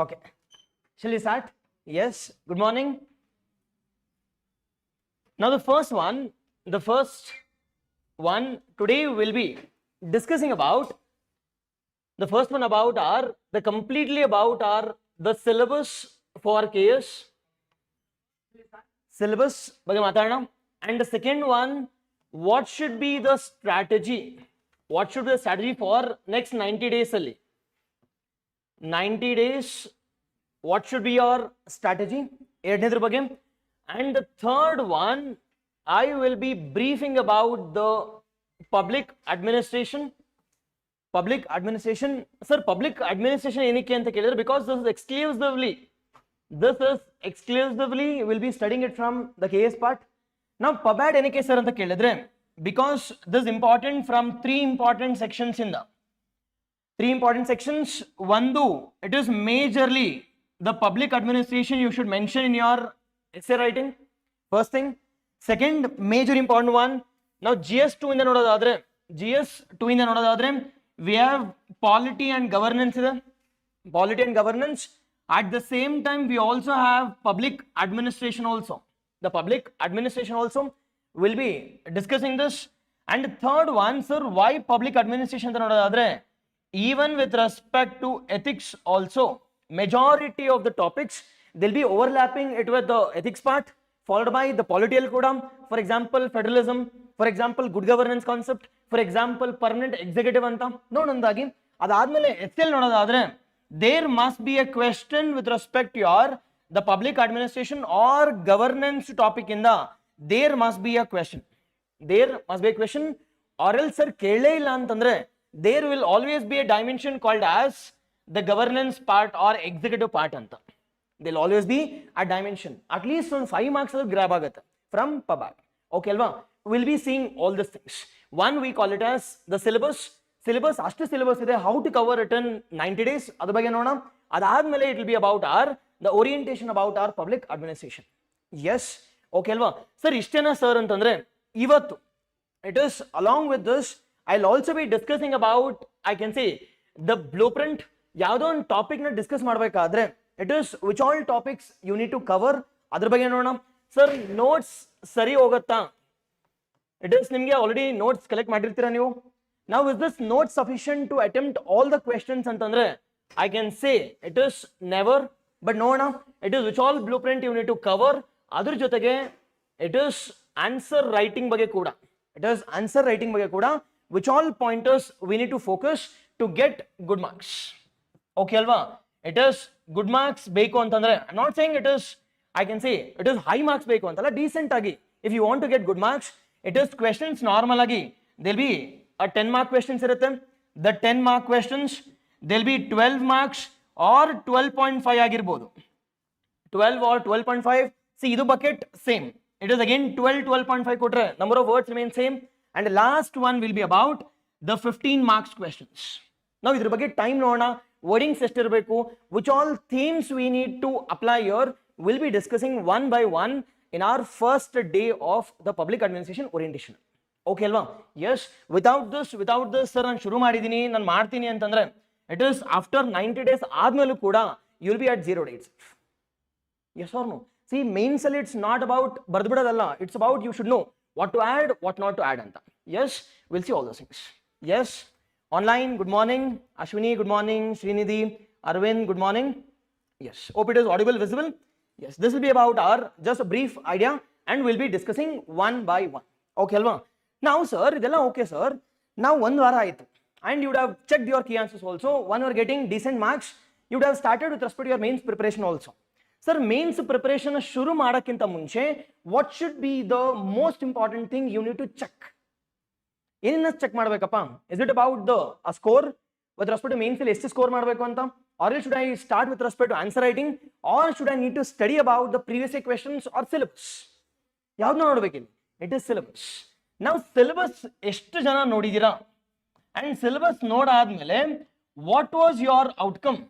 Okay, shall we start? Yes, good morning. Now the first one today will be discussing about the first one about our the syllabus for KS syllabus ಬಗ್ಗೆ ಮಾತಾಡೋಣ. And the second one, what should be the strategy for next 90 days ಅಲ್ಲಿ 90 days what should be your strategy ಎರಡನೇದ್ರ ಬಗ್ಗೆ. And the third one, I will be briefing about the public administration. Sir, public administration ಏನಕ್ಕೆ ಅಂತ ಕೇಳಿದ್ರೆ, because this is exclusively will be studying it from the KS part. Now pabad ಏನಕ್ಕೆ sir ಅಂತ ಕೇಳಿದ್ರೆ, because this is important from three important sections in the One, it is majorly the public administration you should mention in your essay writing. First thing. Second, major important one. Now GS2 ಇಂದ ನೋಡೋದಾದ್ರೆ we have polity and governance. At the same time, we also have public administration also. The public administration also will be discussing this. And the third one, sir, why public administration? Even with respect to ethics also, majority of the topics, they'll be overlapping it with the ethics part, followed by the political code. For example, federalism. For example, good governance concept. For example, permanent executive anta. Nodandagi adadmele SL nodadadre, there must be a question with respect to the public administration or governance topic in the, there must be a question, or else sir kele illa antandre, there will always be a dimension called as the governance part or executive part anta. There will always be a dimension, at least on 5 marks grab agata from pabak. Okay alva, we'll be seeing all these things. One, we call it as the syllabus. Ashtu syllabus ide, how to cover it in 90 days adu ಬಗ್ಗೆ ನೋಡೋಣ. ಅದಾದ್ಮೇಲೆ it will be about the orientation about our public administration. Yes, okay alva sir, ishtena sir antandre ivattu, it is along with this I'll also be discussing about, I can say, the blueprint. ಯಾವುದೋ ಒಂದು topic ನ discuss ಮಾಡಬೇಕಾದ್ರೆ it is which all topics you need to cover, ಅದ್ರ ಬಗ್ಗೆ ನೋಡೋಣ. Sir notes ಸರಿ ಹೋಗುತ್ತಾ? It is ನಿಮಗೆ ಆಲ್ರೆಡಿ ನೋಟ್ಸ್ ಕಲೆಕ್ಟ್ ಮಾಡಿರ್ತೀರಾ ನೀವು. Now is this note sufficient to attempt all the questions ಅಂತಂದ್ರೆ I can say it is never, but ನೋಡೋಣ, it is which all blueprint you need to cover. ಅದ್ರ ಜೊತೆಗೆ it is answer writing ಬಗ್ಗೆ ಕೂಡ, which all pointers we need to focus to get good marks. Okay alva, it is good marks ಬೇಕು ಅಂತಂದ್ರೆ, I'm not saying it is, I can say it is high marks ಬೇಕು ಅಂತಲ್ಲ, decent ಆಗಿ if you want to get good marks, it is questions normal ಆಗಿ there'll be a 10 mark questions ಇರುತ್ತೆ. The 10 mark questions there'll be 12 marks or 12.5 ಆಗಿರಬಹುದು, 12 or 12.5. see ಇದು bucket same, it is again 12.5 ಕೊಟ್ರೆ number of words remain same. And the last one will be about the 15 marks questions. Now ಇದ್ರ ಬಗ್ಗೆ time ನೋಡೋಣ, wordings ಎಷ್ಟಿರಬೇಕು, which all themes we need to apply here, will be discussing one by one in our first day of the public administration orientation. Okay alva? Yes, without this sir ನಾನು ಶುರು ಮಾಡಿದೀನಿ, ನಾನು ಮಾಡ್ತೀನಿ ಅಂತಂದ್ರೆ it is after 90 days ಆದ್ಮೇಲೂ ಕೂಡ you will be at 0 days. Yes or no? See, mains ಅಲ್ಲಿ it's not about ಬರ್ದ್ಬಿಡೋದಲ್ಲ, it's about you should know what to add, what not to add anta. Yes, we'll see all those things. Yes, online, good morning. Ashwini, good morning. Srinidhi, Arvind, good morning. Yes, hope it is audible, visible. Yes, this will be about our just a brief idea and we'll be discussing one by one. Okay alva? Now sir, idella okay sir, now one vara aitu and you would have checked your key answers also. One, you are getting decent marks, you would have started with respect to your mains preparation also. Sir, mains preparation ಶುರು ಮಾಡೋಕ್ಕಿಂತ ಮುಂಚೆ what should be the most important thing you need to check? ಏನನ್ನ check ಮಾಡಬೇಕಪ್ಪ? Is it about the score with respect to mains ಅಲ್ಲಿ ಎಷ್ಟು score ಮಾಡಬೇಕು ಅಂತ, or should I start with respect to answer writing, or should I need to study about the previous year questions or syllabus? ಯಾವ್ದನ್ನ ನೋಡಬೇಕಿಲ್ಲ? It is syllabus. Now syllabus ಎಷ್ಟು ಜನ ನೋಡಿದ್ದೀರಾ? And syllabus ನೋಡಾದ್ಮೇಲೆ what was your outcome?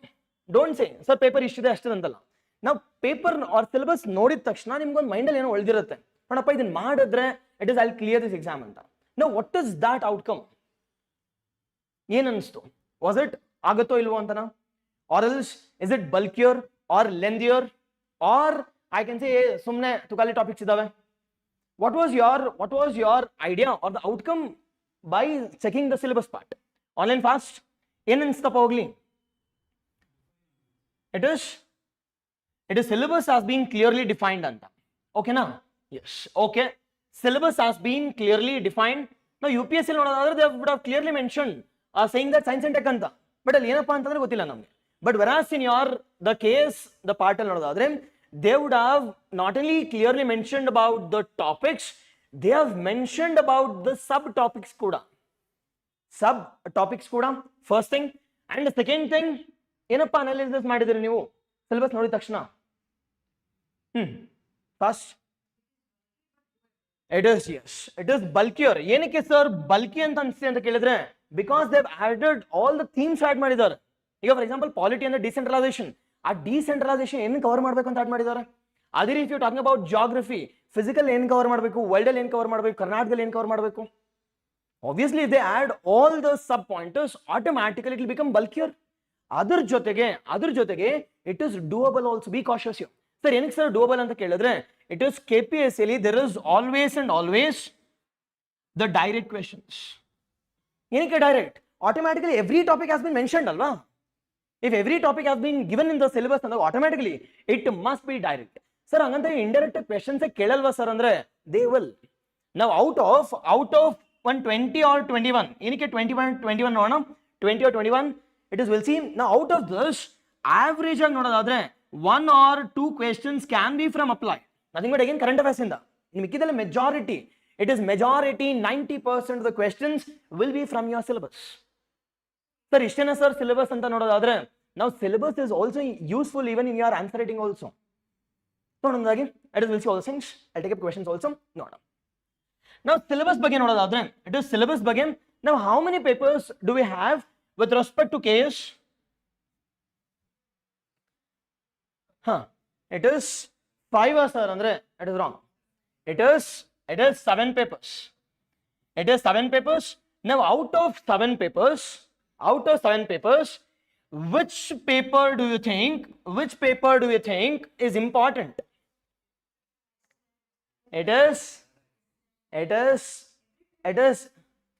Don't say sir paper ಇಷ್ಟಿದೆ ಅಷ್ಟೇ ಅಂತಲ್ಲ. ನಾವು paper R syllabus ನೋಡಿದ ತಕ್ಷಣ ನಿಮ್ಗೊಂದು ಮೈಂಡಲ್ಲಿ ಏನೋ ಒಳ್ದಿರುತ್ತೆ, ನೋಡಪ್ಪ ಇದನ್ನ ಮಾಡಿದ್ರೆ it is I clear this exam ಅಂತ. No what is that outcome? ಏನ್ ಅನಿಸ್ತು? ವಾಸ್ ಇಟ್ ಆಗುತ್ತೋ ಇಲ್ವೋ ಅಂತನಾ, or else is it bulkier or lengthier, or I can say sumne tukali topics idave. What was your idea or the outcome by checking the syllabus part? Online fast ಏನು ಅನ್ಸ್ತಪ್ಪ ಹೋಗ್ಲಿ? It is syllabus has been clearly defined anta. Okay na? Yes. Okay. Syllabus has been clearly defined. Now UPSC ನೋಡೋದಾದ್ರೆ they would have clearly mentioned saying that science and tech anta. But ಅಲ್ಲಿ ಏನಪ್ಪಾ ಅಂತಂದ್ರೆ ಗೊತ್ತಿಲ್ಲ ನಮಗೆ. But whereas in the case, the part ಅಲ್ಲಿ ನೋಡೋದಾದ್ರೆ they would have not only clearly mentioned about the topics, they have mentioned about the subtopics kuda. Subtopics kuda, first thing. And the second thing, ಏನಪ್ಪ analysis ಮಾಡಿದಿರಿ ನೀವು syllabus ನೋಡಿದ ತಕ್ಷಣ? First it is bulkier. ಏನಕ್ಕೆ sir bulky ಅಂತ ಅನ್ಸುತ್ತೆ ಅಂತ ಕೇಳಿದ್ರೆ, because they have added all the themes add ಮಾಡಿದ್ದಾರೆ. ಈಗ ಫಾರ್ ಎಕ್ಸಾಂಪಲ್ ಪಾಲಿಟಿ ಅಂದ್ರೆ ಡಿಸೆಂಟ್ರಲೈಸೇಷನ್, ಆ ಡಿಸೆಂಟ್ರಲೈಸೇಷನ್ ಏನು ಕವರ್ ಮಾಡಬೇಕು ಅಂತ ಆಡ್ ಮಾಡಿದ್ದಾರೆ. ಅದೇ ರೀತಿ ಟಾಕಿಂಗ್ ಅಬೌಟ್ ಜಾಗ್ರಫಿ, ಫಿಸಿಕಲ್ ಏನು ಕವರ್ ಮಾಡಬೇಕು, ವರ್ಲ್ಡ್ ಅಲ್ಲಿ ಏನು ಕವರ್ ಮಾಡಬೇಕು, ಕರ್ನಾಟಕದಲ್ಲಿ ಏನು ಕವರ್ ಮಾಡಬೇಕು. Obviously they add all the sub pointers, automatically it will become bulkier. ಅದ್ರ ಜೊತೆಗೆ it is doable also. Be cautious here. Sir, ಏನಕ್ಕೆ ಸರ್ doable ಅಂತ ಕೇಳಿದ್ರೆ, it is KPSC ಅಲ್ಲಿ there is always the direct questions. ಏನಕ್ಕೆ direct? Automatically every topic has been mentioned ಅಲ್ವಾ? If every topic has been given in the syllabus ಅಂದ್ರೆ automatically it must be direct. Sir, ಹಂಗಂತ indirect questions ಕೇಳಲ್ವಾ sir ಅಂದ್ರೆ they will. Now out of 120 or 21, ಏನಕ್ಕೆ 21 ನೋಡೋಣ, 20 or 21, it is, we'll see. Now out of this, average ಆಗಿ ನೋಡೋದಾದ್ರೆ 1 or 2 questions can be from apply, nothing but again current affairs ಇಂದ. ಇನ್ನು ಮಿಕ್ಕಿದಲ್ಲಿ majority, it is majority 90% of the questions will be from your syllabus. Sir, ಇಷ್ಟೇನಾ sir syllabus ಅಂತ ನೋಡೋದಾದ್ರೆ, now syllabus is also useful even in your answer writing also. ನೋಡೋದಾಗಿ it is, we'll see all the things. I'll take up questions also. ನೋಡೋಣ. Now syllabus ಬಗ್ಗೆ ನೋಡೋದಾದ್ರೆ, it is syllabus ಬಗ್ಗೆ. Now how many papers do we have with respect to KS? It is 5 sir andre it is wrong. It is 7 papers. It is 7 papers. Now out of 7 papers, which paper do you think is important? It is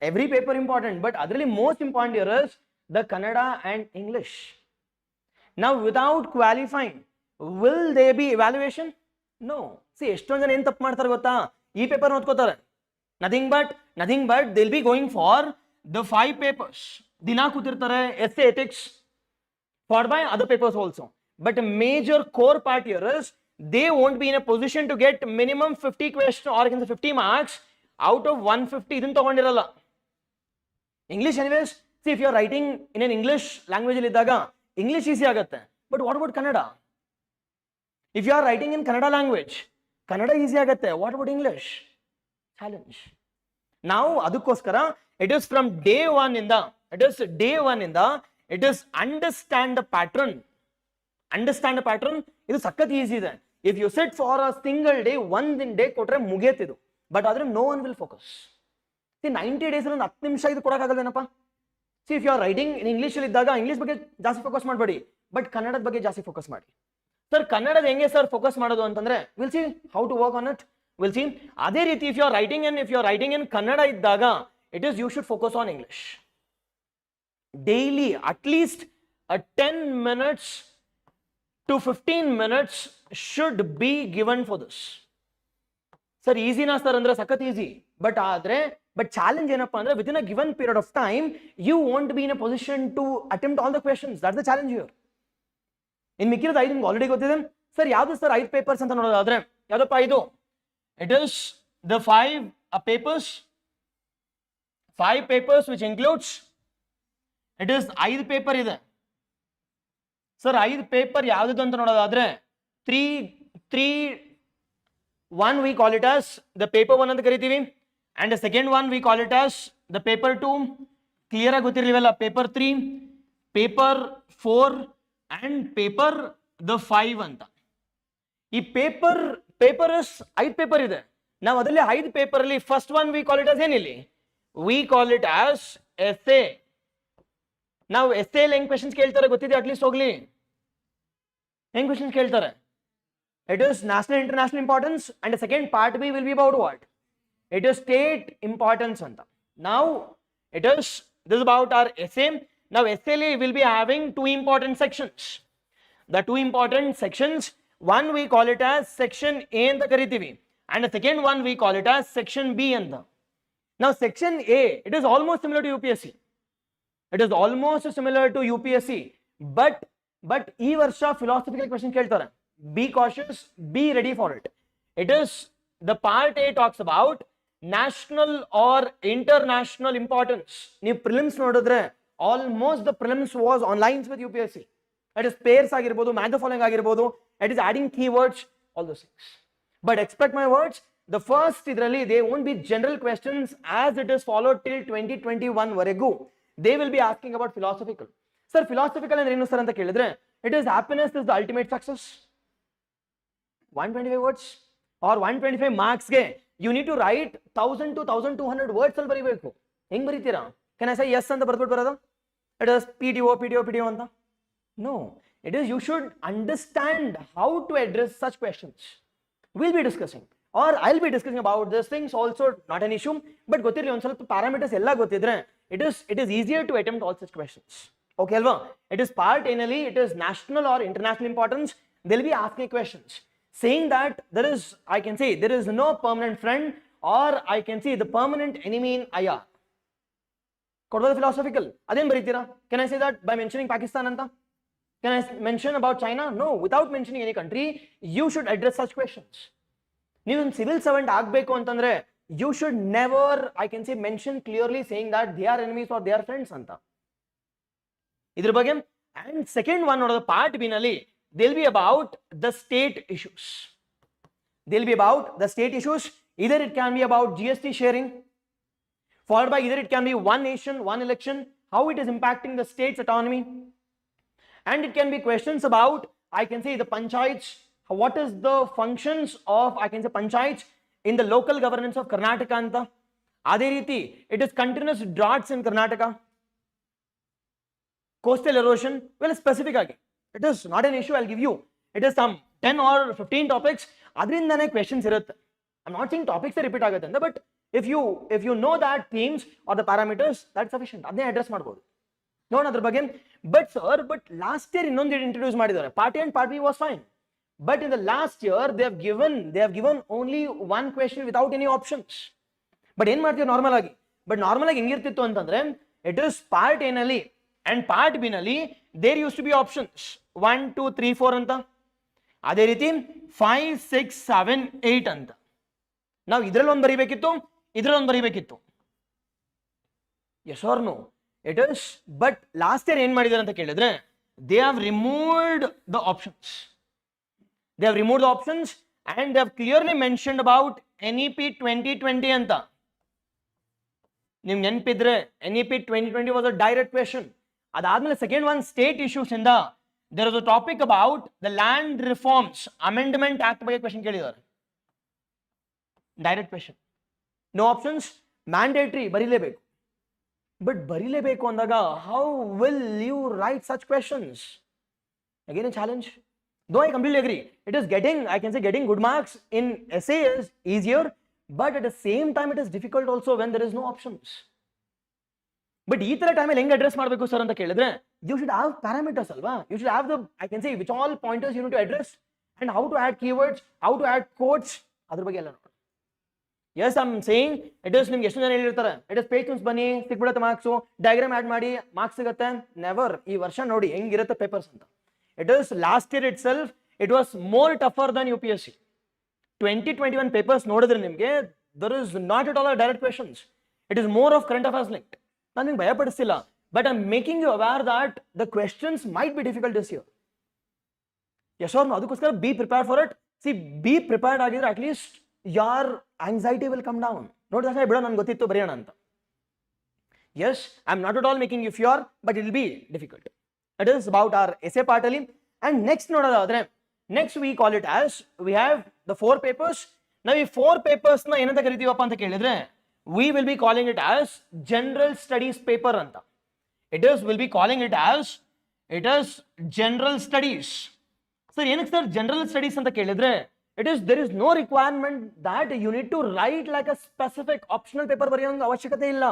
every paper important, but adrili most important here is the Kannada and English. Now without qualifying, will there be evaluation? No. See, ಎಷ್ಟೊಂದು ಜನ ಏನು ತಪ್ಪು ಮಾಡ್ತಾರೆ ಗೊತ್ತಾ, ಈ paper ಓದ್ಕೋತಾರೆ, nothing but they'll be going for the 5 papers. ದಿನ ಕೂತಿರ್ತಾರೆ essay, ethics, followed by other papers also. But a major core part here is they won't be in a position to get minimum 50 questions or 50 marks out of 150. ಇದನ್ನ ತಗೊಂಡಿರಲ್ಲ. English anyways, see, if you are writing in an English language ಅಲ್ಲಿ ಇದ್ದಾಗ English easy ಆಗುತ್ತೆ. But what about Kannada? If you are writing in Kannada language, Kannada easy ಆಗುತ್ತೆ. What about English? Challenge. Now ಅದಕ್ಕೋಸ್ಕರ it is from day one ಇಂದ, it is understand the pattern. ಇದು ಸಖತ್ easy ಇದೆ. If you sit for a single day, one day ಕೊಟ್ರೆ ಮುಗಿಯುತ್ತಿದ್ದು. But ಆದ್ರೆ no one will focus. See, 90 days ಅಲ್ಲಿ 10 ನಿಮಿಷ ಇದು ಕೊಡಕ್ಕಾಗಲ್ವೇನಪ್ಪ? See, if you are writing in English ಅಲ್ಲಿ ಇದ್ದಾಗ ಇಂಗ್ಲಿಷ್ ಬಗ್ಗೆ ಜಾಸ್ತಿ ಫೋಕಸ್ ಮಾಡಬೇಡಿ, ಬಟ್ ಕನ್ನಡದ ಬಗ್ಗೆ ಜಾಸ್ತಿ ಫೋಕಸ್ ಮಾಡಿ. ಸರ್, ಕನ್ನಡದ ಹೆಂಗೆ ಸರ್ ಫೋಕಸ್ ಮಾಡೋದು ಅಂತಂದ್ರೆ, will see how to work on it, will see. ಅದೇ ರೀತಿ if you are writing in Kannada ಇದ್ದಾಗ it is, you should focus on English daily. At least 10 minutes to 15 minutes should be given for this. Sir, easy na sir andre sakat easy, but challenge ಏನಪ್ಪಾ ಅಂದ್ರೆ within a given period of time you won't be in a position to attempt all the questions. That's the challenge here. In ಮಿಕ್ಕಿರೋದು 5 ನಿಮ್ಗೆ already ಗೊತ್ತಿದೆ. Sir, ಯಾವುದು sir 5 papers ಅಂತ ನೋಡೋದಾದ್ರೆ ಯಾವ್ದಪ್ಪ ಇದು? It is the 5 papers which includes, it is 5 paper ಇದೆ sir. 5 paper ಯಾವ್ದು ಅಂತ ನೋಡೋದಾದ್ರೆ 1 we call it as the paper 1 ಅಂತ ಕರಿತೀವಿ, and the second one we call it as the paper 2. Clear ಆಗಿ ಗೊತ್ತಿರಲಿಲ್ಲ. paper 3, paper 4 and paper the 5 ಅಂತ. ಈ ಪೇಪರ್ 5 ಪೇಪರ್ ಇದೆ. ನಾವು ಅದರಲ್ಲಿ 5 ಪೇಪರ್ ಅಲ್ಲಿ first one we call it as ಏನಿಲ್ಲಿ, we call it as essay. ನಾವು essay ಹೆಂಗ್ ಕ್ವೆಶನ್ಸ್ ಕೇಳ್ತಾರೆ ಗೊತ್ತಿದೆ ಅಟ್ಲೀಸ್ಟ್ ಹೋಗ್ಲಿ, ಹೆಂಗ್ ಕ್ವೆಶನ್ಸ್ ಕೇಳ್ತಾರೆ? It is national international importance, and the second part B will be about what? It is state importance anta. Now this is about our essay. Now essay will be having two important sections. The two important sections, one we call it as section A anta karitivi, and the second one we call it as section B anta. Now section A, it is almost similar to UPSC. It is almost similar to UPSC, but ee varsha philosophical question keltare. Be cautious, be ready for it. It is the part A talks about national or international importance. ನೀವು prelims ನೋಡಿದ್ರೆ almost the prelims was on lines with UPSC. It is pairs ಆಗಿರ್ಬೋದು, match the following ಆಗಿರ್ಬೋದು, it is adding keywords, all those things. But expect my words, the first idರಲ್ಲಿ they won't be general questions as it is followed till 2021 ವರೆಗೂ. They will be asking about philosophical. Sir, philosophical ಅಂದ್ರೆ ಏನು sir ಅಂತ ಕೇಳಿದ್ರೆ, it is happiness is the ultimate success. 125 words or 125 marks ಗೆ you need to write 1000 to 1200 words ಅಲ್ಲಿ ಬರೀಬೇಕು. ಹೆಂಗ್ ಬರೀತೀರಾ? Can I say yes ಅಂತ ಬರ್ದ್ಬಿಟ್ಟು ಬರೋದು? It is PTO ಅಂತ? No, it is you should understand how to address such questions. We'll be discussing, or I'll be discussing about these things also, not an issue, but ಗೊತ್ತಿರಲಿ ಒಂದು ಸ್ವಲ್ಪ parameters ಎಲ್ಲ ಗೊತ್ತಿದ್ರೆ it is easier to attempt all such questions. Okay ಅಲ್ವಾ? It is part anally, it is national or international importance. They'll be asking questions saying that there is, I can say, there is no permanent friend, or I can say the permanent enemy in IR. Kodva philosophical adem baritira? Can I say that by mentioning Pakistan anta? Can I mention about China? No, without mentioning any country you should address such questions. ನೀವು civil servant ಆಗಬೇಕು ಅಂತಂದ್ರೆ you should never, I can say, mention clearly saying that they are enemies or they are friends anta. ಇದ್ರ ಬಗ್ಗೆ. And second one ನೋಡೋದು part B ನಲ್ಲಿ they'll be about the state issues. They'll be about the state issues. Either it can be about GST sharing, followed by either it can be one nation, one election, how it is impacting the state's autonomy, and it can be questions about, I can say, the panchayats, what is the functions of, I can say, panchayats in the local governance of Karnataka anta. Ade riti, it is continuous droughts in Karnataka, coastal erosion, well specific agi. It is not an issue, I'll give you. It is some 10 or 15 topics. Adrindane questions irutte. I'm not saying topics repeat agutte anta, but if you know that themes or the parameters, that's sufficient. Adne address ಮಾಡಬಹುದು. ನೋಡೋಣ ಅದ್ರ ಬಗ್ಗೆ. But last year ಇನ್ನೊಂದು introduce ಮಾಡಿದ್ದಾರೆ. Part A and Part B was fine. But in the last year they have given only one question without any options. But ಏನು ಮಾಡ್ತೀವಿ normal ಆಗಿ? But normal ಆಗಿ ಹೆಂಗಿರ್ತಿತ್ತು ಅಂತಂದ್ರೆ, it is Part A ನಲ್ಲಿ and Part B ನಲ್ಲಿ there used to be options 1 2 3 4 ಅಂತ. ಅದೇ ರೀತಿ 5 6 7 8 ಅಂತ. ನಾವು ಇದರಲ್ಲಿ ಒಂದು ಬರೀಬೇಕಿತ್ತು, ಇದರಲ್ಲಿ ಒಂದು ಬರೀಬೇಕಿತ್ತು. Yes or no? It is. But last year ಏನು ಮಾಡಿದ್ದಾರೆ ಅಂತ ಕೇಳಿದ್ರೆ, they have removed the options. They have removed the options and they have clearly mentioned about NEP 2020 ಅಂತ. ನಿಮ್ಗೆ ನೆನಪಿದ್ರೆ NEP 2020 was a direct question. ಅದಾದ್ಮೇಲೆ ಸೆಕೆಂಡ್ ಒನ್ ಸ್ಟೇಟ್ ಇಶ್ಯೂಸ್ ಇಂದ there is a topic about the land reforms amendment act ಬಗ್ಗೆ question ಕೇಳಿದ್ದಾರೆ. Direct question, no options, mandatory, ಬರೀಲೇಬೇಕು. But ಬರೀಲೇಬೇಕು ಅಂದಾಗ how will you write such questions? Again a challenge. Though I completely agree, it is getting good marks in essay is easier, but at the same time it is difficult also when there is no options. But ಈ ತರ ಟೈಮಲ್ಲಿ ಹೆಂಗ್ address ಮಾಡಬೇಕು sir ಅಂತ ಕೇಳಿದ್ರೆ, you should have parameters ಅಲ್ವಾ? You should have the, I can say, which all pointers you need to address and how to add keywords, how to add quotes, ಅದ್ರ ಬಗ್ಗೆ ಎಲ್ಲ ನೋಡಿ. Yes, I'm saying it is, ನಿಮ್ಗೆ ಎಷ್ಟು ಜನ ಹೇಳಿರ್ತಾರೆ it is page ಬನ್ನಿ ಸಿಕ್ಬಿಡುತ್ತೆ ಮಾರ್ಕ್ಸು, ಡಯಾಗ್ರಾಮ್ ಆಡ್ ಮಾಡಿ ಮಾರ್ಕ್ಸ್ ಸಿಗುತ್ತೆ. ನೆವರ್. ಈ ವರ್ಷ ನೋಡಿ ಹೆಂಗಿರುತ್ತೆ ಪೇಪರ್ಸ್ ಅಂತ. It is last year itself, it was more tougher than UPSC. 2021 papers ನೋಡಿದ್ರೆ ನಿಮಗೆ there is not at all a direct questions. It is more of current affairs linked. ನಾನು ನಿಮ್ಗೆ ಭಯಪಡಿಸ್ತಿಲ್ಲ, but I'm making you aware that the questions might be difficult this year. Yes or no? ಅದಕ್ಕೋಸ್ಕರ be prepared for it. See, be prepared ಆಗಿದ್ರೆ at least your anxiety will come down. ನೋಡಿ ಅಷ್ಟೇ ಬಿಡ, ನನಗೆ ಗೊತ್ತಿತ್ತು ಬರೆಯೋಣ ಅಂತ. Yes, I'm not at all making you fear, but it will be difficult. It is about our essay part ಅಲ್ಲಿ. And next ನೋಡೋದಾದ್ರೆ, next we call it as, we have the 4 papers. ನಾವು ಈ 4 papers ನ ಏನಂತ ಕರಿತೀವಪ್ಪ ಅಂತ ಕೇಳಿದ್ರೆ, we will be calling it as general studies paper ಅಂತ. It is, we'll be calling it as, it is general studies. Sir, ಏನಕ್ಕೆ sir general studies ಅಂತ ಕೇಳಿದ್ರೆ, it is, there is no requirement that you need to write like a specific optional paper ಬರೆಯೋಂಗೆ ಅವಶ್ಯಕತೆ ಇಲ್ಲ.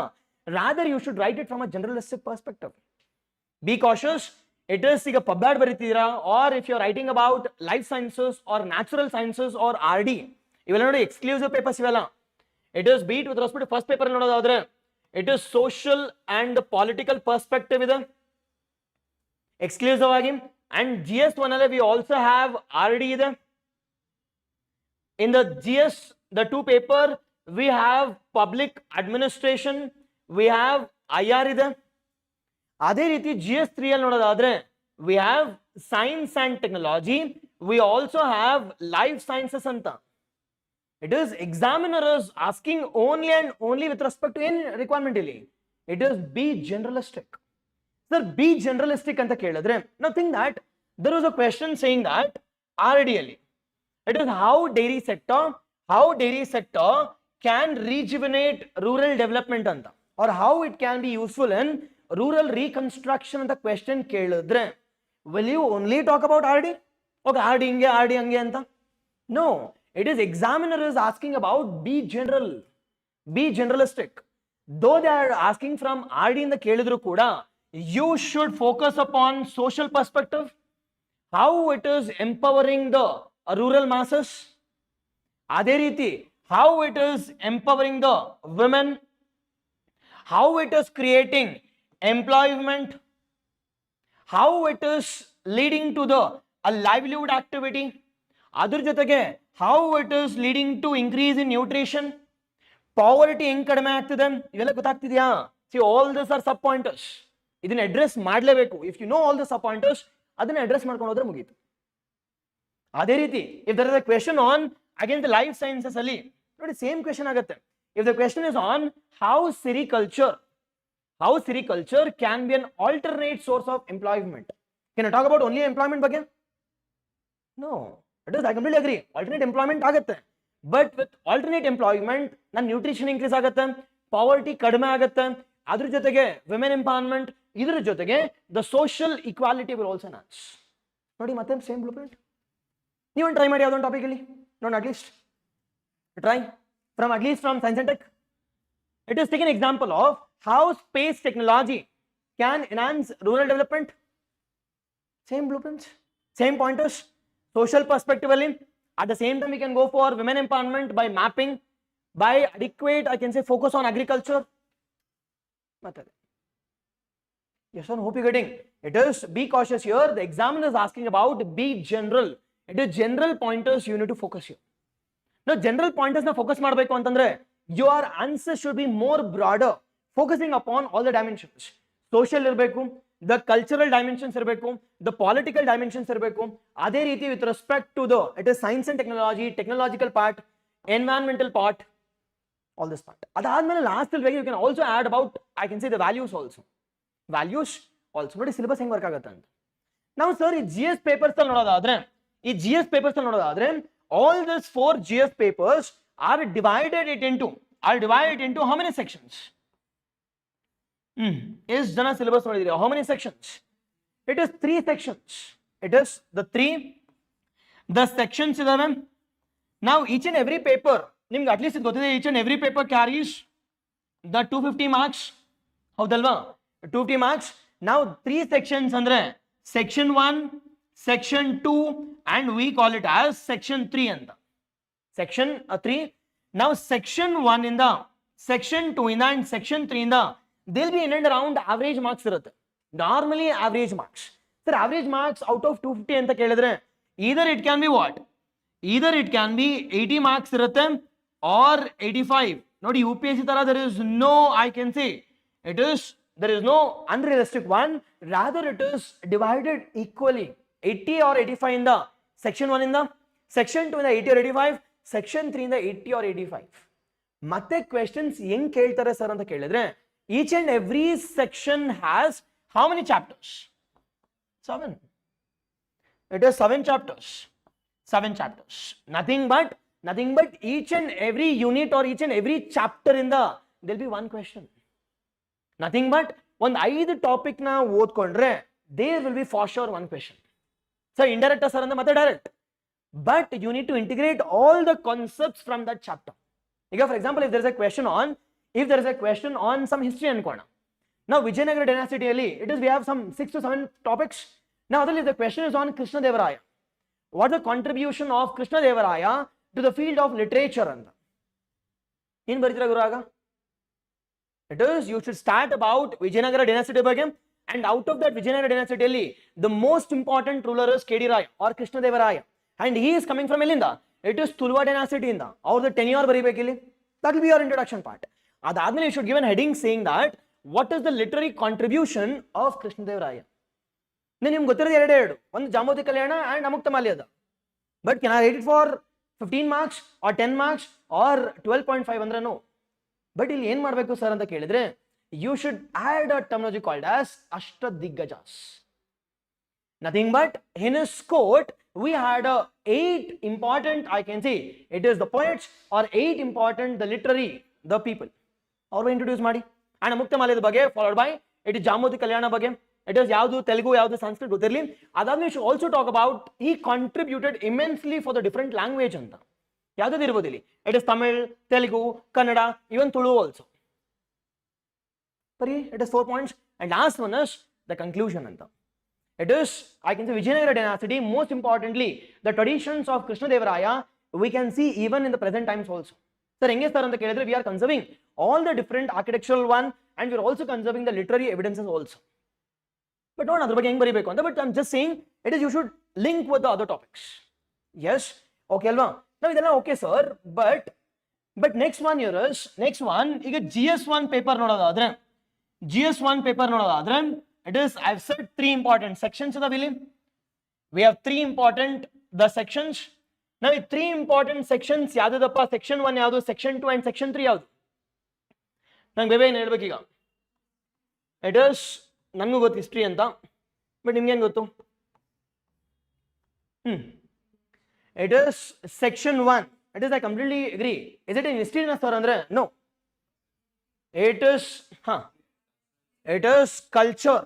Rather, you should write it from a generalistic perspective. Be cautious. It is ಈಗ ಪಬ್ಯಾಡ್ ಬರೀತೀರಾ, or if you're writing about life sciences or natural sciences or RD, ಇವೆಲ್ಲ ನೋಡಿ exclusive papers ಇವೆಲ್ಲ. It is beat with respect to first paper ನೋಡೋದಾದ್ರೆ, it is social and political perspective ಇದೆ exclusive ಆಗಿ. And GS1 ಅಲ್ಲಿ we also have RD ಇದೆ. In the GS, the two paper, we have public administration, we have IR ಇದೆ. ಅದೇ ರೀತಿ GS3 ಅಲ್ಲಿ ನೋಡೋದಾದ್ರೆ, we have science and technology, we also have life sciences ಅಂತ. It is examiner is asking only and only with respect to any requirement ಇಲ್ಲಿ. It is be generalistic. Sir, be generalistic ಅಂತ ಕೇಳಿದ್ರೆ, now think that there was a question saying that RD ಅಲ್ಲಿ, it is how dairy sector can rejuvenate rural development ಅಂತ, or how it can be useful in rural reconstruction ಅಂತ question ಕೇಳಿದ್ರೆ, will you only talk about RD? Okay, RD ಹಂಗೆ ಅಂತ. No, it is examiner is asking about be general, be generalistic. Though they are asking from RD in the ಕೇಳಿದ್ರು ಕೂಡ, you should focus upon social perspective, how it is empowering the rural masses. ಅದೇ ರೀತಿ how it is empowering the women, how it is creating employment, how it is leading to the a livelihood activity, ಅದ್ರ ಜೊತೆಗೆ how it is leading to increase in nutrition, poverty ಹೆಂಗ್ ಕಡಿಮೆ ಆಗ್ತಿದೆ, ಇವೆಲ್ಲ ಗೊತ್ತಾಗ್ತಿದ್ಯಾ? See, all these are sub pointers. ಇದನ್ನ address ಮಾಡಲೇಬೇಕು. If you know all the sub pointers, ಅದನ್ನ ಅಡ್ರೆಸ್ ಮಾಡ್ಕೊಂಡು ಹೋದ್ರೆ ಮುಗೀತು. ಅದೇ ರೀತಿ if there is a question on again the life sciences ಅಲ್ಲಿ ನೋಡಿ ಸೇಮ್ ಕ್ವೆಶ್ಚನ್ ಆಗುತ್ತೆ. If the question is on how sericulture can be an alternate source of employment, can I talk about only employment ಬಗ್ಗೆ? No, it is, I completely agri, alternate employment ಆಗುತ್ತೆ. But with alternate employment ನನ್ನ nutrition increase ಆಗುತ್ತೆ, poverty ಕಡಿಮೆ ಆಗುತ್ತೆ, ಅದ್ರ ಜೊತೆಗೆ women empowerment, ಇದರ ಜೊತೆಗೆ the social equality will also enhance. ನೋಡಿ ಮತ್ತೆ ಸೇಮ್ ಬ್ಲೂ ಪ್ರಿಂಟ್. ನೀವು ಟ್ರೈ ಮಾಡಿ ಯಾವುದೊಂದು ಟಾಪಿಕ್ ಇಲ್ಲಿ ನೋಡಿ, at least try from science and tech. It is take an example of how space technology can enhance rural development. Same blueprints, same pointers, social perspective ಅಲ್ಲಿ. At the same time we can go for women empowerment by mapping, by adequate, I can say focus on agriculture. Yes, I hope you're getting. It is, be cautious here. The examiner is asking about be general. It is general pointers you need to focus here. Now, general pointers na focus ಮಾಡಬೇಕು ಅಂತಂದ್ರೆ, your answer should be more broader, focusing upon all the dimensions. Social ಇರಬೇಕು, the cultural dimensions ಇರಬೇಕು, the political dimensions ಇರಬೇಕು. ಅದೇ ರೀತಿ with respect to the, it is science and technology, technological part, environmental part, all this part. ಅದಾದ್ಮೇಲೆ last ಅಲ್ಲಿ you can also add about, I can say the values also. ನೋಡಿ syllabus ಹೆಂಗ್ work ಆಗುತ್ತೆ ಅಂತ. ನಾವು ಸರ್ ಈ GS papers ಅಲ್ಲಿ ನೋಡೋದಾದ್ರೆ, all these 4 GS papers are divided into how many sections? ಎಷ್ಟು ಜನ ಸಿಲೆಬಸ್ ನೋಡಿದ್ರಿ? How many sections? It is 3 sections. It is the sections ಇದಾವೆ. Now each and every paper, ನಿಮ್ಗೆ ಅಟ್ಲೀಸ್ಟ್ ಗೊತ್ತಿದೆ, each and every paper carries the 250 marks. ಹೌದಲ್ವಾ? 250 marks. Now 3 sections andre section 1, section 2 and we call it as section 3 anta. Section 3. Now section 1 inda, section 2 inda and section 3 inda they'll be in and around average marks irutte. Normally average marks. Sir, average marks out of 250 anta kelidre, either it can be what? Either it can be 80 marks irutte or 85. Nodi UPSC tara there is no, I can say it is, there is no unrealistic one, rather it is divided equally, 80 or 85 in the section 1 in the section 2 in the 80 or 85, section 3 in the 80 or 85. ಮತ್ತೆ questions ಹೆಂಗ್ ಕೇಳ್ತಾರೆ sir ಅಂತ ಕೇಳಿದ್ರೆ, each and every section has how many chapters? 7. It is 7 chapters. Nothing but each and every unit or each and every chapter in the, there'll be one question. Nothing but ಒಂದು 5 topic ನ ಓದ್ಕೊಂಡ್ರೆ there will be for sure one question. Sir indirect sir ಅಂದ್ರೆ ಮತ್ತೆ direct, but you need to integrate all the concepts from that chapter. ಈಗ for example if there is a question on some history ಅನ್ಕೋಣ. ನಾವು Vijayanagara ಡೈನಾಸಿಟಿಯಲ್ಲಿ we have some 6 to 7 topics. Now if the question is on Krishna Devaraya, what the contribution of Krishna Devaraya to the field of literature ಅಂತ ಏನ್ ಬರೀತೀರಾ ಗುರುವಾಗ? It is you should start about Vijayanagara ಡೈನಾಸಿಟಿ ಬಗ್ಗೆ, and out of that Vijayanagara ಡೈನಾಸಿಟಿಯಲ್ಲಿ the most important ruler is KD Raya or Krishna Devaraya, and he is coming from ಎಲ್ಲಿಂದ? It is ತುಳುವ ಡೈನಾಸಿಟಿ ಇಂದ. ಅವ್ರದ್ದು tenure ಬರೀಬೇಕಿಲ್ಲಿ. That will be your introduction part. ಅದಾದ್ಮೇಲೆ you should give a heading saying that what is the literary contribution of Krishna Devaraya. ನಿಮ್ಗೆ ಗೊತ್ತಿರೋದು ಎರಡು, ಒಂದು ಜಾಂಬವತಿ ಕಲ್ಯಾಣ and ಅಮುಕ್ತಮಾಲ್ಯದ. But can I rate it for 15 marks or 10 marks or 12.5 ಅಂದ್ರೆ no. But ಇಲ್ಲಿ ಏನ್ ಮಾಡಬೇಕು sir ಅಂತ ಕೇಳಿದ್ರೆ, you should add a terminology called as ಅಷ್ಟದಿಗ್ಗಜಾಸ್. Nothing but in his court we had 8 important, I can say it is the poets or 8 important the literary the people ಅವ್ರು introduce ಮಾಡಿ. And ಅಮುಕ್ತಮಾಲ್ಯದ ಬಗ್ಗೆ followed by it is Jambavati Kalyana ಬಗ್ಗೆ, it is ಯಾವುದು ತೆಲುಗು ಯಾವುದು ಸಂಸ್ಕೃತ ಗೊತ್ತಿರಲಿ. ಅದಾದ್ಮೇಲೆ should also talk about ಈ contributed immensely for the different language ಅಂತ ಯಾವ್ದು ಇರ್ಬೋದು ಇಲ್ಲಿ. It is Tamil, Telugu, Kannada, even Tulu also. ಬರೀ it is 4 points. And last one is the conclusion ಅಂತ. It is, I can say, Vijayanagara dynasty, most importantly the traditions of Krishna Devaraya we can see even in the present times also. Sir henge sir anta kelidre we are conserving all the different architectural one and we are also conserving the literary evidences also. But not adra ಬಗ್ಗೆ ಹೆಂಗೆ ಬರಿಬೇಕು ಅಂತ, but I am just saying it is you should link with the other topics. Yes, okay alva. Now ಇದೆಲ್ಲ okay sir, but next one here is next one ಈಗ GS1 paper ನೋಡೋದಾದ್ರೆ GS1 paper ನೋಡೋದಾದ್ರೆ it is, I have said 3 important sections of the bill. We have 3 important the sections. Now 3 important sections ಯಾವ್ದಪ್ಪ? section 1 ಯಾವುದು, section 2 and section 3 ಯಾವುದು? ನಂಗೆ ಬೇಬೆ ಏನು ಹೇಳ್ಬೇಕೀಗ? it is ನನಗೂ ಗೊತ್ತು ಹಿಸ್ಟ್ರಿ ಅಂತ, ಬಟ್ ನಿಮ್ಗೇನು ಗೊತ್ತು? it is section 1. it is I completely agree. Is it in history na sir ಅಂದ್ರೆ no, it is it is culture.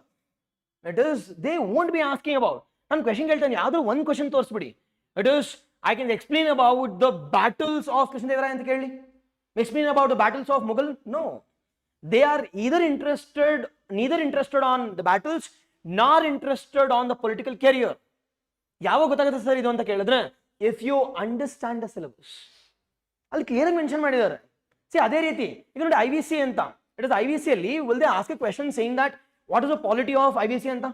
It is, they won't be asking about. ನಾನು question ಕೇಳ್ತಾನೆ ಯಾವ್ದು ಒಂದು ಕ್ವೆಶನ್ ತೋರಿಸ್ಬಿಡಿ. It is I can explain about the battles of Krishna Devaraya ಅಂತ ಕೇಳಿ, explain about the battles of Mughal. No, they are neither interested on the battles nor interested on the political career. ಯಾವಾಗ ಗೊತ್ತಾಗುತ್ತೆ sir ಇದು ಅಂತ ಕೇಳಿದ್ರೆ, if you understand the syllabus. ಅಲ್ಲಿ clear ಆಗಿ mention ಮಾಡಿದ್ದಾರೆ. ಸಿ ಅದೇ ರೀತಿ ಈಗ ನೋಡಿ IVC ಅಂತ, ಇಟ್ ಇಸ್ IVC ಅಲ್ಲಿ will they ask a question saying that what is the polity of IVC anta?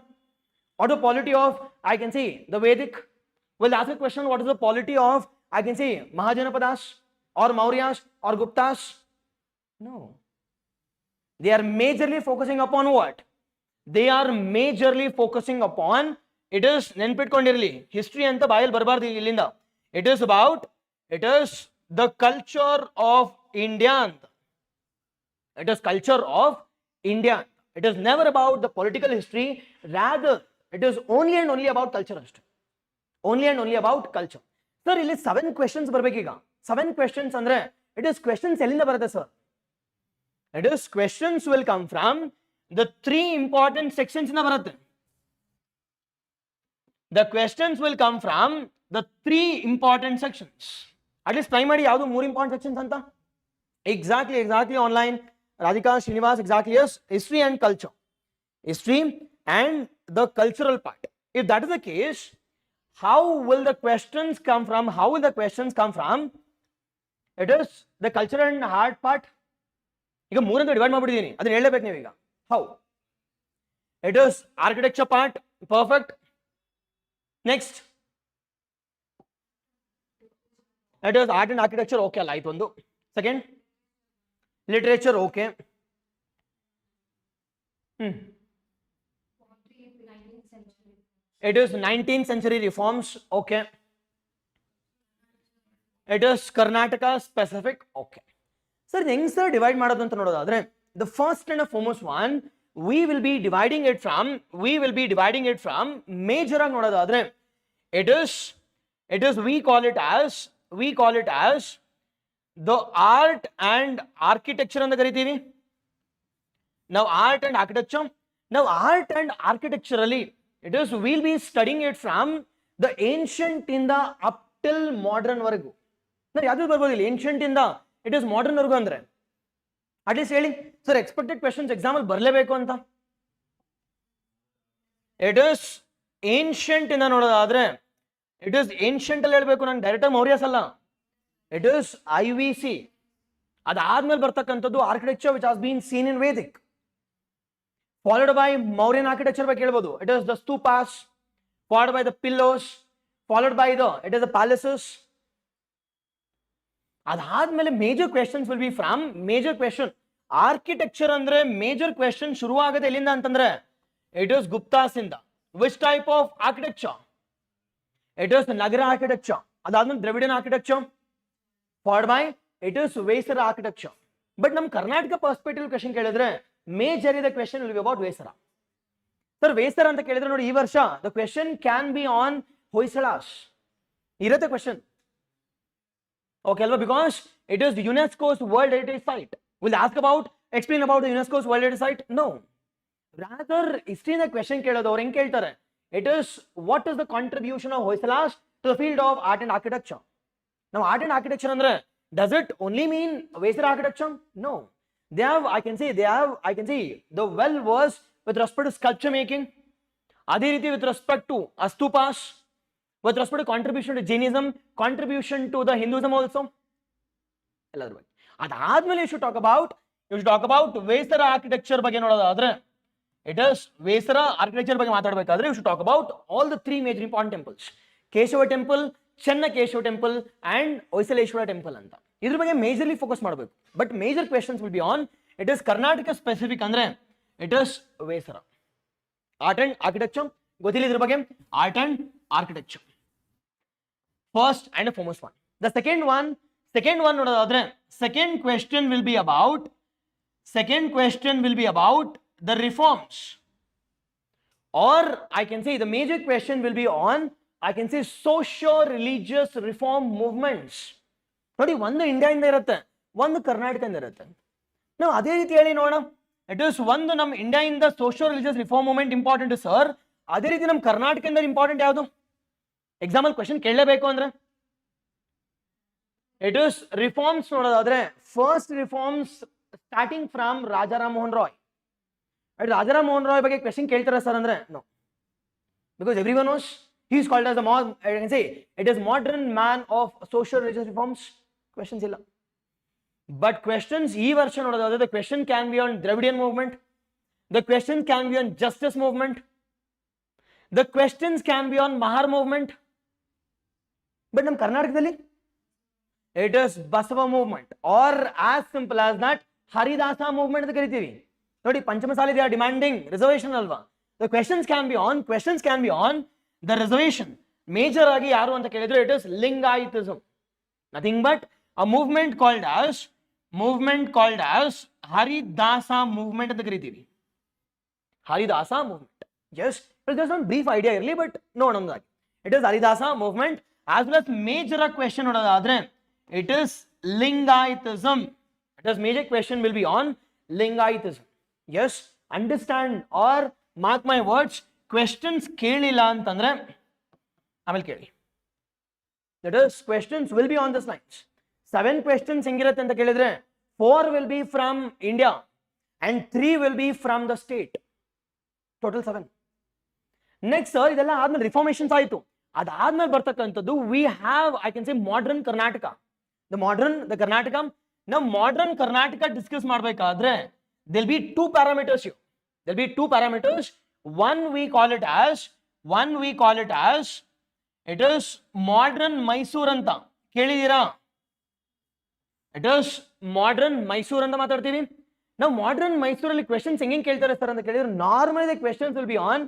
What is the polity of, I can say, the Vedic? Will ask a question, what is the polity of, I can say, Mahajanapadas or Mauryas or Guptas? No. They are majorly focusing upon what? They are majorly focusing upon, it is nenpitkondirli history anta bayal barbardi illinda. It is about, it is the culture of India. It is culture of India. It is never about the political history, rather it is only and only about culture history. Only and only about culture. Sir, ಇಲ್ಲಿ 7 questions ಬರಬೇಕೀಗ. 7 questions ಅಂದ್ರೆ it is questions ಎಲ್ಲಿಂದ ಬರುತ್ತೆ sir? It is questions will come from the 3 important sections ಇಂದ ಬರುತ್ತೆ. The questions will come from the 3 important sections. At least try ಮಾಡಿ ಯಾವುದು 3 important sections ಅಂತ. Exactly online. Radhika, Srinivas, exactly, yes. History and culture. History and the cultural part. If that is the case, how will the questions come from? How will the questions come from? It is the culture and art part. ಈಗ ಮೂರನ್ನು divide ಮಾಡ್ಬಿಟ್ಟಿದ್ದೀನಿ, ಅದನ್ನ ಹೇಳಬೇಕು ನೀವು ಈಗ. How? It is architecture part. Perfect. Next. It is art and architecture. Okay ಅಲ್ಲ ಆಯ್ತು ಒಂದು. Second. Literature, okay. It is 19th century reforms, okay. It is Karnataka specific, okay. Sir, ಹೆಂಗ್ ಸರ್ ಡಿವೈಡ್ ಮಾಡೋದು ಅಂತ ನೋಡೋದಾದ್ರೆ, the first and the foremost one, we will be dividing it from major ಆಗಿ ನೋಡೋದಾದ್ರೆ, it is we call it as the art and architecture ಅಂತ ಕರಿತೀವಿ. Now art and architecture. Now art and architecturally, it is we'll be studying it from the ancient ಇಂದ up till modern ವರೆಗೂ. ನಾವು ಯಾವ್ದು ಬರ್ಬೋದಿಲ್ಲ ancient ಇಂದ it is modern ವರ್ಗು ಅಂದ್ರೆ at least ಹೇಳಿ ಸರ್ ಎಕ್ಸ್ಪೆಕ್ಟೆಡ್ ಕ್ವೆಶನ್ಸ್ ಎಕ್ಸಾಮ್ ಅಲ್ಲಿ ಬರಲೇಬೇಕು ಅಂತ. ಇಟ್ ಇಸ್ ಏನ್ಷಿಯಂಟ್ ಇಂದ ನೋಡೋದಾದ್ರೆ ಇಟ್ ಇಸ್ ಏನ್ಷಿಯಂಟ್ ಅಲ್ಲಿ ಹೇಳ್ಬೇಕು, ನಾನು ಡೈರೆಕ್ಟ್ ಮೌರ್ಯಸ್ ಅಲ್ಲ, ಇಟ್ ಇಸ್ IVC. ಅದಾದ್ಮೇಲೆ ಬರ್ತಕ್ಕಂಥದ್ದು architecture which has been seen in Vedic, followed by Mauryan architecture ಬಗ್ಗೆ ಹೇಳ್ಬೋದು. It is the stupas, followed by the pillars, followed by the it is the palaces. ಅದಾದ್ಮೇಲೆ major questions will be from major question. Architecture ಅಂದ್ರೆ major question ಶುರು ಆಗೋದು ಎಲ್ಲಿಂದ ಅಂತಂದ್ರೆ it is Guptas ಇಂದ. Which type of architecture? It is Nagara architecture. ಅದಾದ್ಮೇಲೆ Dravidian architecture, followed by it is Vesara architecture. But ನಮ್ Karnataka perspective question ಕೇಳಿದ್ರೆ ಮೇಜರ್ ಇದೆ question will be about Vesara. Sir Vesara ಅಂತ ಕೇಳಿದ್ರೆ ನೋಡಿ ಈ ವರ್ಷ the question can be on Hoysalas ಇರುತ್ತೆ question. Okay, because it is UNESCO's World Heritage Site. Will ask about, explain about the UNESCO's World Heritage Site? No. Rather, history in the question keladaru henge keltare. It is what is the contribution of Hoysalas to the field of art and architecture. Now, art and architecture andre, does it only mean Vesara architecture? No. They have, I can see the well was with respect to sculpture making. Adhe riti with respect to astupas. With respect to contribution to Jainism, contribution to the Hinduism also. ಅದಾದ್ಮೇಲೆ you should talk about ವೇಸರ architecture ಬಗ್ಗೆ ನೋಡೋದಾದ್ರೆ it is Vesara architecture ಬಗ್ಗೆ ಮಾತಾಡಬೇಕಾದ್ರೆ you should talk about all the three major important temples. Keshava temple, Chennakeshava temple and Hoysaleshwara temple ಅಂತ. ಇದ್ರ ಬಗ್ಗೆ majorly focus ಮಾಡಬೇಕು. But major questions will be on it is Karnataka specific ಅಂದ್ರೆ it is Vesara. Art and architecture ಗೊತ್ತಿಲ್ಲ ಇದ್ರ ಬಗ್ಗೆ. Art and architecture first and foremost one. The second one nodadre second question will be about the reforms, or I can say the major question will be on I can say socio-religious reform movements. ನೋಡಿ ಒಂದು India ಇಂದ ಇರುತ್ತೆ, ಒಂದು ಕರ್ನಾಟಕದಿಂದ ಇರುತ್ತೆ. ನಾವು ಅದೇ ರೀತಿ ಹೇಳಿ ನೋಡೋಣ. ಇಟ್ ಇಸ್ ಒಂದು ನಮ್ಮ ಇಂಡಿಯಾ ಇಂದ socio religious reform movement important sir. ಅದೇ ರೀತಿ ನಮ್ಮ ಕರ್ನಾಟಕದಿಂದ ಇಂಪಾರ್ಟೆಂಟ್ ಯಾವುದು ಎಕ್ಸಾಮ್ ಅಲ್ಲಿ ಕ್ವೆಶನ್ ಕೇಳಲೇಬೇಕು ಅಂದ್ರೆ ಇಟ್ ಇಸ್ ರಿಫಾರ್ಮ್ಸ್ ನೋಡೋದಾದ್ರೆ first reforms starting from Rajaram Mohan Roy. Rajaram Mohan Roy ಬಗ್ಗೆ ಕ್ವೆಶನ್ ಕೇಳ್ತಾರೆ ಸರ್ ಅಂದ್ರೆ no, because everyone knows he is called as the I can say it is modern man of social religious reforms. Questions illa, but questions ee varsha nodadadre the question can be on Dravidian movement, the question can be on justice movement, the questions can be on Mahar movement. But nam Karnatakadalli it is Basava movement, or as simple as that Haridasa movement anta karitivi. Nodi Panchamasali they are demanding reservation alva. The questions can be on the reservation. Major agi yaru anta kelidre it is Lingayitism, nothing but a movement called as Haridasa movement anta karitivi. Haridasa movement, yes, it is just one brief idea early, but no namdagi it is Haridasa movement. As well as major question nodadadre it is Lingayitism. It is major question will be on Lingayitism. Yes, understand or mark my words, questions ಕೇಳಿಲ್ಲ ಅಂತಂದ್ರೆ ಆಮೇಲೆ ಕೇಳಿ. That is questions will be on this lines. 7 questions ಹೆಂಗಿರುತ್ತೆ ಅಂತ ಕೇಳಿದ್ರೆ 4 will be from India and 3 will be from the state. Total 7. Next sir ಇದೆಲ್ಲ ಆದ್ಮೇಲೆ ರಿಫಾರ್ಮೇಶನ್ಸ್ ಆಯ್ತು. ಅದಾದ್ಮೇಲೆ ಬರ್ತಕ್ಕಂಥದ್ದು we have I can say modern Karnataka. The Karnataka. Now modern Karnataka discuss ಮಾಡಬೇಕಾದ್ರೆ there will be two parameters here. There will be two parameters. One we call it as it is modern Mysore anta ಕೇಳಿದೀರಾ? It is modern Mysore anta ಮಾತಾಡ್ತೀವಿ. Now modern Mysore ಅಲ್ಲಿ questions ಹೆಂಗೆ ಕೇಳ್ತಾರೆ sir ಅಂತ ಕೇಳಿದ್ರೆ normally the questions will be on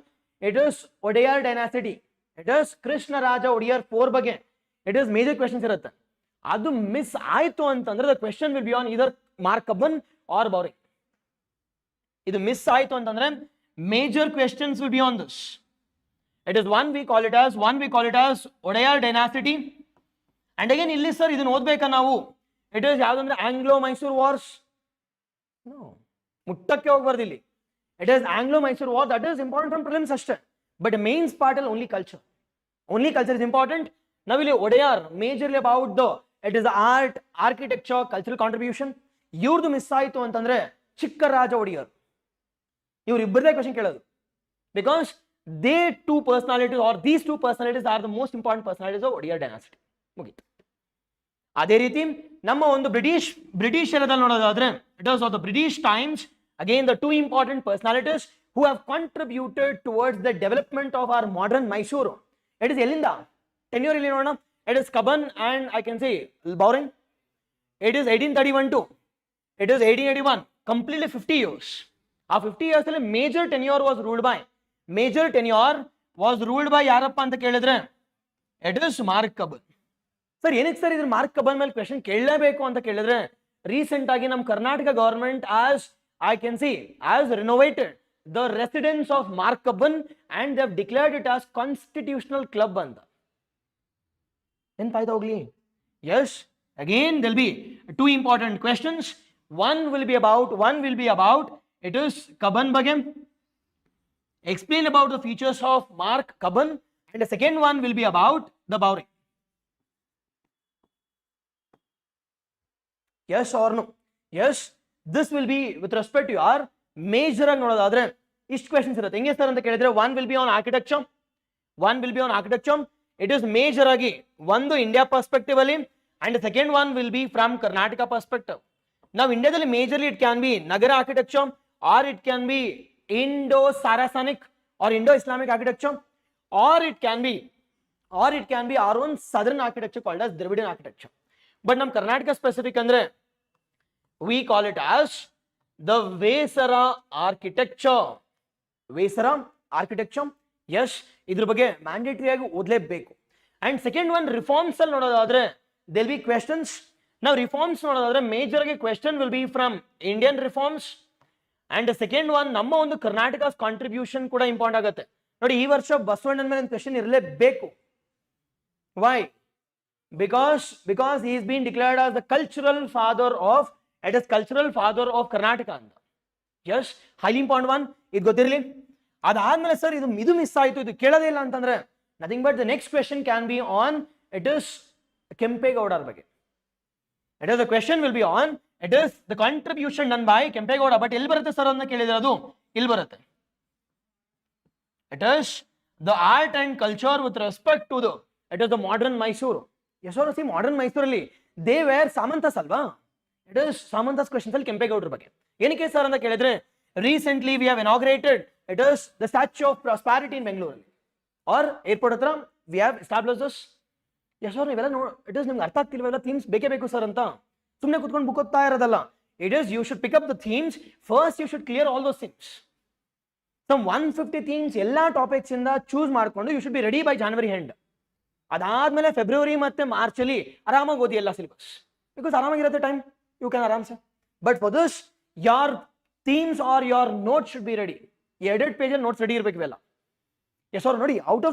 it is Odayar dynasty. It is Krishna Raja Odayar 4 ಬಗ್ಗೆ it is major questions ಇರುತ್ತೆ. ಅದು miss ಆಯ್ತು ಅಂತಂದ್ರೆ the question will be on either Mark Cuban or Bowring. ಇದು miss ಆಯ್ತು ಅಂತಂದ್ರೆ major questions will be on this. It is one we call it as Odayar dynasty. And again illi sir idನ್ನ ಓದಬೇಕಾ ನಾವು? It is ಯಾವ್ದಂದ್ರೆ Anglo Mysore wars. No, ಮುಟ್ಟಕ್ಕೆ ಹೋಗ್ಬಾರ್ದು ಇಲ್ಲಿ. It is Anglo Mysuru war, that is important from prelims ಅಷ್ಟೇ. But mains part ಅಲ್ಲಿ only culture is important. ನಾವಿಲ್ಲಿ Wodeyar majorly about the it is art, architecture, cultural contribution. ಇವ್ರದ್ದು miss ಆಯ್ತು ಅಂತಂದ್ರೆ ಚಿಕ್ಕರಾಜ ಒಡೆಯರ್, ಇವ್ರಿಬ್ಬರದೇ ಕ್ವಶನ್ ಕೇಳೋದು. Because they two personalities are these two personalities are the most important personalities of Wodeyar dynasty. ಮುಗೀತು. ಅದೇ ರೀತಿ ನಮ್ಮ ಒಂದು ಬ್ರಿಟಿಷ್ ಎರದಲ್ಲಿ ನೋಡೋದಾದ್ರೆ it was of the British times, again the two important personalities who have contributed towards the development of our modern Mysuru. It is ಎಲ್ಲಿಂದ tenure ಇಲ್ಲಿ ನೋಡೋಣ. It is Kabban and I can say Bowring. It is 1831 to it is 1881, completely 50 years. ಆ 50 years ಅಲ್ಲಿ major tenure was ruled by ಯಾರಪ್ಪ ಅಂತ ಕೇಳಿದ್ರೆ it is mark Cubbon. Sir ಏನಕ್ಕೆ sir ಇದ್ರ ಮಾರ್ಕ್ ಕಬ್ಬನ್ ಮೇಲೆ ಕ್ವೆಶನ್ ಕೇಳಲೇಬೇಕು ಅಂತ ಕೇಳಿದ್ರೆ, ರೀಸೆಂಟ್ ಆಗಿ ನಮ್ಮ Karnataka government as I can see as renovated the residence of Mark Cubbon and they have declared it as constitutional club anta. Then hoogli. Yes, again there will be two important questions. One will be about it is Cubbon ಬಗ್ಗೆ, explain about the features of Mark Cubbon, and the second one will be about the Bowring. Yes or no? Yes, this will be with respect to your major ಆಗಿ ನೋಡೋದಾದ್ರೆ ಇಷ್ಟು questions ಇರುತ್ತೆ. ಹೆಂಗೆ sir ಅಂತ ಕೇಳಿದ್ರೆ one will be on architecture, it is major ಆಗಿ ಒಂದು India perspective ಅಲ್ಲಿ, and second one will be from Karnataka perspective. ನಾವು ಇಂಡಿಯಾದಲ್ಲಿ majorly it can be Nagara architecture, or it can be Indo Saracenic or Indo Islamic architecture, or it can be or one southern architecture called as Dravidian architecture. But ನಮ್ಮ Karnataka specific ಅಂದ್ರೆ V call it as the Vesara architecture. Yes, ಇದ್ರ ಬಗ್ಗೆ mandatory ಆಗಿ ಓದಲೇಬೇಕು. And second one reforms ಅಲ್ಲಿ ನೋಡೋದಾದ್ರೆ there will be questions. ನಾವು reforms ನೋಡೋದಾದ್ರೆ major ಆಗಿ question will be from Indian reforms, and second one ನಮ್ಮ ಒಂದು ಕರ್ನಾಟಕ ಕಾಂಟ್ರಿಬ್ಯೂಷನ್ ಕೂಡ ಇಂಪಾರ್ಟೆಂಟ್ ಆಗುತ್ತೆ. ನೋಡಿ ಈ ವರ್ಷ ಬಸವಣ್ಣನ ಮೇಲೆ ಕ್ವೆಶ್ಚನ್ ಇರಲೇಬೇಕು. Why? Because he is being declared as the cultural father of Karnataka ಅಂತ. Yes, highly important one, ಇದು ಗೊತ್ತಿರಲಿ. ಅದಾದ್ಮೇಲೆ ಸರ್ ಇದು ಮಿಸ್ ಆಯ್ತು, ಇದು ಕೇಳೋದೇ ಇಲ್ಲ ಅಂತಂದ್ರೆ nothing but the next question can be on it is ಕೆಂಪೇಗೌಡರ ಬಗ್ಗೆ. The question will be on it is the contribution done by Kempegowda. But ಎಲ್ಲಿ ಬರುತ್ತೆ ಸರ್ ಅಂತ ಕೇಳಿದ್ರೆ ಅದು ಇಲ್ಲಿ ಬರುತ್ತೆ. It is the art and culture with respect to it is the modern Mysuru. See modern ಮೈಸೂರಲ್ಲಿ ದೇ ವೇರ್ ಸಾಮಂತಸ್ ಅಲ್ವಾ? ಇಟ್ ಇಸ್ ಸಾಮಂತಸ್ ಕ್ವೆಶ್ಚನ್ಸ್ ಅಲ್ಲಿ ಕೆಂಪೇಗೌಡರ ಬಗ್ಗೆ. ಏನಕ್ಕೆ ಸರ್ ಅಂತ ಕೇಳಿದ್ರೆ recently we have inaugurated it is the statue of prosperity in ಬೆಂಗಳೂರಲ್ಲಿ ಆರ್ ಏರ್ಪೋರ್ಟ್ ಹತ್ರ ವಿ ಹ್ಯಾವ್ ಎಸ್ಟಾಬ್ಲಿಷ್ಡ್ ದಿಸ್. ಇವೆಲ್ಲ ಇಟ್ ಇಸ್ ನಿಮ್ಗೆ ಅರ್ಥ ಆಗ್ತಿಲ್ವೆಲ್ಲ ಥೀಮ್ಸ್ ಬೇಕೇ ಬೇಕು ಸರ್ ಅಂತ ಸುಮ್ಮನೆ ಕುತ್ಕೊಂಡು ಬುಕ್ ಓದ್ತಾ ಇರೋದಲ್ಲ. It is you should pick up the themes first, you should clear all those themes. Some 150 themes ಎಲ್ಲ ಟಾಪಿಕ್ಸ್ ಇಂದ ಚೂಸ್ ಮಾಡ್ಕೊಂಡು you should be ready by January end. ಅದಾದ್ಮೇಲೆ ಫೆಬ್ರವರಿ ಮತ್ತೆ ಮಾರ್ಚ್ ಅಲ್ಲಿ ಆರಾಮಾಗಿ ಓದಿ ಎಲ್ಲ ಸಿಲೆಬಸ್, ಬಿಕಾಸ್ ಆರಾಮಾಗಿರುತ್ತೆ ಟೈಮ್, ಯು ಕ್ಯಾನ್ ಆರಾಮ್ಸೆ. But for this your themes are your notes should be ready. 2 ಪೇಜಲ್ಲಿ ನೋಟ್ಸ್ ರೆಡಿ ಇರಬೇಕು ಇವೆಲ್ಲ. ಎಸ್ ಅವ್ರು ನೋಡಿ ಔಟ್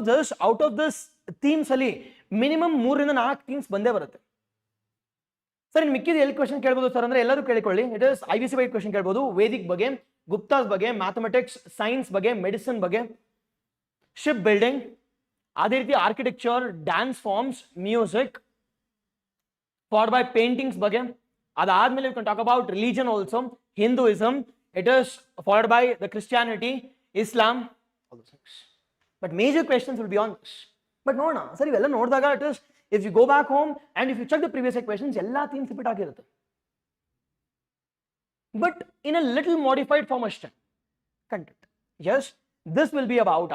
ಆಫ್ ದಿಸ್ ಥೀಮ್ಸ್ ಅಲ್ಲಿ ಮಿನಿಮಮ್ 3 ರಿಂದ 4 ಥೀಮ್ಸ್ ಬಂದೇ ಬರುತ್ತೆ. ಸರ್ ಇನ್ನು ಮಿಕ್ಕಿದ ಎಲ್ಲಿ ಕ್ವೆಶನ್ ಕೇಳ್ಬೋದು ಸರ್ ಅಂದ್ರೆ ಎಲ್ಲರೂ ಕೇಳಿಕೊಳ್ಳಿ. ಇಟ್ ಇಸ್ IBC ಬಗ್ಗೆ ಕ್ವೆಶನ್ ಕೇಳ್ಬೋದು, ವೇದಿಕ್ ಬಗ್ಗೆ, ಗುಪ್ತಾಸ್ ಬಗ್ಗೆ, ಮ್ಯಾಥಮೆಟಿಕ್ಸ್, ಸೈನ್ಸ್ ಬಗ್ಗೆ, ಮೆಡಿಸಿನ್ ಬಗ್ಗೆ, ಶಿಪ್ ಬಿಲ್ಡಿಂಗ್, ಅದೇ ರೀತಿ architecture, dance forms, music, followed by paintings ಬಗ್ಗೆ. ಅದಾದ್ಮೇಲೆ you can talk about religion also, Hinduism, it is followed by the Christianity, Islam, all those things. But major questions will be on this. But ನೋಡೋಣ sir ಇವೆಲ್ಲ ನೋಡಿದಾಗ it is if you go back home and if you check the previous questions ಎಲ್ಲ themes repeat ಆಗಿರುತ್ತೆ, but in a little modified form ಅಷ್ಟೇ content. Yes, this will be about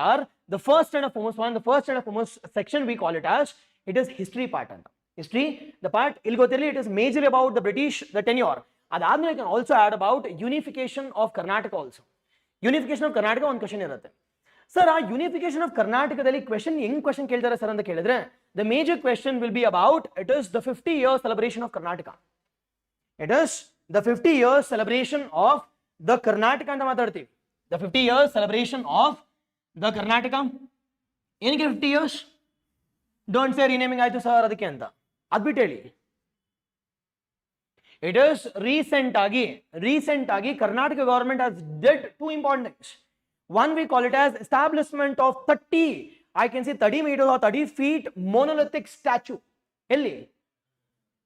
the first and foremost section we call it as it is history part anta. History, the part illi gothirli, it is majorly about the British, the tenure. Adadmele I can also add about unification of Karnataka also. Unification of Karnataka one question irutte. Sir, unification of Karnataka dalli question keltare sir anta kelidre, the major question will be about it is the 50-year celebration of Karnataka. It is the 50-year celebration of the Karnataka anta maatadತೀವಿ. The 50-year celebration of the Karnataka. ಏನಕ್ಕೆ 50 years? Don't say ರಿನೇಮಿಂಗ್ ಆಯ್ತು sir ಅದಕ್ಕೆ ಅಂತ ಅದ್ಬಿಟ್ಟು ಹೇಳಿ. It is recent agi Karnataka government has did two important things. One, we call it as establishment of 30, I can say 30 meters or 30 feet monolithic statue. Elli?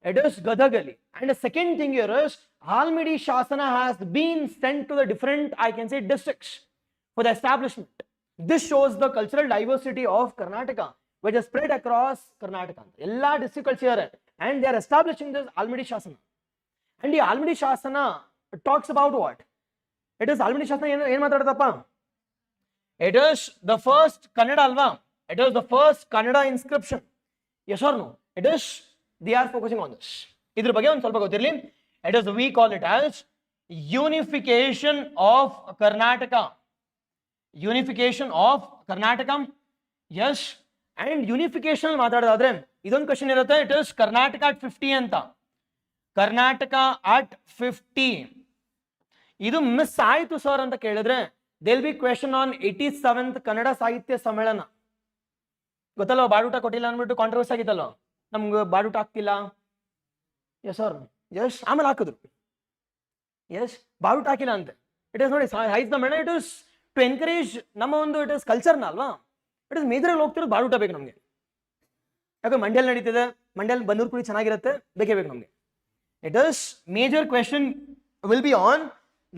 It is Gadagali. And the second thing here is Almidi Shasana has been sent to the different, I can say, districts for the establishment. This shows the cultural diversity of Karnataka, which is spread across Karnataka. Ella districts here, and they are establishing this Almidi Shasana. And the Almidi Shasana talks about what? It is Almidi Shasana ಏನು ಮಾತಾಡ್ತಪ್ಪ? It is the first Kannada alva. It is the first Kannada inscription. Yes or no? It is, they are focusing on this. ಇದ್ರ ಬಗ್ಗೆ ಒಂದು ಸ್ವಲ್ಪ ಗೊತ್ತಿರಲಿ. It is, we call it as unification of Karnataka. Unification of Karnataka. Yes. And unification ಮಾತಾಡೋದಾದ್ರೆ ಇದೊಂದು question ಇರುತ್ತೆ. It is Karnataka at 50 ಅಂತ. Karnataka at 50. ಇದು miss ಆಯಿತು ಸರ್ ಅಂತ ಕೇಳಿದ್ರೆ they'll B question on 87th Kannada ಸಾಹಿತ್ಯ ಸಮ್ಮೇಳನ. ಗೊತ್ತಲ್ವ, ಬಾಡೂಟ ಕೊಟ್ಟಿಲ್ಲ ಅಂದ್ಬಿಟ್ಟು ಕಾಂಟ್ರವರ್ಸಿ ಆಗಿತ್ತಲ್ವ, ನಮ್ಗೆ ಬಾಡೂಟ ಆಗ್ತಿಲ್ಲ. ಎಸ್ ಸರ್, ಎಸ್, ಆಮೇಲೆ ಹಾಕಿದ್ರು, ಎಸ್ ಬಾಡೂಟ ಹಾಕಿಲ್ಲ ಅಂತೆ. ಇಟ್ ಇಸ್ ನೋಡಿ ಸಾಹಿತ್ಯ ಸಮ್ಮೇಳನ, ಇಟ್ ಇಸ್ ಟು ಎನ್ಕರೇಜ್ ನಮ್ಮ ಒಂದು, ಇಟ್ ಇಸ್ ಕಲ್ಚರ್ನ ಅಲ್ವಾ. ಇಟ್ ಇಸ್ ಮೇಜರಾಗಿ ಹೋಗ್ತಿರೋದು ಬಾಡೂಟ ಬೇಕು ನಮಗೆ. ಯಾಕಂದ್ರೆ ಮಂಡ್ಯಲ್ಲಿ ನಡೀತಿದೆ, ಮಂಡ್ಯಲ್ಲಿ ಬಂದೂರು ಕುಡಿ ಚೆನ್ನಾಗಿರುತ್ತೆ, ಬೇಕೇ ಬೇಕು ನಮಗೆ. It is major question will be on,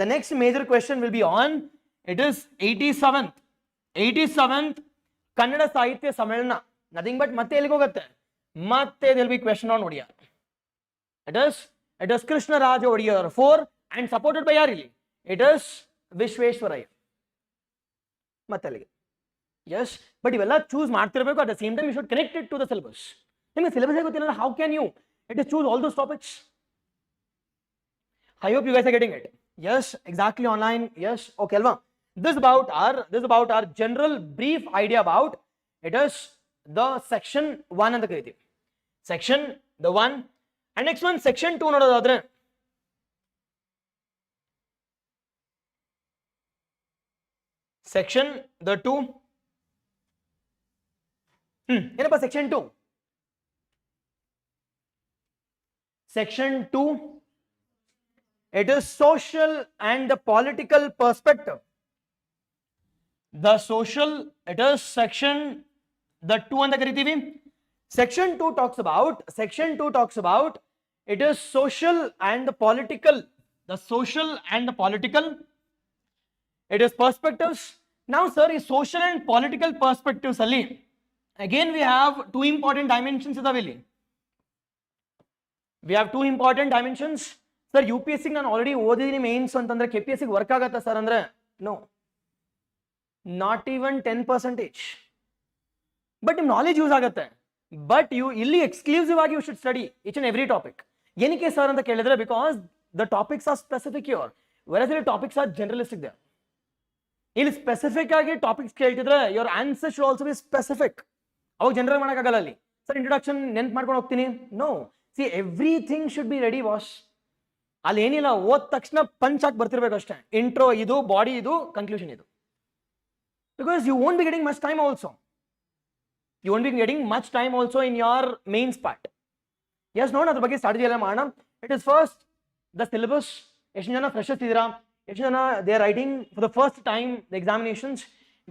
the next major question will be on, it is 87th Kannada Sahitya Sammelana. Nothing but ಮತ್ತೆ ಎಲ್ಲಿಗೆ ಹೋಗುತ್ತೆ, ಮತ್ತೆ there will be question on Odia. It is Krishna Raj Odia 4 and supported by ಯಾರಿಲ್ಲಿ? It is Vishweshwaraya. ಮತ್ತೆ ಅಲ್ಲಿಗೆ. Yes, but ಇವೆಲ್ಲ choose ಮಾಡ್ತಿರಬೇಕು. At the same time you should connect it to the syllabus. ನಿಮಗೆ syllabus ಗೊತ್ತಿಲ್ಲ, how can you choose all those topics? I hope you guys are getting it. Yes, exactly online. Yes, okay, Alva. This is about our general brief idea about it is the section 1 and the kriti. Section the 1 and next one section 2 nododadre. Section the 2. ಏನಪ್ಪ section 2? Section 2, it is social and the political perspective. The social, it is section the 2 ಅಂತ ಕರಿತೀವಿ. Section 2 talks about it is social and the political. The social and the political, it is perspectives. Now sir, is social and political perspectives ಅಲ್ಲಿ again we have two important dimensions ಇದಾವೆ ಇಲ್ಲಿ. We have two important dimensions. Sir, UPSC ನಾನು already ಓದಿದೀನಿ mains ಅಂತಂದ್ರೆ KPSC work ಆಗತ್ತಾ sir ಅಂದ್ರೆ no, not even 10%. But ನಿಮ್ knowledge use ಆಗುತ್ತೆ. ಬಟ್ ಯು ಇಲ್ಲಿ ಎಕ್ಸ್ಕ್ಲೂಸಿವ್ ಆಗಿ you should study each and every topic. ಏನಕ್ಕೆ ಸರ್ ಅಂತ ಕೇಳಿದ್ರೆ because the topics are specific your, versus ಇಲ್ಲಿ ಟಾಪಿಕ್ಸ್ ಆರ್ ಜನರಲಿಸ್ಟಿಕ್ ದೇ. ಇಲ್ಲಿ ಸ್ಪೆಸಿಫಿಕ್ ಆಗಿ ಟಾಪಿಕ್ಸ್ ಕೇಳ್ತಿದ್ರೆ your answer should also be specific. ಅವಾಗ ಜನರಲ್ ಮಾಡೋಕ್ಕಾಗಲ್ಲ ಅಲ್ಲಿ. ಸರ್ ಇಂಟ್ರೊಡಕ್ಷನ್ ನೆನ್ಪು ಮಾಡ್ಕೊಂಡು ಹೋಗ್ತೀನಿ, no. See everything should be ready boss. ಅಲ್ಲಿ ಏನಿಲ್ಲ, ಓದ್ ತಕ್ಷಣ ಪಂಚ್ ಹಾಕಿ ಬರ್ತಿರ್ಬೇಕು ಅಷ್ಟೇ. ಇಂಟ್ರೋ ಇದು, ಬಾಡಿ ಇದು, ಕನ್ಕ್ಲೂಷನ್ ಇದು. Because you won't be getting much time also. You won't be getting much time also in your mains part. Yes, ನೋಡೋಣ ಅದ್ರ ಬಗ್ಗೆ ಸ್ಟ್ರಾಟಜಿ ಎಲ್ಲ ಮಾಡೋಣ. It is first the syllabus. ಎಷ್ಟು ಜನ ಫ್ರೆಶರ್ಸ್ ಇದ್ದೀರಾ, ಎಷ್ಟು ಜನ they are writing for the first time the examinations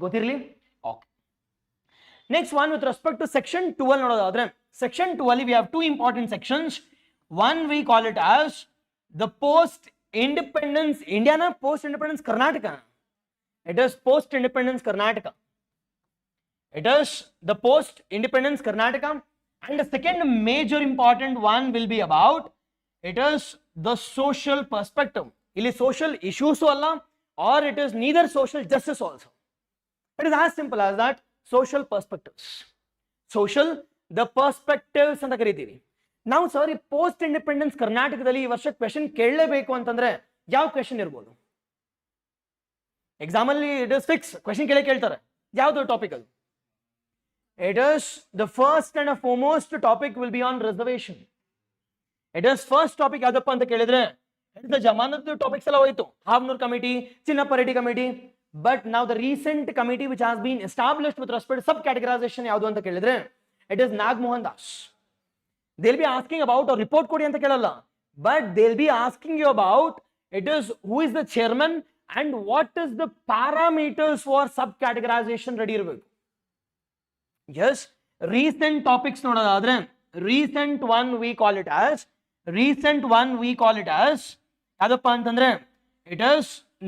ಗೊತ್ತಿರಲಿ. Okay, next one with respect to section 2 ಅಲ್ಲಿ ನೋಡೋದಾದ್ರೆ, ಸೆಕ್ಷನ್ 2 ಅಲ್ಲಿ we have two important sections. One we call it as the post independence Indiana, post independence Karnataka. It is post independence Karnataka. It is the post independence Karnataka. And the second major important one will be about it is the social perspective. Illi social issues alla, or it is neither social justice also. It is as simple as that. Social perspectives. Social, the perspectives anta karitivi. ನಾವು sir ಈ post independence ಕರ್ನಾಟಕದಲ್ಲಿ ಈ ವರ್ಷ question ಕೇಳಲೇಬೇಕು ಅಂತಂದ್ರೆ ಯಾವ question ಇರ್ಬೋದು? Exam ಅಲ್ಲಿ it is fix, question ಕೇಳ್ತಾರೆ. ಯಾವ್ದು ಟಾಪಿಕ್ ಅದು? It is the first and foremost topic will be on reservation. It is first topic ಯಾವ್ದಪ್ಪ ಅಂತ ಕೇಳಿದ್ರೆ ಜಮಾನದ ಟಾಪಿಕ್ಸ್ ಎಲ್ಲ ಹೋಯ್ತು. ಹಾವ್ನೂರ್ ಕಮಿಟಿ, ಚಿನ್ನಪ್ಪ ಕಮಿಟಿ. ಬಟ್ ನಾವು the recent committee which has bean established with respect sub categorisation ಯಾವುದು ಅಂತ ಕೇಳಿದ್ರೆ it is Nagamohan Das. They'll be asking about a report ಕೊಡಿ ಅಂತ ಕೇಳಲ್ಲ, but they'll be asking you about it is who is the chairman and what is the parameters for subcategorization ready irbeku. Yes, recent topics nodadadre recent one we call it as yadappa antandre it is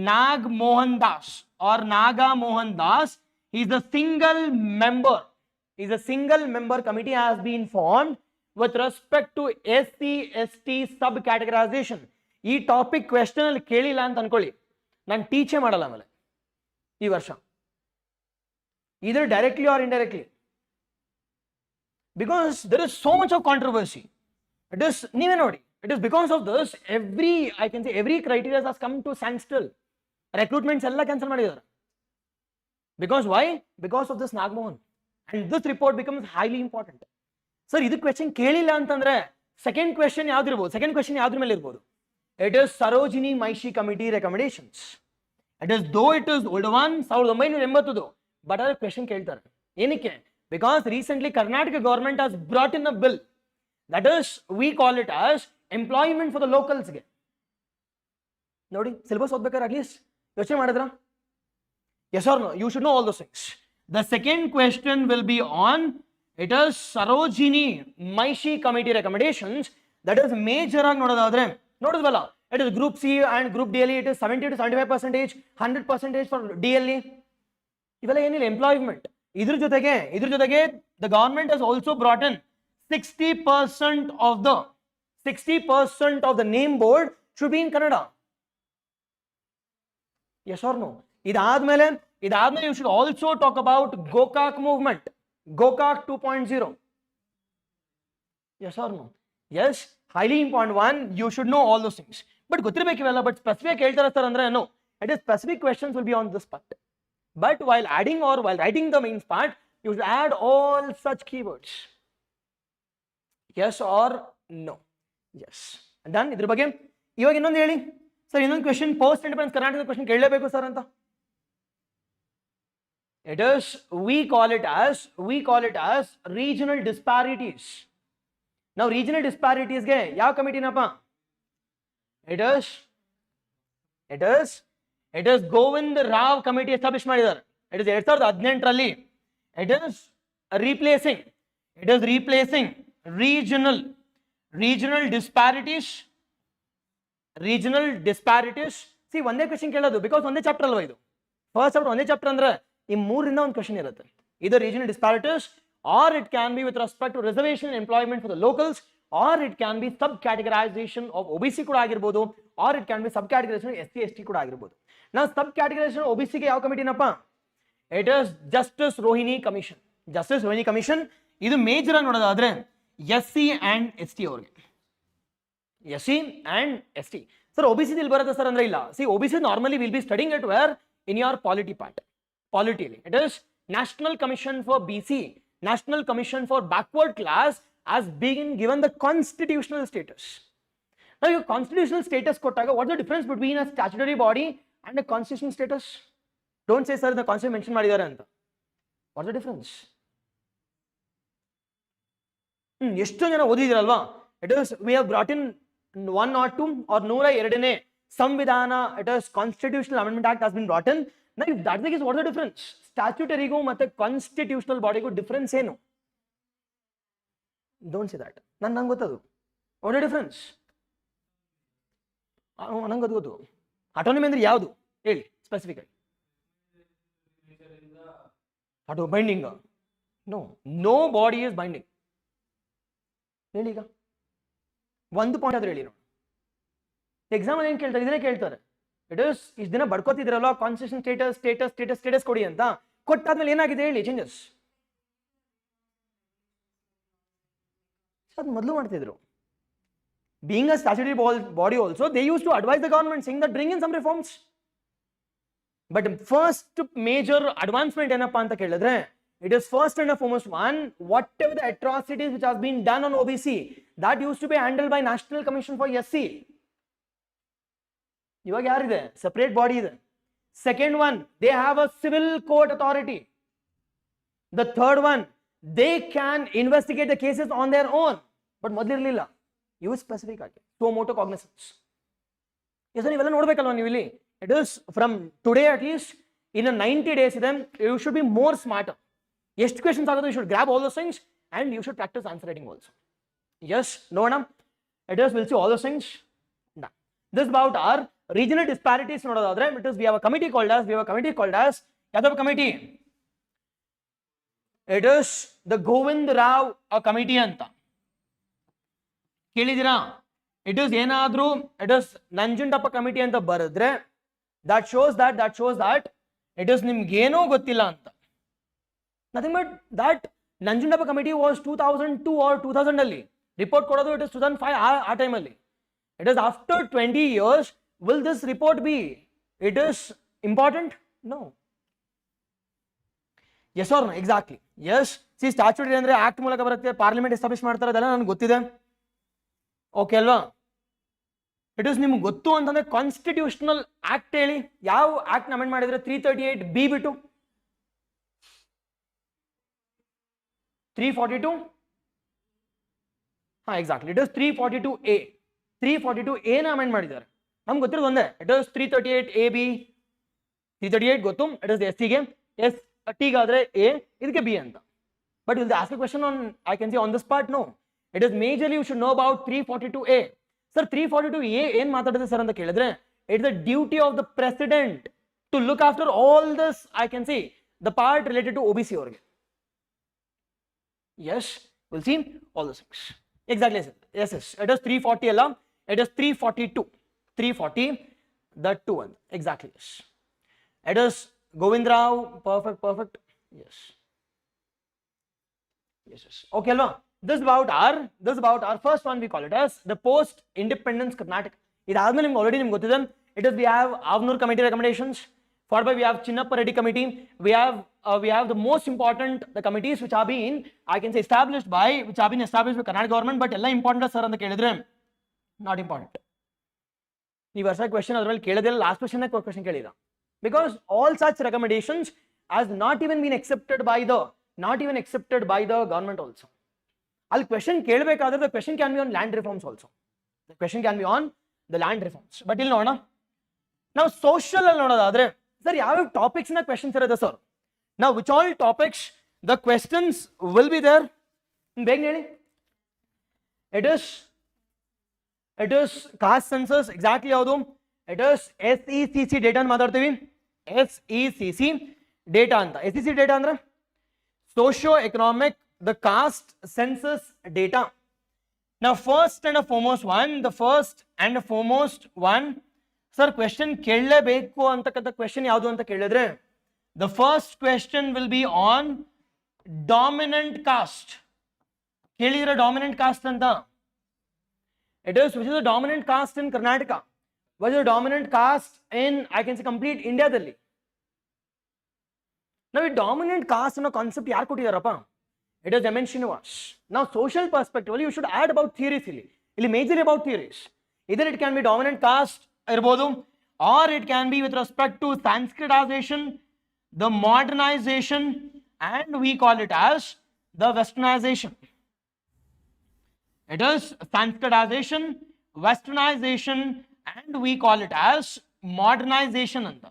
Nag Mohan Das or Naga Mohan Das. He is a single member committee has been formed with respect to SC ST subcategorization. ಈ topic question ಅಲ್ಲಿ ಕೇಳಿಲ್ಲ ಅಂತ ಅನ್ಕೊಳ್ಳಿ, ನಾನು ಟೀಚೇ ಮಾಡಲ್ಲ ಆಮೇಲೆ ಈ ವರ್ಷ, either directly or indirectly, because there is so much of controversy. It is ನೀವೇ ನೋಡಿ, it is because of this every criteria has come to standstill. Recruitments ಎಲ್ಲ ಕ್ಯಾನ್ಸಲ್ ಮಾಡಿದ್ದಾರೆ. Because why? Because of this Nagmohan, and this report becomes highly important. Sir ಇದು question ಕೇಳಿಲ್ಲ ಅಂತಂದ್ರೆ second question ಯಾವ್ದಿರ್ಬೋದು? Second question ಯಾವ್ದ್ರ ಮೇಲೆ ಇರ್ಬೋದು? It is Sarojini Maishi committee recommendations. It is though it is old one 1980, but other question ಕೇಳ್ತಾರೆ. ಏನಕ್ಕೆ? Because recently Karnataka government has brought in a bill, that is we call it as employment for the locals ಗೆ. ನೋಡಿ syllabus ಓದ್ಬೇಕಾದ್ರೆ at least ಯೋಚನೆ ಮಾಡಿದ್ರ? Yes or no? You should know all those things. The second question will be on it is Sarojini Maishi committee recommendations. That is major ಆಗಿ ನೋಡೋದಾದ್ರೆ ನೋಡಿದ್ವಲ್ಲ, it is group C and group DLE, it is 70 to 75%, 100% for DLE. ಇವೆಲ್ಲ ಏನಿಲ್ಲ employment. ಇದ್ರ ಜೊತೆಗೆ the government has also brought in 60% of the name board should be in Kannada. Yes or no? ಇದಾದ್ಮೇಲೆ you should also talk about Gokak movement, Gokak 2.0. Yes or no? Yes, highly important one. You should know all those things. But ಗೊತ್ತಿರಬೇಕಿವೆಲ್ಲ, but specific ಹೇಳ್ತಾರೆ sir ಅಂದ್ರೆ no. It is specific questions will be on this part. But while adding or while writing the mains part, you should add all such keywords. Yes or no? Yes. And then ಇದ್ರ ಬಗ್ಗೆ ಇವಾಗ ಇನ್ನೊಂದು ಹೇಳಿ sir, ಇನ್ನೊಂದು question post independence ಕರ್ನಾಟಕದ question ಕೇಳಲೇಬೇಕು sir ಅಂತ. It is we call it as regional disparities. Now regional disparities ಗೆ ಯಾವ ಕಮಿಟಿನಪ್ಪ? It is Govind Rao committee establish ಮಾಡಿದ್ದಾರೆ. It is 2018ರಲ್ಲಿ. It is replacing regional disparities. See, ಒಂದೇ question ಕೇಳೋದು, because ಒಂದೇ chapter ಅಲ್ವಾ ಇದು, ಫಸ್ಟ್ ಚಾಪ್ಟರ್ ಒಂದೇ ಚಾಪ್ಟರ್ ಅಂದ್ರೆ ಈ ಮೂರಿಂದ ಒಂದು ಕ್ವೆಶ್ಚನ್ ಇರುತ್ತೆ. ಇದು regional disparities, or it can be with respect to reservation and employment for the locals, or it can be subcategorization of OBC ಕೂಡ ಆಗಿರ್ಬೋದು, or it can be subcategorization of SC ST ಕೂಡ ಆಗಿರ್ಬೋದು. ನಾವು subcategorization OBC ಗೆ ಯಾವ ಕಮಿಟಿನಪ್ಪ? It is Justice Rohini Commission. ಇದು major ಆಗಿ ನೋಡೋದಾದ್ರೆ SC and ST ಅವ್ರಿಗೆ. SC and ST. Sir OBC ಇಲ್ಲಿ ಬರುತ್ತೆ ಸರ್ ಅಂದ್ರೆ ಇಲ್ಲ. See, OBC normally will be studying it where in your polity part. Polity. It is National Commission for BC, National Commission for Backward Class has been given the constitutional status. Now, your constitutional status kottaga, what's the difference between a statutory body and a constitutional status? Don't say, sir, the constitution mentioned madidare anta. What's the difference? ಎಷ್ಟು ಜನ ಓದಿದಿರಲ್ವಾ? It is we have brought in 102 or 102ನೇ ಸಂವಿಧಾನ, it is Constitutional Amendment Act has been brought in. Now, if that's the case, what's the difference? Statutoryಗೂ ಮತ್ತೆ constitutional ಬಾಡಿಗೂ difference ಏನು? Don't say that. ನಂಗೆ ಗೊತ್ತದು. What the difference? ನಂಗೆ ಗೊತ್ತು. Autonomy ಅಂದ್ರೆ ಯಾವುದು ಹೇಳಿ specific ಆಗಿ. Auto binding? No body is binding. ಹೇಳಿ ಈಗ ಒಂದು ಪಾಯಿಂಟ್ ಆದ್ರೆ ಹೇಳಿ ನೋಡಿ. ಎಕ್ಸಾಮ್ ಅಲ್ಲಿ ಏನ್ ಕೇಳ್ತಾರೆ? ಇದನ್ನೇ ಕೇಳ್ತಾರೆ. ಇಟ್ ಇಸ್ ಇಷ್ಟು ದಿನ ಬಡ್ಕೋತಿದ್ರಲ್ಲ ಕಾನ್ಸ್ಟಿಟ್ಯೂಷನ್ ಸ್ಟೇಟಸ್ ಕೊಡಿ ಅಂತ, ಕೊಟ್ಟಾದ್ಮೇಲೆ ಏನಾಗಿದೆ ಹೇಳಿ ಚೇಂಜಸ್? ಅದು ಮೊದಲು ಮಾಡ್ತಿದ್ರು. Being a statutory body also, they used to advise the government saying that bring in some reforms. But first major advancement ಏನಪ್ಪಾ ಅಂತ ಕೇಳಿದ್ರೆ, it is first and foremost one, whatever the atrocities which has been done on OBC, that used to be handled by National Commission for SC. ಇವಾಗ ಯಾರಿದೆ? Separate body ಇದೆ. Second one, they have a civil court authority. The third one, they can investigate the cases on their own. But ಮೊದಲಿರಲಿಲ್ಲ. Use specific ಆಗಿ so motto cognizance. Yes ನೀವೆಲ್ಲ ನೋಡ್ಬೇಕಲ್ವಾ ನೀವು ಇಲ್ಲಿ. It is from today at least in 90 days ಇದೆ, you should be more smart. ಎಷ್ಟು questions ಆಗೋದು you should grab all those things and you should practise answer writing also. Yes ನೋಡೋಣ, it is will see all those things. This about our regional disparities ನೋಡೋದಾದ್ರೆ, it is we have a committee called as ಯಾವ್ದಪ್ಪ committee? It is the Govind Rao committee ಅಂತ ಕೇಳಿದಿರಾ? It is ಏನಾದ್ರೂ it is Nanjundappa committee ಅಂತ ಬರೆದ್ರೆ that shows that it is ನಿಮ್ಗೇನೋ ಗೊತ್ತಿಲ್ಲ ಅಂತ. Nothing but that Nanjundappa committee was 2002 or 2000 ಅಲ್ಲಿ report ಕೊಡೋದು. It is 2005 ಆ ಟೈಮಲ್ಲಿ. It is after 20 years will this report be? It is important? No. Yes or no? Exactly. Yes. See, statutory ಅಂದ್ರೆ act ಮೂಲಕ ಬರುತ್ತೆ, parliament establish ಮಾಡ್ತಾರೆ, ಅದೆಲ್ಲ ನನಗೆ ಗೊತ್ತಿದೆ. ಓಕೆ ಅಲ್ವಾ? ಇಟ್ ಇಸ್ ನಿಮ್ಗೆ ಗೊತ್ತು ಅಂತಂದ್ರೆ ಕಾನ್ಸ್ಟಿಟ್ಯೂಷನಲ್ ಆಕ್ಟ್ ಹೇಳಿ, ಯಾವ ಆಕ್ಟ್ ಅಮೆಂಡ್ ಮಾಡಿದ್ರೆ 338B ಬಿಟ್ಟು 342. ಹಾ exactly, it is 342A. 342A ನ ಅಮೆಂಡ್ ಮಾಡಿದ್ದಾರೆ. ನಮ್ಗೆ ಗೊತ್ತಿರೋದು ಒಂದೇ, ಇಟ್ ಇಸ್ 338AB. 338 ಗೊತ್ತು, ಇಟ್ ಇಸ್ SC ಗೆ, ST ಗಾದ್ರೆ A, ಇದಕ್ಕೆ B ಅಂತ. But will they ask a question on, I can see on this part? No. It is majorly you should know about 342A. Sir 342A ಏನ್ ಮಾತಾಡಿದೆ sir ಅಂತ ಕೇಳಿದ್ರೆ, it's the duty of the president to look after all this, I can see the part related to OBC ಅವರಿಗೆ. Yes, we'll see all those things. Exactly. Yes. It is 340 ಅಲ್ಲ, it is 342. 340, the 2 one. Exactly. Yes. It is Govind Rao. Perfect. Yes. Okay, alva. This is about our first one. We call it as the post independence Karnataka. ಇದಾದ್ಮೇಲೆ ನಿಮ್ಗೆ already ನಿಮ್ಗೆ ಗೊತ್ತಿದೆ. It is we have Avnur committee recommendations. Followed by we have Chinnappa Reddy committee. We have the most important the committees which have been, I can say, established by Karnataka government. But ಎಲ್ಲ important sir ಅಂತ ಕೇಳಿದ್ರೆ not important. ನೀವು ವರ್ಷ question ಅದರಲ್ಲಿ ಕೇಳೋದಿಲ್ಲ, last question ಕೇಳಿದ. Because all such recommendations as not even been accepted by the government also. ಅಲ್ಲಿ question ಕೇಳಬೇಕಾದ್ರೆ the question can be on land reforms also. The question can be on the land reforms. But ಇಲ್ಲಿ ನೋಡೋಣ, ನಾವು social ಅಲ್ಲಿ ನೋಡೋದಾದ್ರೆ sir ಯಾವ್ಯಾವ topics ನ questions ಇರುತ್ತೆ sir? ನಾವು which all topics the questions will be there? ಬೇಗ ಹೇಳಿ. It is caste census. Exactly ಯಾವುದು? It is SECC ಡೇಟಾ ಅಂತ ಮಾತಾಡ್ತೀವಿ. SECC ಡೇಟಾ ಅಂತ. SECC ಡೇಟಾ ಅಂದ್ರೆ socio economic the caste census data. Now first and foremost one sir question ಕೇಳಲೇಬೇಕು ಅಂತಕ್ಕಂಥ question ಯಾವುದು ಅಂತ ಕೇಳಿದ್ರೆ, the first question will be on dominant caste. ಕೇಳಿದ್ರೆ ಡಾಮಿನೆಂಟ್ ಕಾಸ್ಟ್ ಅಂತ. It is which is the dominant caste in Karnataka, which is the dominant caste in, I can say, complete India ದಲ್ಲಿ. Now ಈ dominant caste ಅನ್ನೋ concept ಯಾರು ಕೊಟ್ಟಿದಾರಪ್ಪ? It is M.N. Srinivas. Now social perspective you should add about theories ಇಲ್ಲಿ majorly about theories. Either it can be dominant caste ಇರಬಹುದು, or it can be with respect to Sanskritization, the modernization, and we call it as the westernization. It is Sanskritization, westernization, and we call it as modernization anta.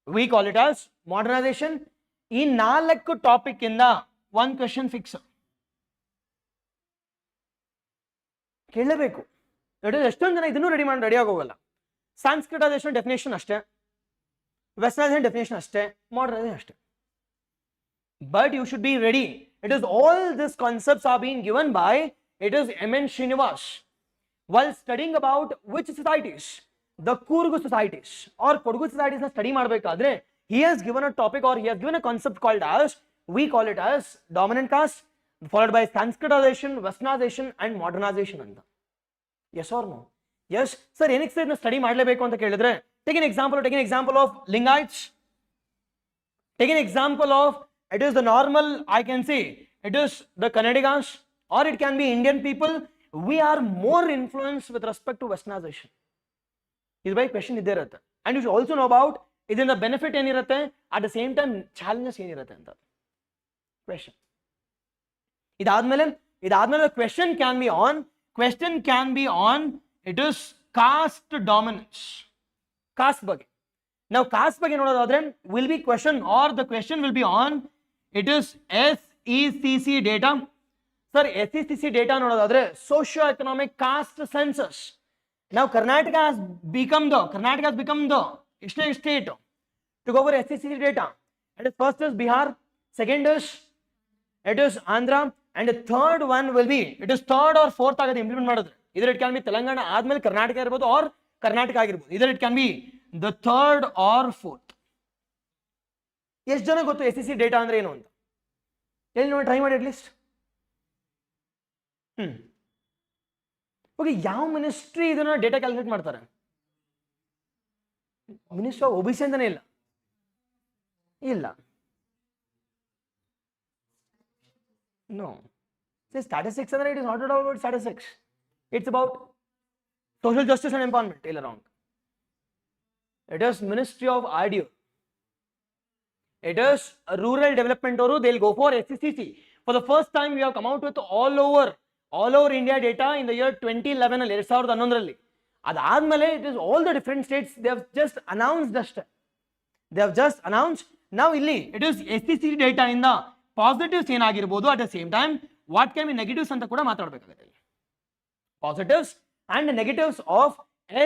We call it as modernization. ಈ 4 topic ಇಂದ one question fix ಕೇಳಬೇಕು. ಎಷ್ಟೊಂದು ಜನ ಇದನ್ನು ready ಆಗೋಗಲ್ಲ. ಸಾಂಸ್ಕ್ರಿಟೈಸೇಷನ್ definition ಅಷ್ಟೇ, westernisation definition ಅಷ್ಟೇ, modernisation ಅಷ್ಟೇ. But you should be ready. It is all these concepts are being given by, it is M.N. Srinivas while studying about which societies? The Kurgu societies or Kodugu societies na study ಮಾಡಬೇಕಾದ್ರೆ he has given a topic or he has given a concept called as, we call it as dominant caste, followed by Sanskritization, westernization and modernization anta. Yes or no? Yes sir. ಏನಕ್ಕೆ sir study ಮಾಡಲೇಬೇಕು ಅಂತ ಕೇಳಿದ್ರೆ, take an example of Lingaites. Take an example of, it is the normal, I can say, it is the Kannadigas, or it can be Indian people. We are more influenced with respect to westernization. Is why question ಇದೆ ಇರುತ್ತೆ. And you should also know about ಇದರಿಂದ benefit ಏನಿರುತ್ತೆ, at the same time challenges ಏನಿರುತ್ತೆ ಅಂತ question. ಇದಾದ್ಮೇಲೆ the question can be on question can be on, it is caste dominance. Caste ಬಗ್ಗೆ. Now caste ಬಗ್ಗೆ ನೋಡೋದಾದ್ರೆ will be question or the question will be on, it is SECC data. Sir, SECC data ನೋಡೋದಾದ್ರೆ socio-economic caste census. Now Karnataka has become the state to go over SECC data. And first is Bihar, second is it is Andhra, and the third one will be, it is third or fourth agade implement ಮಾಡಿದ್ರೆ. Either it can be Telangana ಆದ್ಮೇಲೆ ಕರ್ನಾಟಕ ಇರಬಹುದು or Karnataka ಆಗಿರಬಹುದು. Either it can be the third or fourth. ಎಷ್ಟು ಜನ ಗೊತ್ತು SEC data ಅಂದ್ರೆ ಏನು ಅಂತ? ಎಲ್ಲಿ ನೋಡಿ ಟ್ರೈ ಮಾಡಿ ಅಟ್ಲೀಸ್ಟ್. ಓಕೆ, ಯಾವ ಮಿನಿಸ್ಟ್ರಿ ಇದನ್ನ ಡೇಟಾ ಕ್ಯಾಲ್ಕುಲೇಟ್ ಮಾಡ್ತಾರೆ? ಮಿನಿಸ್ಟರ್ ಆಫ್ OBC ಅಂತಾನೆ ಇಲ್ಲ. No. See, statistics, it is not about statistics. It's about social justice and empowerment. All around. It is Ministry of IDO. It is rural development. Or they'll go for SECC. For the first time, we have come out with all over India data in the year 2011. It is all the different states. They have just announced. Now, it is SECC data in the positives ಏನಾಗಿರಬಹುದು, at the same time what can be negatives ಅಂತ ಕೂಡ ಮಾತಾಡಬೇಕಾಗುತ್ತೆ. Positives and negatives of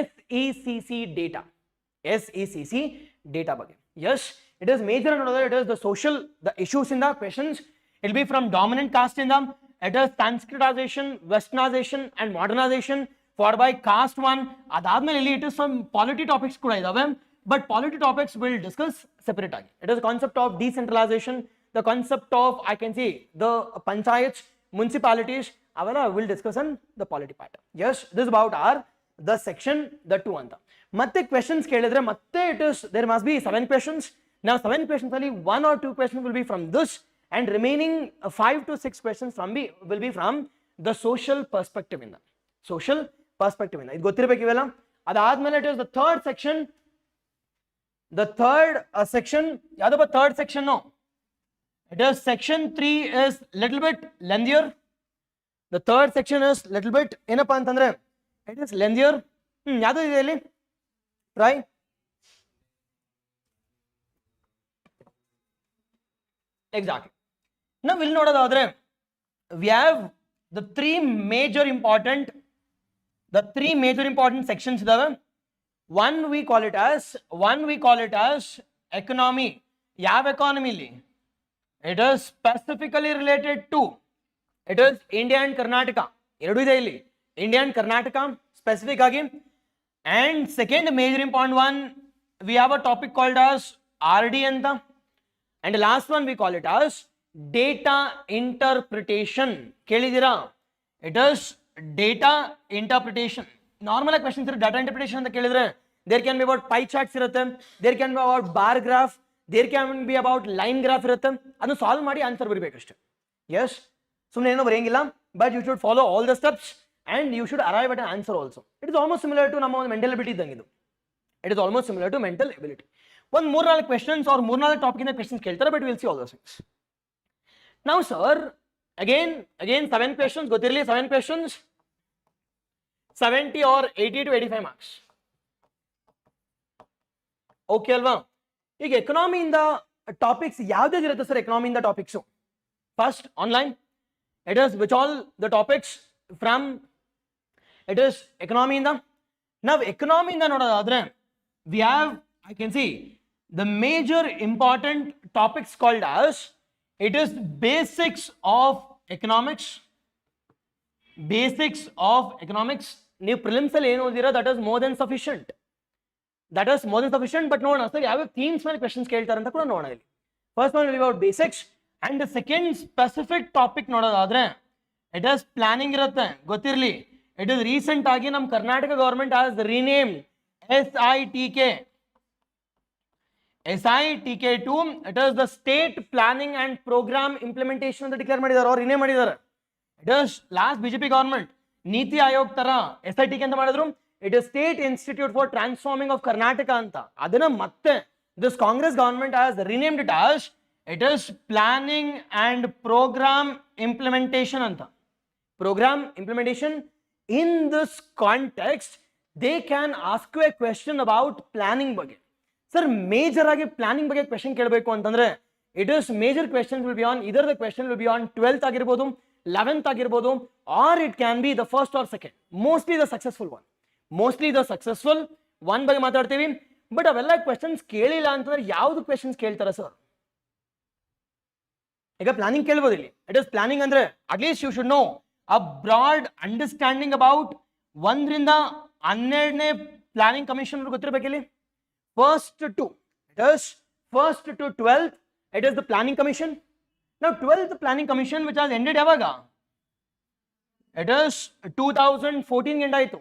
SECC data ಬಗ್ಗೆ. Yes, it is major another, it is the social, the issues in the questions. It will be from dominant caste in them, it is Sanskritization, westernization and modernization, followed by caste one. ಅದಾದ್ಮೇಲೆ ಇಲ್ಲಿ it is some polity topics ಕೂಡ ಇದಾವೆ, but polity topics will discuss separate ಆಗಿ. It is a concept of decentralization, the concept of, I can see, the panchayats, municipalities, will discuss on the polity part. Yes, this is about the section, the 2 anta. Matte questions kelidre, it is, there must be 7 questions. Now 7 questions only 1 or 2 questions will be from this, and remaining 5 to 6 questions will be from the social perspective in that. Social perspective in that. Idu gottirabeku ivella. Adadmele it is the third section. The third section, yadapa third section no. It is section 3 is little bit lengthier. The third section is little bit ಏನಪ್ಪ ಅಂತಂದ್ರೆ it is lengthier. ಯಾವುದು ಇದೆ ಇಲ್ಲಿ? Try. Exactly. Now we'll ನೋಡೋದಾದ್ರೆ we have the three major important sections ಇದಾವೆ. One we call it as economy. ಯಾವ economy ಇಲ್ಲಿ? It is specifically related to, it is India and Karnataka. ಎರಡು ಇದೆ ಇಲ್ಲಿ, India and Karnataka specific ಆಗಿ. And second major important one, we have a topic called as RD anta. And the last one we call it as data interpretation. ಕೇಳಿದಿರಾ? It is data interpretation. Normal questions ಇರುತ್ತೆ data interpretation ಅಂತ ಕೇಳಿದ್ರೆ there can be about pie charts ಇರುತ್ತೆ, there can be about bar graph, there can be about line graph ಇರುತ್ತೆ. ಅದನ್ನು solve ಮಾಡಿ answer ಬರಬೇಕಷ್ಟೇ. Yes, ಸುಮ್ಮನೆ ಏನೋ ಬರೆಯಂಗಿಲ್ಲ, but you should follow all the steps and you should arrive at an answer also. It is almost similar to ನಮ್ಮ ಒಂದು mental ability ಇದ್ದಂಗೆ ಇದು. It is almost similar to mental ability. ಒಂದು 3-4 questions or 3-4 topic ಇಂದ questions ಕೇಳ್ತಾರೆ, but we will see all those things. Now sir, again 7 questions ಗೊತ್ತಿರಲಿ, 7 questions 70 or 80 to 85 marks. Okay ಅಲ್ವಾ? ಈಗ ಎಕನಾಮಿಯಿಂದ ಟಾಪಿಕ್ಸ್ ಯಾವ್ದಾದ್ರು ಸರ್? ಎಕನಾಮಿಯಿಂದ topics first online, it is which all the topics from, it is ಎಕನಾಮಿಯಿಂದ. ನಾವು ಎಕನಾಮಿಯಿಂದ ನೋಡೋದಾದ್ರೆ we have, I can see the major important topics called as, it is basics of economics. ನೀವು ಪ್ರಿಲಿಮ್ಸ್ ಅಲ್ಲಿ ಏನು ಓದಿರೋ that is more than sufficient. But ನೋಡೋಣ sir ಯಾವ ಥೀಮ್ಸ್ ಮೇಲೆ ಕ್ವೆಶನ್ಸ್ ಕೇಳ್ತಾರೆ ಅಂತ ಕೂಡ ನೋಡೋಣ ಇಲ್ಲಿ. First one will about basics, and second specific topic ನೋಡೋದಾದ್ರೆ ಇಟ್ ಇಸ್ ಪ್ಲಾನಿಂಗ್ ಇರುತ್ತೆ, ಗೊತ್ತಿರಲಿ. ಇಟ್ ಇಸ್ ರೀಸೆಂಟ್ ಆಗಿ ನಮ್ಮ Karnataka government has rename SITK2. It is the state planning and programme implementation ಅಂತ ಡಿಕ್ಲೇರ್ ಮಾಡಿದ್ದಾರೆ, ಅವ್ರು ರಿನೇಮ್ ಮಾಡಿದ್ದಾರೆ. It is last BJP government Niti Aayog ತರ SITK ಅಂತ ಮಾಡಿದ್ರು. It is State Institute for Transforming of Karnataka anta. Adana matte this Congress government has renamed it as, it is Planning and Program Implementation anta. Program Implementation in this context they can ask you a question about planning ಬಗ್ಗೆ. Sir, major ಆಗಿ planning ಬಗ್ಗೆ question ಕೇಳಬೇಕು ಅಂತಂದ್ರೆ it is major questions will be on either the question will be on 12th ಆಗಿರಬಹುದು, 11th ಆಗಿರಬಹುದು, or it can be the first or second, mostly the successful one ಬಗ್ಗೆ ಮಾತಾಡ್ತೀವಿ. But ಅವೆಲ್ಲ questions ಕೇಳಿಲ್ಲ ಅಂತಂದ್ರೆ ಯಾವ್ದು ಕ್ವೆಶ್ಚನ್ಸ್ ಕೇಳ್ತಾರ ಸರ್? ಈಗ ಪ್ಲಾನಿಂಗ್ ಕೇಳ್ಬೋದು ಇಲ್ಲಿ. ಇಟ್ ಇಸ್ ಪ್ಲಾನಿಂಗ್ ಅಂದ್ರೆ at least you should know a broad understanding about 1ರಿಂದ 12ನೇ ಪ್ಲಾನಿಂಗ್ ಕಮಿಷನ್ ಗೊತ್ತಿರಬೇಕಿಲ್ಲಿ. First to 12th it is the planning commission. Now 12th planning commission which has ended ಯಾವಾಗ? It is 2014 end ಆಯಿತು.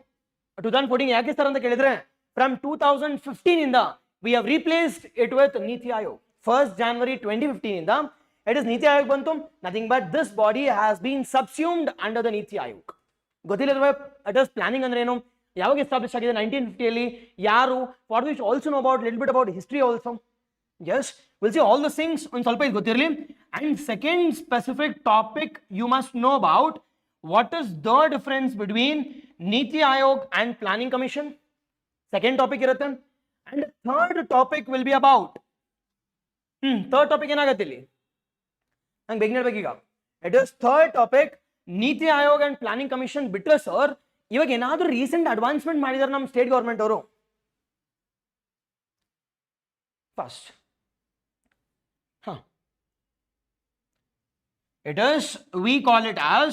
2014 ಯಾಕೆ sir ಅಂತ ಕೇಳಿದ್ರೆ from 2015 ಇಂದ we have replaced it with Niti Aayog. 1st January 2015 ಇಂದ it is Niti Aayog ಬಂತು. Nothing but this body has been subsumed under the Niti Aayog. ಗೊತ್ತಿಲ್ಲದ್ರೆ it is planning ಅಂದ್ರೆ ಏನು, ಯಾವಾಗ ಎಸ್ಟಾಬ್ಲಿಷ್ ಆಗಿದೆ 1950 ಅಲ್ಲಿ, ಯಾರು, for which also know about little bit about history also. Yes, we'll see all the things on ಸ್ವಲ್ಪ ಇದು ಗೊತ್ತಿರಲಿ. And second specific topic you must know about what is the difference between Niti Aayog and Planning Commission. Second topic ಇರುತ್ತೆ. And third topic will be about third topic ಏನಾಗುತ್ತೆ ಇಲ್ಲಿ ನಂಗೆ ಬೇಗ ಹೇಳ್ಬೇಕೀಗ. It is third topic Niti Aayog and Planning Commission ಬಿಟ್ರೆ sir ಇವಾಗ ಏನಾದರೂ recent advancement ಮಾಡಿದಾರೆ ನಮ್ಮ ಸ್ಟೇಟ್ ಗೌರ್ಮೆಂಟ್ ಅವರು. First it is, we call it as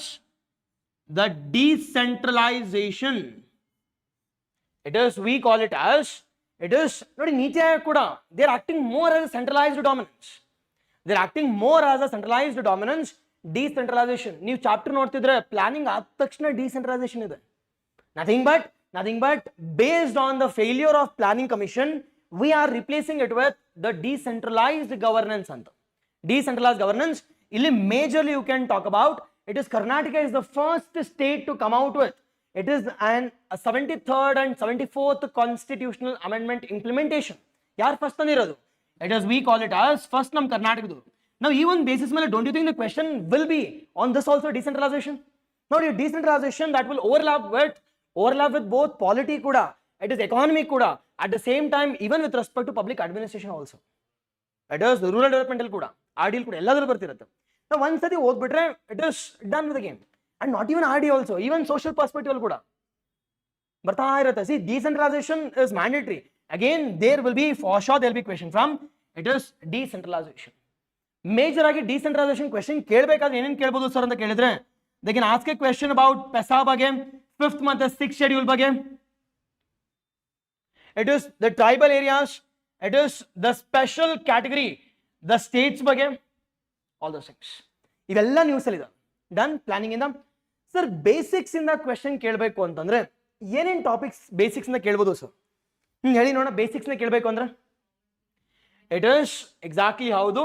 the decentralization. It is, we call it as, it is ನೋಡಿ ನೀತಿ ಆಯೋಗ ಕೂಡ they are acting more as a centralized dominance. They are acting more as a centralized dominance. Decentralization ನೀವು chapter ನೋಡ್ತಿದ್ರೆ planning ಆದ ತಕ್ಷಣ decentralisation ಇದೆ. nothing but based on the failure of planning commission we are replacing it with the decentralized governance ಅಂತ. Decentralized governance ಇಲ್ಲಿ majorly you can talk about, it is Karnataka is the first state to come out with, it is a 73rd and 74th constitutional amendment implementation. ಯಾರು first ತಂದಿರೋದು? It is, we call it as first ನಮ್ಮ ಕರ್ನಾಟಕದವರು. Now even basis ಮೇಲೆ don't you think the question will be on this also decentralization? Now your decentralization that will overlap with both polity ಕೂಡ, it is economic ಕೂಡ, at the same time even with respect to public administration also. It is rural developmental ಕೂಡ, RD ಕೂಡ ಎಲ್ಲಾದರೂ ಬರ್ತಿರುತ್ತೆ. ನಾವು ಒಂದ್ಸತಿ ಓದ್ಬಿಟ್ರೆ it is done with the game. And not even RD also, even social perspective ಕೂಡ ಬರ್ತಾ ಇರುತ್ತೆ. See, decentralization is mandatory. Again there will be for sure there will be question from it is decentralization. Major ಆಗಿ decentralisation question ಕೇಳಬೇಕಾದ್ರೆ ಏನೇನು ಕೇಳಬಹುದು sir ಅಂತ ಕೇಳಿದ್ರೆ they can ask a question about PESA ಬಗ್ಗೆ, 5th ಮತ್ತು 6th schedule ಬಗ್ಗೆ, it is the tribal areas, it is the special category, the states ಬಗ್ಗೆ, all those things ಇವೆಲ್ಲ ನ್ಯೂಸ್ ಅಲ್ಲಿ ಇದೆ. ಡನ್ ಪ್ಲಾನಿಂಗ್ ಇಂದ. ಸರ್ ಬೇಸಿಕ್ಸ್ ಇಂದ ಕ್ವೆಶ್ಚನ್ ಕೇಳಬೇಕು ಅಂತಂದ್ರೆ ಏನೇನು ಟಾಪಿಕ್ಸ್ ಬೇಸಿಕ್ಸ್ ಇಂದ ಕೇಳ್ಬೋದು ಸರ್? ಹೇಳಿ ನೋಡೋಣ. ಬೇಸಿಕ್ಸ್ ನ ಕೇಳಬೇಕು ಅಂದ್ರೆ ಇಟ್ ಇಸ್ ಎಕ್ಸಾಕ್ಟ್ಲಿ ಹೌದು.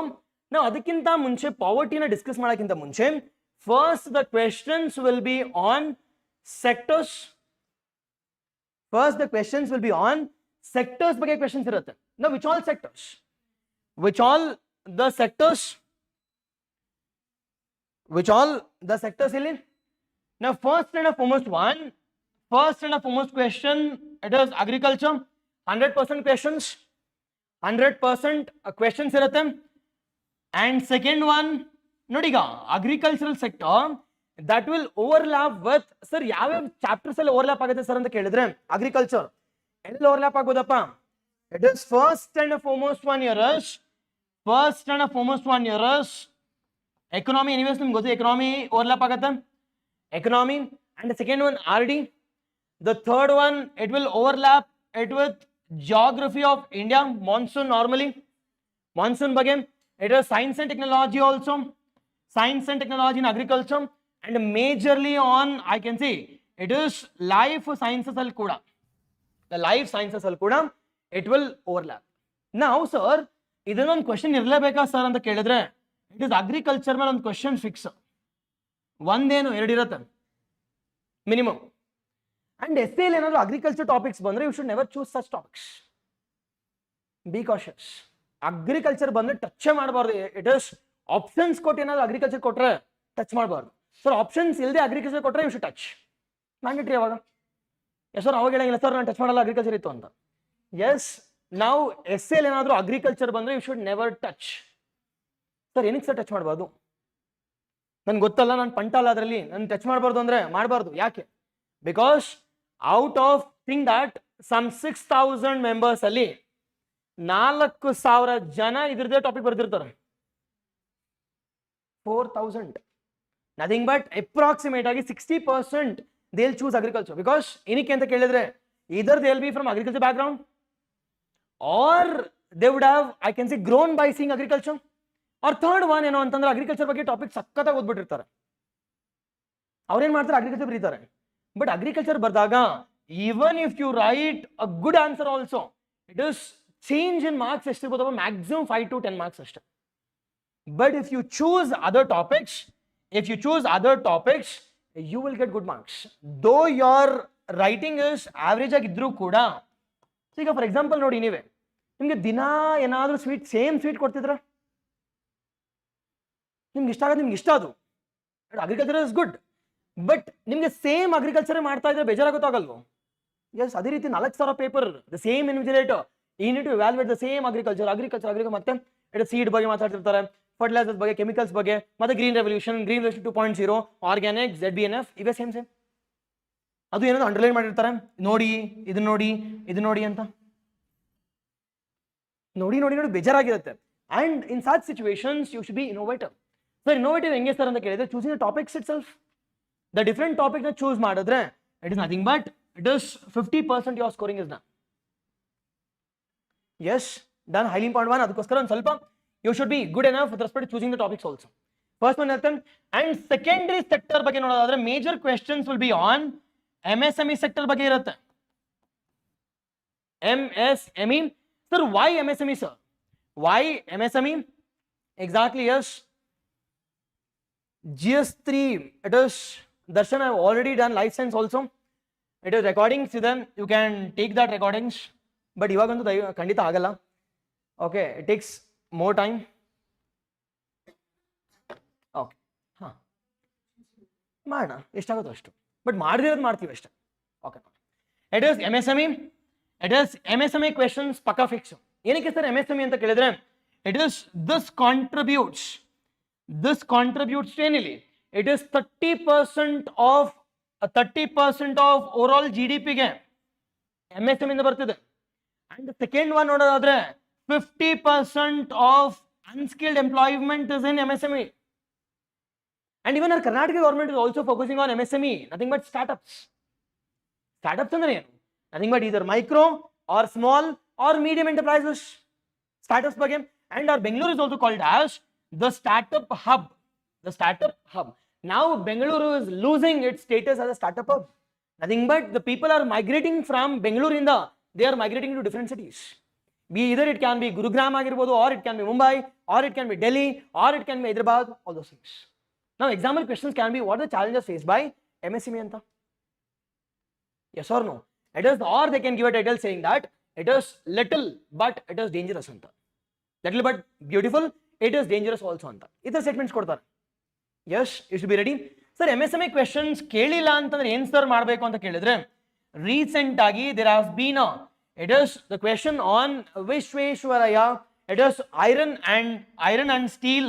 ನಾವು ಅದಕ್ಕಿಂತ ಮುಂಚೆ ಪಾವರ್ಟಿನ ಡಿಸ್ಕಸ್ ಮಾಡೋಕ್ಕಿಂತ ಮುಂಚೆ first the questions will be on sectors. First the questions will be on sectors ಬಗ್ಗೆ ಕ್ವೆಶ್ಚನ್ಸ್ ಇರುತ್ತೆ. ನಾವು ವಿಚ್ ಆಲ್ the sectors ಇಲ್ಲಿ. Now first and foremost question, it is agriculture. 100% questions ಇರುತ್ತೆ. And second one ನೋಡಿ, ಈಗ agricultural sector that will overlap with sir ಯಾವ್ಯಾವ chapters ಅಲ್ಲಿ overlap ಆಗುತ್ತೆ ಸರ್ ಅಂತ ಕೇಳಿದ್ರೆ ಅಗ್ರಿಕಲ್ಚರ್ ಎಲ್ಲಿ overlap ಆಗ್ಬೋದಪ್ಪ? It is first and foremost one year is economy. Anyways ನಿಮ್ಗೆ ಗೊತ್ತು economy ಓವರ್ಲ್ಯಾಪ್ ಆಗುತ್ತೆ, economy. And the second one RD. The third one it will overlap it with geography of India, monsoon ಬಗ್ಗೆ. It is science and technology also, science and technology in agriculture, and majorly on I can say it is life sciences ಅಲ್ಲಿ ಕೂಡ, the life sciences ಅಲ್ಲಿ ಕೂಡ it will overlap. Now sir ಇದನ್ನೊಂದು question ಇರಲೇಬೇಕಾ sir ಅಂತ ಕೇಳಿದ್ರೆ it is agriculture ಮೇಲೆ ಒಂದು question fix, ಒಂದೇನು ಎರಡು ಇರುತ್ತೆ ಮಿನಿಮಮ್. ಅಂಡ್ ಎಸ್ ಎಲ್ ಏನಾದ್ರು ಅಗ್ರಿಕಲ್ಚರ್ ಟಾಪಿಕ್ಸ್ ಬಂದ್ರೆ you should never choose such topics. Be cautious. Agriculture ಬಂದ್ರೆ ಟಚ್ ಮಾಡಬಾರ್ದು. ಇಟ್ ಇಸ್ ಆಪ್ಷನ್ಸ್ ಕೊಟ್ಟು ಏನಾದ್ರು ಅಗ್ರಿಕಲ್ಚರ್ ಕೊಟ್ರೆ ಟಚ್ ಮಾಡಬಾರ್ದು ಸರ್. ಆಪ್ಷನ್ಸ್ ಇಲ್ಲದೆ ಅಗ್ರಿಕಲ್ಚರ್ ಕೊಟ್ರೆ ಯು ಶುಡ್ ಟಚ್. ಮ್ಯಾಂಡೇಟರಿ ಯಾವಾಗ? ಎಸ್ ಸರ್ ಅವಾಗ ಹೇಳಂಗಿಲ್ಲ ಸರ್ ನಾನು ಟಚ್ ಮಾಡಲ್ಲ ಅಗ್ರಿಕಲ್ಚರ್ ಇತ್ತು ಅಂತ. ಎಸ್ ನಾವು ಎಸ್ ಎಲ್ ಏನಾದರೂ ಅಗ್ರಿಕಲ್ಚರ್ ಬಂದರೆ you should never touch. Sir ಏನಕ್ಕೆ ಸರ್ ಟಚ್ ಮಾಡಬಾರ್ದು? ನನ್ಗೆ ಗೊತ್ತಲ್ಲ, ನಾನು ಪಂಟಲ್ಲ ಅದರಲ್ಲಿ, ನಾನು ಟಚ್ ಮಾಡಬಾರ್ದು ಅಂದರೆ ಮಾಡಬಾರ್ದು. ಯಾಕೆ? Because out of think that some 6,000 members ಅಲ್ಲಿ 4,000 ಜನ ಇದ್ರದೇ ಟಾಪಿಕ್ ಬರ್ದಿರ್ತಾರೆ. 4,000 ನಥಿಂಗ್ ಬಟ್ ಅಪ್ರಾಕ್ಸಿಮೇಟ್ ಆಗಿ 60% they will choose agriculture. Because ಏನಕ್ಕೆ ಅಂತ ಕೇಳಿದ್ರೆ either they will be from agriculture background or they would have I can see grown by seeing agriculture. Or third one ಏನೋ ಅಂತಂದ್ರೆ agriculture ಬಗ್ಗೆ topic ಸಖತ್ತಾಗಿ ಓದ್ಬಿಟ್ಟಿರ್ತಾರೆ. ಅವ್ರೇನ್ ಮಾಡ್ತಾರೆ? ಅಗ್ರಿಕಲ್ಚರ್ ಬರೀತಾರೆ. ಬಟ್ ಅಗ್ರಿಕಲ್ಚರ್ ಬರ್ದಾಗ even if you write a good answer also it is change in marks ಎಷ್ಟಿರ್ಬೋದಪ್ಪ? Maximum 5 to 10 marks ಅಷ್ಟೇ. But if you choose other topics, you will get good marks. Though your writing is average ಆಗಿದ್ರೂ ಕೂಡ, ಈಗ for example ನೋಡಿ, ನೀವೇ ನಿಮ್ಗೆ ದಿನ ಏನಾದರೂ ಸ್ವೀಟ್ ಸೇಮ್ ಸ್ವೀಟ್ ಕೊಡ್ತಿದ್ರ, ನಿಮ್ಗೆ ಇಷ್ಟ ಆಗೋದು ನಿಮ್ಗೆ ಇಷ್ಟ, ಅದು ಅಗ್ರಿಕಲ್ಚರ್ ಇಸ್ ಗುಡ್. ಬಟ್ ನಿಮ್ಗೆ ಸೇಮ್ ಅಗ್ರಿಕಲ್ಚರ್ ಮಾಡ್ತಾ ಇದ್ರೆ ಬೇಜಾರಾಗುತ್ತಾಗಲ್ವೋ? ಎಸ್, ಅದೇ ರೀತಿ 4,000 paper the same invigilator you need to valuate the same agriculture ಮತ್ತೆ ಸೀಡ್ ಬಗ್ಗೆ ಮಾತಾಡ್ತಿರ್ತಾರೆ, ಫರ್ಟಿಲೈಸರ್ಸ್ ಬಗ್ಗೆ, ಕೆಮಿಕಲ್ಸ್ ಬಗ್ಗೆ, ಮತ್ತೆ ಗ್ರೀನ್ ರೆವಲ್ಯೂಷನ್ 2.0, ಆರ್ಗ್ಯಾನಿಕ್, ZBNF, ಇವೇ ಸೇಮ್. ಅದು ಏನಾದ್ರು ಅಂಡರ್ಲೈನ್ ಮಾಡಿರ್ತಾರೆ, ನೋಡಿ ಇದನ್ನ ನೋಡಿ ಅಂತ. ನೋಡಿ ಬೇಜಾರಾಗಿರುತ್ತೆ. And in such situations you should be innovative. Sir innovative ಹೆಂಗೆ ಸರ್ ಅಂತ ಕೇಳಿದ್ರೆ choosing the topics itself. The different topic ನ ಚೂಸ್ ಮಾಡಿದ್ರೆ it is nothing but it is 50% your scoring is done. Yes, done. Highly important one. ಅದಕ್ಕೋಸ್ಕರ ಒಂದು ಸ್ವಲ್ಪ you should be good enough with respect to choosing the topics also. First one iರುತ್ತೆ. And secondary sector ಬಗ್ಗೆ ನೋಡೋದಾದ್ರೆ major questions will be on MSME sector ಬಗ್ಗೆ ಇರುತ್ತೆ. MSME. Sir, why MSME, sir? Why MSME? Exactly, yes. GS3, it is, Darshan, I have already done life science also. It is recordings, then you can take that recordings. But ಇವಾಗಂತೂ ಖಂಡಿತ ಆಗಲ್ಲ. Okay, it takes more time. Okay, ಮಾಡೋಣ ಎಷ್ಟಾಗುತ್ತೋ ಅಷ್ಟು, but ಮಾಡಿದಿರೋದು ಮಾಡ್ತೀವಿ ಅಷ್ಟೇ. Okay, it is MSME questions ಪಕ್ಕಾ fix. ಏನಕ್ಕೆ ಸರ್ MSME ಅಂತ ಕೇಳಿದ್ರೆ ಇಟ್ ಇಸ್ ದಿಸ್ ಕಾಂಟ್ರಿಬ್ಯೂಟ್ಸ್ ಏನಿಲ್ಲ, it is 30% of over all GDP ಗೆ MSME ಇಂದ ಬರ್ತಿದೆ. ಅಂಡ್ ಸೆಕೆಂಡ್ ಒನ್ ನೋಡೋದಾದ್ರೆ 50% of unskilled employment is in MSME. And even our Karnataka government is also focusing on MSME, nothing but startups. Startups ಅಂದ್ರೆ ಏನು? Nothing but either micro or small or medium enterprises. Startups ಬಗ್ಗೆ. And our Bengaluru is also called as the startup hub. Now Bengaluru is losing its status as a startup hub. Nothing but the people are migrating from Bengaluru they are migrating to different cities. Either it can be Gurugram ಆಗಿರ್ಬೋದು, or it can be Mumbai, or it can be Delhi, or it can be Hyderabad, all those things. Now example questions can be, what are the challenges faced by MSME anta? Yes or no? It is, or they can give a title saying that it is little but it is dangerous anta. Little but beautiful, it is dangerous also anta. Idar statements ಕೊಡ್ತಾರೆ. Yes, you should be ready. Sir, MSME questions ಕೇಳಿಲ್ಲ ಅಂತಂದ್ರೆ ಏನ್ sir ಮಾಡಬೇಕು ಅಂತ ಕೇಳಿದ್ರೆ, recent ಆಗಿ there has been it is the question on Vishweshwaraya. It is iron and steel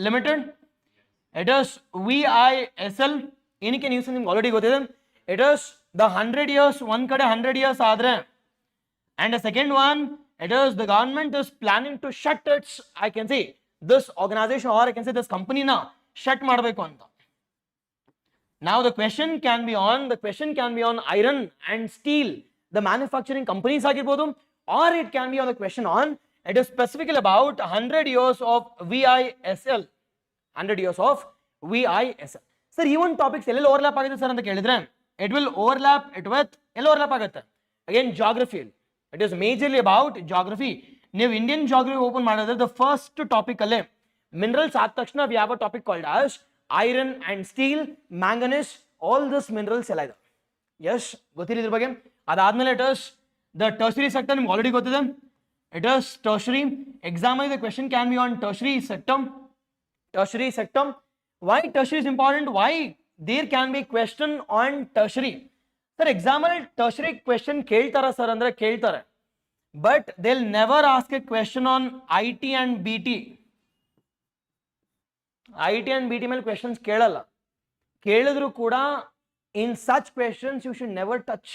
limited. It is VISL. ಏನಕ್ಕೆ news ನಿಮ್ಗೆ ಆಲ್ರೆಡಿ ಗೊತ್ತಿದೆ. It is the 100 years, ಒಂದ್ ಕಡೆ 100 years ಆದ್ರೆ, and the second one, it is the government is planning to shut its, I can say this organization, or I can say this company na shut ಮಾಡಬೇಕು ಅಂತ. Now the question can be on iron and steel, the manufacturing companies ಆಗಿರ್ಬೋದು, or it can be on the question on, it is specifically about 100 years of VISL. 100 years of VISL. Sir, ಈ ಒಂದು topics ಎಲ್ಲೆಲ್ಲಿ overlap ಆಗಿದೆ sir ಅಂತ ಕೇಳಿದ್ರೆ, it will overlap it with, ಎಲ್ಲಿ overlap ಆಗುತ್ತೆ? Again geography. It is majorly about geography. ನೀವು Indian geography open ಮಾಡಿದ್ರೆ ದ ಫಸ್ಟ್ ಟಾಪಿಕ್ ಅಲ್ಲೇ ಮಿನರಲ್ಸ್ ಆದ ತಕ್ಷಣ we have a topic called as iron and steel, manganese, all this minerals ಎಲ್ಲ ಇದೆ. Yes, ಗೊತ್ತಿಲ್ಲ ಇದ್ರ ಬಗ್ಗೆ. ಅದಾದ್ಮೇಲೆ it is the tertiary sector, ನಿಮ್ಗೆ ಆಲ್ರೆಡಿ ಗೊತ್ತಿದೆ. It is tertiary. Exam the question can be on tertiary sector. Why tertiary is important? Why there can be question on tertiary. Sir ಎಕ್ಸಾಮಲ್ಲಿ tertiary question ಕೇಳ್ತಾರ sir ಅಂದ್ರೆ ಕೇಳ್ತಾರೆ, but they will never ask a question on IT and BT. IT and BT ಮೇಲೆ questions ಕೇಳಲ್ಲ. ಕೇಳಿದ್ರು ಕೂಡ in such questions you should never touch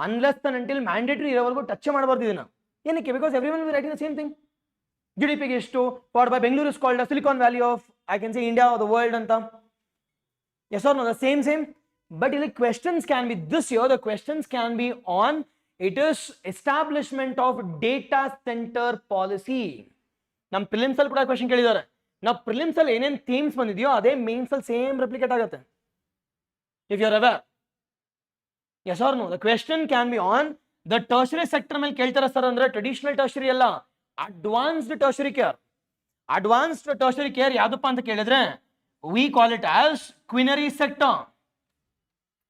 unless and until mandatory ಇರೋವರೆಗೂ touch ಮಾಡಬಾರ್ದು ಇದನ್ನ. ಏನಕ್ಕೆ? Because every one will writing the same thing. GDP ಗೆ ಎಷ್ಟು for by Bengaluru is called silicon valley of I can say India the world ಅಂತ. Yes or no? The same. But the questions can be this year. The questions can be on it is establishment of data center policy. ನಮ್ಮ prelims ಅಲ್ಲಿ ಕೂಡ question ಕೇಳಿದ್ದಾರೆ. ನಾವು prelims ಅಲ್ಲಿ ಏನೇನು themes ಬಂದಿದೆಯೋ ಅದೇ mains ಅಲ್ಲಿ ಸೇಮ್ ರೆಪ್ಲಿಕೇಟ್ ಆಗುತ್ತೆ. If you are aware. Yes or no? The question can be on the tertiary sector ಮೇಲೆ ಕೇಳ್ತಾರೆ ಸರ್ ಅಂದ್ರೆ ಟ್ರೆಡಿಷನಲ್ ಟರ್ಷರಿ ಅಲ್ಲ, advanced tertiary care. Advanced tertiary care ಯಾವ್ದಪ್ಪ ಅಂತ ಕೇಳಿದ್ರೆ we call it as quinary sector.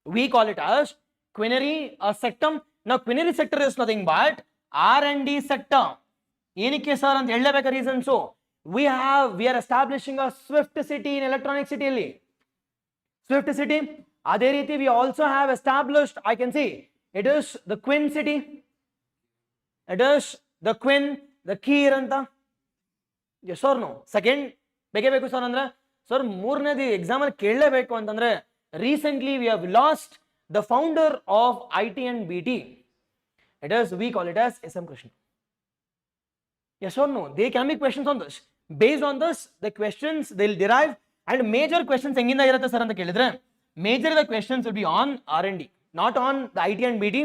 We call it as quinary sector. Now quinary sector is nothing but R&D sector. ಏನಕ್ಕೆ sir ಅಂತ ಹೇಳಲೇಬೇಕಾ reasons? we are establishing a Swift city in electronic city ಅಲ್ಲಿ. Swift city. ಅದೇ ರೀತಿ we also have established, I can see it is the Queen city. It is the Queen, the Keer ಅಂತ. Yes or no? Second ಬೇಕೇ ಬೇಕು sir ಅಂದ್ರೆ sir ಮೂರನೇದು exam ಅಲ್ಲಿ ಕೇಳಲೇಬೇಕು ಅಂತಂದ್ರೆ recently we have lost the founder of IT and BT. It is, we call it as SM Krishna. Yes or no? They can be questions on this. Based on this, the questions they'll derive, and major questions ಹೆಂಗಿಂದ ಇರುತ್ತೆ sir ಅಂತ ಕೇಳಿದ್ರೆ major the questions will be on R&D, not on the IT and BT.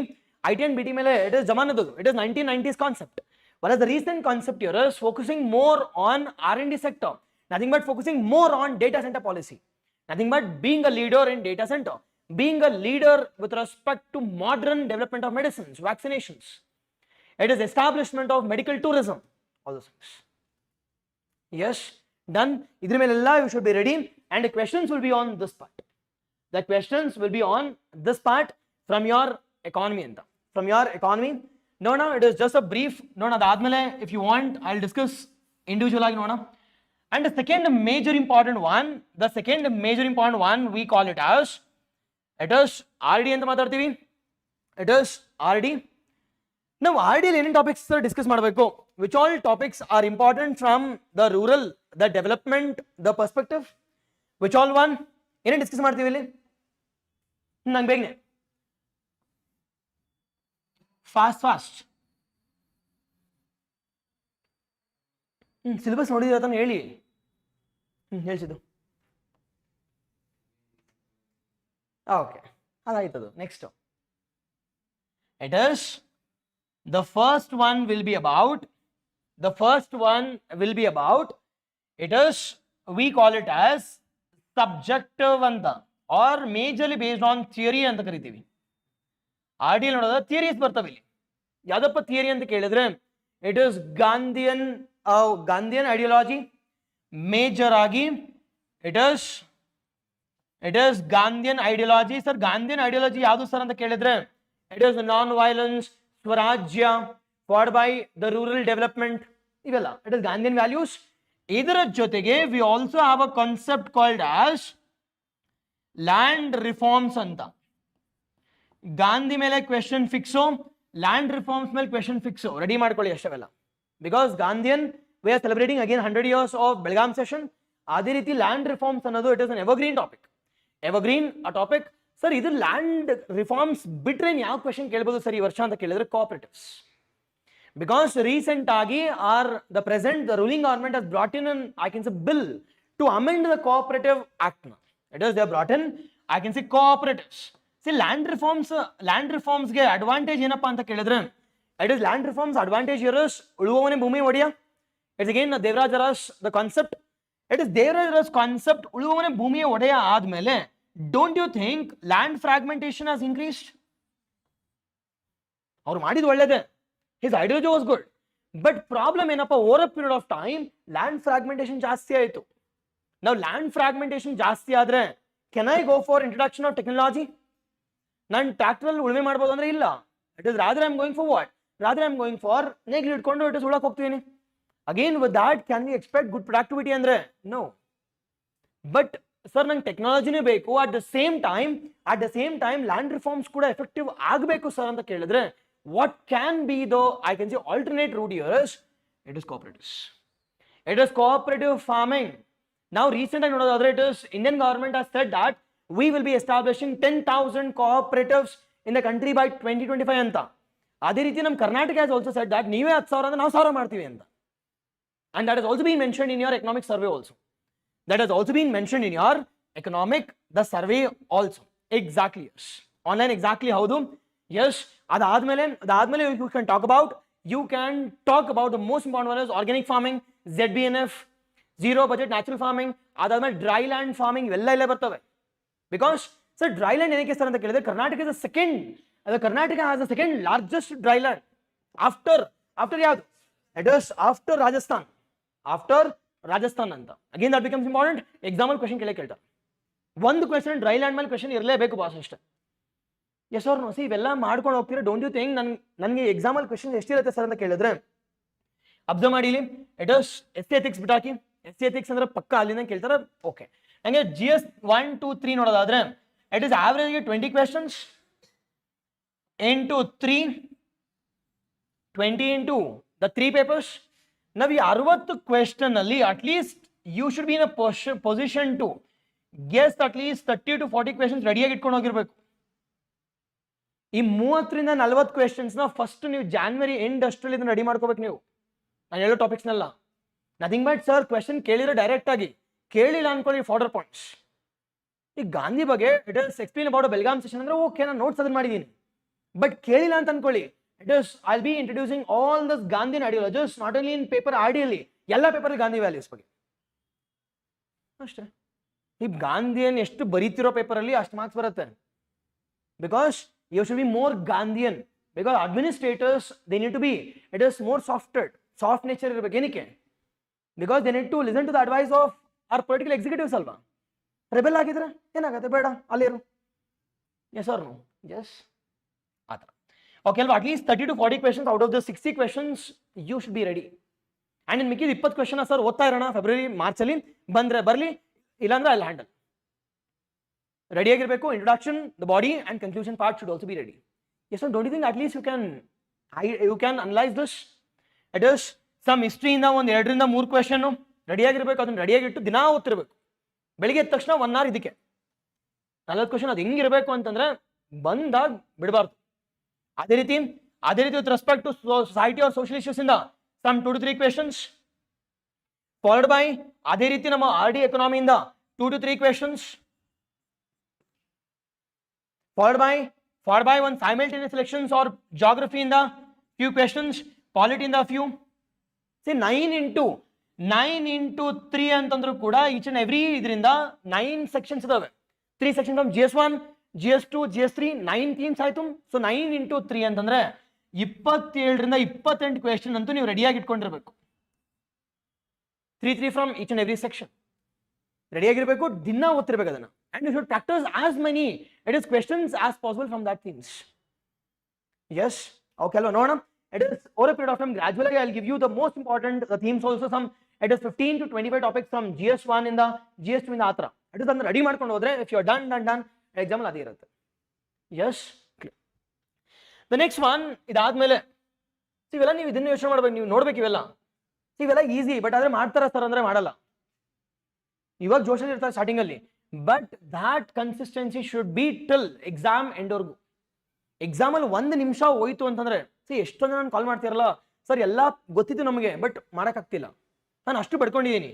IT and BT ಮೇಲೆ it is ಜಮಾನದು, it is 1990s concept. Whereas the recent concept here is focusing more on R&D sector. Nothing but focusing more on data center policy. Nothing but being a leader in data center. Being a leader with respect to modern development of medicines, vaccinations. It is establishment of medical tourism. All those things. Yes, done. Idri mele ella you should be ready, and the questions will be on this part. The questions will be on this part from your economy anta. From your economy. No, it is just a brief. No, adadmele if you want I'll discuss individual agi nona. And the second major important one, we call it as, it is RD ಅಂತ ಮಾತಾಡ್ತೀವಿ. It is RD. ನಾವು RD ಅಲ್ಲಿ ಏನೇನು topics discuss ಮಾಡಬೇಕು, which all topics are important from the rural, the development, the perspective, which all one ಏನೇನು discuss ಮಾಡ್ತೀವಿ ಇಲ್ಲಿ? ನಂಗೆ ಬೇಗನೆ ಫಾಸ್ಟ್ ಸಿಲೆಬಸ್ ನೋಡಿದ್ರೆ ತಾನು ಹೇಳಿ. ಹೇಳ್ಸಿದ್ದು ಓಕೆ, ಅದಾಯ್ತದು. Next it is the first one will be about it is, we call it as subjective anta, or majorly based on theory ಅಂತ ಕರಿತೀವಿ. RD ನೋಡೋದು ಥಿಯರೀಸ್ ಬರ್ತವೆ ಇಲ್ಲಿ. ಯಾವ್ದಪ್ಪ ಥಿಯರಿ ಅಂತ ಕೇಳಿದ್ರೆ it is Gandhian ideology. Major ಆಗಿ it is Gandhian ideology. Sir Gandhian ideology ಯಾವುದು ಸರ್ ಅಂತ ಕೇಳಿದ್ರೆ it is non violence, swarajya, followed by the rural development, ಇವೆಲ್ಲ ಇಟ್ ಇಸ್ ಗಾಂಧಿಯನ್ ವ್ಯಾಲ್ಯೂಸ್. ಇದರ ಜೊತೆಗೆ we also have a concept called as land reforms ಅಂತ. ಗಾಂಧಿ ಮೇಲೆ question fix, land reforms ಮೇಲೆ question fix. Ready ಮಾಡ್ಕೊಳ್ಳಿ ಅಷ್ಟವೆಲ್ಲ. Because Gandhian we are celebrating again 100 years of Belgaum session. ಅದೇ ರೀತಿ ಲ್ಯಾಂಡ್ ರಿಫಾರ್ಮ್ಸ್ ಅನ್ನೋದು it is an evergreen topic. Evergreen ಆ topic. Sir ಇದು ಲ್ಯಾಂಡ್ ರಿಫಾರ್ಮ್ಸ್ ಬಿಟ್ರೆ ಯಾವ ಕ್ವೆಶನ್ ಕೇಳ್ಬೋದು ಸರ್ ಈ ವರ್ಷ ಅಂತ ಕೇಳಿದ್ರೆ ಕೋಆಪರೇಟಿವ್ಸ್. ಬಿಕಾಸ್ ರೀಸೆಂಟ್ ಆಗಿ the ruling government has brought in an, I can say, bill to amend the cooperative act. It is they have brought in, I can say, cooperatives. See, land reforms ಗೆ advantage ಏನಪ್ಪಾ ಅಂತ ಕೇಳಿದ್ರೆ it is land reforms advantage here is ಉಳುವವನೇ ಭೂಮಿ ಒಡೆಯ. It's again Devaraja Aras the concept. It is Devaraja Aras concept ಉಳುವವನೇ ಭೂಮಿಯ ಒಡೆಯ ಆದ್ಮೇಲೆ don't you think land fragmentation has increased? ಅವ್ರು ಮಾಡಿದ ಒಳ್ಳೇದೇ. His ideology was good, but problem ಏನಪ್ಪ, over a period of time land fragmentation ಜಾಸ್ತಿ ಆಯಿತು. Now land fragmentation ಜಾಸ್ತಿ ಆದ್ರೆ can I go for introduction of technology? ನಾನು ಟ್ರ್ಯಾಕ್ಟರ್ ಅಲ್ಲಿ ಉಳುಮೆ ಮಾಡ್ಬೋದು ಅಂದ್ರೆ ಇಲ್ಲ. It is rather I'm going for what? Rather I'm going for ನೇಗಿಲು ಇಟ್ಕೊಂಡು ಇಟ್ ಇಸ್ ಉಳಕ್ ಹೋಗ್ತೀನಿ. Again with that can we expect good productivity ಅಂದ್ರೆ no. But ಸರ್ ನಂಗೆ ಟೆಕ್ನಾಲಜಿನೇ ಬೇಕು, at the same time land reforms ಕೂಡ ಎಫೆಕ್ಟಿವ್ ಆಗಬೇಕು sir ಅಂತ ಕೇಳಿದ್ರೆ what can be the I can see alternate route years? It is cooperatives. It is cooperative farming. Now recent I ನೋಡೋದಾದ್ರೆ it is Indian government has said that we will be establishing 10,000 cooperatives in the country by 2025 ಅಂತ. ಅದೇ ರೀತಿ ನಮ್ಮ Karnataka has also said that ನೀವೇ 10,000 ಅಂದ್ರೆ ನಾವು 1,000 ಮಾಡ್ತೀವಿ ಅಂತ. And that has also been mentioned in your economic survey also. That has also been mentioned in your the survey also. Exactly, yes. Online exactly ಹೌದು. Yes. ಅದಾದ್ಮೇಲೆ you can talk about the most important one is organic farming, ZBNF, zero budget natural farming, ಅದಾದ್ಮೇಲೆ dry land farming ಇವೆಲ್ಲ ಇಲ್ಲೇ ಬರ್ತವೆ. Because sir dry land ಏನಕ್ಕೆ sir ಅಂತ ಕೇಳಿದ್ರೆ Karnataka is Karnataka has the second largest dry land after ಯಾವುದು? It is after Rajasthan ಅಂತ. Again that becomes important. Example question ಕೇಳ್ತಾರೆ, ಒಂದು ಕ್ವೆಶನ್ ಡ್ರೈ ಲ್ಯಾಂಡ್ ಮೇಲೆ ಕ್ವೆಶನ್ ಇರಲೇಬೇಕು ಬಾಸ್ ಅಷ್ಟೇ. ಎಸ್ ಅವ್ರು ಸಿ ಇವೆಲ್ಲ ಮಾಡ್ಕೊಂಡು ಹೋಗ್ತೀರಾ. ಡೋಂಟ್ ಯು ಥಿಂಕ್ ನನಗೆ ಎಕ್ಸಾಮಲ್ ಕ್ವೆಶನ್ ಎಷ್ಟಿರುತ್ತೆ ಸರ್ ಅಂತ ಕೇಳಿದ್ರೆ ಅಬ್ಸರ್ವ್ ಮಾಡಿ ಇಲ್ಲಿ ಇಟ್ ಇಸ್ ಎಸ್ ಎಥಿಕ್ಸ್ ಬಿಟ್ಟಾಕಿ. ಎಸ್ ಎಥಿಕ್ಸ್ ಅಂದ್ರೆ ಪಕ್ಕ ಅಲ್ಲಿಂದ ಕೇಳ್ತಾರೆ. ಓಕೆ, ಹಂಗೆ GS 1, 2, 3 ನೋಡೋದಾದ್ರೆ it is average 20 questions into 3, 20 into the 3 papers. ನಾವು ಈ 60 ಕ್ವೆಶನ್ ಅಲ್ಲಿ at least you should be in a position to guess at least 30 to 40 questions ರೆಡಿಯಾಗಿ ಇಟ್ಕೊಂಡು ಹೋಗಿರ್ಬೇಕು. ಈ 30 ರಿಂದ 40 ಕ್ವೆಶನ್ಸ್ ನ ಫಸ್ಟ್ ನೀವು ಜಾನ್ವರಿ ಎಂಡ್ ಅಷ್ಟರಲ್ಲಿ ಇದನ್ನ ರೆಡಿ ಮಾಡ್ಕೋಬೇಕು. ನೀವು ನಾನು ಹೇಳೋ ಟಾಪಿಕ್ಸ್ನೆಲ್ಲ ನಥಿಂಗ್ ಬಟ್ ಸರ್ ಕ್ವೆಶನ್ ಕೇಳಿದ್ರೆ ಡೈರೆಕ್ಟ್ ಆಗಿ, ಕೇಳಿಲ್ಲ ಅನ್ಕೊಳ್ಳಿ ಫಾರ್ಡರ್ ಪಾಯಿಂಟ್ಸ್. ಈ ಗಾಂಧಿ ಬಗ್ಗೆ it is explain about Belgaum session ಅಂದ್ರೆ ಓಕೆ ನಾನು ನೋಟ್ಸ್ ಅದನ್ನ ಮಾಡಿದ್ದೀನಿ. ಬಟ್ ಕೇಳಿಲ್ಲ ಅಂತ ಅನ್ಕೊಳ್ಳಿ it is I be introducing all this Gandhian ideologies not only in paper ಆಡಿಯಲ್ಲಿ, ಎಲ್ಲ ಪೇಪರ್ ಗಾಂಧಿ ವ್ಯಾಲ್ಯೂಸ್ ಬಗ್ಗೆ ಅಷ್ಟೇ. ಈ ಗಾಂಧಿಯನ್ ಎಷ್ಟು ಬರೀತಿರೋ ಪೇಪರ್ ಅಲ್ಲಿ ಅಷ್ಟು ಮಾರ್ಕ್ಸ್ ಬರುತ್ತೆ. Because you should be more Gandhian, because administrators they need to be, it is more soft nature ಇರಬೇಕು. ಏನಕ್ಕೆ? Because they need to listen to the advice of our political executives ಅಲ್ವಾ. Rebel ಆಗಿದ್ರೆ ಏನಾಗುತ್ತೆ, ಬೇಡ ಅಲ್ಲಿರು. Yes or no? Yes ಆ ಥರ. Okay ಅಲ್ವಾ? At least 30 to 40 questions out of the 60 questions you should be ready. And in ಮಿಕ್ಕಿದ 20 question sir ಓದ್ತಾ ಇರೋಣ ಫೆಬ್ರವರಿ ಮಾರ್ಚಲ್ಲಿ, ಬಂದರೆ ಬರಲಿ, ಇಲ್ಲಾಂದ್ರೆ ಅಲ್ಲಿ ಹ್ಯಾಂಡಲ್ ರೆಡಿ ಆಗಿರಬೇಕು. Introduction, the body and conclusion part should also be ready. Yes don't you think at least you can analyse this? It is some ಹಿಸ್ಟ್ರಿಯಿಂದ ಒಂದು 2 ರಿಂದ 3 ಕ್ವೆಶನ್ ರೆಡಿ ಆಗಿರಬೇಕು. ಅದನ್ನ ರೆಡಿಯಾಗಿಟ್ಟು ದಿನಾ ಓದ್ತಿರ್ಬೇಕು. ಬೆಳಿಗ್ಗೆ ಎದ್ದ ತಕ್ಷಣ 1 hour ಇದಕ್ಕೆ 40 ಕ್ವೆಶನ್. ಅದು ಹೆಂಗಿರಬೇಕು ಅಂತಂದ್ರೆ ಬಂದಾಗ ಬಿಡಬಾರ್ದು. ಅದೇ ರೀತಿ with respect to society or social issues ಇಂದ some 2 to 3 questions followed by ಅದೇ ರೀತಿ ನಮ್ಮ RD ಎಕನಾಮಿಯಿಂದ 2 to 3 questions followed by one simultaneous selections or geography in the few questions, polity in the few. See 9 into 3 ಅಂತಂದ್ರೂ ಕೂಡ each and every ಇದರಿಂದ 9 sections ಇದಾವೆ. 3 sections from GS1, GS2, GS3, 9 themes ಆಯ್ತು. So 9 into 3 ಅಂತಂದ್ರೆ 27 ರಿಂದ 28 question ಅಂತೂ ನೀವು ರೆಡಿಯಾಗಿ ಇಟ್ಕೊಂಡಿರ್ಬೇಕು. 3 from each and every section ರೆಡಿಯಾಗಿರ್ಬೇಕು. ದಿನ ಓದ್ತಿರ್ಬೇಕು ಅದನ್ನ. And you should practice as many questions as possible from that themes. Yes. Okay, no. It is over a period of time. Gradually, I'll give you the most important themes also. It is 15 to 25 topics from GS1 in the GS2 in the Atra. It is ready ಮಾಡ್ಕೊಂಡು ಹೋದ್ರೆ if you are done exam ಅಲ್ಲಿ ಅದೇ ಇರುತ್ತೆ. Yes. The next one ಇದಾದ್ಮೇಲೆ ಇವೆಲ್ಲ ನೀವು ಇದನ್ನ ಯೋಚನೆ ಮಾಡಬೇಕು, ನೀವು ನೋಡ್ಬೇಕು ಇವೆಲ್ಲ. ಇವೆಲ್ಲ ಈಸಿ, ಬಟ್ ಆದ್ರೆ ಮಾಡ್ತಾರ ಸರ್ ಅಂದ್ರೆ ಮಾಡಲ್ಲ. ಇವಾಗ ಜೋಶಲ್ಲಿ ಇರ್ತಾರೆ ಸ್ಟಾರ್ಟಿಂಗ್ ಅಲ್ಲಿ, but that consistency should be till exam ಎಂಡ್ವರೆಗೂ. ಎಕ್ಸಾಮ್ ಅಲ್ಲಿ 1 ನಿಮಿಷ ಹೋಯ್ತು ಅಂತಂದ್ರೆ ಎಷ್ಟೊಂದು ನಾನು ಕಾಲ್ ಮಾಡ್ತಿರಲ್ಲ ಸರ್ ಎಲ್ಲ ಗೊತ್ತಿತ್ತು ನಮಗೆ ಬಟ್ ಮಾಡೋಕ್ಕಾಗ್ತಿಲ್ಲ, ನಾನು ಅಷ್ಟು ಪಡ್ಕೊಂಡಿದ್ದೀನಿ,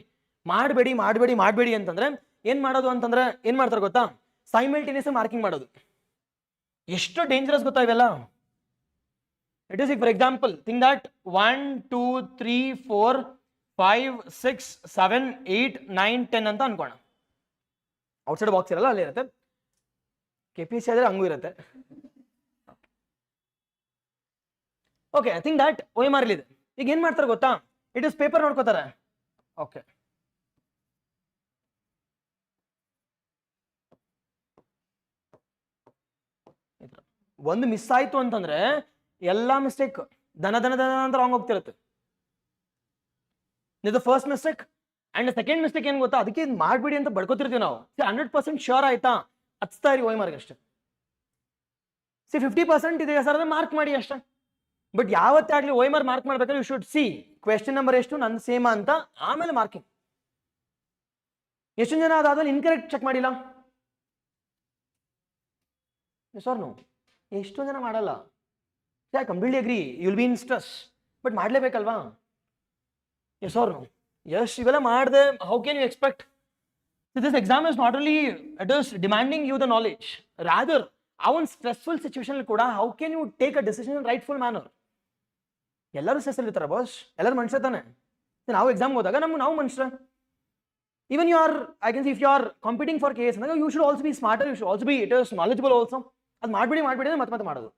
ಮಾಡಬೇಡಿ ಅಂತಂದ್ರೆ ಏನ್ ಮಾಡೋದು ಅಂತಂದ್ರೆ ಏನ್ ಮಾಡ್ತಾರೆ ಗೊತ್ತಾ? ಸೈಮಲ್ಟೇನಿಯಸ್ ಮಾರ್ಕಿಂಗ್ ಮಾಡೋದು. ಎಷ್ಟು ಡೇಂಜರಸ್ ಗೊತ್ತಾ ಇವೆಲ್ಲ? It is for example think that 1, 2, 3, 4, 5, 6, 7, 8, 9, 10 ಅಂತ ಅನ್ಕೋಣ. ಔಟ್ಸೈಡ್ ಬಾಕ್ಸ್ ಇರಲ್ಲ, ಅಲ್ಲಿ ಇರುತ್ತೆ. KPSC ಆದ್ರೆ ಹಂಗೂ ಇರುತ್ತೆ. Okay, I think that OMR ಇದೆ. ಈಗ ಏನ್ ಮಾಡ್ತಾರೆ ಗೊತ್ತಾ? ಇಟ್ ಇಸ್ ಪೇಪರ್ ನೋಡ್ಕೋತಾರೆ. ಓಕೆ, ಒಂದು ಮಿಸ್ ಆಯ್ತು ಅಂತಂದ್ರೆ ಎಲ್ಲಾ ಮಿಸ್ಟೇಕ್ ದನ ಅಂತ ರಾಂಗ್ ಹೋಗ್ತಿರುತ್ತೆ. ಇದು first mistake, and second mistake ಏನು ಗೊತ್ತಾ, ಅದಕ್ಕೆ ಇದು ಮಾಡ್ಬಿಡಿ ಅಂತ ಬಡ್ಕೋತಿರ್ತೀವಿ ನಾವು. 100% ಶ್ಯೂರ್ ಆಯ್ತಾ, ಹಚ್ತಾ ಇರಿ OMR ಅಷ್ಟೇ. 50% ಇದೆ ಸರ್, ಅದನ್ನ ಮಾರ್ಕ್ ಮಾಡಿ ಅಷ್ಟೇ. ಬಟ್ ಯಾವತ್ತೇ ಆಗಲಿ OMR ಮಾರ್ಕ್ ಮಾಡ್ಬೇಕಾದ್ರೆ you should see question number ಎಷ್ಟು, ನನ್ನ ಸೇಮ್ ಅಂತ, ಆಮೇಲೆ ಮಾರ್ಕಿಂಗ್. ಎಷ್ಟು ಜನ ಅದಾದ್ಮೇಲೆ ಇನ್ಕರೆಕ್ಟ್ ಚೆಕ್ ಮಾಡಿಲ್ಲ? ಸರ್ ನೋ, ಎಷ್ಟೊಂದು ಜನ ಮಾಡಲ್ಲ. I completely agree, you will be in stress, but ಮಾಡಲೇಬೇಕಲ್ವಾ? Yes or no? ಎಸ್, ಇವೆಲ್ಲ ಮಾಡಿದೆ how can you expect? This exam is not only it is demanding you the knowledge, rather ಆ ಒಂದು stressful situation ಕೂಡ how can you take a decision in rightful manner. ಎಲ್ಲರೂ stress ಅಲ್ಲಿ ಇರ್ತಾರೆ boss, ಎಲ್ಲರೂ ಮನುಷ್ಯ ತಾನೆ. ನಾವು ಎಕ್ಸಾಮ್ ಹೋದಾಗ ನಾವು ಮನುಷ್ಯ. Even you are, I can see, if you are competing for KAS, you should also be smarter, you should also be, it is knowledgeable also. ಅದು ಮಾಡ್ಬಿಡಿ ಮತ್ತೆ ಮಾಡೋದು.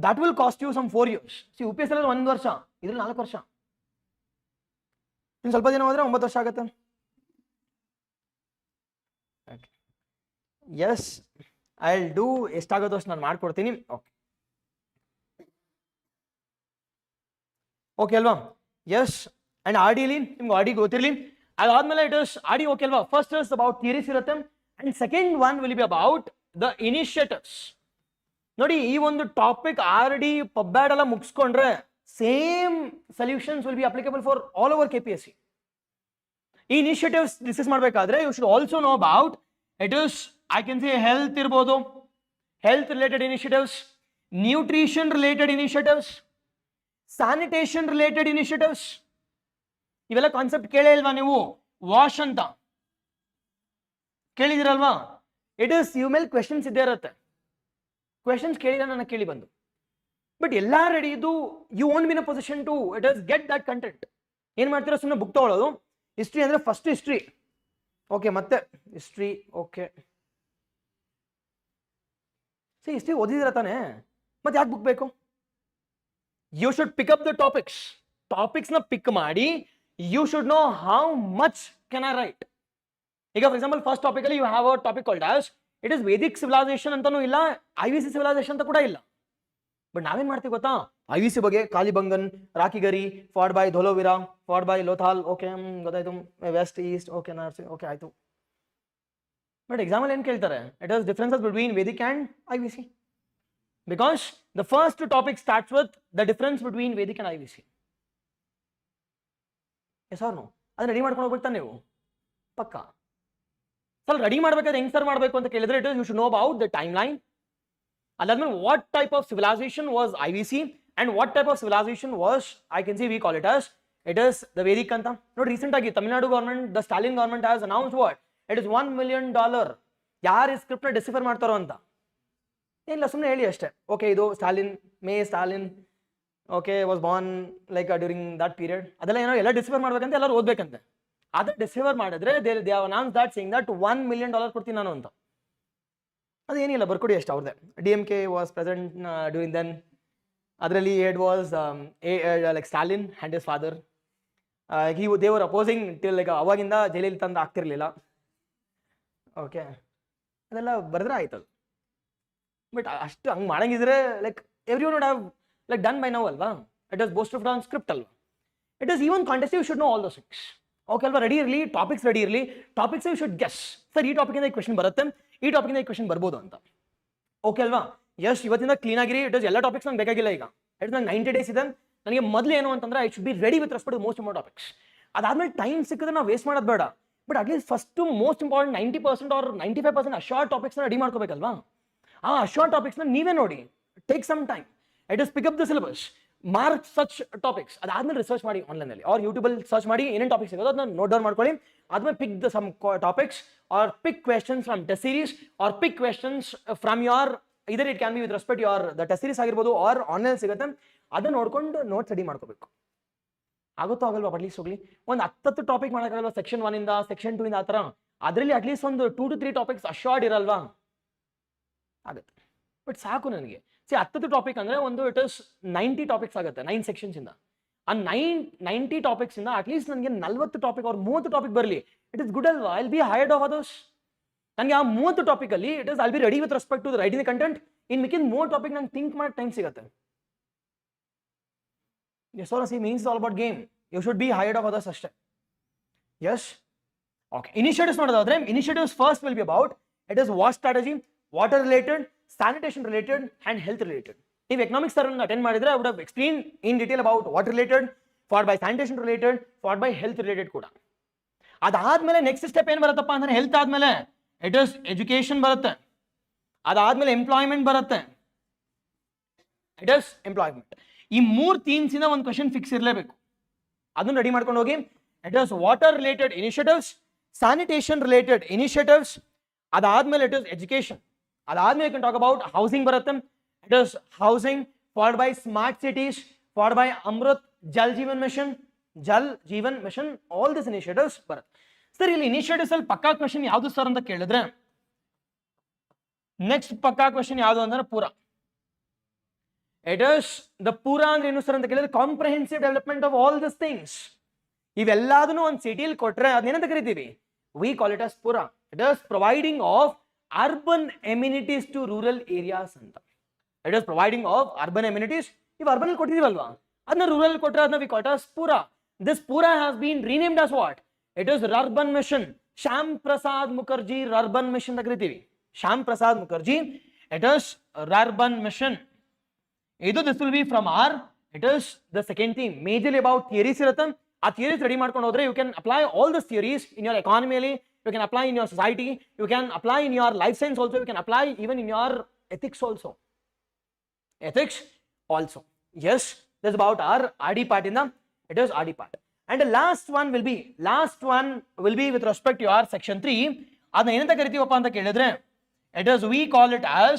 That will cost you some 4 years. See, UPSC ಅಲ್ಲಿ 1 ವರ್ಷ, ಇದ್ರಲ್ಲಿ 4 ವರ್ಷ. ಇನ್ನು ಸ್ವಲ್ಪ ದಿನ ಹೋದ್ರೆ 9 ವರ್ಷ ಆಗುತ್ತೆ. ಎಸ್, ಐ ವಿಲ್ ಡೂ, ಎಷ್ಟಾಗೋದು ಅಷ್ಟು ನಾನು ಮಾಡ್ಕೊಡ್ತೀನಿ. ಓಕೆ ಅಲ್ವಾ? ಎಸ್, ಅಂಡ್ ಆಡಿಲಿ ನಿಮ್ಗೆ ಆಡಿ ಗೊತ್ತಿರಲಿ. ಅದಾದ್ಮೇಲೆ ಇಟ್ ಇಸ್ ಆಡಿ ಓಕೆ ಅಲ್ವಾ? ಫಸ್ಟ್ ಇಸ್ ಅಬೌಟ್ ಥಿಯರೀಸ್ ಇರುತ್ತೆ, and second one will be about the initiatives. ನೋಡಿ, ಈ ಒಂದು ಟಾಪಿಕ್ RD ಪಬ್ಬ್ಯಾಡ್ ಎಲ್ಲ ಮುಗಿಸ್ಕೊಂಡ್ರೆ same solutions will be applicable for all over KPSC. ಈ ಇನಿಷಿಯೇಟಿವ್ಸ್ ಡಿಸ್ಕಸ್ ಮಾಡಬೇಕಾದ್ರೆ you should also know about it is, I can say health ಇರ್ಬೋದು, health related initiatives, nutrition related initiatives, sanitation related initiatives. ಇವೆಲ್ಲ concept ಕೇಳೇ ಇಲ್ವಾ ನೀವು? Wash ಅಂತ ಕೇಳಿದಿರಲ್ವಾ? It is ಇವ್ ಮೇಲೆ ಕ್ವೆಶನ್ಸ್ ಇದ್ದೇ ಇರುತ್ತೆ. ಕ್ವೆಶನ್ಸ್ ಕೇಳಿದ ನನಗೆ ಕೇಳಿ ಬಂದು, ಬಟ್ ಎಲ್ಲ ರೆಡಿ ಇದ್ದು you won't be in a position to it is get that content. ಏನ್ ಮಾಡ್ತೀರಾ, ಸುಮ್ಮನೆ ಬುಕ್ ತಗೊಳ್ಳೋದು. ಹಿಸ್ಟ್ರಿ ಅಂದ್ರೆ ಫಸ್ಟ್ ಹಿಸ್ಟ್ರಿ, ಓಕೆ, ಮತ್ತೆ ಹಿಸ್ಟ್ರಿ, ಓಕೆ. ಸಿ, ಹಿಸ್ಟ್ರಿ ಓದಿದಿರ ತಾನೆ, ಮತ್ತೆ ಯಾಕೆ ಬುಕ್ ಬೇಕು? You should pick up the topics ನ ಪಿಕ್ ಮಾಡಿ, you should know how much can I write. ಈಗ ಫಾರ್ ಎಕ್ಸಾಂಪಲ್ ಫಸ್ಟ್ ಟಾಪಿಕ್ ಅಲ್ಲಿ you have a topic called as it is Vedic civilisation ಅಂತಾನೂ ಇಲ್ಲ, IVC ಸಿವಿಲೈಸೇಷನ್ ಅಂತ ಕೂಡ ಇಲ್ಲ. But ನಾವೇನ್ ಮಾಡ್ತೀವಿ ಗೊತ್ತಾ, IVC ಬಗ್ಗೆ Kalibangan, Rakhigarhi, followed by Dholavira, followed by Lothal, okay ಗೊತ್ತಾಯ್ತು, ವೆಸ್ಟ್ ಈಸ್ಟ್, ಓಕೆ ನರ್ಸಿ, ಓಕೆ ಆಯ್ತು. ಬಟ್ ಎಕ್ಸಾಮ್ ಅಲ್ಲಿ ಏನ್ ಕೇಳ್ತಾರೆ, it is differences between Vedic and IVC. Because the first topic starts with the difference between Vedic and IVC. Yes or no? ಅದನ್ನ ready ಮಾಡ್ಕೊಂಡು ಹೋಗ್ಬಿಡ್ತಾನೆ ನೀವು ಪಕ್ಕ. ಸ್ವಲ್ಪ ರೆಡಿ ಮಾಡ್ಬೇಕಾದ್ರೆ ಹೆಂಗ್ ಸರ್ ಮಾಡಬೇಕು ಅಂತ ಕೇಳಿದ್ರೆ it is you should know about the time line. ಅದಾದ್ಮೇಲೆ what type of civilisation was IVC and what type of civilisation was, I can see we call it as it is the Vedic ಅಂತ. ನೋಡಿ, recent ಆಗಿ Tamil Nadu government, the Stalin government has announce what it is $1 million. ಯಾರು ಈ script ನ ಡಿಸಿಫರ್ ಮಾಡ್ತಾರೋ ಅಂತ ಏನಿಲ್ಲ, ಸುಮ್ಮನೆ ಹೇಳಿ ಅಷ್ಟೇ. ಓಕೆ, ಇದು Stalin okay was Born like during that period. ಅದೆಲ್ಲ ಏನೋ ಎಲ್ಲ ಡಿಸ್ಕವರ್ ಮಾಡ್ಬೇಕಂತ ಎಲ್ಲರೂ ಓದ್ಬೇಕಂತೆ. ಅದನ್ನ ಡಿಸ್ಕವರ್ ಮಾಡಿದ್ರೆ they have announce that saying that $1 million ಕೊಡ್ತೀನಿ ನಾನು ಅಂತ. ಅದೇನಿಲ್ಲ, ಬರ್ಕೊಡಿ ಅಷ್ಟು ಅವ್ರದ್ದೇ. DMK was present during then. ಅದರಲ್ಲಿ head was like Stalin and his father. They were opposing till like ಅವಾಗಿಂದ ಜೈಲಲ್ಲಿ ತಂದು ಆಗ್ತಿರ್ಲಿಲ್ಲ. ಓಕೆ, ಅದೆಲ್ಲ ಬರೆದ್ರೆ ಆಯ್ತದು. ಬಟ್ ಅಷ್ಟು ಹಂಗೆ ಮಾಡಂಗಿದ್ರೆ like every one would have like done by now ಅಲ್ವಾ? It is boost of down script ಅಲ್ವಾ? It is even contest, you should know all those things. Okay ಅಲ್ವಾ? ರೆಡಿ ಇರಲಿ, ಟಾಪಿಕ್ಸ್ ರೆಡಿ ಇರಲಿ. Topics you should guess, sir ಈ ಟಾಪಿಕಿಂದ ಈ question ಬರುತ್ತೆ, ಈ ಟಾಪಿಕಿಂದ ಈ ಕ್ವೆಶನ್ ಬರ್ಬೋದು ಅಂತ. ಓಕೆ ಅಲ್ವಾ? ಎಸ್, ಇವತ್ತಿಂದ ಕ್ಲೀನ್ ಆಗಿರಿ. ಇಟ್ ಇಸ್ ಎಲ್ಲ ಟಾಪಿಕ್ಸ್ ನಂಗೆ ಬೇಕಾಗಿಲ್ಲ. ಈಗ ಇಟ್ ನಂಗೆ 90 days ಇದೆ. ನನಗೆ ಮೊದಲು ಏನು ಅಂತಂದ್ರೆ I should be ready with respect to most important topics. ಅದಾದ್ಮೇಲೆ ಟೈಮ್ ಸಿಕ್ಕಿದ್ರೆ ನಾವು ವೇಸ್ಟ್ ಮಾಡೋದು ಬೇಡ. But at least first most important 90% ಆರ್ 95% ಅಶೋರ್ಟ್ ಟಾಪಿಕ್ಸ್ನ ರೆಡಿ ಮಾಡ್ಕೋಬೇಕಲ್ವಾ? ಆ ಅಶೋರ್ಟ್ ಟಾಪಿಕ್ಸ್ನ ನೀವೇ ನೋಡಿ, take some time. It is pick up the syllabus, mark such topics. ಅದಾದ್ಮೇಲೆ ರಿಸರ್ಚ್ ಮಾಡಿ ಆನ್ಲೈನಲ್ಲಿ ಆರ್ ಯೂಟ್ಯೂಬಲ್ಲಿ ಸರ್ಚ್ ಮಾಡಿ ಏನೇನು ಟಾಪಿಕ್ಸ್ ಸಿಗೋದು ಅದನ್ನ ನೋಟ್ ಡೌನ್ ಮಾಡ್ಕೊಳ್ಳಿ. ಆದ್ಮೇಲೆ pick the some topics or pick questions from test series or pick questions from your either it can be with respect your the test series ಆಗಿರ್ಬೋದು ಆರ್ ಆನ್ಲೈನ್ ಸಿಗುತ್ತೆ. ಅದನ್ನ ನೋಡ್ಕೊಂಡು ನೋಟ್ಸ್ ರೆಡಿ ಮಾಡ್ಕೋಬೇಕು. ಆಗುತ್ತೋ ಆಗಲ್ವಾ? At least ಹೋಗ್ಲಿ ಒಂದು 10 ಟಾಪಿಕ್ ಮಾಡೋಕ್ಕಾಗಲ್ವಾ? ಸೆಕ್ಷನ್ 1 ಇಂದ ಸೆಕ್ಷನ್ 2 ಇಂದ ಆ ಥರ. ಅದರಲ್ಲಿ ಅಟ್ಲೀಸ್ಟ್ ಒಂದು 2 to 3 ಟಾಪಿಕ್ಸ್ ಅಶೋರ್ಡ್ ಇರಲ್ವಾ? ಆಗುತ್ತೆ. ಬಟ್ ಸಾಕು ನನಗೆ. 10 ಟಾಪಿಕ್ ಅಂದ್ರೆ ಒಂದು ಇಟ್ ಇಸ್ 90 ಟಾಪಿಕ್ಸ್ ಆಗುತ್ತೆ 9 ಸೆಕ್ಷನ್ಸ್ ಇಂದ. ಆ 90 ಟಾಪಿಕ್ಸ್ ಇಂದ ಅಟ್ಲೀಸ್ಟ್ ನನಗೆ 40 ಟಾಪಿಕ್ ಅವ್ರ 30 ಟಾಪಿಕ್ ಬರಲಿ. ಇಟ್ ಇಸ್ ಗುಡ್ ಅಲ್ವಾ? I will be ahead of others. ನನಗೆ ಆ 30 ಟಾಪಿಕ್ ಅಲ್ಲಿ it is I will be ready with respect to writing the content. In ಮಿಕ್ಕಿದ 3 ಟಾಪಿಕ್ ನಂಗೆ ಥಿಂಕ್ ಮಾಡಿ ಟೈಮ್ ಸಿಗುತ್ತೆ. Yes or no? See, means all about game. You should be ahead of others ಅಷ್ಟೇ. Yes. Okay. Initiatives ನೋಡೋದಾದ್ರೆ initiatives first will be about it is water strategy, water related, sanitation related and health related. If economics sir attend ಮಾಡಿದ್ರೆ I would have explained in detail about water related, followed by sanitation related, followed by health related ಕೂಡ. ಅದಾದ್ಮೇಲೆ next step ಏನು ಬರುತ್ತಪ್ಪ ಅಂದ್ರೆ health ಆದ್ಮೇಲೆ it is education ಬರುತ್ತೆ, ಅದಾದ್ಮೇಲೆ employment ಬರುತ್ತೆ, ಇಟ್ ಇಸ್ ಎಂಪ್ಲಾಯ್ಮೆಂಟ್. ಈ 3 ಥೀಮ್ಸ್ ಇಂದ ಒಂದು ಕ್ವೆಶ್ಚನ್ ಫಿಕ್ಸ್ ಇರಲೇಬೇಕು, ಅದನ್ನ ರೆಡಿ ಮಾಡ್ಕೊಂಡು ಹೋಗಿ. It is water related initiatives, sanitation related initiatives, ಅದಾದ್ಮೇಲೆ ಇಟ್ ಇಸ್ ಎಜುಕೇಶನ್, ಅದಾದ್ಮೇಲೆ you can talk about housing ಬರುತ್ತೆ. It is housing followed by smart cities, followed by Amrut Jal Jeevan mission, Jal Jeevan mission, all this initiatives ಬರುತ್ತೆ. Sir ಇಲ್ಲಿ initiatives ಅಲ್ಲಿ ಪಕ್ಕಾ question ಯಾವುದು sir ಅಂತ ಕೇಳಿದ್ರೆ ನೆಕ್ಸ್ಟ್ ಪಕ್ಕಾ ಕ್ವೆಶ್ಚನ್ ಯಾವುದು ಅಂದ್ರೆ ಪೂರ. ಇಟ್ ಇಸ್ ದ ಪೂರ ಅಂದ್ರೆ ಏನು ಸರ್ ಅಂತ ಕೇಳಿದ್ರೆ comprehensive development of all this things. ಇವೆಲ್ಲದನ್ನು ಒಂದು ಸಿಟಿಲಿ ಕೊಟ್ರೆ ಅದೇನಂತ ಕರಿತೀವಿ, we call it as Pura. It is providing of urban amenities to rural areas ಅಂತ. It is providing of urban amenities. ಇವು ಅರ್ಬನ್ ಕೊಟ್ಟಿದೀವಲ್ವಾ, ಅದನ್ನ ರೂರಲ್ ಕೊಟ್ರೆ ಅದನ್ನ we call it as Pura. This Pura has been renamed as what? It is Rurban Mission. Shyam Prasad Mukherjee Rurban Mission ಅಂತ ಕರಿತೀವಿ. Shyam Prasad Mukherjee. It is Rurban Mission. This will be from our. It is the second theme. Majorly about theories ಇರುತ್ತೆ. ಆ theories ready ಮಾಡ್ಕೊಂಡು ಹೋದ್ರೆ you can apply all these theories in your economy. You can apply in your society. You can apply in your life science also. You can apply even in your ethics also. Ethics also. Yes, that's about our RD part in the. It is RD part. And the last one will be with respect to your section 3. ಅದನ್ನ ಏನಂತ ಕರಿತೀವಪ್ಪ ಅಂತ ಕೇಳಿದ್ರೆ it is we call it as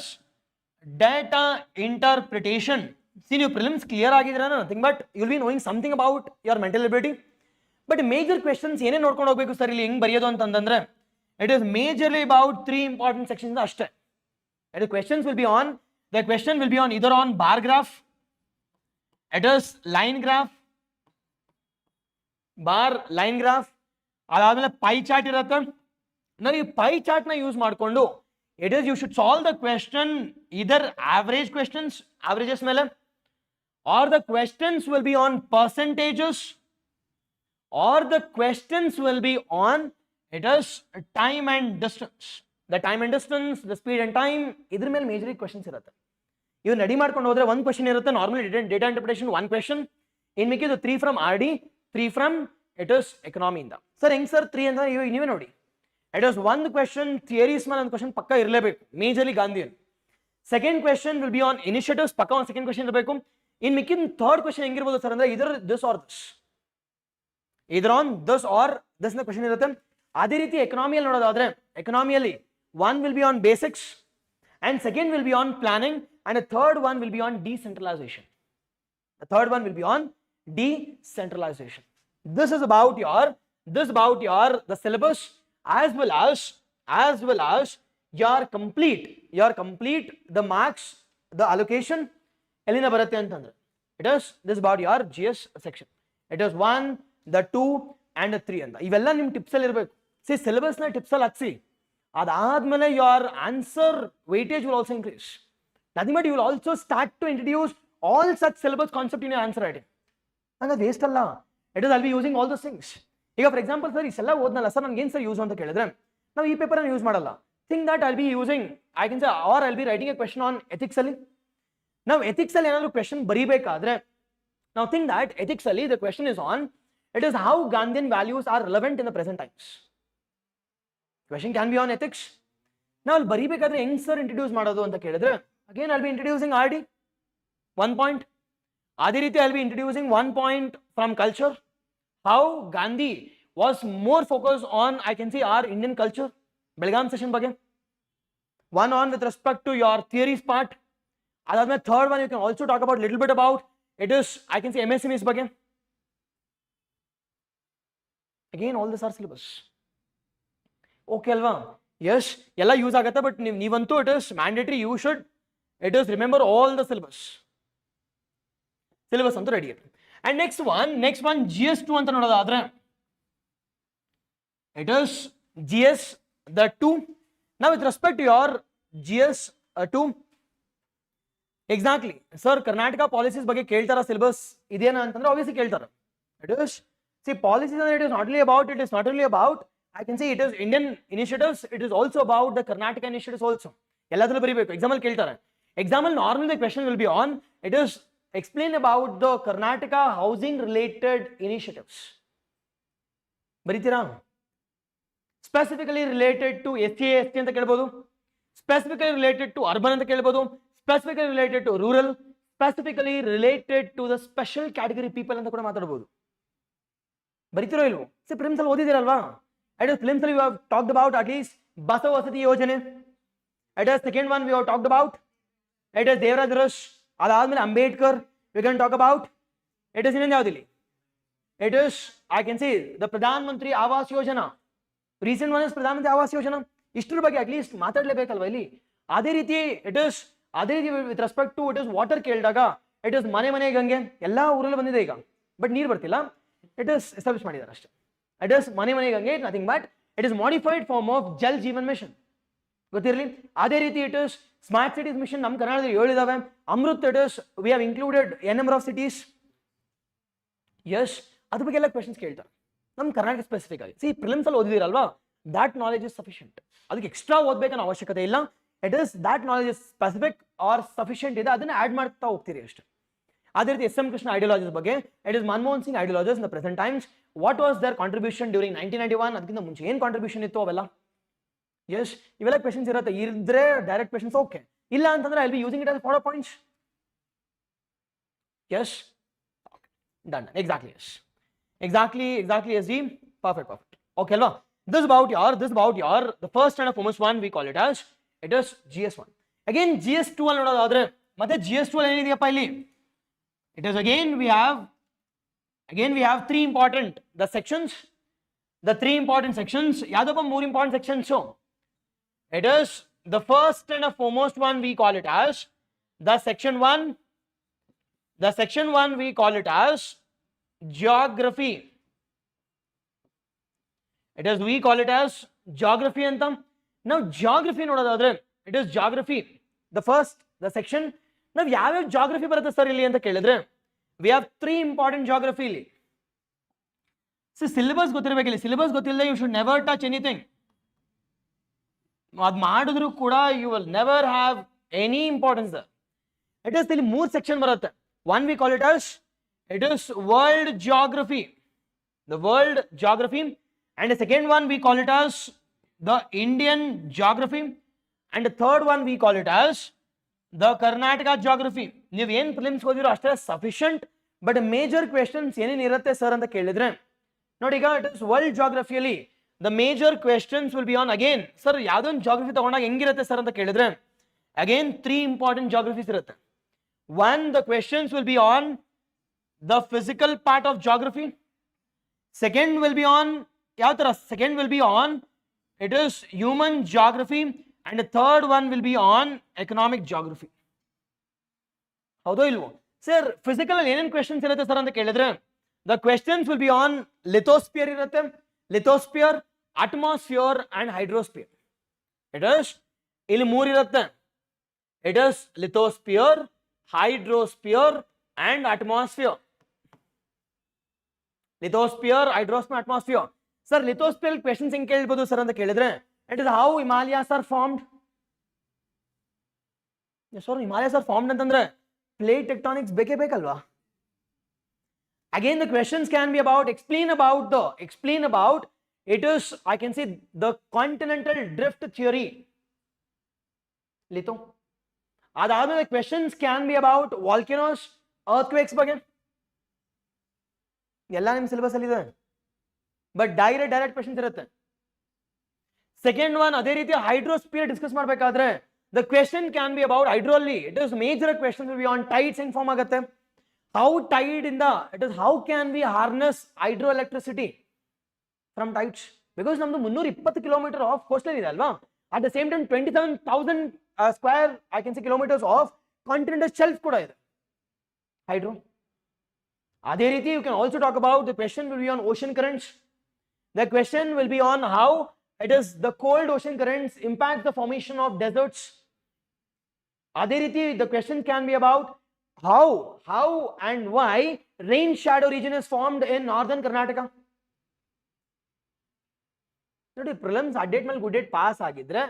data interpretation. See, ನೀವು prelims clear ಆಗಿದ್ರೆ nothing but you will be knowing something about your mental ability. But major questions ಏನೇ ನೋಡ್ಕೊಂಡು ಹೋಗಬೇಕು sir ಇಲ್ಲಿ ಹೆಂಗ್ ಬರೆಯೋದು ಅಂತಂದ್ರೆ it is majorly about 3 important sections ಅಷ್ಟೇ. The question will be on either on bar graph, it is line graph, bar line graph, ಅದಾದ್ಮೇಲೆ pie chart ಇರುತ್ತೆ. ನಾವು ಈ ಪೈ ಚಾರ್ಟ್ ನ ಯೂಸ್ ಮಾಡಿಕೊಂಡು it is you should solve the question either average questions, averages ಮೇಲೆ, or the questions will be on percentages, or the questions will be on it is time and distance. The time and distance, the speed and time, ಇದ್ರ ಮೇಲೆ ಮೇಜರಿ questions ಇರುತ್ತೆ. ಇವ್ರು ready ಮಾಡ್ಕೊಂಡು ಹೋದ್ರೆ ಒಂದು question ಇರುತ್ತೆ, normally data interpretation 1 question, ಇನ್ ಮಿಕ್ಕಿದ್ದು 3 from R D, 3 from it is economy ಇಂದ. ಸರ್ ಹೆಂಗ್ ಸರ್ 3 ಅಂತ ನೀವೇ ನೋಡಿ. ಇಟ್ ಇಸ್ ಒಂದು ಕ್ವೆಶ್ಚನ್ ಥಿಯರೀಸ್ ಮೇಲೆ ಒಂದು ಕ್ವೆಶ್ಚನ್ ಪಕ್ಕ ಇರಲೇಬೇಕು, majorly Gandhian. Second question will be on initiatives, ಪಕ್ಕ ಒಂದು ಸೆಕೆಂಡ್ ಕ್ವೆಶ್ಚನ್ ಇರಬೇಕು. ಇನ್ ಮಿಕ್ಕಿನ ಥರ್ಡ್ ಕ್ವೆಶ್ಚನ್ ಹೆಂಗಿರ್ಬೋದು ಸರ್ ಅಂದ್ರೆ either this or this, either on this or this ನ ಕ್ವೆಶ್ಚನ್ ಇರುತ್ತೆ. ಅದೇ ರೀತಿ ಎಕನಾಮಿಯಲ್ಲಿ ನೋಡೋದಾದ್ರೆ ಎಕನಾಮಿಯಲ್ಲಿ 1 will be on basics and second will be on planning and the third one will be on decentralization. The third one will be on decentralization. This is about your the syllabus as well as your complete the marks, the allocation elina baratte antandre it is this about your GS section. It is 1, the 2 and the 3 anta ivella nim tips alli irbeku. See, syllabus na tips alli hachsi adadmele your answer weightage will also increase. Nothing but you will also start to introduce all such syllabus concept in your answer writing. ಹಂಗ waste ಅಲ್ಲ. It is I'll be using all those things. ಈಗ for example sir ಇಷ್ಟೆಲ್ಲ ಓದ್ನಲ್ಲ sir ನನ್ಗೆ ಏನು sir use ಅಂತ ಕೇಳಿದ್ರೆ ನಾವು ಈ ಪೇಪರ್ ಯೂಸ್ ಮಾಡಲ್ಲ. Think that I'll be using I can say or I'll be writing a question on ethics ಅಲ್ಲಿ. ನಾವು ಎಥಿಕ್ಸ್ ಅಲ್ಲಿ ಏನಾದ್ರು ಕ್ವೆಶ್ಚನ್ ಬರೀಬೇಕಾದ್ರೆ ನಾವು ಥಿಂಕ್ ದಟ್ ಎಥಿಕ್ಸ್ ಅಲ್ಲಿ the question is on it is how Gandhian values are relevant in the present times. Question can be on ethics. ನಾವು ಅಲ್ಲಿ ಬರೀಬೇಕಾದ್ರೆ ಹೆಂಗ್ ಸರ್ ಇಂಟ್ರೊಡ್ಯೂಸ್ ಮಾಡೋದು ಅಂತ ಕೇಳಿದ್ರೆ again I'll be introducing R D 1 point. ಅದೇ ರೀತಿ I'll be introducing 1 point from culture, how Gandhi was more focused on I can say our Indian culture, Belgaum session ಬಗ್ಗೆ. 1 on with respect to your theories part. Adadme third one you can also talk about little bit about it is I can say MSMEs ಬಗ್ಗೆ. Again all this are syllabus. Okay alva? Yes, ಎಲ್ಲ use ಆಗುತ್ತೆ but ನೀವಂತೂ it is mandatory you should it is remember all the syllabus ಅಂತೂ ready ಇದೆ. And next one GS2 ಅಂತ ನೋಡೋದಾದ್ರೆ it is GS the 2. Now with respect to your GS 2 exactly sir, Karnataka policies ಬಗ್ಗೆ ಕೇಳ್ತಾರ syllabus ಇದೇನಾ ಅಂತಂದ್ರೆ obviously ಕೇಳ್ತಾರ. It is see policies ಅಂದ್ರೆ it is not only about I can see it is Indian initiatives, it is also about the Karnataka initiatives also. ಎಲ್ಲಾದ್ರೂ ಬರೀಬೇಕು, ಎಕ್ಸಾಮಲ್ ಕೇಳ್ತಾರೆ. ಎಕ್ಸಾಮಲ್ normal question will be on it is explain about the Karnataka housing related initiatives ಬರೀತೀರಾ. Specifically related to SC ಅಂತ ಕೇಳ್ಬೋದು, specifically related to urban ಅಂತ ಕೇಳ್ಬೋದು, specifically related to rural, specifically related to the special category people ಅಂತ ಕೂಡ ಮಾತಾಡಬಹುದು. ಬರೀತಿರೋ ಇಲ್ವೋ? ಸಿ ಪ್ರಿಲಿಮ್ಸ್ ಅಲ್ಲಿ ಓದಿದಿರಲ್ವಾ? ಇಟ್ ಇಸ್ ಪ್ರಿಲಿಮ್ಸ್ ಅಲ್ಲಿ we have talked about at least Basava Vasati Yojane. It is second one we have talked about it is Devaraj Urs, ಅದಾದ್ಮೇಲೆ Ambedkar we can talk about. It is ಇನ್ನೊಂದು ಯಾವ್ದಿಲ್ಲಿ, it is I can see the Pradhan Mantri Awas Yojana, recent one is ಪ್ರಧಾನ ಮಂತ್ರಿ ಆವಾಸ್ ಯೋಜನಾ. ಇಷ್ಟರ ಬಗ್ಗೆ at least ಮಾತಾಡ್ಲೇಬೇಕಲ್ವಾ ಇಲ್ಲಿ. ಅದೇ ರೀತಿ it is ಅದೇ ರೀತಿ with respect to it is water ಕೇಳಿದಾಗ ಇಟ್ ಇಸ್ ಮನೆ ಗಂಗೆ ಎಲ್ಲ ಊರಲ್ಲಿ ಬಂದಿದೆ ಈಗ, ಬಟ್ ನೀರು ಬರ್ತಿಲ್ಲ. ಇಟ್ ಇಸ್ ಎಸ್ಟಾಬ್ಲಿಷ್ ಮಾಡಿದ್ದಾರೆ ಅಷ್ಟೇ. ಇಟ್ ಇಸ್ ಮನೆ Gange, nothing but it is modified form of Jal Jeevan mission, ಗೊತ್ತಿರಲಿ. ಅದೇ ರೀತಿ it is smart cities mission, ನಮ್ಮ ಕರ್ನಾಟಕದಲ್ಲಿ 7 ಇದಾವೆ. Amrut it is we have included N number of cities. Yes, ಅದ್ರ ಬಗ್ಗೆ ಎಲ್ಲ ಕ್ವೆಶನ್ಸ್ ಕೇಳ್ತಾರೆ ನಮ್ಮ ಕರ್ನಾಟಕ ಸ್ಪೆಸಿಫಿಕ್ ಆಗಿ. ಸಿ ಪ್ರಿಲಿಮ್ಸ್ ಅಲ್ಲಿ ಓದಿದಿರಲ್ವಾ, ದಾಟ್ ನಾಲೆಜ್ ಇಸ್ ಸಫಿಷಿಯಂಟ್, ಅದಕ್ಕೆ ಎಕ್ಸ್ಟ್ರಾ ಓದ್ಬೇಕನ್ನೋ ಅವಶ್ಯಕತೆ ಇಲ್ಲ. It is that knowledge is specific or sufficient ಇದೆ, ಅದನ್ನ ಆಡ್ ಮಾಡ್ತಾ ಹೋಗ್ತೀರಿ ಅಷ್ಟೇ. ಅದೇ ರೀತಿ ಎಸ್ ಎಂ ಕೃಷ್ಣ ಐಡಿಯಾಲಜೀಸ್ ಬಗ್ಗೆ, it is Manmohan Singh ideologies in the present times, what was their contribution during 1991, ಅದಕ್ಕಿಂತ ಮುಂಚೆ ಏನು ಕಾಂಟ್ರಿಬ್ಯೂಷನ್ ಇತ್ತು ಅವೆಲ್ಲ. ಯಸ್, ಇವೆಲ್ಲ ಕ್ವೆಶನ್ಸ್ ಇರುತ್ತೆ. ಇದ್ರೆ ಡೈರೆಕ್ಟ್ ಕ್ವೆಶನ್ಸ್ ಓಕೆ, ಇಲ್ಲ ಅಂತಂದ್ರೆ I will be using it as follow points. Yes, done, exactly. Yes, exactly yes ji, perfect. Okay alva, this about your the first and foremost one we call it as it is GS1. again GS2 ಅಲ್ಲಿ ನೋಡೋದಾದ್ರೆ ಮತ್ತೆ GS2 ಅಲ್ಲಿ ಏನಿದೆಯಪ್ಪ ಇಲ್ಲಿ, it is again we have three important sections. ಯಾವ್ದಪ್ಪ 3 important sections? it is the first and foremost one we call it as the section 1 we call it as geography. It is we call it as geography anta. Now geography ನೋಡೋದಾದ್ರೆ it is geography the section. ನಾವು ಯಾವ geography ಬರುತ್ತೆ sir ಇಲ್ಲಿ ಅಂತ ಕೇಳಿದ್ರೆ we have 3 important geography ಇಲ್ಲಿ. So syllabus ಗೊತ್ತಿರಬೇಕು ಇಲ್ಲಿ. ಸಿಲೆಬಸ್ ಗೊತ್ತಿಲ್ಲದೆ you should never touch anything. ಅದು ಮಾಡಿದ್ರು ಕೂಡ you will never have any importance there. it is ಇಲ್ಲಿ 3 section ಬರುತ್ತೆ. One we call it as it is world geography, the world geography, and the second one we call it as the Indian geography, and the third one we call it as the Karnataka geography. ನೀವು ಏನು prelims ಓದಿರೋ ಅಷ್ಟೇ sufficient, but major questions ಏನೇನು ಇರುತ್ತೆ sir ಅಂತ ಕೇಳಿದ್ರೆ ನೋಡಿ, ಈಗ it is world ಜಾಗ್ರಫಿಯಲ್ಲಿ the major questions will be on again sir ಯಾವುದೊಂದು ಜಾಗ್ರಫಿ ತಗೊಂಡಾಗ ಹೆಂಗಿರುತ್ತೆ ಸರ್ ಅಂತ ಕೇಳಿದ್ರೆ ಅಗೇನ್ 3 ಇಂಪಾರ್ಟೆಂಟ್ ಜಾಗ್ರಫೀಸ್ ಇರುತ್ತೆ. One, the questions will be on the physical part of geography. Second will be on it is human geography, and the third one will be on economic geography. ಹೌದೋ ಇಲ್ವೋ sir? Physical ಅಲ್ಲಿ ಏನೇನು questions ಇರುತ್ತೆ sir ಅಂತ ಕೇಳಿದ್ರೆ the questions will be on lithosphere ಇರುತ್ತೆ, lithosphere, atmosphere and hydrosphere. It is ಇಲ್ಲಿ 3 ಇರುತ್ತೆ. It is lithosphere, hydrosphere and atmosphere. Lithosphere, hydrosphere, atmosphere. Sir lithosphere questions ಹೆಂಗೆ ಕೇಳ್ಬೋದು ಸರ್ ಅಂತ ಕೇಳಿದ್ರೆ it is how Himalayas are formed. Sir Himalayas are formed ಅಂತಂದ್ರೆ plate tectonics ಬೇಕೇ ಬೇಕಲ್ವಾ? Again the questions can be about explain about it is I can say the continental drift theory. litho adadame questions can be about volcanoes, earthquakes ಬಗ್ಗೆ ಎಲ್ಲ ನಿಮ್ಮ syllabus ಅಲ್ಲಿ ಇದೆ, but direct questions ಇರುತ್ತೆ. Second one ಅದೇ ರೀತಿ hydrosphere discuss ಮಾಡಬೇಕಾದ್ರೆ the question can be about hydro ಅಲ್ಲಿ it is major question will be on tides ಹೆಂಗ್ ಫಾರ್ಮ್ ಆಗುತ್ತೆ, how tide in the it is how can we harness hydroelectricity from tides, because ನಮ್ದು 320 kilometre of coastal ಇದೆ ಅಲ್ವಾ. At the same time 27,000 square I can see kilometres of continental shelf ಕೂಡ ಇದೆ hydro. ಅದೇ ರೀತಿ you can also talk about the question will be on ocean currents. The question will be on how it is the cold ocean currents impact the formation of deserts. ಅದೇ ರೀತಿ the question can be about how and why rain shadow region is formed in northern Karnataka. ನೋಡಿ prelims ಅಡ್ಡೇಟ್ ಮೇಲೆ good date pass ಆಗಿದ್ರೆ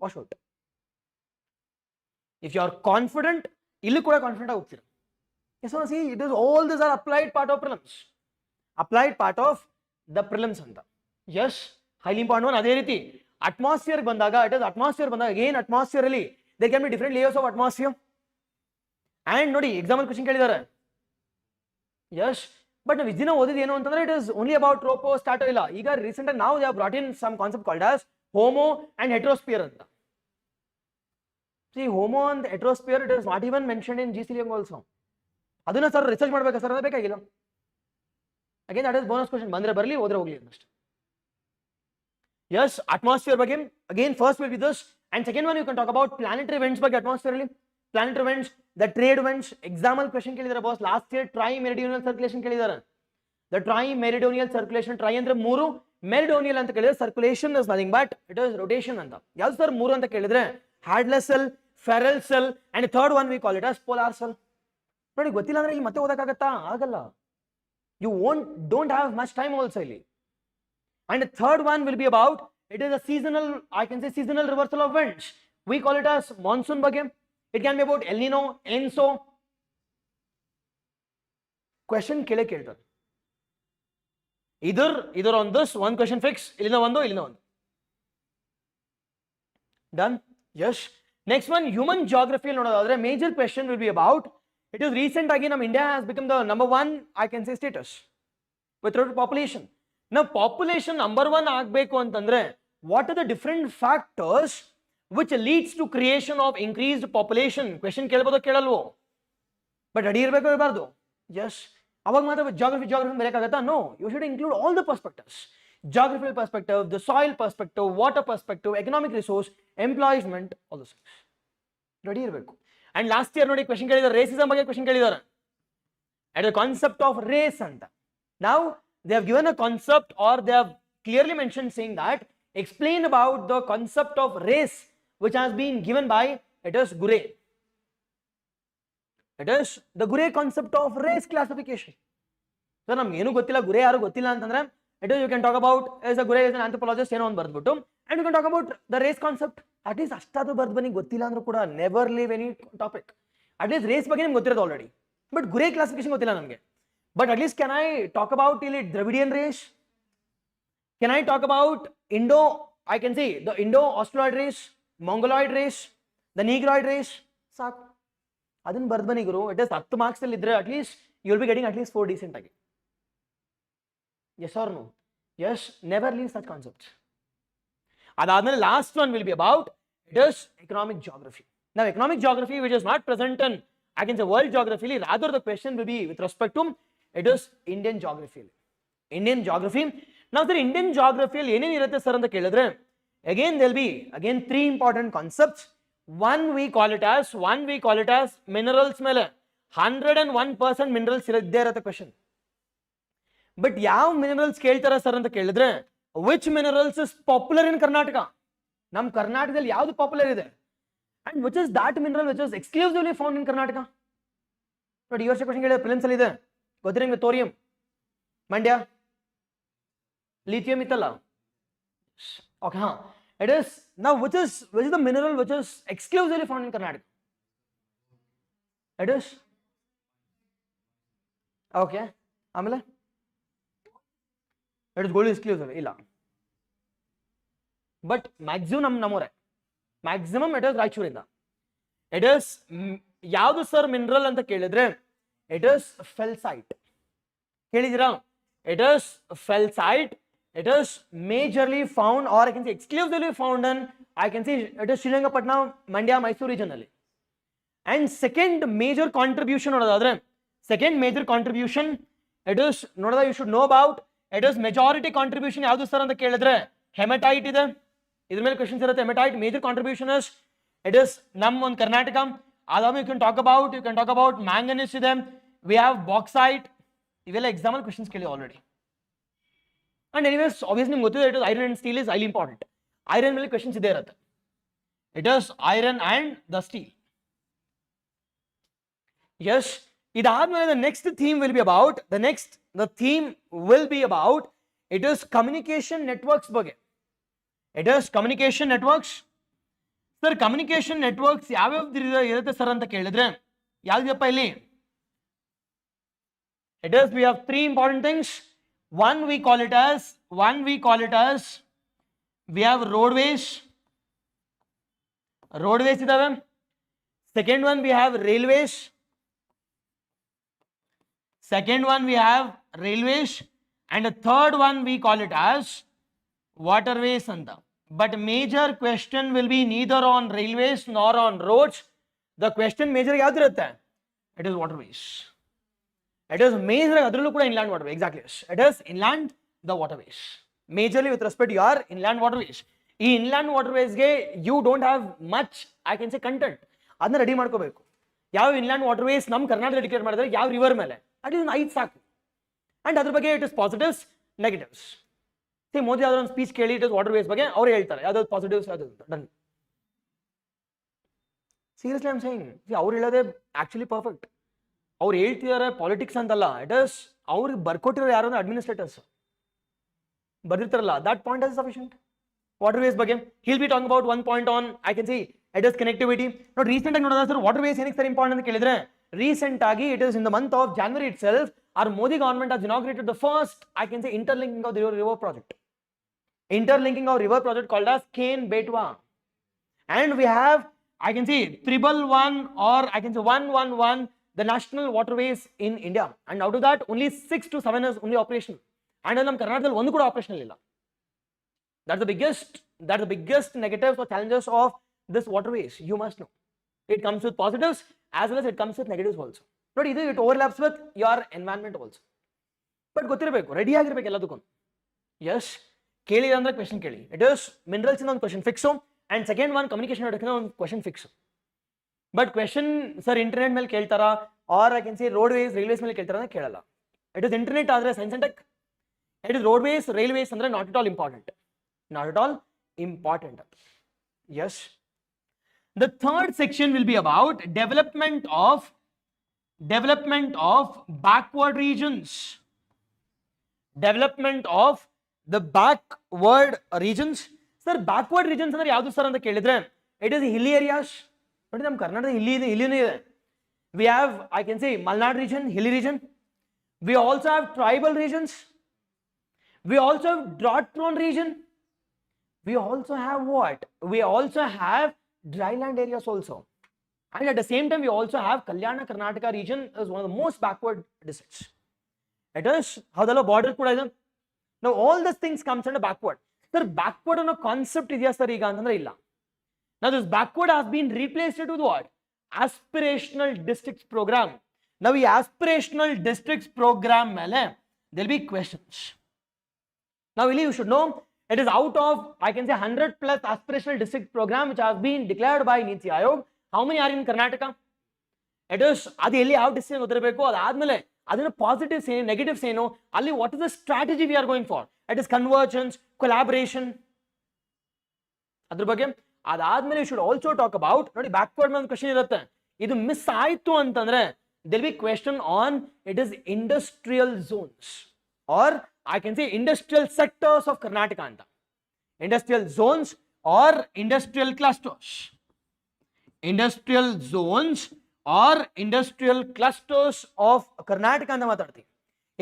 wash out. If you are confident, ಇಲ್ಲಿ ಕೂಡ confident ಆಗಿ ಹೋಗ್ತೀರಾ. See it is all this are applied part of prelims, applied part of the prelims ಅಂತ. Yes, highly important one. ಅದೇ ರೀತಿ ಅಟ್ಮಾಸ್ಫಿಯರ್ ಬಂದಾಗ, ಇಟ್ ಇಸ್ ಅಟ್ಮಾಸ್ಫಿಯರ್ ಬಂದಾಗ ಏನ್ ಅಟ್ಮಾಸ್ಫಿಯರ್ ಅಲ್ಲಿ there can be different layers of atmosphere. And ನೋಡಿ example question ಕೇಳಿದ್ದಾರೆ. Yes, but ನಾವು ಇದನ್ನ ಓದಿದ ಏನು ಅಂತಂದ್ರೆ ಇಟ್ ಇಸ್ ಓನ್ಲಿ ಅಬೌಟ್ ಟ್ರೋಪೋ ಸ್ಟಾಟೋ ಇಲ್ಲ. ಈಗ ರೀಸೆಂಟ್ ಆಗಿ ನಾವು brought in some concept called as homo and heterosphere ಅಂತ. See homo and heterosphere it is not even mentioned in ಜಿ ಸಿಲಿಯಂ ಆಲ್ಸೋ. ಅದನ್ನ ಸರ್ ರಿಸರ್ಚ್ ಮಾಡ್ಬೇಕಾ ಸರ್? ಅದು ಬೇಕಾಗಿಲ್ಲ. Again that is bonus question, ಬಂದ್ರೆ ಬರಲಿ ಹೋದ್ರೆ ಹೋಗ್ಲಿ ಅಷ್ಟೇ. ಯಸ್, ಅಟ್ಮಾಸ್ಫಿಯರ್ ಬಗ್ಗೆ again first will be this. And second one, you can talk about planetary events ಬಗ್ಗೆ atmosphere. Planetary events, the trade events. Example question ಕೇಳಿದಾರೆ boss. Last year tri meridional circulation ಕೇಳಿದಾರೆ. The tri meridional circulation, tri ಅಂದ್ರೆ ಮೂರು, meridional ಅಂತ ಕೇಳಿದ್ರೆ circulation is nothing but it is rotation ಅಂತ. ಯಾವ್ದು sir ಮೂರು ಅಂತ ಕೇಳಿದ್ರೆ Hadley's cell, Ferrel cell and third one we call it as polar cell. ನೋಡಿ ಗೊತ್ತಿಲ್ಲ ಅಂದ್ರೆ ಇಲ್ಲಿ ಮತ್ತೆ ಓದಕ್ಕಾಗತ್ತಾ? ಆಗಲ್ಲ. You don't have much time also ಇಲ್ಲಿ. And third one will be about, it is a seasonal, I can say seasonal reversal of winds. We call it as monsoon ಬಗ್ಗೆ. It can be about El Nino, Enso. Question ಕೇಳೇ ಕೇಳ್ತಾರೆ. either on this one question fix, ಇಲ್ಲಿಂದ ಒಂದು. Done? Yes. Next one, human geography ನೋಡೋದಾದ್ರೆ major question will be about, it is recent ಆಗಿ ನಮ್ಮ India has become the number one, I can say, status with regard to population. Now population number one ಆಗಬೇಕು ಅಂತಂದ್ರೆ what are the different factors which leads to creation of increased population? Question ಕೇಳಬಹುದು ಕೇಳಲ್ವೋ? But ready ಇರಬೇಕು ಇರಬಾರ್ದು. Yes, ಅವಾಗ ಮಾತ್ರ geography ಬರೆಯಕ್ಕಾಗತ್ತಾ? No, you should include all the perspectives. Geographical perspective, the soil perspective, water perspective, economic resource, employment, all those things. Ready ಇರಬೇಕು. And last year ನೋಡಿ question ಕೇಳಿದ್ದಾರೆ, racism ಬಗ್ಗೆ ಕ್ವೆಶ್ಚನ್ ಕೇಳಿದ್ದಾರೆ. at the concept of race ಅಂತ. Now they have given a concept, or they have clearly mentioned saying that explain about the concept of race which has been given by, it is Gure. It is the Gure concept of race classification. So ನಮ್ಗೆ ಏನು ಗೊತ್ತಿಲ್ಲ, ಗುರೆ ಯಾರು ಗೊತ್ತಿಲ್ಲ ಅಂತಂದ್ರೆ it is, you can talk about as a Gure is an anthropologist ಏನೋ ಒಂದು ಬರ್ದ್ಬಿಟ್ಟು, and you can talk about the race concept. At least ಅಷ್ಟಾದ್ರೂ ಬರ್ದು ಬನ್ನಿ. ಗೊತ್ತಿಲ್ಲ ಅಂದ್ರೂ ಕೂಡ never leave any topic. At least race ಬಗ್ಗೆ ನಿಮ್ಗೆ ಗೊತ್ತಿರೋದು ಆಲ್ರೆಡಿ, ಬಟ್ ಗುರೆ ಕ್ಲಾಸಿಫಿಕೇಶನ್ ಗೊತ್ತಿಲ್ಲ ನಮಗೆ. But at least can I talk about till it Dravidian race? Can I talk about I can say the Indo-Australoid race, Mongoloid race, the Negroid race? ಸಾಕು, ಅದನ್ನ ಬರ್ದು ಬನ್ನಿ ಗುರು. It is 10 marks ಅಲ್ಲಿ ಇದ್ರೆ at least you will be getting at least 4 decent ಆಗಿ. Yes or no? Yes, never leave such concepts. ಅದಾದ್ಮೇಲೆ last one will be about, it is economic geography. Now economic geography which is not present in, I can say, world geography, rather the question will be with respect to, it is Indian geography. Indian geography. Now sir, Indian geography ಅಲ್ಲಿ ಏನೇನು ಇರುತ್ತೆ sir ಅಂತ ಕೇಳಿದ್ರೆ, again there will be three important concepts. One we call it as minerals ಮೇಲೆ 101% minerals ಇದ್ದೇ ಇರುತ್ತೆ question. But ಯಾವ minerals ಕೇಳ್ತಾರ ಸರ್ ಅಂತ ಕೇಳಿದ್ರೆ, which minerals is popular in Karnataka? ನಮ್ಮ ಕರ್ನಾಟಕದಲ್ಲಿ ಯಾವ್ದು ಪಾಪ್ಯುಲರ್ ಇದೆ? And which is that mineral which is exclusively found in Karnataka? ನೋಡಿ ಈ ವರ್ಷ ಕ್ವೆಶ್ಚನ್ ಕೇಳಿದ್ರೆ ಪ್ರಿಲಿಮ್ಸ್ ಅಲ್ಲಿ ಇದೆ, ಗೊತ್ತಿರ ನಿಮ್ಗೆ. ಥೋರಿಯಂ, ಮಂಡ್ಯ, ಲಿಥಿಯಂ ಇತ್ತಲ್ಲ. ಓಕೆ, ಹಾ, it is now which is the mineral which is exclusively found in Karnataka? It is okay. ಆಮೇಲೆ ಇಟ್ ಇಸ್ ಗೋಲ್ಡ್ ಎಕ್ಸ್ಕ್ಲೂಸಿವ್ ಇಲ್ಲ, ಬಟ್ ಮ್ಯಾಕ್ಸಿಮಮ್ ನಮ್ಮೂರೇ, ಮ್ಯಾಕ್ಸಿಮಮ್ ಇಟ್ ಇಸ್ ರಾಯಚೂರಿಂದ. ಇಟ್ ಇಸ್ ಯಾವುದು ಸರ್ ಮಿನರಲ್ ಅಂತ ಕೇಳಿದ್ರೆ, it is felsite. ಕೇಳಿದಿರಾ? It is felsite. It is majorly found, or I can see exclusively found in, I can see it is Srirangapatna, Mandya, Mysuru region ಅಲ್ಲಿ. And second major contribution ನೋಡೋದಾದ್ರೆ, second major contribution it is ನೋಡೋದ, you should know about. It is majority contribution ಯಾವುದು sir ಅಂತ ಕೇಳಿದ್ರೆ, hematite ಇದೆ. ಇದ್ರ ಮೇಲೆ questions ಇರುತ್ತೆ. Hematite major contribution is, it is ನಮ್ಮ ಒಂದು ಕರ್ನಾಟಕ. ಅದಾದ್ಮೇಲೆ you can talk about manganese ಇದೆ, ವಿ ಹ್ಯಾವ್ ಬಾಕ್ಸೈಟ್. ಇವೆಲ್ಲ ಎಕ್ಸಾಂಪಲ್ ಕ್ವೆಶ್ಚನ್ಸ್ ಕೇಳಿ ಆಲ್ರೆಡಿ. ಅಂಡ್ ಎನಿವೇಸ್ ಆಬ್ವಿಯಸ್ಲಿ ನಿಮ್ಗೆ ಗೊತ್ತಿದೆ, it is iron and steel is highly important. Iron ಮೇಲೆ ಕ್ವೆಶ್ಚನ್ಸ್ ಇದೇ ಇರುತ್ತೆ. It is iron and the steel. Yes. The next theme will be about, the theme will be about, it is communication networks ಬಗ್ಗೆ. It is communication networks. Sir, communication networks ಯಾವ್ಯಾವ್ದು ಇರುತ್ತೆ sir ಅಂತ ಕೇಳಿದ್ರೆ ಯಾವ್ದಪ್ಪ ಇಲ್ಲಿ? It is, we have three important things. One we call it as we have roadways idave. Second one we have railways. And the third one we call it as waterways anta. But major question will be neither on railways nor on roads. The question major yaadu irutte? It is waterways. It is major adrallu kuda inland waterway. Exactly, yes. It is inland, the waterways. Majorly with respect to your inland waterways. ಈ inland waterways ಗೆ you don't have much, I can say, content. ಅದನ್ನ ready ಮಾಡ್ಕೋಬೇಕು. ಯಾವ inland waterways ನಮ್ಮ Karnataka declare ಮಾಡಿದ್ರೆ ಯಾವ river ಮೇಲೆ, ಅದು 5 ಸಾಕು. ಅಂಡ್ ಅದ್ರ ಬಗ್ಗೆ it is positives, negatives. Modi ಯಾವ್ದಾದ್ರು ಒಂದು ಸ್ಪೀಚ್ ಕೇಳಿ ಇಟ್ ಇಸ್ ವಾಟರ್ವೇಸ್ ಬಗ್ಗೆ ಅವ್ರು ಹೇಳ್ತಾರೆ ಯಾವ್ದಾದ್ರು ಪಾಸಿಟಿವ್ಸ್ ಯಾವ್ದು done. Seriously I am saying, ಅವ್ರು ಹೇಳೋದೇ ಆಕ್ಚುಲಿ ಪರ್ಫೆಕ್ಟ್. ಅವ್ರು ಹೇಳ್ತಿದ್ದಾರೆ ಪಾಲಿಟಿಕ್ಸ್ ಅಂತಲ್ಲ, ಇಟ್ ಇಸ್ ಅವ್ರಿಗೆ ಬರ್ಕೊಟ್ಟಿರೋ ಯಾರು ಅಂದ್ರೆ ಅಡ್ಮಿನಿಸ್ಟ್ರೇಟರ್ಸ್ ಬರ್ದಿರ್ತಾರಲ್ಲ, that point is sufficient. Waterways ಬಗ್ಗೆ he'll be talking about one point on, I can see, it is connectivity. ನೋಡಿ ರೀಸೆಂಟ್ ಆಗಿ ನೋಡೋದಾದ್ರೆ ಸರ್ ವಾಟರ್ವೇಸ್ ಏನಕ್ಕೆ ಸರ್ ಇಂಪಾರ್ಟೆಂಟ್ ಅಂತ ಕೇಳಿದ್ರೆ, ರೀಸೆಂಟ್ ಆಗಿ it is in the month of January itself our Modi government has inaugurated the first, I can say, interlinking of the river project. Interlinking of river project called as Ken Betwa. And we have, I can see, 111 or I can say 111 the national waterways in India. And out of that only 6 to 7 is only operational. And ನಮ್ಮ ಕರ್ನಾಟಕದಲ್ಲಿ ಒಂದು ಕೂಡ operational ಇಲ್ಲ. That's the biggest negatives or challenges of this waterways. You must know. It comes with positives as well as it comes with negatives also. But it overlaps with your environment also. But ಗೊತ್ತಿರಬೇಕು, ready ಆಗಿರಬೇಕು ಎಲ್ಲದಕ್ಕೂ. Yes, ಕೇಳಿ ಅಂದ್ರೆ question ಕೇಳಿ. It is minerals ಇಂದ ಒಂದು question fix, and second one communication ಒಂದು question fix. But question sir internet ಮೇಲೆ ಕೇಳ್ತಾರಾ or I can see roadways railways ಮೇಲೆ ಕೇಳ್ತಾರ ಅಂತ ಕೇಳಲ್ಲ. ಇಟ್ ಇಸ್ ಇಂಟರ್ನೆಟ್ ಆದರೆ science and tech. It is roadways railways ಅಂದ್ರೆ not at all important. Yes. The third section will be about development of backward regions. Development of the backward regions. Sir, backward regions ಅಂದ್ರೆ ಯಾವುದು sir ಅಂತ ಕೇಳಿದ್ರೆ, it is hilly areas. ನೋಡಿ ನಮ್ಮ ಕರ್ನಾಟಕ hillyನೇ ಇದೆ. We have, I can say, Malnad region, hilly region. We also have tribal regions. We also have drought prone region. We also have what? We also have dryland areas also. And at the same time, we also have Kalyana Karnataka region is one of the most backward districts. It is hadala border kuda ide. Now all these things comes under backward. Sir, backward ಅನ್ನೋ concept ಇದೆಯಾ sir ಈಗ ಅಂತಂದ್ರೆ ಇಲ್ಲ. Now this backward has been replaced with what? Aspirational districts program. Now ಈ aspirational districts program ಮೇಲೆ there will be questions. Now really you should know, it is out of, I can say, 100 plus aspirational district program which has been declared by Niti Aayog. How many are in Karnataka? It is adi elli how decision gothirbeku, adadmele adina positives ಏನು negatives ಏನು, ಅಲ್ಲಿ what is the strategy we are going for? It is convergence, collaboration. ಅದ್ರ ಬಗ್ಗೆ ಅದಾದ್ಮೇಲೆ you should also talk about, ನೋಡಿ backward ಒಂದು question ಇರುತ್ತೆ, ಇದು ಮಿಸ್ ಆಯ್ತು ಅಂತಂದ್ರೆ there will be question on, it is industrial zones or I can say industrial sectors of Karnataka anta. Industrial zones or industrial clusters. Industrial zones or industrial clusters of Karnataka anta matarthi.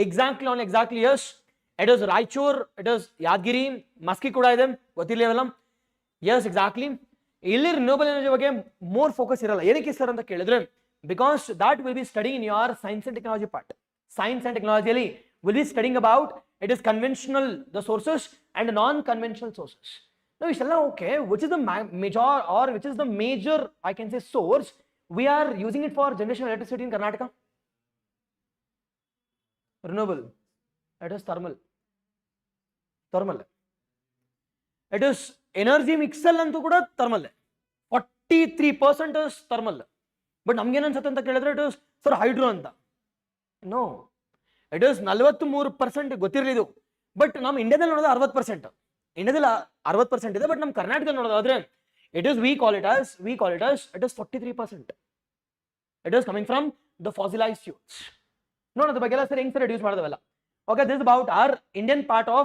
Exactly yes. It is Raichur, it is Yadgiri, Maski kuda ide, gottilla. Yes, exactly. Illi renewable energy ಬಗ್ಗೆ more focus ಇರಲ್ಲ. ಏನಕ್ಕೆ sir ಅಂತ ಕೇಳಿದ್ರೆ, because that will be studying in your science and technology part. Science and technology ಅಲ್ಲಿ will be studying about, it is conventional the sources and non-conventional sources. Now ishalla okay, which is the major or which is the major, I can say, source we are using it for generation of electricity in Karnataka? Renewable. It is thermal. It is energy mixel antu kuda thermal. 43% is thermal. But ನಮ್ಗೆ ಏನು ಅನ್ಸುತ್ತೆ ಅಂತ ಕೇಳಿದ್ರೆ it is sir hydro ಅಂತ. No. It is 43% ಗೊತ್ತಿರಲಿ ಇದು. But ನಮ್ಮ ಇಂಡಿಯಾದಲ್ಲಿ ನೋಡೋದು 60%. ಇಂಡಿಯಾದಲ್ಲಿ 60% ಇದೆ, ಬಟ್ ನಮ್ಮ ಕರ್ನಾಟಕದಲ್ಲಿ ನೋಡೋದಾದ್ರೆ it is we call it as it is 43%. It is coming from the fossilized youths. ನೋಡೋದ್ರ ಬಗ್ಗೆ ಎಲ್ಲ ಸರಿ ಹೆಂಗ್ ಸರ್ ರೆಡ್ಯೂಸ್ ಮಾಡೋದವೆಲ್ಲ. Okay, this is about our Indian part of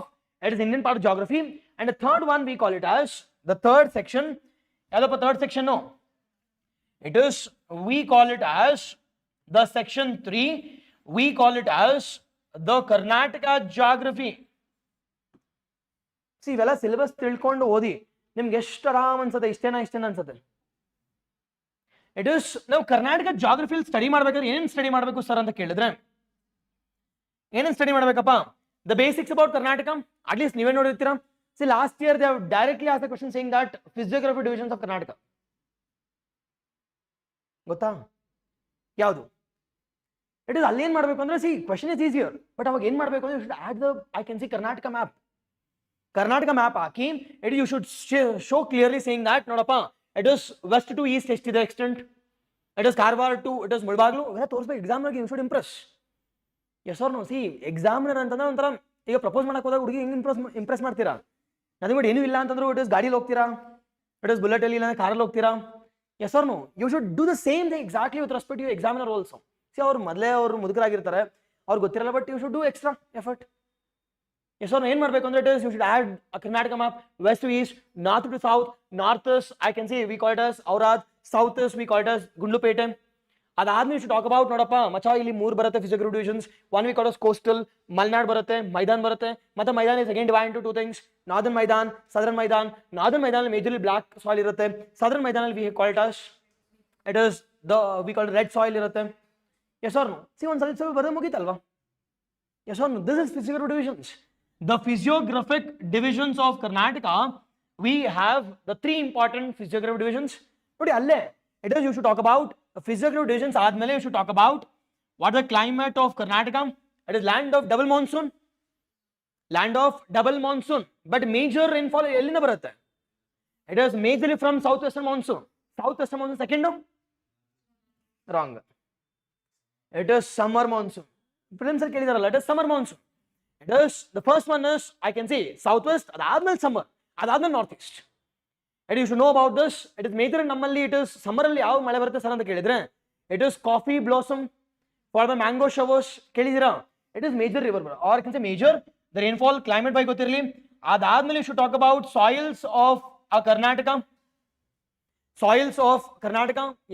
geography. And the third one we call it as the third section. Yadapa third section no. It is, we call it as the section 3. We call it as the Karnataka geography. See, ಇವೆಲ್ಲ syllabus ತಿಳ್ಕೊಂಡು ಓದಿ ನಿಮ್ಗೆ ಎಷ್ಟು ಆರಾಮ್ ಅನ್ಸುತ್ತೆ, ಇಷ್ಟೇನಾ ಅನ್ಸುತ್ತೆ. It is, ನಾವು ಕರ್ನಾಟಕ ಜಾಗ್ರಫಿಯಲ್ಲಿ ಸ್ಟಡಿ ಮಾಡ್ಬೇಕಾದ್ರೆ ಏನೇನು ಸ್ಟಡಿ ಮಾಡಬೇಕು ಸರ್ ಅಂತ ಕೇಳಿದ್ರೆ ಏನೇನು ಸ್ಟಡಿ ಮಾಡಬೇಕಪ್ಪ? The basics about Karnataka, at least ನೀವೇ ನೋಡಿರ್ತೀರಾ. See last year they have directly asked the question saying that physiography divisions of Karnataka ಗೊತ್ತಾ ಯಾವುದು? ಇಟ್ ಇಸ್ ಅಲ್ಲಿ ಏನ್ ಮಾಡಬೇಕು ಅಂದ್ರೆ, see question is easier, but ಅವಾಗ ಏನ್ ಮಾಡಬೇಕು ಅಂದ್ರೆ you should add the, I can see Karnataka map ಹಾಕಿ it you should show clearly saying that ನೋಡಪ್ಪ it is west to east ಎಷ್ಟಿದೆ extent, it is Karwar to it is Mulbagal, ಇವೆಲ್ಲ ತೋರಿಸ್ಬೇಕು ಎಕ್ಸಾಮ್ನಾಗ. You should impress. Yes or no? See examiner ಅಂತಂದ್ರೆ ಒಂಥರ, ಈಗ propose ಮಾಡಕ್ ಹೋದಾಗ ಹುಡುಗಿ ಹೆಂಗ್ ಇಂಪ್ರೆಸ್ ಮಾಡ್ತೀರಾ? ನದಿ ಬಟ್ ಏನೂ ಇಲ್ಲ ಅಂತಂದ್ರೆ ಇಟ್ ಇಸ್ ಗಾಡಿಲಿ ಹೋಗ್ತೀರಾ, ಇಟ್ ಇಸ್ ಬುಲೆಟ್ ಅಲ್ಲಿ ಇಲ್ಲ ಕಾರಲ್ಲಿ ಹೋಗ್ತೀರಾ. Yes or no? You should do the same thing exactly with respect you examiner also. See ಅವ್ರು ಮೊದಲೇ ಅವರು ಮುದುಕರಾಗಿರ್ತಾರೆ, ಅವ್ರಿಗೆ ಗೊತ್ತಿರಲ್ಲ, but you should do extra effort. Yes or no? ಏನ್ ಮಾಡಬೇಕು ಅಂದ್ರೆ it is you should add a Karnataka map, west to east, north to south. North is I can see we call it as Aurad, south is we call it as Gundlupete. ಅದಾದ್ಮೇಲೆ you talk about ನೋಡಪ್ಪ ಮಚಾ ಇಲ್ಲಿ 3 ಬರುತ್ತೆ physiography divisions. One we call coastal, Malnad ಬರುತ್ತೆ, ಮೈದಾನ್ ಬರುತ್ತೆ. ಮತ್ತೆ Maidan is again divide into 2 things, northern Maidan, southern Maidan. Northern Maidan majorly black soil ಇರುತ್ತೆ, southern Maidan we call it as it is the we call red soil ಇರುತ್ತೆ. Yes or no? See ಒಂದು ಸ್ವಲ್ಪ ಬರೋದು ಮುಗೀತಲ್ವಾ? Yes or no? This is physiography divisions. The physiographic divisions of Karnataka, we have the 3 important physiographic divisions. ನೋಡಿ ಅಲ್ಲೇ it is you should talk about physiographic divisions. ಆದ್ಮೇಲೆ you should talk about what the climate of Karnataka. It is land of double monsoon, but major rainfall ಎಲ್ಲಿಂದ ಬರುತ್ತೆ? It is majorly from southwestern monsoon. Second wrong. It is summer monsoon. Prelims ಅಲ್ಲಿ ಕೇಳಿದಾರಲ್ಲ, it is summer monsoon. It is, the first one is I can say southwest, ಅದಾದ್ಮೇಲೆ summer, ಅದಾದ್ಮೇಲೆ north east. And you should know about this. It is major ನಮ್ಮಲ್ಲಿ it is summer ಅಲ್ಲಿ ಯಾವ ಮಳೆ ಬರುತ್ತೆ sir ಅಂತ ಕೇಳಿದ್ರೆ it is coffee blossom for the mango showers. ಕೇಳಿದಿರಾ? It is major river or I can say major the rainfall climate by ಗೊತ್ತಿರಲಿ. ಅದಾದ್ಮೇಲೆ you should talk about soils of Karnataka.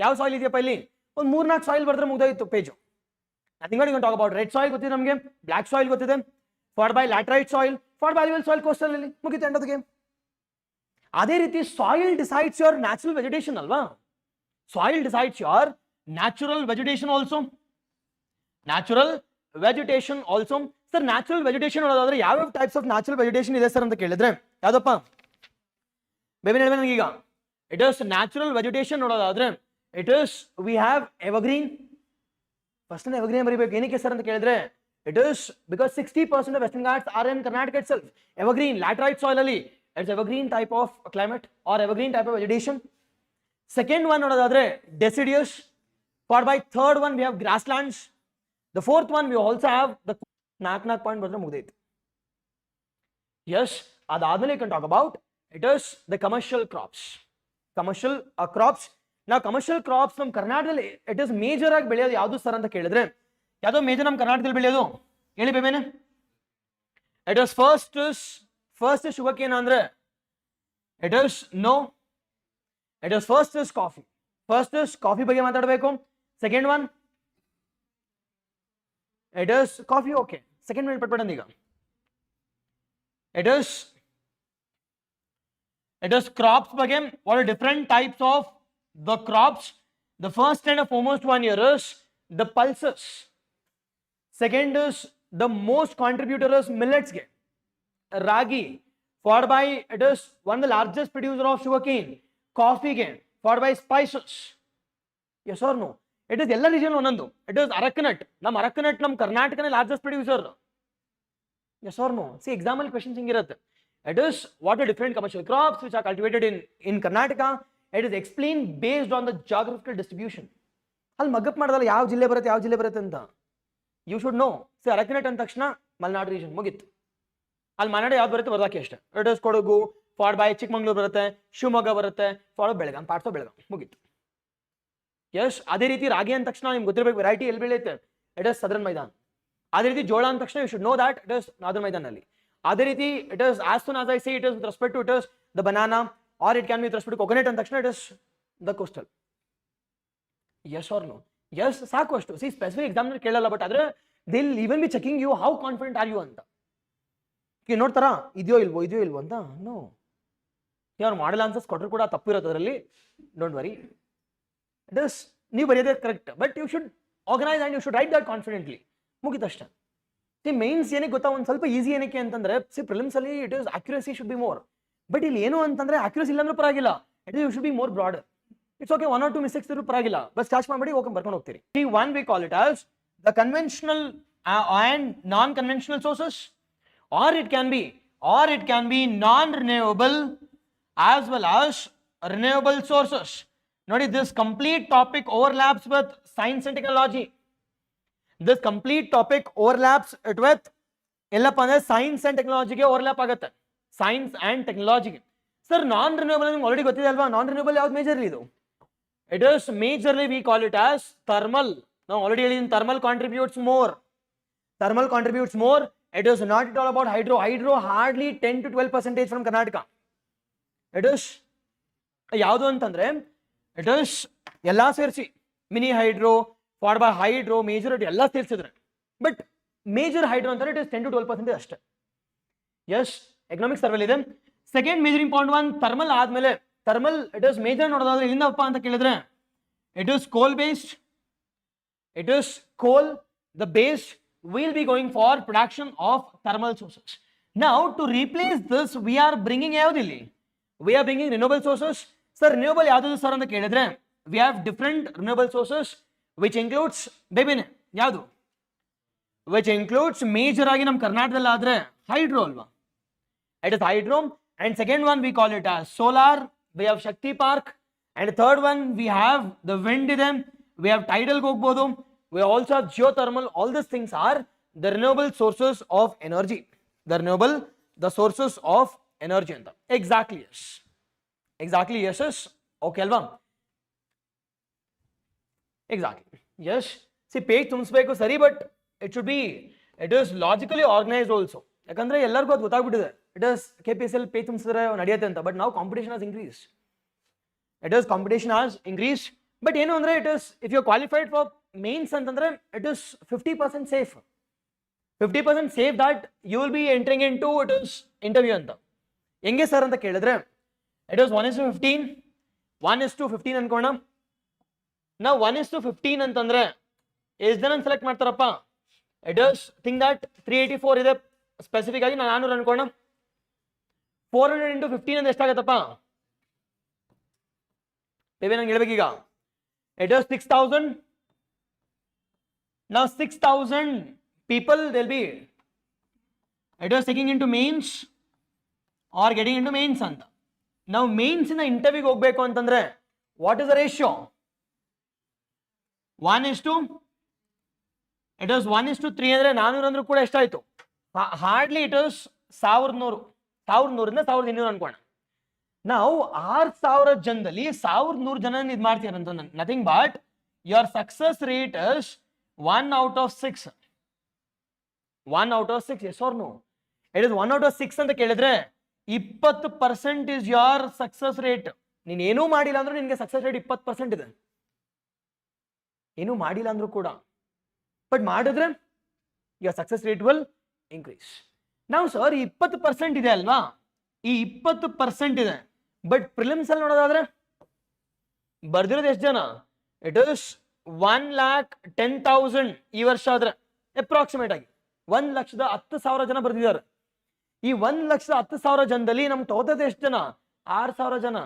ಯಾವ soil ಇದೆಯಪ್ಪ ಇಲ್ಲಿ? ಒಂದು 3-4 ಸಾಯಿಲ್ ಬರೆದ್ರೆ ಮುಗ್ದಾಯಿತು page. Nothing but you can talk about red soil ಗೊತ್ತಿದೆ ನಮಗೆ, black soil ಗೊತ್ತಿದೆ, followed by laterite soil, followed by alluvial soil coastal ಅಲ್ಲಿ ಮುಗಿತು, ಎಂಡ್ ಆಫ್ ದ ಗೇಮ್. ಅದೇ ರೀತಿ soil decides your natural vegetation ಅಲ್ವಾ? Soil decides your natural vegetation also. Sir natural vegetation ನೋಡೋದಾದ್ರೆ ಯಾವ್ಯಾವ ಟೈಪ್ಸ್ ಆಫ್ ನ್ಯಾಚುರಲ್ ವೆಜಿಟೇಷನ್ ಇದೆ sir ಅಂತ ಕೇಳಿದ್ರೆ ಯಾವ್ದಪ್ಪ? ಬೇಬಿ ಈಗ ಇಟ್ ಇಸ್ ನ್ಯಾಚುರಲ್ ವೆಜಿಟೇಷನ್ ನೋಡೋದಾದ್ರೆ it is we have evergreen. First evergreen ಬರೀಬೇಕು. ಏನಕ್ಕೆ ಸರ್ ಅಂತ ಕೇಳಿದ್ರೆ it is because 60% of Western Ghats are in Karnataka itself. Evergreen, laterite soil ali, it's evergreen type of climate or evergreen type of vegetation. Second one nodadadre deciduous. Followed by third one we have grasslands. The fourth one we also have the naak point badre mugdaitu. Yes, adadmele you can talk about it is the commercial crops. Now commercial crops from Karnataka it is major ಆಗಿ ಬೆಳೆಯೋದು ಯಾವುದು sir ಅಂತ ಕೇಳಿದ್ರೆ ಯಾವ್ದೋ major ನಮ್ಮ ಕರ್ನಾಟಕದಲ್ಲಿ ಬೆಳೆಯೋದು ಹೇಳಿ ಬೇಬೇನೆ? It is first sugarcane ಅಂದ್ರೆ it is no. It is first is coffee ಬಗ್ಗೆ ಮಾತಾಡಬೇಕು. Second one it is coffee. Okay, second minute ಪಟ್ಬಿಡಂದ ಈಗ. ಇಟ್ ಇಸ್ ಕ್ರಾಪ್ಸ್ ಬಗ್ಗೆ. What are different types of the crops? The first and foremost one year is the pulses. Second is the most contributor is millets ge, ragi, followed by it is one of the largest producer of sugarcane, coffee ge, followed by spices. Yes or no? It is ella region onandu. It is araknut. Nam Karnataka largest producer. Yes or no? See example questions hingirutte. It is what are different commercial crops which are cultivated in Karnataka. It is explained based on the geographical distribution. ಅಲ್ಲಿ ಮಗ್ಗಪ್ ಮಾಡೋದಲ್ಲ ಯಾವ ಜಿಲ್ಲೆ ಬರುತ್ತೆ ಅಂತ. You should know. See ಅರಕನೆಟ್ ಅಂದ ತಕ್ಷಣ Malenadu region ಮುಗಿತ್ತು. ಅಲ್ಲಿ ಮಲೆನಾಡು ಯಾವ್ದು ಬರುತ್ತೆ ಬರ್ದಾಕಿ ಅಷ್ಟೇ. It is Kodagu, Ford by Chikmagalur ಬರುತ್ತೆ, ಶಿವಮೊಗ್ಗ ಬರುತ್ತೆ, Ford Belgaum, parts of Belgaum ಮುಗೀತು. ಯಶ್. ಅದೇ ರೀತಿ ರಾಗಿ ಅಂದ ತಕ್ಷಣ ನಿಮ್ಗೆ ಗೊತ್ತಿರಬೇಕು ವೆರೈಟಿ ಎಲ್ಲಿ ಬೆಳೆಯುತ್ತೆ, ಇಟ್ ಇಸ್ ಸದರ್ನ್ ಮೈದಾನ್. ಅದೇ ರೀತಿ ಜೋಳ ಅಂದ ತಕ್ಷಣ you should know that it is northern Maidan ಅಲ್ಲಿ. ಅದೇ ರೀತಿ it is as soon as I say it is with respect to it is the banana or it can be with respect to coconut ಅಂದ ತಕ್ಷಣ it is the coastal. Yes or no? Yes, ಸಾಕು ಅಷ್ಟು. See specific exam ಕೇಳಲ್ಲ, but ಆದ್ರೆ they will even be checking you how confident are you ಅಂತ. ನೋಡ್ತಾರಾ ಇದೆಯೋ ಇಲ್ವೋ ಅಂತ. ನೋ, ಅವ್ರು ಮಾಡಲ್ ಆನ್ಸರ್ಸ್ ಕೊಟ್ಟರು ಕೂಡ ತಪ್ಪಿರೋದು ಅದರಲ್ಲಿ, ಡೋಂಟ್ ವರಿ. ಇಟ್ ಇಸ್ ನೀವು ಬರೆಯೋದೇ correct, but you should organise and you should write that confidently, ಮುಗಿತಷ್ಟೇ. ಸಿ ಮೇನ್ಸ್ ಏನಕ್ಕೆ ಗೊತ್ತಾ, ಒಂದು ಸ್ವಲ್ಪ ಈಸಿ ಏನಕ್ಕೆ ಅಂತಂದ್ರೆ, ಸಿ ಪ್ರಿಲಿಮ್ಸ್ ಅಲ್ಲಿ it is accuracy should be more, but ಇಲ್ಲಿ ಏನು ಅಂತಂದ್ರೆ ಅಕ್ಯುರಸಿ ಇಲ್ಲ ಅಂದ್ರೆ ಪರವಾಗಿಲ್ಲ, it is you should be more broad. It's okay, 1 or 2 mistakes ಇದ್ರು ಪರವಾಗಿಲ್ಲ, ಬಸ್ ಕ್ಯಾಚ್ ಮಾಡಿ ಹೋಗಿ ಬರ್ಕೊಂಡು ಹೋಗ್ತೀರಿ. One we call it as the conventional and non-conventional sources, or it can be non-renewable as well as renewable sources. Nodi, this complete topic overlaps with science and technology. This complete topic overlaps it with ellappa andre science and technology ge overlap agutte. Science and technology. Sir, non-renewable ನಿಮಗೆ already ಗೊತ್ತಿದೆ ಅಲ್ವಾ? non-renewable ಯಾವುದು majorly ಇದು? It is majorly we call it as thermal. Now already ಹೇಳಿದ್ದೀನಿ, thermal contributes more. Thermal contributes more. It is not at all about hydro. Hydro hardly 10 to 12% from Karnataka. It is ಯಾವುದು ಅಂತಂದ್ರೆ it is ಎಲ್ಲ ಸೇರಿಸಿ mini hydro, Ford by hydro, major ಎಲ್ಲ ಸೇರಿಸಿದ್ರೆ, but major hydro ಅಂತಾರೆ it is 10 to 12% ಅಷ್ಟೇ. S, economics ಸರ್ವೆಲ್ ಇದೆ. Second major important one thermal ಆದ್ಮೇಲೆ, ಥರ್ಮಲ್ ಇಟ್ ಇಸ್ ಮೇಜರ್ ನೋಡೋದಾದ್ರೆ ಇಲ್ಲಿಂದಪ್ಪ ಅಂತ ಕೇಳಿದ್ರೆ ಇಟ್ ಇಸ್ ಕೋಲ್ based. It is coal, the base will be going for production of thermal sources. Now to replace this we are bringing yaudili, we are bringing renewable sources. Sir, renewable yadu sir anta kelidre we have different renewable sources which includes babine yadu, which includes major agi nam Karnataka adre hydro alva, it is hydro. And second one we call it as solar, we have Shakti Park. And third one we have the wind ide, we have tidal ಹೋಗಬಹುದು, we also have geothermal. All these things are the renewable sources of energy, the sources of energy anta. Exactly yes. Okay alva? Exactly yes. See page ತುಂಬಿಸಬೇಕು ಸರಿ, but it is logically organized also. ಯಾಕಂದ್ರೆ ಎಲ್ಲರಿಗೂ ಅದು ಗೊತ್ತಾಗ್ಬಿಟ್ಟಿದೆ, it is KPSL page ತುಂಬಿಸಿದ್ರೆ ನಡೆಯುತ್ತೆ ಅಂತ. but now competition has increased. Competition has increased. But ಏನು ಅಂದ್ರೆ it is, if you are qualified for mains ಅಂತಂದ್ರೆ it is 50% safe. 50% safe that you will be entering into it is interview ಅಂತ. ಹೆಂಗೆ sir ಅಂತ ಕೇಳಿದ್ರೆ it is 1:15, 1:15 ಅನ್ಕೋಣ. ನಾವು 1:15 ಅಂತಂದ್ರೆ ಎಷ್ಟು ಜನ ಸೆಲೆಕ್ಟ್ ಮಾಡ್ತಾರಪ್ಪ? it is think that 384 ಇದೆ ಸ್ಪೆಸಿಫಿಕ್ ಆಗಿ, ನಾನು 400 ಅನ್ಕೋಣ. 400 into 15 ಅಂದ್ರೆ ಎಷ್ಟಾಗತ್ತಪ್ಪ? ಬೇಬಿ ನಂಗೆ ಹೇಳ್ಬೇಕೀಗ. It is 6,000. Now 6,000 people they'll be, it is taking into mains or getting into mains anta. Now mains in the interview ಹೋಗಬೇಕು ಅಂತಂದ್ರೆ what is the ratio? 1:3 ಅಂದ್ರೆ 400 ಅಂದ್ರೂ ಕೂಡ ಎಷ್ಟಾಯ್ತು? ಹಾರ್ಡ್ಲಿ ಇಟ್ ಇಸ್ 1100 ಇಂದ 1200 ಅನ್ಕೋಣ. ನಾವು 6,000 ಜನದಲ್ಲಿ 1,100 ಜನ ಇದು ಮಾಡ್ತೀರ ಅಂತ, nothing but your success rate is 1 out of 6. 1 out of 6, yes or no? It is 1 out of 6 ಅಂತ ಕೇಳಿದ್ರೆ 20% is your success rate. ನೀನು ಏನೂ ಮಾಡಿಲ್ಲ ಅಂದ್ರೂ ನಿನಗೆ ಸಕ್ಸಸ್ ರೇಟ್ 20% ಇದೆ, ಏನೂ ಮಾಡಿಲ್ಲ ಅಂದ್ರೂ ಕೂಡ. ಬಟ್ ಮಾಡಿದ್ರೆ your success rate will increase. ನಾವು ಸರ್ 20% ಇದೆ ಅಲ್ವಾ, ಈ 20% ಇದೆ, ಬಟ್ ಪ್ರಿಲಿಮ್ಸ್ ಅಲ್ಲಿ ನೋಡೋದಾದ್ರೆ ಬರ್ದಿರೋದು ಎಷ್ಟು ಜನ? ಇಟ್ ಇಸ್ 1,10,000 ಈ ವರ್ಷ ಆದ್ರೆ ಅಪ್ರಾಕ್ಸಿಮೇಟ್ ಆಗಿ 1,10,000 ಜನ ಬರ್ದಿದ್ದಾರೆ. ಈ 1,10,000 ಜನದಲ್ಲಿ ನಮ್ಗೆ ತಗೋತದೆ ಎಷ್ಟು ಜನ? 6,000 ಜನ.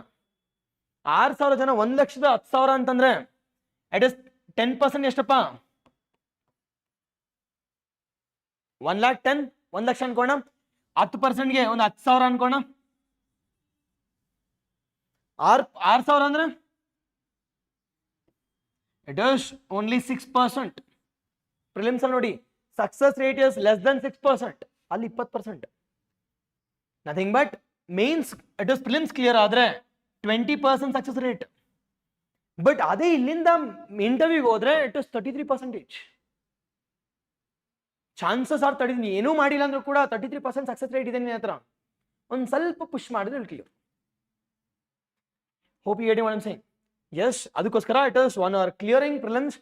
6,000 ಜನ 1,10,000 ಅಂತಂದ್ರೆ ಇಟ್ ಇಸ್ 10% ಎಷ್ಟಪ್ಪ? 1,10,000 1,00,000 ಅನ್ಕೋಣ. 10%ಗೆ ಒಂದು 10,000 ಅನ್ಕೋಣ. 6,000 ಅಂದ್ರೆ ಇಟ್ ಇಸ್ ಓನ್ಲಿ 6%. ಪ್ರಿಲಿಮ್ಸ್ ಅಲ್ಲಿ ನೋಡಿ success rate is less than 6%, ಅಲ್ಲಿ 20%. Nothing but mains it is prelims clear ಆದ್ರೆ 20% ಸಕ್ಸಸ್ ರೇಟ್. ಬಟ್ ಅದೇ ಇಲ್ಲಿಂದ ಇಂಟರ್ವ್ಯೂಗೆ ಹೋದ್ರೆ ಇಟ್ ಇಸ್ 33%. Chances are 30. ಏನೂ ಮಾಡಿಲ್ಲ ಅಂದ್ರೂ ಕೂಡ 33% ಸಕ್ಸಸ್ ರೇಟ್ ಇದೆ ನಿನ್ನ ಹತ್ರ. ಒಂದು ಸ್ವಲ್ಪ ಪುಷ್ ಮಾಡಿದ್ರೆ clear. Hope you getting what I am saying? Yes, ಅದಕ್ಕೋಸ್ಕರ it is one or clearing prelims.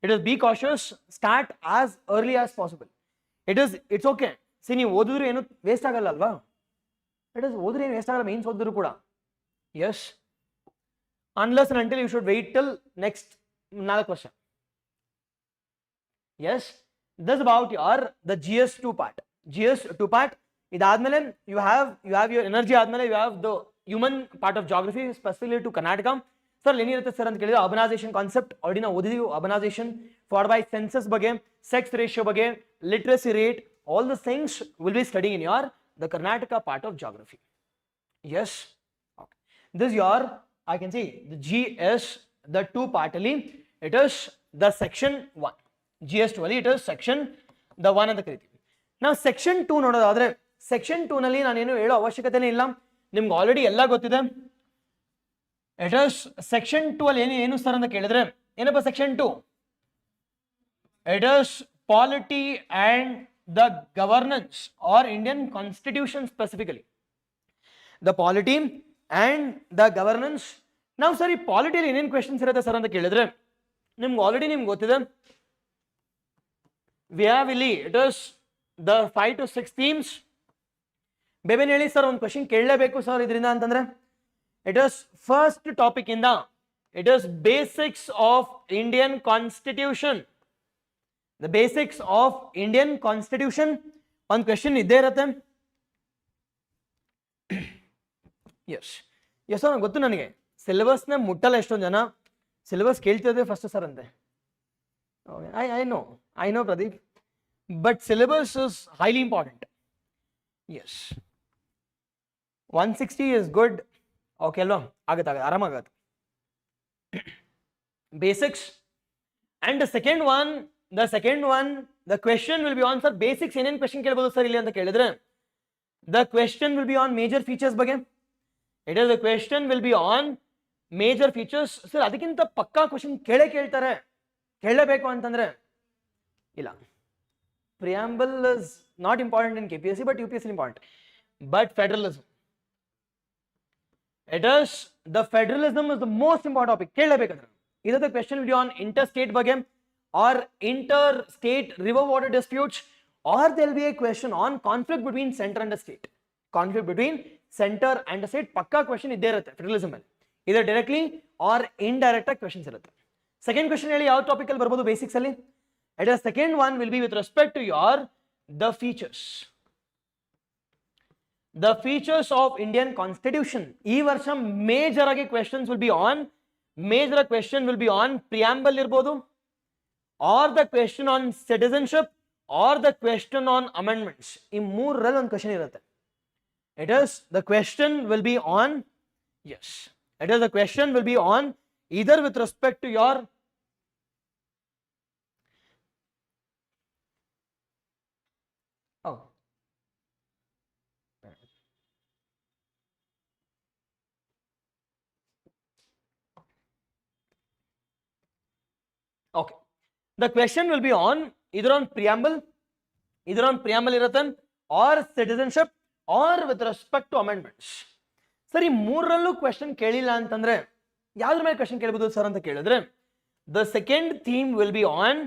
It is be cautious, start as early as possible. It's okay. See, ನೀವು ಓದಿದ್ರು ಏನು ವೇಸ್ಟ್ ಆಗಲ್ಲ ಅಲ್ವಾ? ಓದ್ರೆ ಏನು ವೇಸ್ಟ್ ಆಗಲ್ಲ, ಮೈನ್ಸ್ ಓದಿದ್ರು ಕೂಡ. Yes, unless and until you should wait till next 4 ವರ್ಷ. Yes, this about the GS2 part. GS2 part ಇದಾದ್ಮೇಲೆ you have your energy, ಆದ್ಮೇಲೆ you have the human part of geography specifically to Karnataka. Sir ಏನಿರುತ್ತೆ sir ಅಂತ ಕೇಳಿದ್ರೆ urbanisation concept already ನಾವು ಓದಿದೀವಿ. Urbanisation for by census ಬಗ್ಗೆ, sex ratio ಬಗ್ಗೆ, literacy rate, all the things will be studying in your the Karnataka part of geography. Yes, okay. This your I can see the GS, the 2 part ali, it is the section 1. GS2 ali it is section the 1 ಅಂತ ಕರೀತೀವಿ. ನಾವು section 2 ನೋಡೋದಾದ್ರೆ section 2 ನಲ್ಲಿ ನಾನೇನು ಹೇಳೋ ಅವಶ್ಯಕತೆನೇ ಇಲ್ಲ, ನಿಮ್ಗೆ ಆಲ್ರೆಡಿ ಎಲ್ಲ ಗೊತ್ತಿದೆ. ಇಟ್ ಇಸ್ section 2 ಅಲ್ಲಿ ಏನು ಸರ್ ಅಂತ ಕೇಳಿದ್ರೆ ಏನಪ್ಪ section 2? It is polity and the governance or Indian constitution specifically. The polity and the governance. ನಾವು ಸರ್ ಈ ಪಾಲಿಟಿಯಲ್ಲಿ ಏನೇನು ಕ್ವೆಶನ್ಸ್ ಇರುತ್ತೆ ಸರ್ ಅಂತ ಕೇಳಿದ್ರೆ ನಿಮ್ಗೆ ಆಲ್ರೆಡಿ ನಿಮ್ಗೆ ಗೊತ್ತಿದೆ. ವಿ ಹ್ಯಾವ್ ಇಲ್ಲಿ it is the 5 to 6 themes. ಬೇಬೇನ್ ಹೇಳಿ ಸರ್, ಒಂದು ಕ್ವೆಶನ್ ಕೇಳಲೇಬೇಕು ಸರ್ ಇದರಿಂದ ಅಂತಂದ್ರೆ ಇಟ್ ಇಸ್ ಫಸ್ಟ್ ಟಾಪಿಕ್ ಇಂದ it is basics of Indian constitution. The basics of Indian constitution ಒಂದು ಕ್ವೆಶನ್ ಇದ್ದೇ ಇರುತ್ತೆ. ಎಸ್ ಎಸ್ ಸರ್, ಗೊತ್ತು ನನಗೆ. ಸಿಲೆಬಸ್ನ ಮುಟ್ಟಲ್ಲ ಎಷ್ಟೊಂದು ಜನ. ಸಿಲೆಬಸ್ ಕೇಳ್ತಿರೋದೇ ಫಸ್ಟ್ ಸರ್ ಅಂತೆ. I know Pradeep, but syllabus is highly important. Yes, 160 is good. Okay ಅಲ್ವಾ? ಆಗುತ್ತೆ, ಆರಾಮಾಗತ್ತೆ. Basics and the second one the question will be on sir basics. ಏನೇನು ಕ್ವೆಶನ್ ಕೇಳ್ಬೋದು ಸರ್ ಇಲ್ಲಿ ಅಂತ ಕೇಳಿದ್ರೆ the question will be on major features ಬಗ್ಗೆ. It is a question will be on major features. Sir ಅದಕ್ಕಿಂತ ಪಕ್ಕಾ question ಕೇಳ್ತಾರೆ, ಕೇಳಲೇಬೇಕು ಅಂತಂದ್ರೆ ಇಲ್ಲ. Preamble is not important in KPSC, but UPSC important. But federalism, it is the federalism is the most important topic, ಕೇಳಲೇಬೇಕಂದ್ರೆ. ಇದರ question will be on inter state ಬಗ್ಗೆ or inter state river water disputes, or there will be a question on conflict between center and the state. Conflict between centre and state ಪಕ್ಕಾ question ಇದ್ದೇ ಇರುತ್ತೆ federalism ಅಲ್ಲಿ. ಇದು directly or indirect ಆಗಿ questions ಇರುತ್ತೆ. Second question ಹೇಳಿ ಯಾವ topic ಅಲ್ಲಿ ಬರ್ಬೋದು ಬೇಸಿಕ್ಸ್ ಅಲ್ಲಿ? It is second one will be with respect to your the features. The features of Indian constitution. ಈ ವರ್ಷ ಮೇಜರ್ ಆಗಿ questions will be on preamble ಇರ್ಬೋದು, or the question on citizenship, or the question on amendments. ಈ ಮೂರರಲ್ಲಿ ಒಂದು question ಇರುತ್ತೆ. It is the question will be on, yes, it is the question will be on either with respect to your okay, the question will be on either on preamble irutte, or citizenship, or with respect to amendments. Sir ಈ ಮೂರರಲ್ಲೂ question ಕೇಳಿಲ್ಲ ಅಂತಂದ್ರೆ ಯಾವ್ದ್ರ ಮೇಲೆ question ಕೇಳಬಹುದು sir ಅಂತ ಕೇಳಿದ್ರೆ the second theme will be on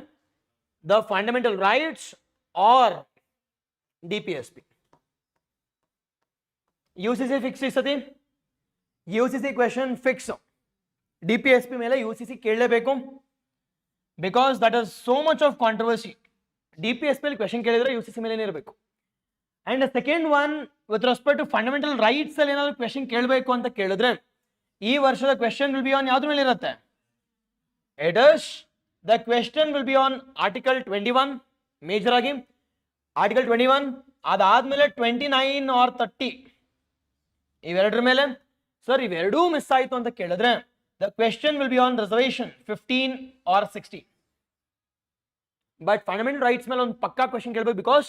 the fundamental rights or DPSP. UCC fix ಈ ಸತಿ, UCC ಕ್ವೆಶನ್ ಫಿಕ್ಸ್. DPSP ಮೇಲೆ UCC ಕೇಳಲೇಬೇಕು, because that is so much of controversy. DPSP ಮೇಲೆ ಕ್ವೆಶನ್ ಕೇಳಿದ್ರೆ UCC ಮೇಲೆ ಇರಬೇಕು. And second one with respect to fundamental rights ಅಲ್ಲಿ ಏನಾದ್ರು ಕ್ವೆಶನ್ ಕೇಳಬೇಕು ಅಂತ ಕೇಳಿದ್ರೆ ಈ ವರ್ಷದ ಕ್ವೆಶನ್ ವಿಲ್ ಬಿ ಆನ್ ಯಾವ್ದ್ರ ಮೇಲೆ ಇರುತ್ತೆ? It is the question will be on article 21 major ಆಗಿ, ಆರ್ಟಿಕಲ್ 21. ಅದಾದ್ಮೇಲೆ 29 or 30 ಇವೆರಡರ ಮೇಲೆ. ಸರ್ ಇವೆರಡೂ ಮಿಸ್ ಆಯ್ತು ಅಂತ ಕೇಳಿದ್ರೆ the question will be on reservation 15 or 16. But fundamental rights ಮೇಲೆ ಒಂದು ಪಕ್ಕಾ ಕ್ವೆಶನ್ ಕೇಳಬೇಕು, because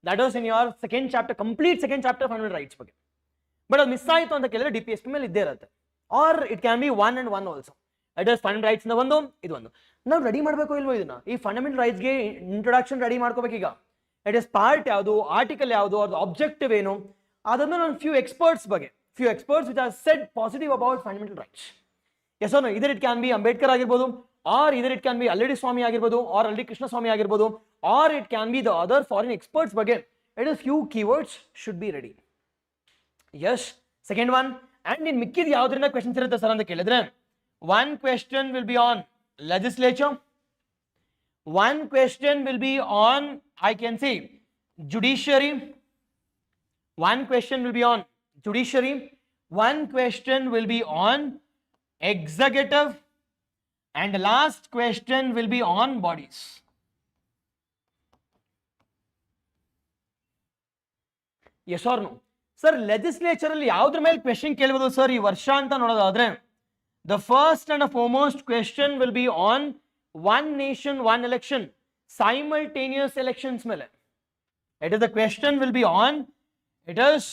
that was in your second chapter, complete second chapter fundamental rights ಬಗ್ಗೆ. ಬಟ್ ಅದು ಮಿಸ್ ಆಯಿತು ಅಂತ ಕೇಳಿದ್ರೆ DPSP ಮೇಲೆ ಇದ್ದೇ ಇರುತ್ತೆ, or it can be 1 and 1 also. It is fundamental rights ಒಂದು, ಇದು ಒಂದು. ನಾವು ರೆಡಿ ಮಾಡಬೇಕು ಇಲ್ವೋ ಇದನ್ನ? ಈ ಫಂಡಮೆಂಟಲ್ ರೈಟ್ಸ್ಗೆ ಇಂಟ್ರೊಡಕ್ಷನ್ ರೆಡಿ ಮಾಡ್ಕೋಬೇಕು ಈಗ. ಇಟ್ ಇಸ್ ಪಾರ್ಟ್ ಯಾವುದು, ಆರ್ಟಿಕಲ್ ಯಾವುದು, ಅದು ಆಬ್ಜೆಕ್ಟಿವ್ ಏನು, ಅದನ್ನು ನಾನು few experts which are said positive about fundamental rights. Yes or no? Either it can be Ambedkar ಆಗಿರ್ಬೋದು, or either it can be Alladi Swamy ಆಗಿರ್ಬೋದು, ಆರ್ ಅಲ್ಲಡಿ ಕೃಷ್ಣ ಸ್ವಾಮಿ ಆಗಿರ್ಬೋದು, or it can be the other foreign experts ಬಗ್ಗೆ. It is few keywords should be ready. Yes, second one. And in ಮಿಕ್ಕಿದ ಯಾವ್ದ್ರಿಂದ questions ಇರುತ್ತೆ sir ಅಂತ ಕೇಳಿದ್ರೆ, one question will be on legislature, one question will be on, I can say, judiciary, one question will be on judiciary, one question will be on executive, and the last question will be on bodies. Yes or no? Sir, legislature ಅಲ್ಲಿ ಯಾವ್ದ್ರ ಮೇಲೆ question ಕೇಳಬಹುದು sir ಈ ವರ್ಷ ಅಂತ ನೋಡೋದಾದ್ರೆ, the first and the foremost question will be on one nation, one election, simultaneous elections mele. It is the question will be on, it is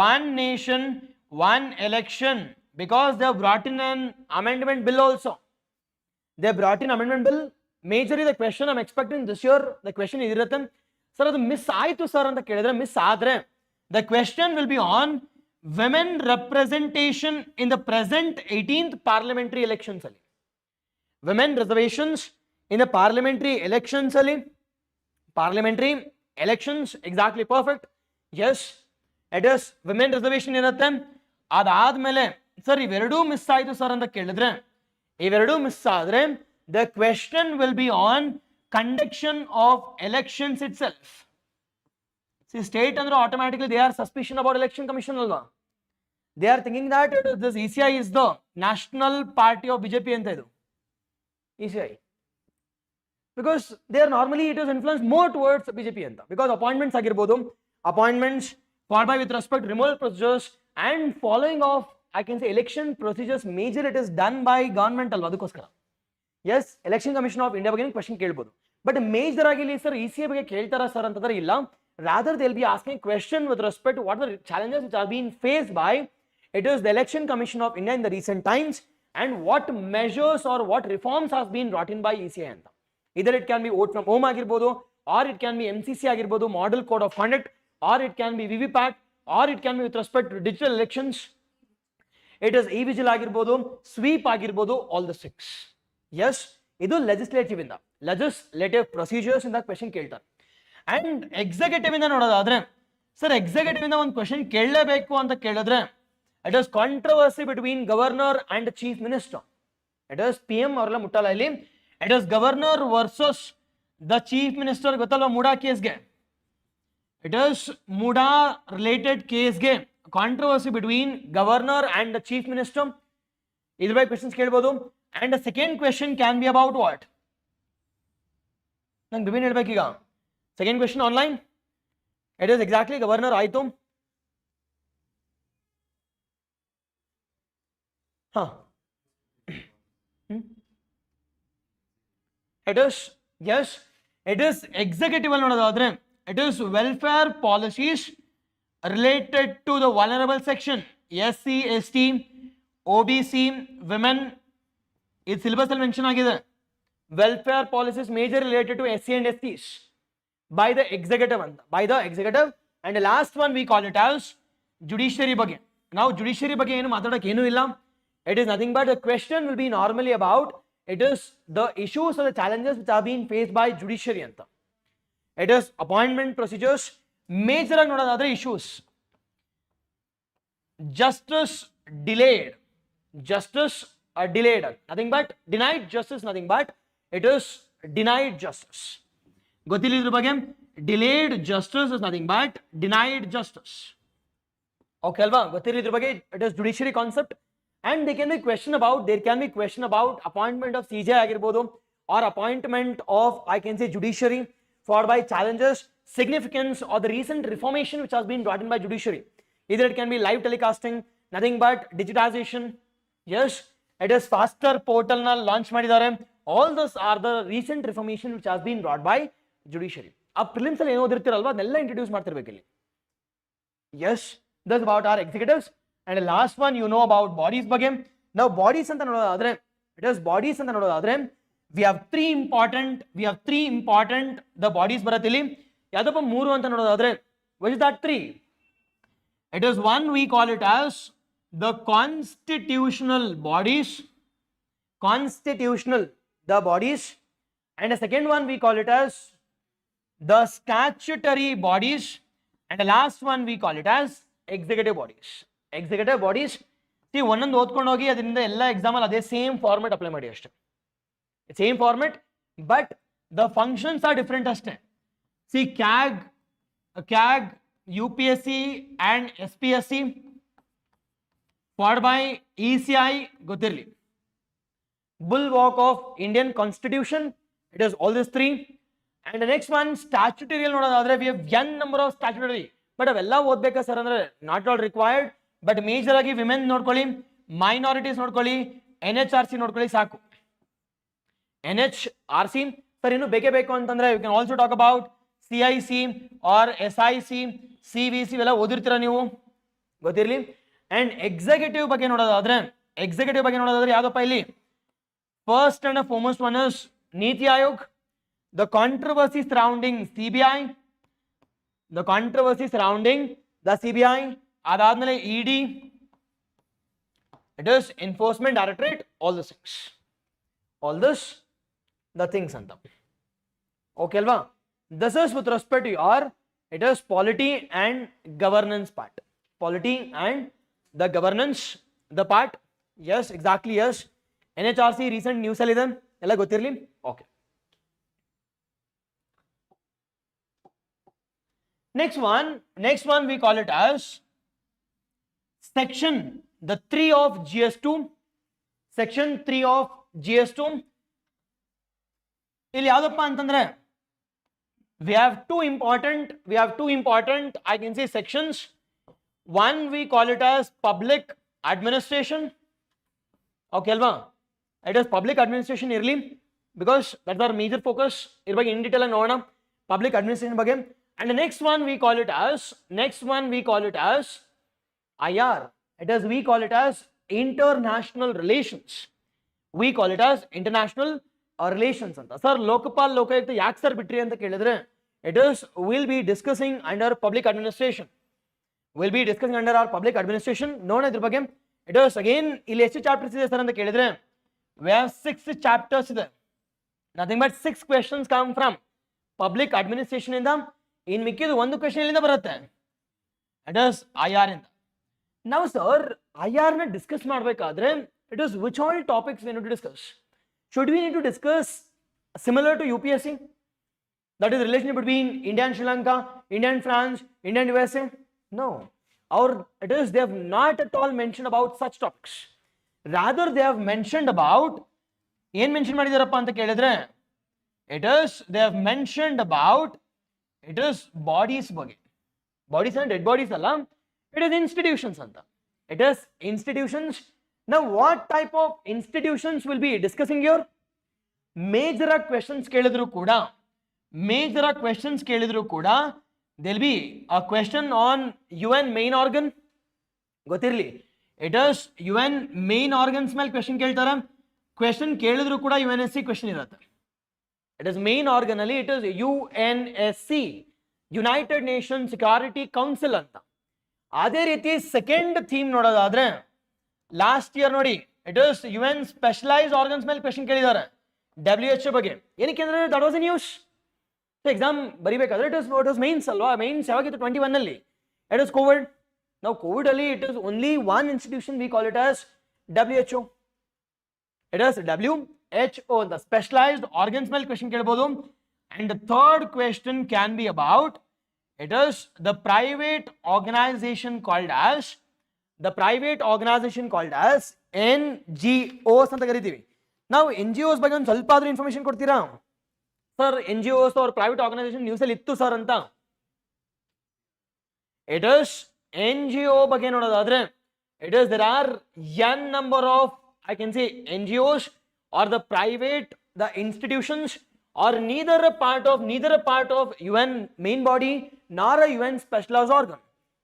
one nation, one election, because they have brought in an amendment bill also. They brought in amendment bill. Majorly the question I'm expecting this year, the question idirutte sir, adu miss aitu sir anta kelidre, miss adre the question will be on women representation in the present 18th parliamentary elections ali. Women reservations in the parliamentary elections ali. Parliamentary elections, exactly, perfect. Yes, it is women reservation irutte. Adadmele sir iveradu miss aitu sir anta kelidre, iveradu miss adre the question will be on conduction of elections itself. See, state and automatically they are suspicion about election commission alva. They are thinking that this ECI is the national party of BJP anta idu ECI, because they are normally it is influenced more towards BJP anta, because appointments agirbodu, appointments followed by with respect removal procedures and following of, I can say, election procedures major it is done by government alva adukoskara. Yes, election commission of India ಬಗ್ಗೆ question ಕೇಳಬಹುದು, but major ಆಗಿ ಇಲ್ಲಿ sir ECI ಬಗ್ಗೆ ಕೇಳ್ತಾರಾ sir ಅಂತಂದ್ರೆ ಇಲ್ಲ. Rather they'll be asking question with respect to what are the challenges which are being faced by it is the election commission of India in the recent times, and what measures or what reforms has been brought in by ECI anta. Either it can be vote from home agirbodu, or it can be MCC agirbodu, model code of conduct, or it can be VVPAT, or it can be with respect to digital elections, it is e-vigil agirbodu, sweep agirbodu, all the six. Yes, idu legislative inda, legislative procedures inda question keltar. And executive inda nodadadre sir, executive inda ಒಂದು question ಕೇಳಲೇಬೇಕು ಅಂತ ಕೇಳಿದ್ರೆ, it is controversy between governor and chief minister. It is PM ಅವರೆಲ್ಲ ಮುಟ್ಟಲ್ಲ ಇಲ್ಲಿ. It is governor versus the chief minister. ಗೊತ್ತಲ್ವಾ MUDA ಕೇಸ್ಗೆ, it is MUDA related ಕೇಸ್ಗೆ controversy between governor and the chief minister. ಇದ್ರ ಬಗ್ಗೆ questions ಕೇಳಬಹುದು. And the second question can be about what? ನಂಗೆ Bipin ಹೇಳ್ಬೇಕೀಗ. Second question online. It is exactly governor ಆಯ್ತು. It is, yes, it is executive ಅಲ್ಲಿ ನೋಡೋದಾದ್ರೆ it is welfare policies related to the vulnerable section, SC, ST, OBC, women. ಇದು syllabus ಅಲ್ಲಿ mention ಆಗಿದೆ. Welfare policies major related to SC and STs by the executive anta, by the executive. And the last one we call it as judiciary ಬಗ್ಗೆ. Now judiciary ಬಗ್ಗೆ ಏನು ಮಾತಾಡಕ್ಕೆ ಏನೂ ಇಲ್ಲ. It is nothing but the question will be normally about it is the issues or the challenges which are being faced by judiciary anta. It is appointment procedures. Major ಆಗಿ ನೋಡೋದಾದ್ರೆ issues, justice delayed, justice delayed, nothing but denied justice, nothing but it is denied justice. ಗೊತ್ತಿಲ್ಲ ಇದ್ರ ಬಗ್ಗೆ, delayed justice is nothing but denied justice. Okay ಅಲ್ವಾ? ಗೊತ್ತಿಲ್ಲ ಇದ್ರ ಬಗ್ಗೆ. It is judiciary concept. And there can be question about appointment of CJ ಆಗಿರ್ಬೋದು, or appointment of, I can say, judiciary, followed by challenges, significance, or the recent reformation which has been brought in by judiciary. Either it can be live telecasting, nothing but digitization. Yes, it is faster portal na launch ಮಾಡಿದ್ದಾರೆ. All those are the recent reformation which has been brought by judiciary. ಆ prelims ಅಲ್ಲಿ ಏನು ಓದಿರ್ತೀರಲ್ವಾ ಅದನ್ನೆಲ್ಲ introduce ಮಾಡ್ತಿರ್ಬೇಕು ಇಲ್ಲಿ. Yes, that's about our executives. And the last one, you know about bodies ಬಗ್ಗೆ. Now bodies ಅಂತ ನೋಡೋದಾದ್ರೆ It is bodies anta nododadre we have three important the bodies ಬರುತ್ತೆ ಇಲ್ಲಿ ಯಾವ್ದಪ್ಪ ಮೂರು ಅಂತ ನೋಡೋದಾದ್ರೆ which is that three? It is one we call it as the constitutional bodies, the bodies, and the second one we call it as the statutory bodies, and the last one we call it as executive bodies. See, ಒಂದೊಂದು ಓದ್ಕೊಂಡು ಹೋಗಿ ಅದರಿಂದ ಎಲ್ಲ exam ಅಲ್ಲಿ ಅದೇ same format apply ಮಾಡಿ ಅಷ್ಟೇ. Same format, but the functions are different ಅಷ್ಟೇ. See, CAG, UPSC and SPSC followed by ECI ಗೊತ್ತಿರಲಿ. Bulwark of Indian Constitution, it is all these three. And the next one statutory ನೋಡೋದಾದ್ರೆ we have n number of statutory, but ಅವೆಲ್ಲ ಓದ್ಬೇಕಾ sir ಅಂದ್ರೆ not all required, but major ಆಗಿ women ನೋಡ್ಕೊಳ್ಳಿ, minorities ನೋಡ್ಕೊಳ್ಳಿ, NHRC ನೋಡ್ಕೊಳ್ಳಿ ಸಾಕು. NHRC sir ಇನ್ನು ಬೇಕೇ ಬೇಕು ಅಂತಂದ್ರೆ you can also talk about CIC or SIC, CVC ಇವೆಲ್ಲ ಓದಿರ್ತೀರ ನೀವು, ಗೊತ್ತಿರಲಿ. ಅಂಡ್ ಎಕ್ಸಿಕ್ಯೂಟಿವ್ ಬಗ್ಗೆ ನೋಡೋದಾದ್ರೆ ಯಾವ್ದಪ್ಪ ಇಲ್ಲಿ first and foremost one is Niti Aayog, the controversy surrounding CBI, ಅದಾದ್ಮೇಲೆ ED, it is enforcement directorate, all this the things anta. Okay alva, this is with respect to your it is polity and governance part, the governance the part. Yes, exactly, yes. NHRC recent news ಅಲ್ಲಿ ಇದೆ ಎಲ್ಲ ಗೊತ್ತಿರಲಿ. Okay, next one we call it as section 3 of GS2, section 3 of GS2. ಇಲ್ಲಿ ಯಾವ್ದಪ್ಪ ಅಂತಂದ್ರೆ we have two important I can say sections. One we call it as public administration. Okay alva, it is public administration ಇರಲಿ because that's our major focus. ಇದ್ರ ಬಗ್ಗೆ in detail ನೋಡೋಣ public administration ಬಗ್ಗೆ. And the next one we call it as IR. We call it as international relations. Relations ಅಂತ. Sir Lokpal Lokayukta ಯಾಕೆ sir ಬಿಟ್ರಿ ಅಂತ ಕೇಳಿದ್ರೆ it is will be discussing under public administration, ನೋಡೋಣ ಇದ್ರ ಬಗ್ಗೆ. it is again ಇಲ್ಲಿ ಎಷ್ಟು ಚಾಪ್ಟರ್ಸ್ ಇದೆ ಸರ್ ಅಂತ ಕೇಳಿದ್ರೆ we have 6 chapters ಇದೆ. nothing but 6 questions come from public administration ಇಂದ, ಇನ್ ಮಿಕ್ಕಿದ್ದು ಒಂದು ಕ್ವೆಶ್ಚನ್ ಇಲ್ಲಿಂದ ಬರುತ್ತೆ, it is IR ಇಂದ. ನಾವು ಸರ್ IR ನ ಡಿಸ್ಕಸ್ ಮಾಡಬೇಕಾದ್ರೆ it is which all topics we need to discuss? Should we need to discuss similar to UPSC? That is relationship between India and Sri Lanka, India and France, India and USA? No. They have not at all mentioned about such topics. Rather, they have mentioned about, ಏನು mention ಮಾಡಿದಾರಪ್ಪ ಅಂತ ಕೇಳಿದ್ರೆ they have mentioned about, it is bodies ಬಗ್ಗೆ. Bodies and dead bodies ಅಲ್ಲ, it is institutions ಅಂತ. It is institutions. Now, what type of institutions will be discussing here? Major questions ಕೇಳಿದ್ರು ಕೂಡ there will be a question on UN main organ. ಗೊತ್ತಿರಲಿ, it is UN main organs ಮೇಲೆ question ಕೇಳ್ತಾರೆ. question ಕೇಳಿದ್ರು ಕೂಡ UNSC question ಇರುತ್ತೆ. it is main organ ಅಲ್ಲಿ it is UNSC, United Nations Security Council ಅಂತ. ಅದೇ ರೀತಿ ಸೆಕೆಂಡ್ ಥೀಮ್ ನೋಡೋದಾದ್ರೆ ಲಾಸ್ಟ್ ಇಯರ್ ನೋಡಿ it is UN specialized organs ಮೇಲೆ ಕ್ವೆಶ್ಚನ್ ಕೇಳಿದ್ದಾರೆ, WHO ಬಗ್ಗೆ. ಏನಕ್ಕೆ ಅಂದ್ರೆ that was a news. Exam ಬರಿಬೇಕಾದ್ರೆ it was mains ಅಲ್ವಾ, mains ಯಾವಾಗಿತ್ತು 21 ಅಲ್ಲಿ. it is COVID. ನಾವು ಕೋವಿಡ್ ಅಲ್ಲಿ it is only one institution, we call it as WHO. it is WHO ಅಂತ specialized organs ಮೇಲೆ ಕ್ವೆಶ್ಚನ್ ಕೇಳಬಹುದು. and the third question can be about, it is the private organization called as NGOs ಅಂತ ಕರಿತೀವಿ ನಾವು. NGOs ಬಗ್ಗೆ ಒಂದು ಸ್ವಲ್ಪ ಆದ್ರೂ ಇನ್ಫಾರ್ಮೇಶನ್ ಕೊಡ್ತೀರಾ sir? NGOs or private organization news ಅಲ್ಲಿ ಇತ್ತು ಸರ್ ಅಂತ. it is NGO ಬಗ್ಗೆ ನೋಡೋದಾದ್ರೆ there are n number of I can say NGOs or the institutions or neither a part of UN main body nor a UN specialized organ.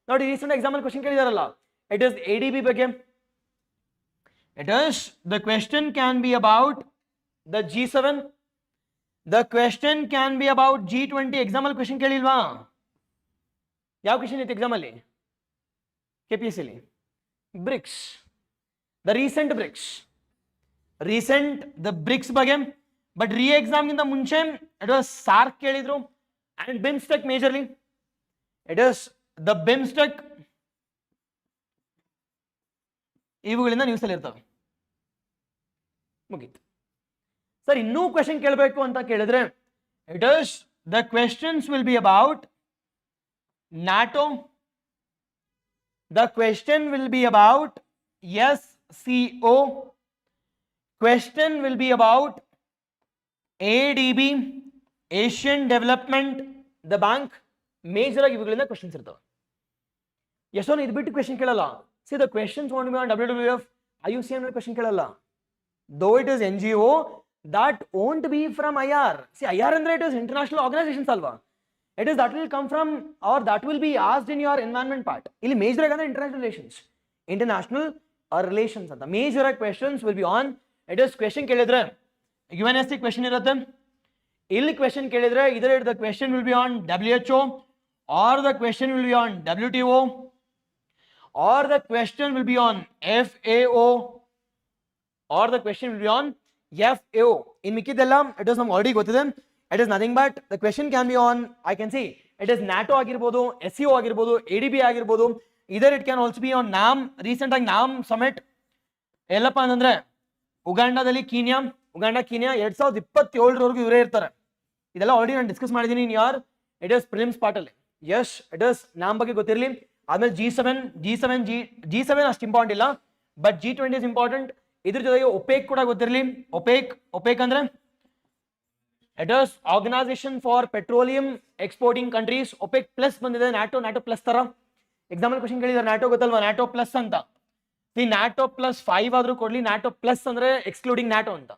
ನೋಡಿ recent example question ಕೇಳಿದಾರಲ್ಲ, it is ADB ಬಗ್ಗೆ. It is the question can be about the G7, the question can be about G20. Exam ಅಲ್ಲಿ question ಕೇಳಿಲ್ವಾ? ಯಾವ question ಇತ್ತು exam ಅಲ್ಲಿ KPSC ಅಲ್ಲಿ? BRICS, the recent BRICS, the BRICS ಬಗ್ಗೆ. But ರೀ ಎಕ್ಸಾಮ್ಗಿಂತ ಮುಂಚೆ ಇಟ್ ವಾಸ್ ಸಾರ್ಕ್ ಕೇಳಿದ್ರು and BIMSTEC majorly. It is the BIMSTEC, ಇವುಗಳಿಂದ ನ್ಯೂಸ್ ಅಲ್ಲಿ ಇರ್ತವೆ. ಮುಗೀತು ಸರ್. ಇನ್ನೂ ಕ್ವೆಶನ್ ಕೇಳಬೇಕು ಅಂತ ಕೇಳಿದ್ರೆ it is the questions will be about NATO, the question will be about SCO, question will be about ADB, Asian development the bank. Major ಆಗಿ ಇವುಗಳಿಂದ ಕ್ವೆಶನ್ಸ್ ಇರ್ತವೆ. ಎಷ್ಟೋ ಇದು ಬಿಟ್ಟು ಕ್ವೆಶನ್ ಕೇಳಲ್ಲ. C the questions want B on WWF, IUCN question ಕೇಳಲ್ಲ. Though it is NGO, that won't be from IR. See, IR ಅಂದ್ರೆ it is international organizations ಅಲ್ವಾ. It is that will come from or that will be asked in your environment part. ಇಲ್ಲಿ major ಆಗಿ ಅಂದ್ರೆ international relations ಅಂತ major ಆಗಿ questions will be on. It is question ಕೇಳಿದ್ರೆ UNSC question ಇರುತ್ತೆ. ಇಲ್ಲಿ question ಕೇಳಿದ್ರೆ ಇದರ the question will be on WHO, or the question will be on WTO, or the question will be on FAO, or the question will be on FAO. ಇನ್ ಮಿಕ್ಕಿದೆಲ್ಲ it is ನಮ್ಗೆ already ಗೊತ್ತಿದೆ. It is nothing but the question can be on, I can see it is NATO ಆಗಿರ್ಬೋದು, SCO ಆಗಿರ್ಬೋದು, ADB ಆಗಿರ್ಬೋದು. ಇದರ್ it can also be on NAM. Recent ಆಗಿ NAM summit ಎಲ್ಲಪ್ಪ ಅಂತಂದ್ರೆ ಉಗಾಂಡಾದಲ್ಲಿ ಕೀನ್ಯಾ 2027 ಇವರೇ ಇರ್ತಾರೆ. ಇದೆಲ್ಲ ಆಲ್ರೆಡಿ ನಾನು ಡಿಸ್ಕಸ್ ಮಾಡಿದ್ದೀನಿ ಇನ್ ಯಾರ್ ಇಟ್ ಇಸ್ ಪ್ರಿಲಿಮ್ಸ್ ಪಾರ್ಟ್ ಅಲ್ಲಿ. ಯಸ್, ಇಟ್ ಇಸ್ NAM ಬಗ್ಗೆ ಗೊತ್ತಿರಲಿ. ಆಮೇಲೆ G7 ಅಷ್ಟು ಇಂಪಾರ್ಟೆಂಟ್ ಇಲ್ಲ, ಬಟ್ G20 ಇಸ್ ಇಂಪಾರ್ಟೆಂಟ್. ಇದ್ರ ಜೊತೆಗೆ ಒಪೇಕ್ ಕೂಡ ಗೊತ್ತಿರಲಿ. ಒಪೇಕ್ ಅಂದ್ರೆ it is organisation for petroleum exporting countries. OPEC plus ಬಂದಿದೆ, ನ್ಯಾಟೋ ಪ್ಲಸ್ ತರ ಎಕ್ಸಾಂಪಲ್ ಕ್ವೆಶನ್ ಕೇಳಿದ್ದಾರೆ. ನ್ಯಾಟೋ ಗೊತ್ತಲ್ವಾ, ನ್ಯಾಟೋ ಪ್ಲಸ್ ಅಂತ. ನ್ಯಾಟೋ ಪ್ಲಸ್ 5 ಆದ್ರೂ ಕೊಡ್ಲಿ, ನ್ಯಾಟೋ ಪ್ಲಸ್ ಅಂದ್ರೆ ಎಕ್ಸ್ಕ್ಲೂಡಿಂಗ್ ನ್ಯಾಟೋ ಅಂತ.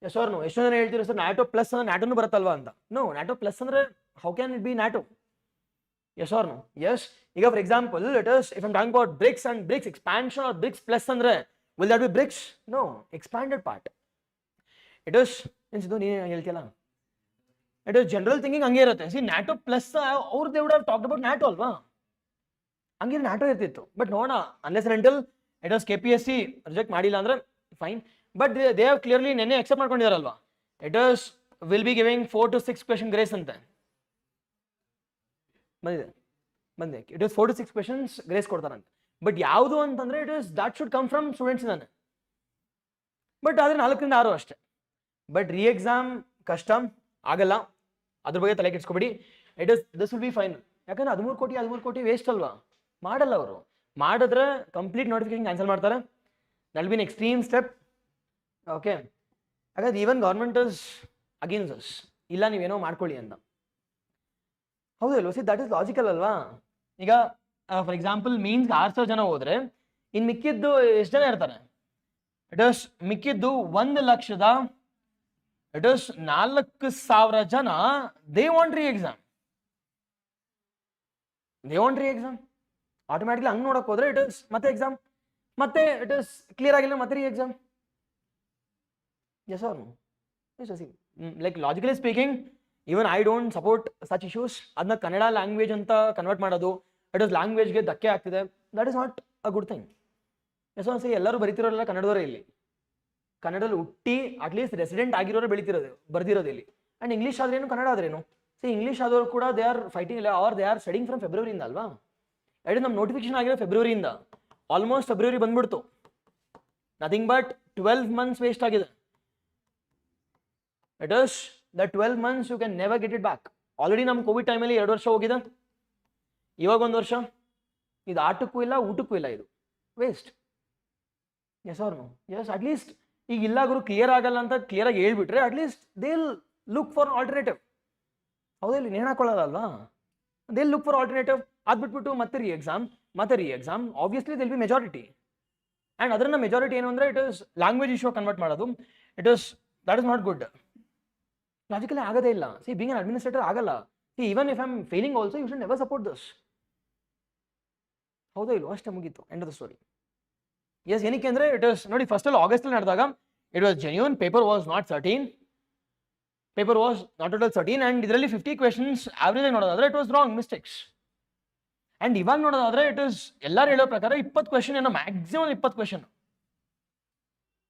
Yes or no? ಎಷ್ಟೋ ಜನ ಹೇಳ್ತೀರಾ ಸರ್ ನ್ಯಾಟೋ ಪ್ಲಸ್ ಅಂದ್ರೆ ನ್ಯಾಟೋನು ಬರುತ್ತಲ್ವಾ ಅಂತ. ನೋ, ನ್ಯಾಟೋ ಪ್ಲಸ್ ಅಂದ್ರೆ how can it be NATO? Yes or no? Yes. ಈಗ for example it is if I am talking about BRICS and BRICS expansion or BRICS plus ಅಂದ್ರೆ will that be BRICS? No, expanded part. It is ಇದು ನೀನು ಹೇಳ್ತಿಯಲ್ಲ, it is general thinking ಹಂಗೆ ಇರುತ್ತೆ. See NATO plus ಅವ್ರು they would have talked about NATO ಅಲ್ವಾ, ಹಂಗೆ NATO ಇರ್ತಿತ್ತು. ಬಟ್ ನೋಡೋಣ, unless until it was KPSC reject ಮಾಡಿಲ್ಲ ಅಂದ್ರೆ fine. But they have clearly ನೆನ್ನೆ ಎಕ್ಸೆಪ್ಟ್ ಮಾಡ್ಕೊಂಡಿದಾರಲ್ವಾ. It is will be giving 4 to 6 question grace ಅಂತ ಬಂದಿದೆ. It is 4 to 6 questions grace ಕೊಡ್ತಾರಂತೆ. ಬಟ್ ಯಾವುದು ಅಂತಂದ್ರೆ it is that should come from students ಇದ್ದಾನೆ. ಬಟ್ ಆದ್ರೆ 4 ರಿಂದ 6 ಅಷ್ಟೇ. ಬಟ್ ರೀ ಎಕ್ಸಾಮ್ ಕಷ್ಟ ಆಗಲ್ಲ, ಅದ್ರ ಬಗ್ಗೆ ತಲೆ ಕೆಡ್ಸ್ಕೊಬೇಡಿ. It is this will be fine. ಯಾಕಂದ್ರೆ 13 ಕೋಟಿ ವೇಸ್ಟ್ ಅಲ್ವಾ, ಮಾಡಲ್ಲ ಅವರು. ಮಾಡಿದ್ರೆ ಕಂಪ್ಲೀಟ್ ನೋಟಿಫಿಕೇಶನ್ ಕ್ಯಾನ್ಸಲ್ ಮಾಡ್ತಾರೆ. That will be extreme step. Okay, ಯಾಕಂದ್ರೆ even government is against us, ಇಲ್ಲ ನೀವೇನೋ ಮಾಡ್ಕೊಳ್ಳಿ ಅಂತ. ಹೌದಲ್ವ? ಸಿ ದಟ್ ಇಸ್ ಲಾಜಿಕಲ್ ಅಲ್ವಾ. ಈಗ ಫಾರ್ ಎಕ್ಸಾಂಪಲ್ ಮೀನ್ಸ್ 6,000 ಜನ ಹೋದ್ರೆ ಇನ್ ಮಿಕ್ಕಿದ್ದು ಎಷ್ಟು ಜನ ಇರ್ತಾರೆ? ಇಟ್ ಇಸ್ ಮಿಕ್ಕಿದ್ದು 1,00,000 ಇಟ್ ಇಸ್ 4,000 ಜನ they want re exam. Automatically ಹಂಗೆ ನೋಡಕ್ ಹೋದ್ರೆ ಇಟ್ ಇಸ್ ಮತ್ತೆ ಎಕ್ಸಾಮ್, ಮತ್ತೆ ಇಟ್ ಇಸ್ ಕ್ಲಿಯರ್ ಆಗಿಲ್ಲ, ಮತ್ತೆ re exam. Yes or no? Like logically speaking even I don't support such issues. ಅದನ್ನ ಕನ್ನಡ ಲ್ಯಾಂಗ್ವೇಜ್ ಅಂತ ಕನ್ವರ್ಟ್ ಮಾಡೋದು, ಇಟ್ ಇಸ್ ಲ್ಯಾಂಗ್ವೇಜ್ಗೆ ಧಕ್ಕೆ ಆಗ್ತಿದೆ. That is not a good thing. Yes or see ಎಲ್ಲರೂ ಬರೀತಿರೋಲ್ಲ ಕನ್ನಡದವರೇ ಇಲ್ಲಿ. ಕನ್ನಡದಲ್ಲಿ ಹುಟ್ಟಿ ಅಟ್ಲೀಸ್ಟ್ ರೆಸಿಡೆಂಟ್ ಆಗಿರೋರು ಬರ್ದಿರೋದು ಇಲ್ಲಿ. ಅಂಡ್ ಇಂಗ್ಲೀಷ್ ಆದ್ರೇನು, ಕನ್ನಡ ಆದ್ರೇನು. ಸಿ ಇಂಗ್ಲೀಷ್ ಆದವರು ಕೂಡ they are fighting or they are studying from ಫೆಬ್ರವರಿಯಿಂದ ಅಲ್ವಾ. ಇಟ್ ನಮ್ಮ ನೋಟಿಫಿಕೇಶನ್ ಆಗಿರೋ ಫೆಬ್ರವರಿಯಿಂದ. ಆಲ್ಮೋಸ್ಟ್ ಫೆಬ್ರವರಿ ಬಂದ್ಬಿಡ್ತು. ನಥಿಂಗ್ ಬಟ್ 12 months ವೇಸ್ಟ್ ಆಗಿದೆ. It is the 12 months you can never get it back. Already ನಮ್ಮ ಕೋವಿಡ್ ಟೈಮಲ್ಲಿ 2 ವರ್ಷ ಹೋಗಿದೆ, ಇವಾಗ 1 ವರ್ಷ. ಇದು ಆಟಕ್ಕೂ ಇಲ್ಲ, ಊಟಕ್ಕೂ ಇಲ್ಲ, ಇದು waste. Yes or no? Yes. At least ಈಗ ಇಲ್ಲ ಗುರು ಕ್ಲಿಯರ್ ಆಗಲ್ಲ ಅಂತ ಕ್ಲಿಯರ್ ಆಗಿ ಹೇಳ್ಬಿಟ್ರೆ at least they will look for alternative. ಹೌದಾ? ಇಲ್ಲಿ ನೇಣು ಹಾಕೊಳ್ಳೋದಲ್ವಾ, they will look for alternative. ಅದ್ಬಿಟ್ಬಿಟ್ಟು ಮತ್ತೆ re exam obviously there'll be majority. And ಅದನ್ನ ಮೆಜಾರಿಟಿ ಏನು ಅಂದರೆ it is language issue convert ಮಾಡೋದು. That is not good. Logically ಆಗೋದೇ ಇಲ್ಲ. ಸಿ ಬೀಂಗ್ ಅನ್ ಅಡ್ಮಿನಿಸ್ಟ್ರೇಟರ್ ಆಗಲ್ಲ. See even if I am failing also you should never support this. ಹೌದಾ ಇಲ್ವೋ? ಅಷ್ಟೇ, ಮುಗೀತು, end of the story. Yes, ಏನಕ್ಕೆ ಅಂದರೆ ಇಟ್ ಇಸ್ ನೋಡಿ, ಫಸ್ಟಲ್ಲಿ ಆಗಸ್ಟಲ್ಲಿ ನಡೆದಾಗ it was genuine, paper was not certain, paper was not at all certain, and ಇದರಲ್ಲಿ 50 ಕ್ವೆಶನ್ಸ್ ಆವ್ರೇಜ್ ನೋಡೋದಾದ್ರೆ it was wrong mistakes. And ಇವಾಗ ನೋಡೋದಾದ್ರೆ ಇಟ್ ಇಸ್ ಎಲ್ಲರೂ ಹೇಳೋ ಪ್ರಕಾರ 20 ಕ್ವೆಶನ್ ಏನೋ, ಮ್ಯಾಕ್ಸಿಮಮ್ 20 ಕ್ವೆಶನ್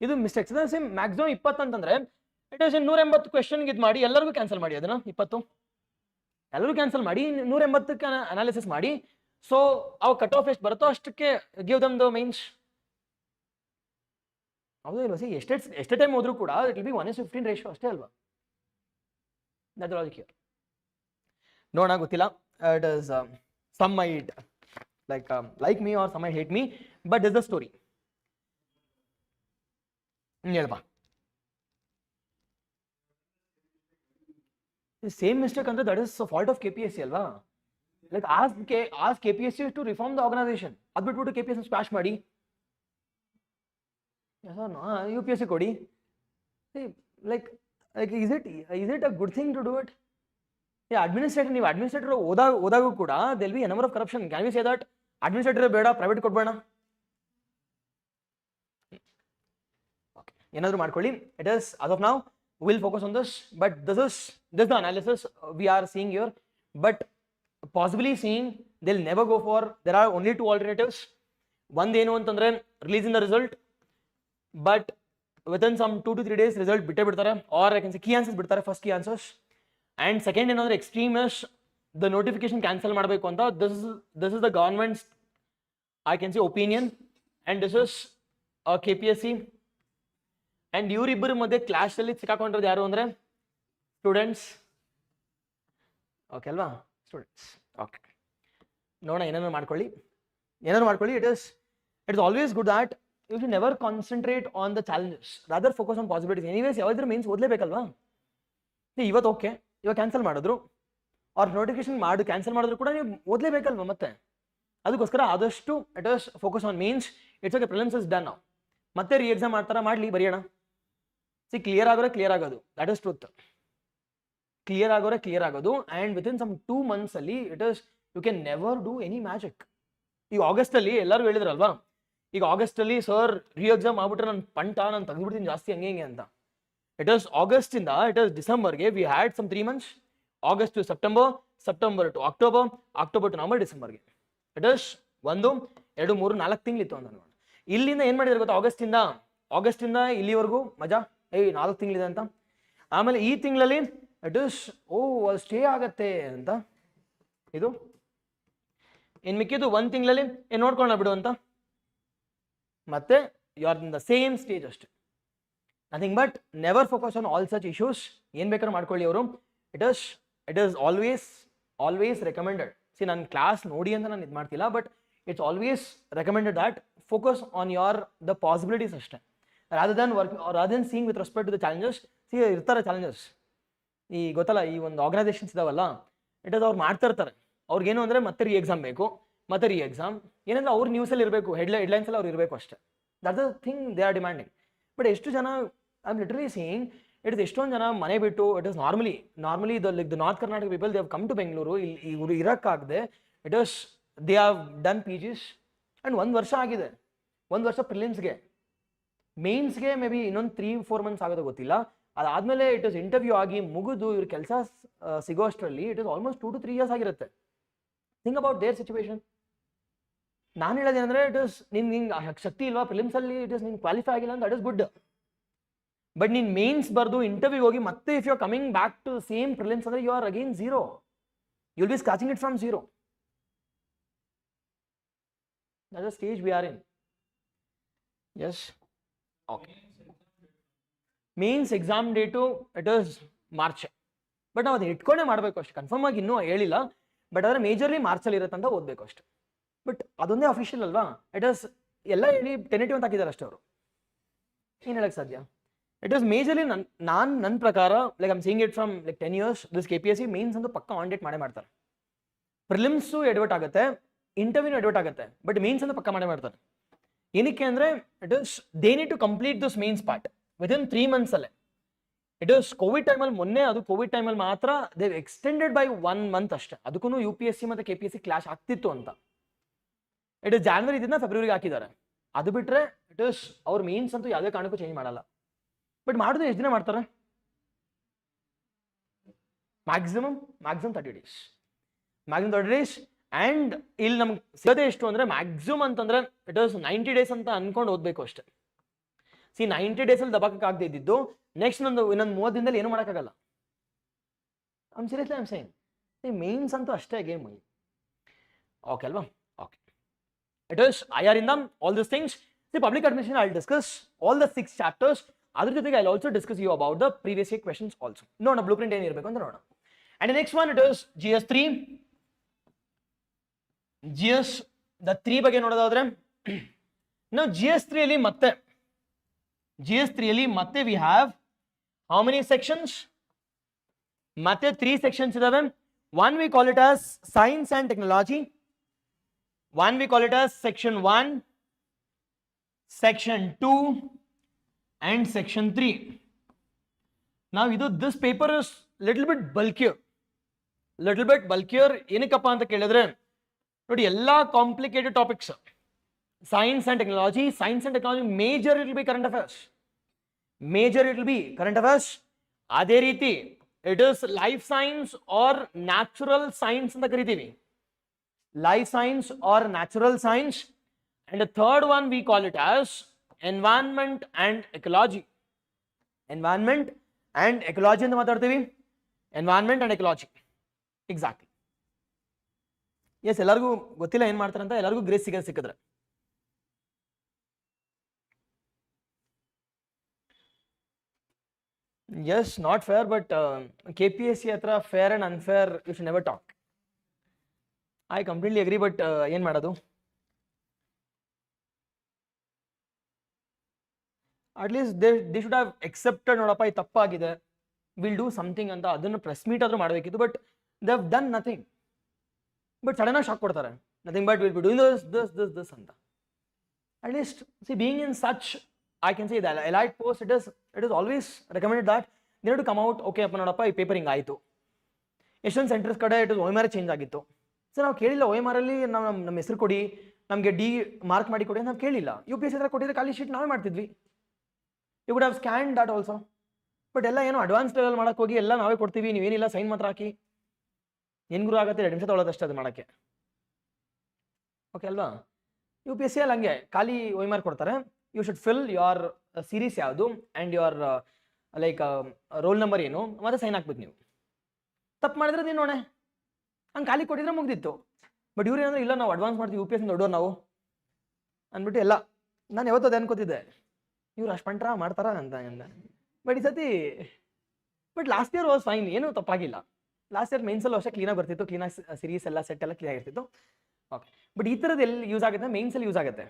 ಇದು ಮಿಸ್ಟೇಕ್ಸ್. ಸೇಮ್ ಮ್ಯಾಕ್ಸಿಮಮ್ 20 ಅಂತಂದ್ರೆ ಇಟ್ ಇಸ್ 180 ಕ್ವೆಶನ್ಗೆ ಇದು ಮಾಡಿ ಎಲ್ಲರಿಗೂ ಕ್ಯಾನ್ಸಲ್ ಮಾಡಿ, ಅದನ್ನು 20 ಎಲ್ಲರೂ ಕ್ಯಾನ್ಸಲ್ ಮಾಡಿ 180ಕ್ಕೆ ಅನಾಲಿಸಿಸ್ ಮಾಡಿ. ಸೊ ಅವು ಕಟ್ ಆಫ್ ಎಷ್ಟು ಬರುತ್ತೋ ಅಷ್ಟಕ್ಕೆ ಗಿವ್ ದಮ್ ದ ಮೈನ್ಸ್. ಹೌದು ಇಲ್ವಾ? ಸಿ ಎಷ್ಟೇ ಟೈಮ್ ಹೋದ್ರೂ ಕೂಡ ಇಟ್ ವಿಲ್ ಬಿ 1:15 ರೇಷಿಯೋ ಅಷ್ಟೇ ಅಲ್ವಾ? That logic here. ನೋಡೋಣ, ಗೊತ್ತಿಲ್ಲ. It is some might like me or some might hate me, but this is the story. ಹೇಳ್ಬಾ, ಸೇಮ್ ಮಿಸ್ಟೇಕ್ ಅಂದ್ರೆ that is fault of KPSC ಅಲ್ವಾ? Like as KPSC to reform the organisation, ಅದು ಬಿಟ್ಬಿಟ್ಟು KPSC squash ಮಾಡಿ UPSC ಕೊಡಿ. Like is it a good thing to do it? Administrator, ನೀವು administrator ಓದಾಗೂ ಕೂಡ there'll be a number of corruption. Can we say that administrator ಬೇಡ, private ಕೊಡ್ಬೇಡ? ಏನಾದರೂ ಮಾಡ್ಕೊಳ್ಳಿ. It is as of now we'll focus on this, but this is the analysis we are seeing here, but possibly seeing they'll never go for, there are only two alternatives. ಒಂದು ಏನು ಅಂತಂದ್ರೆ release in the result, but within some 2 to 3 days result ಬಿಟ್ಟೇ ಬಿಡ್ತಾರೆ, or I can say key answers ಬಿಡ್ತಾರೆ, first key answers. And second ಏನಂದ್ರೆ extremist the notification cancel ಮಾಡಬೇಕು ಅಂತ. This is the government's I can see opinion, and this is KPSC. And ಇವರಿಬ್ಬರ ಮಧ್ಯೆ ಕ್ಲಾಶಲ್ಲಿ ಸಿಕ್ಕಾಕೊಂಡಿರೋದು ಯಾರು ಅಂದರೆ ಸ್ಟೂಡೆಂಟ್ಸ್. ಓಕೆ ಅಲ್ವಾ? ಸ್ಟೂಡೆಂಟ್ಸ್. ಓಕೆ, ನೋಡೋಣ, ಏನಾದ್ರು ಮಾಡ್ಕೊಳ್ಳಿ. It is always good that you should never concentrate on the challenges, rather focus on possibilities. Anyways ಯಾವ್ದಾದ್ರು ಮೀನ್ಸ್ ಓದಲೇಬೇಕಲ್ವಾ? ಇವತ್ತು ಓಕೆ, ಇವಾಗ ಕ್ಯಾನ್ಸಲ್ ಮಾಡಿದ್ರು, ಅವ್ರ ನೋಟಿಫಿಕೇಶನ್ ಕ್ಯಾನ್ಸಲ್ ಮಾಡಿದ್ರು ಕೂಡ ನೀವು ಓದಲೇಬೇಕಲ್ವ ಮತ್ತೆ? ಅದಕ್ಕೋಸ್ಕರ ಆದಷ್ಟು it is focus on mains. It's okay, prelims is done. ನಾವು ಮತ್ತೆ ರೀ ಎಕ್ಸಾಮ್ ಮಾಡ್ತಾರ, ಮಾಡಲಿ, ಬರೆಯೋಣ. ಕ್ಲಿಯರ್ ಆಗೋದು, ದಟ್ ಇಸ್ ಟ್ರೂತ್. ಕ್ಲಿಯರ್ ಆಗೋದು ಆ್ಯಂಡ್ ವಿತಿನ್ ಸಮ್ 2 months ಅಲ್ಲಿ it is you can never do any magic. ಈಗ ಆಗಸ್ಟಲ್ಲಿ ಎಲ್ಲರೂ ಹೇಳಿದ್ರಲ್ವಾ, ಈಗ ಆಗಸ್ಟಲ್ಲಿ ಸರ್ ರೀ ಎಕ್ಸಾಮ್ ಆಗ್ಬಿಟ್ರೆ ನಾನು ತೆಗೆದುಬಿಡ್ತೀನಿ ಜಾಸ್ತಿ ಹಂಗೆ ಅಂತ. It is August ಇಂದ it is December ಗೆ we had some 3 months, August to September, September to October, October to November, December ಗೆ it is 1 2 3 4 ತಿಂಗಳಿತ್ತು ಅಂತ ನೋಡಿ. ಇಲ್ಲಿಂದ ಏನು ಮಾಡಿದ್ರು ಗೊತ್ತಾ? ಆಗಸ್ಟ್ ಇಂದ ಇಲ್ಲಿವರೆಗೂ ಮಜಾ, 4 ತಿಂಗಳಿದೆ ಅಂತ. ಆಮೇಲೆ ಈ ತಿಂಗಳಲ್ಲಿ ಇಟ್ ಇಸ್ ಅದು ಸ್ಟೇ ಆಗತ್ತೆ ಅಂತ, ಇದು ಇನ್ನು ಮಿಕ್ಕಿದ್ದು 1 ತಿಂಗಳಲ್ಲಿ ನೋಡ್ಕೊಳ್ಳೋಣ ಬಿಡು ಅಂತ. ಮತ್ತೆ you are in the same stage ಅಷ್ಟೇ. Nothing but never focus on all such issues. ಏನು ಬೇಕಾದ್ರೂ ಮಾಡ್ಕೊಳ್ಳಿ ಅವರು. It is always recommended. See, ನಾನು ಕ್ಲಾಸ್ ನೋಡಿ ಅಂತ ನಾನು ಇದು ಮಾಡ್ತಿಲ್ಲ, but it's always recommended that focus on the possibilities ಅಷ್ಟೇ, rather than seeing with respect to the challenges. See, ಇರ್ತಾರೆ ಚಾಲೆಂಜಸ್. ಈ ಗೊತ್ತಲ್ಲ, ಈ ಒಂದು ಆರ್ಗನೈಸೇಷನ್ಸ್ ಇದಾವಲ್ಲ, ಅವ್ರು ಮಾಡ್ತಾ ಇರ್ತಾರೆ. ಅವ್ರಿಗೇನು ಅಂದರೆ ಮತ್ತೆ ರೀ ಎಕ್ಸಾಮ್ ಬೇಕು, ಮತ್ತೆ ರೀ ಎಕ್ಸಾಮ್ ಏನಂದ್ರೆ ಅವ್ರು ನ್ಯೂಸಲ್ಲಿ ಇರಬೇಕು, ಹೆಡ್ಲೈನ್ಸ್ ಎಲ್ಲ ಅವ್ರು ಇರಬೇಕು ಅಷ್ಟೇ. That the thing they are demanding. But ಎಷ್ಟು ಜನ, I am literally seeing it is ಎಷ್ಟೊಂದು ಜನ ಮನೆ ಬಿಟ್ಟು, it is normally the North Karnataka people they have come to Bengaluru. ಇವರು ಇರೋಕ್ಕಾಗದೆ it is they have done PGs and 1 ವರ್ಷ ಆಗಿದೆ. 1 ವರ್ಷ ಪ್ರಿಲಿಮ್ಸ್ಗೆ, ಮೇನ್ಸ್ಗೆ ಮೇ ಬಿ ಇನ್ನೊಂದು 3-4 months ಆಗೋದು ಗೊತ್ತಿಲ್ಲ. ಅದಾದಮೇಲೆ ಇಟ್ ಇಸ್ ಇಂಟರ್ವ್ಯೂ ಆಗಿ ಮುಗಿದು ಇವ್ರ ಕೆಲಸ ಸಿಗೋ ಅಷ್ಟರಲ್ಲಿ it is almost 2 to 3 years ಆಗಿರುತ್ತೆ. Think about their situation. ನಾನು ಹೇಳೋದೇನೆಂದರೆ ಇಟ್ ಇಸ್ ನಿನ್ಗೆ ಶಕ್ತಿ ಇಲ್ವಾ ಪ್ರಿಲಿಮ್ಸಲ್ಲಿ, ಇಟ್ ಇಸ್ ನೀನು ಕ್ವಾಲಿಫೈ ಆಗಿಲ್ಲ ಅಂತ, ದಟ್ ಇಸ್ ಗುಡ್. ಬಟ್ ನೀನು ಮೇನ್ಸ್ ಬರೆದು ಇಂಟರ್ವ್ಯೂ ಹೋಗಿ ಮತ್ತೆ if you are coming back to same prelims ಅಂದರೆ you are again zero. You will be scratching it from zero. That is stage we are in. Yes, okay. Mains exam date it is March. But ನಾವು ಅದು ಇಟ್ಕೊಂಡೇ ಮಾಡಬೇಕು ಅಷ್ಟೇ. Confirm ಆಗಿ ಇನ್ನೂ ಹೇಳಿಲ್ಲ, but ಆದರೆ ಮೇಜರ್ಲಿ ಮಾರ್ಚಲ್ಲಿ ಇರುತ್ತೆ ಅಂತ ಓದಬೇಕು ಅಷ್ಟೆ. ಬಟ್ ಅದೊಂದೇ ಅಫಿಷಿಯಲ್ ಅಲ್ವಾ? ಇಟ್ ಇಸ್ ಎಲ್ಲ ಹೇಳಿ ಟೆನೆಟಿವ್ ಅಂತ ಹಾಕಿದ್ದಾರೆ ಅಷ್ಟೇ ಅವರು. ಏನು ಹೇಳಕ್ಕೆ ಸಾಧ್ಯ? ಇಟ್ ಇಸ್ ಮೇಜರ್ಲಿ ನನ್ನ ಪ್ರಕಾರ, like I'm seeing it from like 10 years, this KPSC mains ಅಂತೂ ಪಕ್ಕ ಆನ್ ಡೇಟ್ ಮಾಡ್ತಾರೆ. ಪ್ರಿಲಿಮ್ಸು ಎಡ್ವರ್ಟ್ ಆಗುತ್ತೆ, ಇಂಟರ್ವ್ಯೂನು ಎಡ್ವರ್ಟ್ ಆಗುತ್ತೆ, ಬಟ್ ಮೇನ್ಸ್ ಅಂತೂ ಪಕ್ಕ ಮಾಡ್ತಾರೆ. ಏನಕ್ಕೆ ಅಂದರೆ it is they need to complete this mains part within 3 months ಅಲ್ಲೇ. ಇಟ್ ಇಸ್ ಕೋವಿಡ್ ಟೈಮಲ್ಲಿ, ಮೊನ್ನೆ ಅದು ಕೋವಿಡ್ ಟೈಮಲ್ಲಿ ಮಾತ್ರ ದೇ ಎಕ್ಸ್ಟೆಂಡೆಡ್ ಬೈ 1 month ಅಷ್ಟೇ. ಅದಕ್ಕೂ UPSC ಮತ್ತು KPSC ಕ್ಲಾಶ್ ಆಗ್ತಿತ್ತು ಅಂತ. ಇಟ್ ಇಸ್ ಜಾನ್ವರಿ ಇದನ್ನ ಫೆಬ್ರವರಿಗೆ ಹಾಕಿದ್ದಾರೆ. ಅದು ಬಿಟ್ಟರೆ ಇಟ್ ಇಸ್ ಅವ್ರ ಮೇನ್ಸ್ ಅಂತೂ ಯಾವುದೇ ಕಾರಣಕ್ಕೂ ಚೇಂಜ್ ಮಾಡಲ್ಲ. ಬಟ್ ಮಾಡಿದ್ರೆ ಎಷ್ಟು ದಿನ ಮಾಡ್ತಾರೆ? Maximum 30 days. Maximum 30 days. And ಇಲ್ಲಿ ನಮ್ಗೆ ಸಿಗೋದೇ ಎಷ್ಟು ಅಂದರೆ ಮ್ಯಾಕ್ಸಿಮಮ್ ಅಂತಂದ್ರೆ ಇಟ್ ಇಸ್ 90 days ಅಂತ ಅನ್ಕೊಂಡು ಓದಬೇಕು ಅಷ್ಟೇ. 90 days ದಬಾಕಕ್ಕಾಗದೇ ಇದ್ದಿದ್ದು ನೆಕ್ಸ್ಟ್ ಇನ್ನೊಂದು 30 ದಿನದಲ್ಲಿ ಏನು ಮಾಡೋಕ್ಕಾಗಲ್ಲ. ಸೀರಿಯಸ್ಲಿ ಸೇಯಿಂಗ್ ಮೇನ್ಸ್ ಅಂತೂ ಅಷ್ಟೇ ಗೇಮ್. ಓಕೆ ಅಲ್ವಾ? ಓಕೆ, ಇಟ್ ಇಸ್ IR ಇಂದ all this things. Public admission I discuss all the 6 chapters. ಅದ್ರ ಜೊತೆಗೆ I also discuss you about the previous year questions also. ನೋಡೋಣ ಬ್ಲೂ ಪ್ರಿಂಟ್ ಏನಿರಬೇಕು ಅಂತ ನೋಡೋಣ. And next one it is GS3. The 3 ಬಗ್ಗೆ ನೋಡೋದಾದ್ರೆ ನಾವು GS3 ಅಲ್ಲಿ ಮತ್ತೆ we have how many sections? ಮತ್ತೆ 3 sections ಇದಾವೆ. One we call it as science and technology. One we call it as section 1, section 2 and section 3. Now this paper is little bit bulkier. ಏನಕ್ಕಪ್ಪ ಅಂತ ಕೇಳಿದ್ರೆ ನೋಡಿ, ಎಲ್ಲ complicated topics. Science and technology major it will be current affairs. ಅದೇ ರೀತಿ it is life science or natural science ಅಂತ ಕರಿತೀವಿ. Life science or natural science. And third one we call it as environment and ecology. ಅಂತ ಮಾತಾಡ್ತೀವಿ. Environment and ecology exactly. Yes, ಎಲ್ಲರಿಗೂ ಗೊತ್ತಿಲ್ಲ ಏನ್ ಮಾಡ್ತಾರೆ ಅಂತ. ಎಲ್ಲರಿಗೂ ಗ್ರೇಸ್ ಸಿಕ್ಕಿದ್ರೆ yes, not fair, but KPSC hatra fair and unfair you should never talk. I completely agree, but ಏನು ಮಾಡೋದು? at least they should have accepted ನೋಡಪ್ಪ ಇದು ತಪ್ಪಾಗಿದೆ, ವಿಲ್ ಡೂ ಸಮಥಿಂಗ್ ಅಂತ ಅದನ್ನು ಪ್ರೆಸ್ ಮೀಟ್ ಆದ್ರೂ ಮಾಡಬೇಕಿತ್ತು. But they have done nothing. But sudden ಆಗಿ ಶಾಕ್ ಕೊಡ್ತಾರೆ, nothing but will be doing this ಅಂತ. at least see, being in such, I can say that elite post, it is always recommended that they have to come out. Okay ಅಪ್ಪ ನೋಡಪ್ಪ ಈ paper ಹಿಂಗೆ ಆಯಿತು. ಎಷ್ಟೊಂದು centres ಕಡೆ it OMR change ಆಗಿತ್ತು. Sir ನಾವು ಕೇಳಿಲ್ಲ OMR ಅಲ್ಲಿ ನಾವು ನಮ್ಮ ಹೆಸರು ಕೊಡಿ, ನಮಗೆ D ಮಾರ್ಕ್ ಮಾಡಿ ಕೊಡಿ ನಾವು ಕೇಳಿಲ್ಲ. UPSC ಹತ್ರ ಕೊಟ್ಟಿದ್ರೆ ಖಾಲಿ ಶೀಟ್ ನಾವೇ ಮಾಡ್ತಿದ್ವಿ. You would have scan that also. But ಎಲ್ಲ ಏನೋ ಅಡ್ವಾನ್ಸ್ ಲೆವೆಲ್ ಮಾಡೋಕ್ಕೆ ಹೋಗಿ ಎಲ್ಲ ನಾವೇ ಕೊಡ್ತೀವಿ, ನೀವೇನಿಲ್ಲ ಸೈನ್ ಮಾತ್ರ ಹಾಕಿ. ಏನು ಗುರು ಆಗುತ್ತೆ, 2 ನಿಮಿಷ ತೊಗೊಳ್ಳೋದಷ್ಟೇ ಅದು ಮಾಡೋಕ್ಕೆ. ಓಕೆ ಅಲ್ವಾ? UPSC ಅಲ್ಲಿ ಹಂಗೆ ಖಾಲಿ OMR ಕೊಡ್ತಾರೆ. You should fill your series ಯಾವುದು and your like roll number ಏನು, ಮತ್ತೆ ಸೈನ್ ಹಾಕ್ಬೇಕು. ನೀವು ತಪ್ಪು ಮಾಡಿದ್ರೆ ನೀನು ನೋಡೆ ಹಂಗೆ ಖಾಲಿ ಕೊಟ್ಟಿದ್ರೆ ಮುಗ್ದಿತ್ತು. ಬಟ್ ಇವ್ರು ಏನಂದ್ರೆ ಇಲ್ಲ ನಾವು ಅಡ್ವಾನ್ಸ್ ಮಾಡ್ತೀವಿ, UPSC ದೊಡ್ಡವ್ರು ನಾವು ಅಂದ್ಬಿಟ್ಟು ಎಲ್ಲ. ನಾನು ಯಾವತ್ತೂ ಅದು ಅನ್ಕೋತಿದ್ದೆ, ಇವ್ರು ಅಷ್ಟು ಪಂಟ್ರ ಮಾಡ್ತಾರ ಅಂತ. ಬಟ್ ಈ ಸತಿ ಲಾಸ್ಟ್ ಇಯರ್ ವಾಸ್ ಫೈನ್, ಏನೂ ತಪ್ಪಾಗಿಲ್ಲ. ಲಾಸ್ಟ್ ಇಯರ್ ಮೇನ್ಸಲ್ಲೂ ಅಷ್ಟೇ ಕ್ಲೀನಾಗಿ ಬರ್ತಿತ್ತು, ಕ್ಲೀನಾಗಿ ಸೀರೀಸ್ ಎಲ್ಲ ಸೆಟ್ ಎಲ್ಲ ಕ್ಲೀನಾಗಿರ್ತಿತ್ತು. ಓಕೆ, ಬಟ್ ಈ ಥರದ್ದು ಎಲ್ಲಿ ಯೂಸ್ ಆಗುತ್ತೆ? ಮೇನ್ಸಲ್ಲಿ ಯೂಸ್ ಆಗುತ್ತೆ.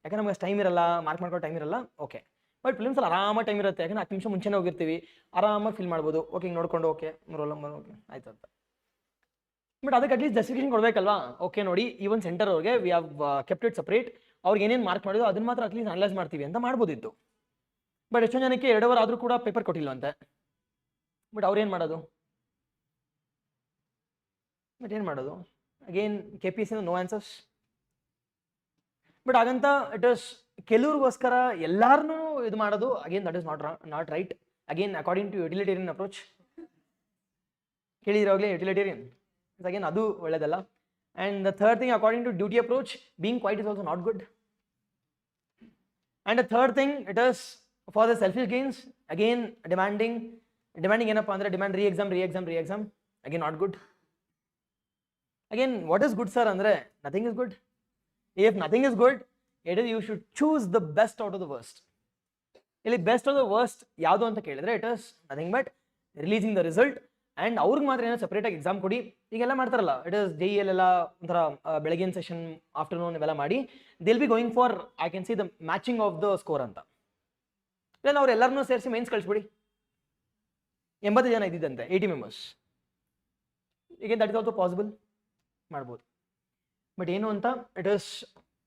ಯಾಕಂದ್ರೆ ನಮಗೆ ಅಷ್ಟು ಟೈಮ್ ಇರಲ್ಲ, ಮಾರ್ಕ್ ಮಾಡ್ಕೊಳ್ಳೋ ಟೈಮ್ ಇರಲ್ಲ. ಓಕೆ, ಬಟ್ ಫಿಲ್ಮ್ಸಲ್ಲಿ ಆರಾಮಾಗಿ ಟೈಮ್ ಇರುತ್ತೆ. ಯಾಕಂದ್ರೆ 10 ನಿಮಿಷ ಮುಂಚೆನೇ ಹೋಗಿರ್ತೀವಿ, ಆರಾಮಾಗಿ ಫಿಲ್ ಮಾಡ್ಬೋದು. ಓಕೆ, ಹಿಂಗೆ ನೋಡ್ಕೊಂಡು ಓಕೆ ರೋಲ್ ನಂಬರ್ ಓಕೆ ಆಯ್ತು ಅಂತ. ಬಟ್ ಅದಕ್ಕೆ ಅಟ್ಲೀಸ್ಟ್ ಜಸ್ಟಿಫಿಕೇಶನ್ ಕೊಡಬೇಕಲ್ವಾ? ಓಕೆ ನೋಡಿ, ಈ ಒಂದು ಸೆಂಟರ್ ಅವ್ರಿಗೆ we have kept it separate, ಅವ್ರಿಗೆ ಏನೇನು ಮಾರ್ಕ್ ಮಾಡಿದ್ರು ಅದನ್ನ ಮಾತ್ರ ಅಟ್ಲೀಸ್ಟ್ ಅನಲೈಸ್ ಮಾಡ್ತೀವಿ ಅಂತ ಮಾಡ್ಬೋದಿತ್ತು. ಬಟ್ ಎಷ್ಟೊಂದು ಜನಕ್ಕೆ 2 ಅವರ್ ಆದರೂ ಕೂಡ ಪೇಪರ್ ಕೊಟ್ಟಿಲ್ವಂತೆ. ಬಟ್ ಅವ್ರೇನು ಮಾಡೋದು? ಬಟ್ ಏನು ಮಾಡೋದು? Again KPSC no answers. But ಹಾಗಂತ ಇಟ್ ಇಸ್ ಕೆಲವ್ರಿಗೋಸ್ಕರ ಎಲ್ಲಾರನ್ನೂ ಇದು ಮಾಡೋದು again that is not right. Again according to utilitarian approach ಕೇಳಿದಿರೋಗ್ಲೇ, ಯುಟಿಲಿಟೇರಿಯನ್ ಅಗೇನ್ ಅದು ಒಳ್ಳೇದಲ್ಲ. And the third thing, according to duty approach, being quiet is also not good. And the third thing, it is for the selfish gains. Again demanding ಏನಪ್ಪ ಅಂದರೆ demand re exam again not good. Again what is good sir ಅಂದರೆ nothing is good. If nothing is good, it is you should choose the best out of the worst. ಇಲ್ಲಿ best of the worst ಯಾವುದು ಅಂತ ಕೇಳಿದ್ರೆ it is nothing but releasing the result. And ಅವ್ರಿಗೆ ಮಾತ್ರ ಏನೋ ಸಪ್ರೇಟಾಗಿ exam ಕೊಡಿ, ಈಗೆಲ್ಲ ಮಾಡ್ತಾರಲ್ಲ. ಇಟ್ ಇಸ್ JEE ಎಲ್ಲ ಒಂಥರ ಬೆಳಗಿನ ಸೆಷನ್, ಆಫ್ಟರ್ನೂನ್ ಇವೆಲ್ಲ ಮಾಡಿ there'll be going for I can see the matching of the score ಅಂತ. ಇಲ್ಲ ಅವ್ರು ಎಲ್ಲರನ್ನೂ ಸೇರಿಸಿ ಮೇನ್ಸ್ ಕಳಿಸ್ಬಿಡಿ. 80 ಜನ ಇದ್ದಿದ್ದಂತೆ, 80 ಮೆಂಬರ್ಸ್. ಈಗೇನು ದಟ್ ಇಸ್ ಆಲ್ಸೋ ಪಾಸಿಬಲ್, ಮಾಡ್ಬೋದು. ಬಟ್ ಏನು ಅಂತ ಇಟ್ ಇಸ್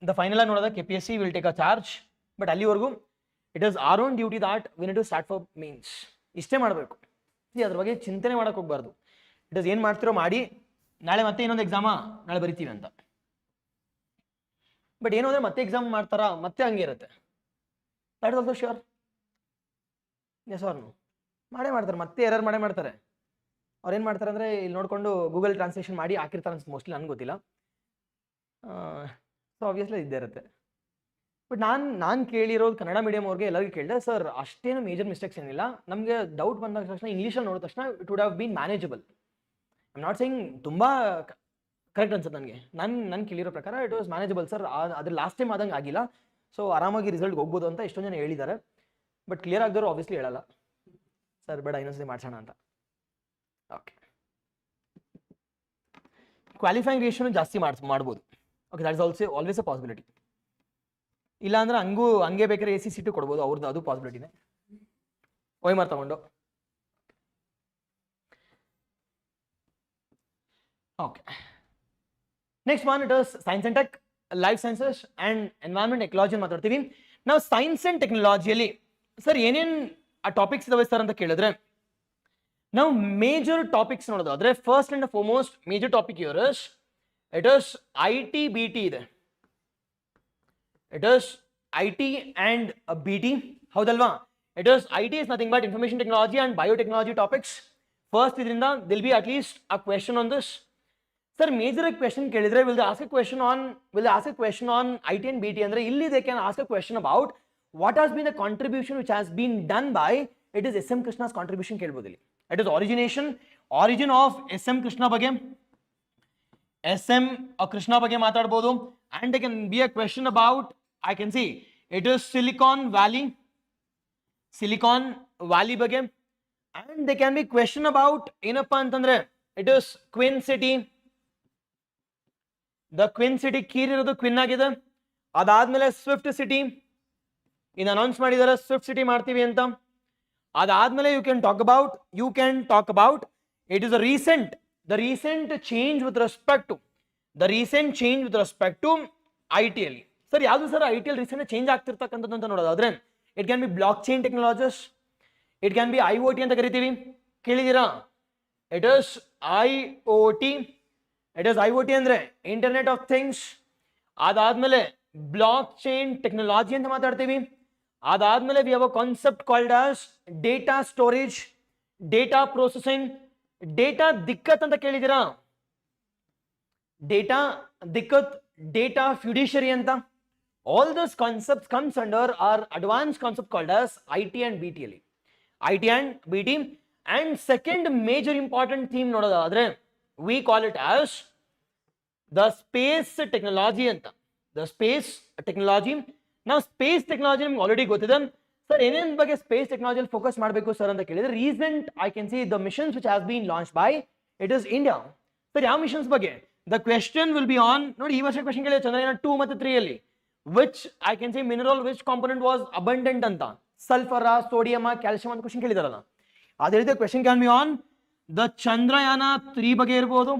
ದ ಫೈನಲ್ ಆಗಿ ನೋಡೋದ KPSC will take a charge. But ಅಲ್ಲಿವರೆಗೂ it is our own duty that we need to start for mains. ಇಷ್ಟೇ ಮಾಡಬೇಕು. ಅದ್ರ ಬಗ್ಗೆ ಚಿಂತನೆ ಮಾಡೋಕೆ ಹೋಗ್ಬಾರ್ದು. ಇಟ್ ಇಸ್ ಏನು ಮಾಡ್ತಿರೋ ಮಾಡಿ, ನಾಳೆ ಮತ್ತೆ ಇನ್ನೊಂದು ಎಕ್ಸಾಮಾ ನಾಳೆ ಬರಿತೀವಿ ಅಂತ. ಬಟ್ ಏನು ಅಂದರೆ ಮತ್ತೆ ಎಕ್ಸಾಮ್ ಮಾಡ್ತಾರಾ, ಮತ್ತೆ ಹಂಗೆ ಇರುತ್ತೆ. That is also sure. Yes or no? ಮಾಡೇ ಮಾಡ್ತಾರೆ, ಮತ್ತೆ ಎರರ್ ಮಾಡೇ ಮಾಡ್ತಾರೆ. ಅವ್ರು ಏನು ಮಾಡ್ತಾರೆ ಅಂದರೆ ಇಲ್ಲಿ ನೋಡಿಕೊಂಡು ಗೂಗಲ್ ಟ್ರಾನ್ಸ್ಲೇಷನ್ ಮಾಡಿ ಹಾಕಿರ್ತಾರೆ ಅನ್ಸುತ್ತೆ, ಮೋಸ್ಟ್ಲಿ ನನಗೆ ಗೊತ್ತಿಲ್ಲ. ಸೊ ಆಬ್ವಿಯಸ್ಲಿ ಇದ್ದೇ ಇರುತ್ತೆ. ಬಟ್ ನಾನು ಕೇಳಿರೋದು ಕನ್ನಡ ಮೀಡಿಯಮ್ ಅವ್ರಿಗೆ ಎಲ್ಲರಿಗೂ ಕೇಳಿದೆ, ಸರ್ ಅಷ್ಟೇನು ಮೇಜರ್ ಮಿಸ್ಟೇಕ್ಸ್ ಏನಿಲ್ಲ, ನಮಗೆ ಡೌಟ್ ಬಂದ ತಕ್ಷಣ ಇಂಗ್ಲೀಷಲ್ಲಿ ನೋಡಿದ ತಕ್ಷಣ it would have been manageable. I am not saying ತುಂಬ ಕರೆಕ್ಟ್ ಅನ್ಸುತ್ತೆ ನನಗೆ, ನಾನು ಕೇಳಿರೋ ಪ್ರಕಾರ ಇಟ್ ವಾಸ್ ಮ್ಯಾನೇಜಬಲ್ ಸರ್, ಅದ್ರ ಲಾಸ್ಟ್ ಟೈಮ್ ಆದಂಗೆ ಆಗಿಲ್ಲ, ಸೊ ಆರಾಮಾಗಿ ರಿಸಲ್ಟ್ ಹೋಗ್ಬೋದು ಅಂತ ಎಷ್ಟೊಂದು ಜನ ಹೇಳಿದ್ದಾರೆ. ಬಟ್ ಕ್ಲಿಯರ್ ಆಗಿದ್ರು ಆಬ್ವಿಯಸ್ಲಿ ಹೇಳಲ್ಲ, ಸರ್ ಬೇಡ ಇನ್ನೊಂದ್ಸತಿ ಮಾಡ್ಸೋಣ ಅಂತ. ಓಕೆ, ಕ್ವಾಲಿಫೈಯಿಂಗ್ ರೇಷಿಯೋನು ಜಾಸ್ತಿ ಮಾಡ್ಬೋದು. Okay, that is also always a possibility. ಇಲ್ಲ ಅಂದ್ರೆ ಹಂಗೆ ಬೇಕಾದ್ರೆ AC ಸೀಟು ಕೊಡ್ಬೋದು ಅವ್ರದ್ದು, ಅದು ಪಾಸಿಬಿಲಿಟಿನೇ. OMR ತಗೊಂಡು. Okay, next one it is science and tech, life sciences and environment ecology ಮಾತಾಡ್ತೀವಿ ನಾವು. ಸೈನ್ಸ್ ಅಂಡ್ ಟೆಕ್ನಾಲಜಿಯಲ್ಲಿ ಸರ್ ಏನೇನು ಆ ಟಾಪಿಕ್ಸ್ ಇದಾವೆ ಸರ್ ಅಂತ ಕೇಳಿದ್ರೆ, ನಾವು ಮೇಜರ್ ಟಾಪಿಕ್ಸ್ ನೋಡೋದಾದ್ರೆ first and foremost major topic it is IT-BT ಇದೆ. It is IT and BT, ಹೌದಲ್ವಾ? It is IT is nothing but information technology and biotechnology topics. First ಇದರಿಂದ there'll be at least a question on this. Sir major question ಕೇಳಿದ್ರೆ will ask a question on IT and BT ಅಂದ್ರೆ ಇಲ್ಲಿ they can ask a question about what has been the contribution which has been done by it is SM Krishna's contribution ಕೇಳ್ಬೋದು ಇಲ್ಲಿ. It is origin of SM Krishna ಬಗ್ಗೆ, SM Krishna ಬಗ್ಗೆ ಮಾತಾಡ್ಬೋದು. and there can be a question about, I can see it is Silicon Valley ಬಗ್ಗೆ, and there can be question about ಏನಪ್ಪಾ ಅಂತಂದ್ರೆ it is Queen City, the Queen City ಕೀರ್ ಇರೋದು ಕ್ವಿನ್ ಆಗಿದೆ. ಅದಾದ್ಮೇಲೆ ಸ್ವಿಫ್ಟ್ ಸಿಟಿ ಇನ್ನು ಅನೌನ್ಸ್ ಮಾಡಿದ್ದಾರೆ, ಸ್ವಿಫ್ಟ್ ಸಿಟಿ ಮಾಡ್ತೀವಿ ಅಂತ. ಅದಾದ್ಮೇಲೆ you can talk about it is the recent change with respect to IT ಅಲ್ಲಿ. ಸರ್ ಯಾವುದು ಸರ್ IT ಅಲ್ಲಿ ರೀಸೆಂಟ್ ಚೇಂಜ್ ಆಗ್ತಿರ್ತಕ್ಕಂಥದ್ದು ಅಂತ ನೋಡೋದಾದ್ರೆ it can be blockchain technologies, it can be IoT ಅಂತ ಕರಿತೀವಿ, ಕೇಳಿದ್ದೀರಾ? ಇಟ್ ಇಸ್ IoT ಅಂದ್ರೆ ಇಂಟರ್ನೆಟ್ ಆಫ್ ಥಿಂಗ್ಸ್. ಅದಾದ್ಮೇಲೆ ಬ್ಲಾಕ್ ಚೈನ್ ಟೆಕ್ನಾಲಜಿ ಅಂತ ಮಾತಾಡ್ತೀವಿ. ಅದಾದ್ಮೇಲೆ we have a concept called as data storage, data processing, data ದಿಕ್ಕತ್ ಅಂತ ಕೇಳಿದ್ದೀರಾ? ಡೇಟಾ ದಿಕ್ಕತ್, ಡೇಟಾ ಫ್ಯುಡಿಷರಿ ಅಂತ. All those concepts comes under our advanced concept called as IT and BT ಅಲ್ಲಿ. IT and BT. And second major important theme ನೋಡೋದಾದ್ರೆ we call it as the space technology ಅಂತ. The space technology. ನಾವು space technology ನಿಮ್ಗೆ already ಗೊತ್ತಿದೆ sir. ಏನೇನ್ ಬಗ್ಗೆ space ಟೆಕ್ನಾಲಜಿಯಲ್ಲಿ focus ಮಾಡಬೇಕು ಸರ್ ಅಂತ ಕೇಳಿದ್ರೆ recent I can see the missions which has been launch by it is India. Sir ಯಾವ ಮಿಷನ್ಸ್ ಬಗ್ಗೆ? The question will be on, ನೋಡಿ ಈ ವರ್ಷ ಕ್ವೆಶ್ಚನ್ ಕೇಳಿದ್ರೆ ಚಂದ್ರಯಾನ 2 ಮತ್ತು 3 ಅಲ್ಲಿ which I can say mineral which component was abundant ಅಂತ, sulphur, sodium, calcium ಅಂತ ಕ್ವೆಶ್ಚನ್ ಕೇಳಿದಾರಲ್ಲ. ಅದೇ ರೀತಿ question can be on the Chandrayaan 3 ಬಗ್ಗೆ ಇರಬಹುದು.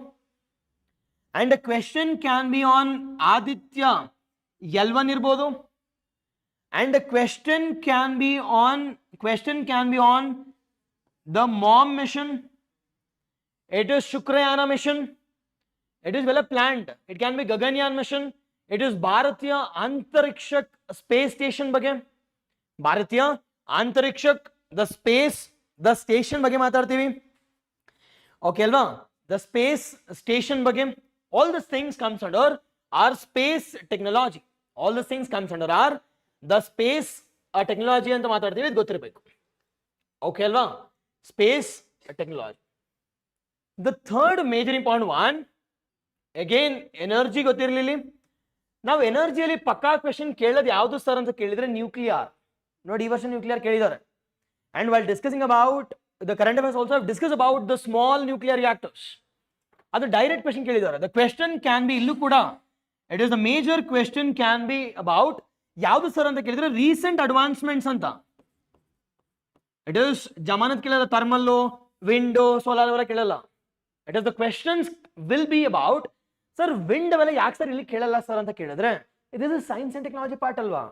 And question can be on Aditya L1 ಇರಬಹುದು. And question can be on the MOM mission. It is Shukrayaan mission. It is well planned. It can be Gaganyaan mission. It is Bharatiya ಅಂತರಿಕ್ಷಕ್ space station ಬಗ್ಗೆ, ಭಾರತೀಯ ಅಂತರಿಕ್ಷಕ್ the station ಬಗ್ಗೆ ಮಾತಾಡ್ತೀವಿ. Okay ಅಲ್ವಾ? The space station ಬಗ್ಗೆ. All this things comes under or space technology. All this things comes under or the space technology ಅಂತ ಮಾತಾಡ್ತೀವಿ, ಇದು ಗೊತ್ತಿರಬೇಕು. ಓಕೆ ಅಲ್ವಾ? Space technology. The third major important one again energy ಗೊತ್ತಿರಲಿಲ್ಲ. ನಾವು ಎನರ್ಜಿಯಲ್ಲಿ ಪಕ್ಕಾ ಕ್ವೆಶನ್ ಕೇಳೋದು ಯಾವುದು ಸರ್ ಅಂತ ಕೇಳಿದ್ರೆ ನ್ಯೂಕ್ಲಿಯರ್. ನೋಡಿ ಈ ವರ್ಷ ನ್ಯೂಕ್ಲಿಯರ್ ಕೇಳಿದ್ದಾರೆ. And while discussing about the current affairs also discuss about the small nuclear reactors. ಅದು ಡೈರೆಕ್ಟ್ ಕ್ವೆಶನ್ ಕೇಳಿದ್ದಾರೆ. ದ ಕ್ವೆಶನ್ ಕ್ಯಾನ್ ಬಿ ಇಲ್ಲೂ ಕೂಡ it is the major question can be about ಯಾವುದು ಸರ್ ಅಂತ ಕೇಳಿದ್ರೆ ರೀಸೆಂಟ್ ಅಡ್ವಾನ್ಸ್ಮೆಂಟ್ಸ್ ಅಂತ. It is ಜಮಾನತ್ ಕೇಳಲ್ಲ, ಥರ್ಮಲ್ಲು, window, solar ಅವರ ಕೇಳಲ್ಲ. It is the questions will be about sir wind ಅವೆಲ್ಲ ಯಾಕೆ ಸರ್ ಇಲ್ಲಿ ಕೇಳಲ್ಲ ಸರ್ ಅಂತ ಕೇಳಿದ್ರೆ it is science and technology part ಅಲ್ವಾ?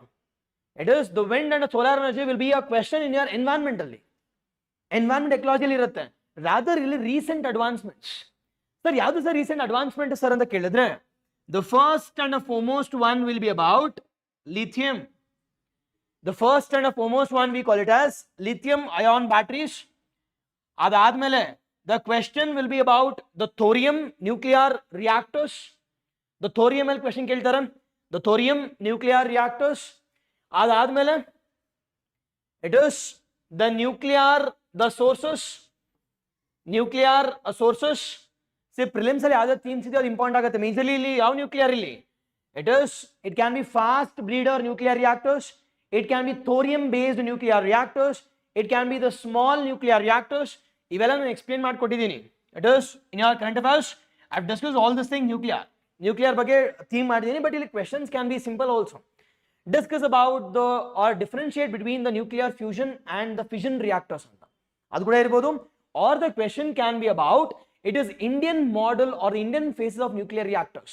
It is the wind and solar energy will be a question in your environment ಅಲ್ಲಿ, environment ಎಕಲಾಜಿಯಲ್ಲಿ ಇರುತ್ತೆ. ರಾದರ್ ಇಲ್ಲಿ ರೀಸೆಂಟ್ ಅಡ್ವಾನ್ಸ್ಮೆಂಟ್ಸ್. ಸರ್ ಯಾವುದು ಸರ್ ರೀಸೆಂಟ್ ಅಡ್ವಾನ್ಸ್ಮೆಂಟ್ ಸರ್ ಅಂತ ಕೇಳಿದ್ರೆ the first and foremost one will be about lithium. The first and the foremost one we call it as lithium ion batteries. Adadmele, the question will be about the thorium nuclear reactors. The thorium question keltara, the thorium nuclear reactors. Adadmele, it is the nuclear, the sources, nuclear sources. See, prelims ali other themes are important agate. Majorly how nuclear really? It can be fast breeder nuclear reactors. It can be thorium based nuclear reactors. It can be the small nuclear reactors. Ivella I explain madkottidini. It is in your current affairs. I have discussed all this thing nuclear ಬಗ್ಗೆ theme ಮಾಡಿದೀನಿ, but ಇಲ್ಲಿ questions can be simple also. Discuss about the or differentiate between the nuclear fusion and the fission reactors ಅಂತ ಅದು ಕೂಡ ಇರಬಹುದು. Or the question can be about it is Indian model or the Indian phases of nuclear reactors.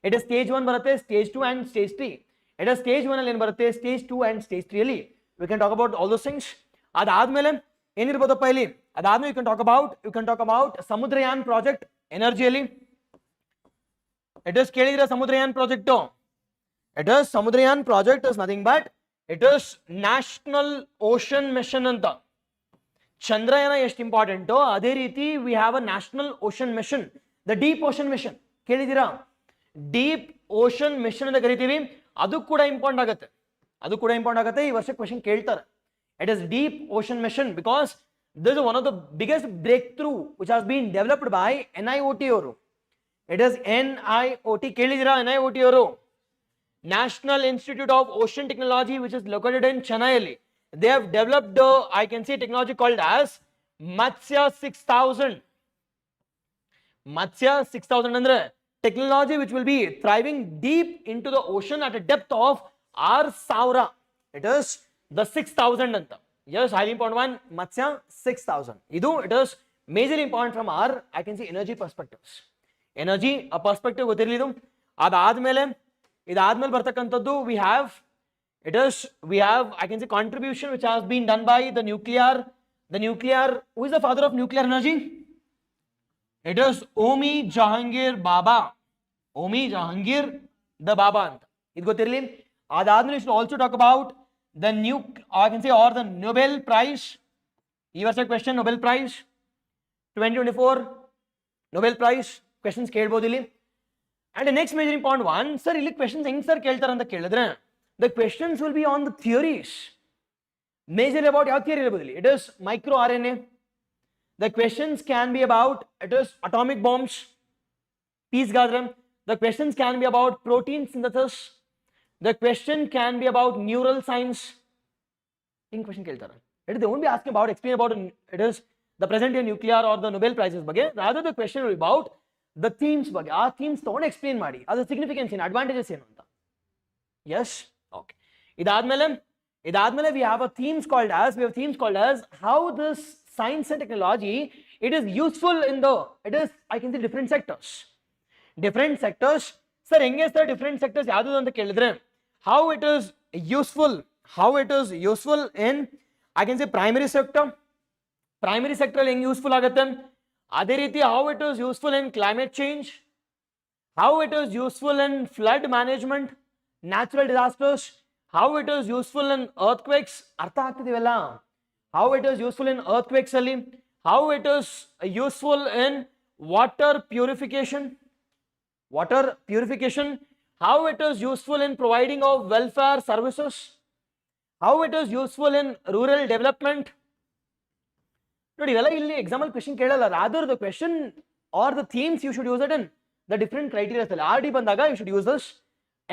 It is stage 1 ಬರುತ್ತೆ, stage 2 and stage 3. It is stage 1 ಅಲ್ಲಿ ಏನು ಬರುತ್ತೆ, stage 2 and stage 3 ಅಲ್ಲಿ we can talk about all those things. ಅದಾದ್ಮೇಲೆ ಏನಿರಬಹುದಪ್ಪ ಇಲ್ಲಿ, ಅದಾದ್ಮೇಲೆ you can talk about Samudrayaan project ಎನರ್ಜಿಯಲ್ಲಿ. It is ಕೇಳಿದ್ರೆ Samudrayaan project, it is Samudrayaan project is nothing but it is national ocean mission ಅಂತ. ಚಂದ್ರಯಾನ ಎಷ್ಟು ಇಂಪಾರ್ಟೆಂಟೋ ಅದೇ ರೀತಿ we have a national ocean mission, the deep ocean mission ಕೇಳಿದ್ದೀರಾ? ಡೀಪ್ ಓಷನ್ ಮಿಷನ್ ಅಂತ ಕರಿತೀವಿ, ಅದು ಕೂಡ ಇಂಪಾರ್ಟೆಂಟ್ ಆಗುತ್ತೆ. ಈ ವರ್ಷ ಕ್ವೆಶ್ಚನ್ ಕೇಳ್ತಾರೆ. It is Deep ocean Mission because this is one of the biggest breakthrough which has been developed by NIOT ಅವರು. ಇಟ್ ಇಸ್ NIOT ಕೇಳಿದ್ದೀರಾ? NIOT ಅವರು National Institute of Ocean Technology which is located in ಚೆನ್ನೈಯಲ್ಲಿ. They have developed I can say technology called as Matsya 6000. Matsya 6000 andre technology which will be thriving deep into the ocean at a depth of 6000. It is the 6000 anta. Yes, highly important one, Matsya 6000. Idu it is majorly important from our I can say energy perspectives. Energy a perspective ಗೊತ್ತಿರಲಿ ಇದು. ಇದಾದ್ಮೇಲೆ ಬರ್ತಕ್ಕಂಥದ್ದು we have I can say contribution which has been done by the nuclear who is the father of nuclear energy? It is Homi Jahangir Baba. Homi Jahangir the Baba anta idu ಗೊತ್ತಿರಲಿ. ಅದಾದ್ಮೇಲೆ we should also talk about the I can say or the Nobel Prize. ಈ ವರ್ಷ question Nobel Prize 2024 Nobel Prize questions ಕೇಳಬಹುದು ಇಲ್ಲಿ. And the next major important one, sir ಇಲ್ಲಿ questions ಹೆಂಗ್ sir ಕೇಳ್ತಾರೆ ಅಂತ ಕೇಳಿದ್ರೆ the questions will be on the theories, majorly about your theory. It is microRNA. The questions can be about it is atomic bombs, peace gathering. The questions can be about protein synthesis. The question can be about neural science. In question keltara it they won't be asking about explain about it is the present day nuclear or the Nobel prizes ಬಗ್ಗೆ. Rather the question will be about the themes ಬಗ್ಗೆ. ಆ themes ತಗೊಂಡು explain ಮಾಡಿ ಅದರ significance ಏನು, advantages ಏನು ಅಂತ. Yes. Okay. Idadmele we have themes called as how this science and technology it is useful in the I can say different sectors. Sir henge sir different sectors yadu anta kelidre how it is useful in I can say primary sector ಅಲ್ಲಿ ಹೆಂಗೆ useful ಆಗುತ್ತೆ. ಅದೇ ರೀತಿ how it is useful in climate change, how it is useful in flood management, natural disasters, how it is useful in earthquakes. ಅರ್ಥ ಆಗ್ತಿದೆಯಲ್ಲ? How it is useful in earthquakes ಅಲ್ಲಿ, how it is useful in water purification, how it is useful in providing of welfare services, how it is useful in rural development. ನೋಡಿ ಇವೆಲ್ಲ ಇಲ್ಲಿ example question ಕೇಳಲ್ಲ. Rather the question are the themes you should use it in the different criterias ಅಲ್ಲಿ. RD ಬಂದಾಗ you should use this,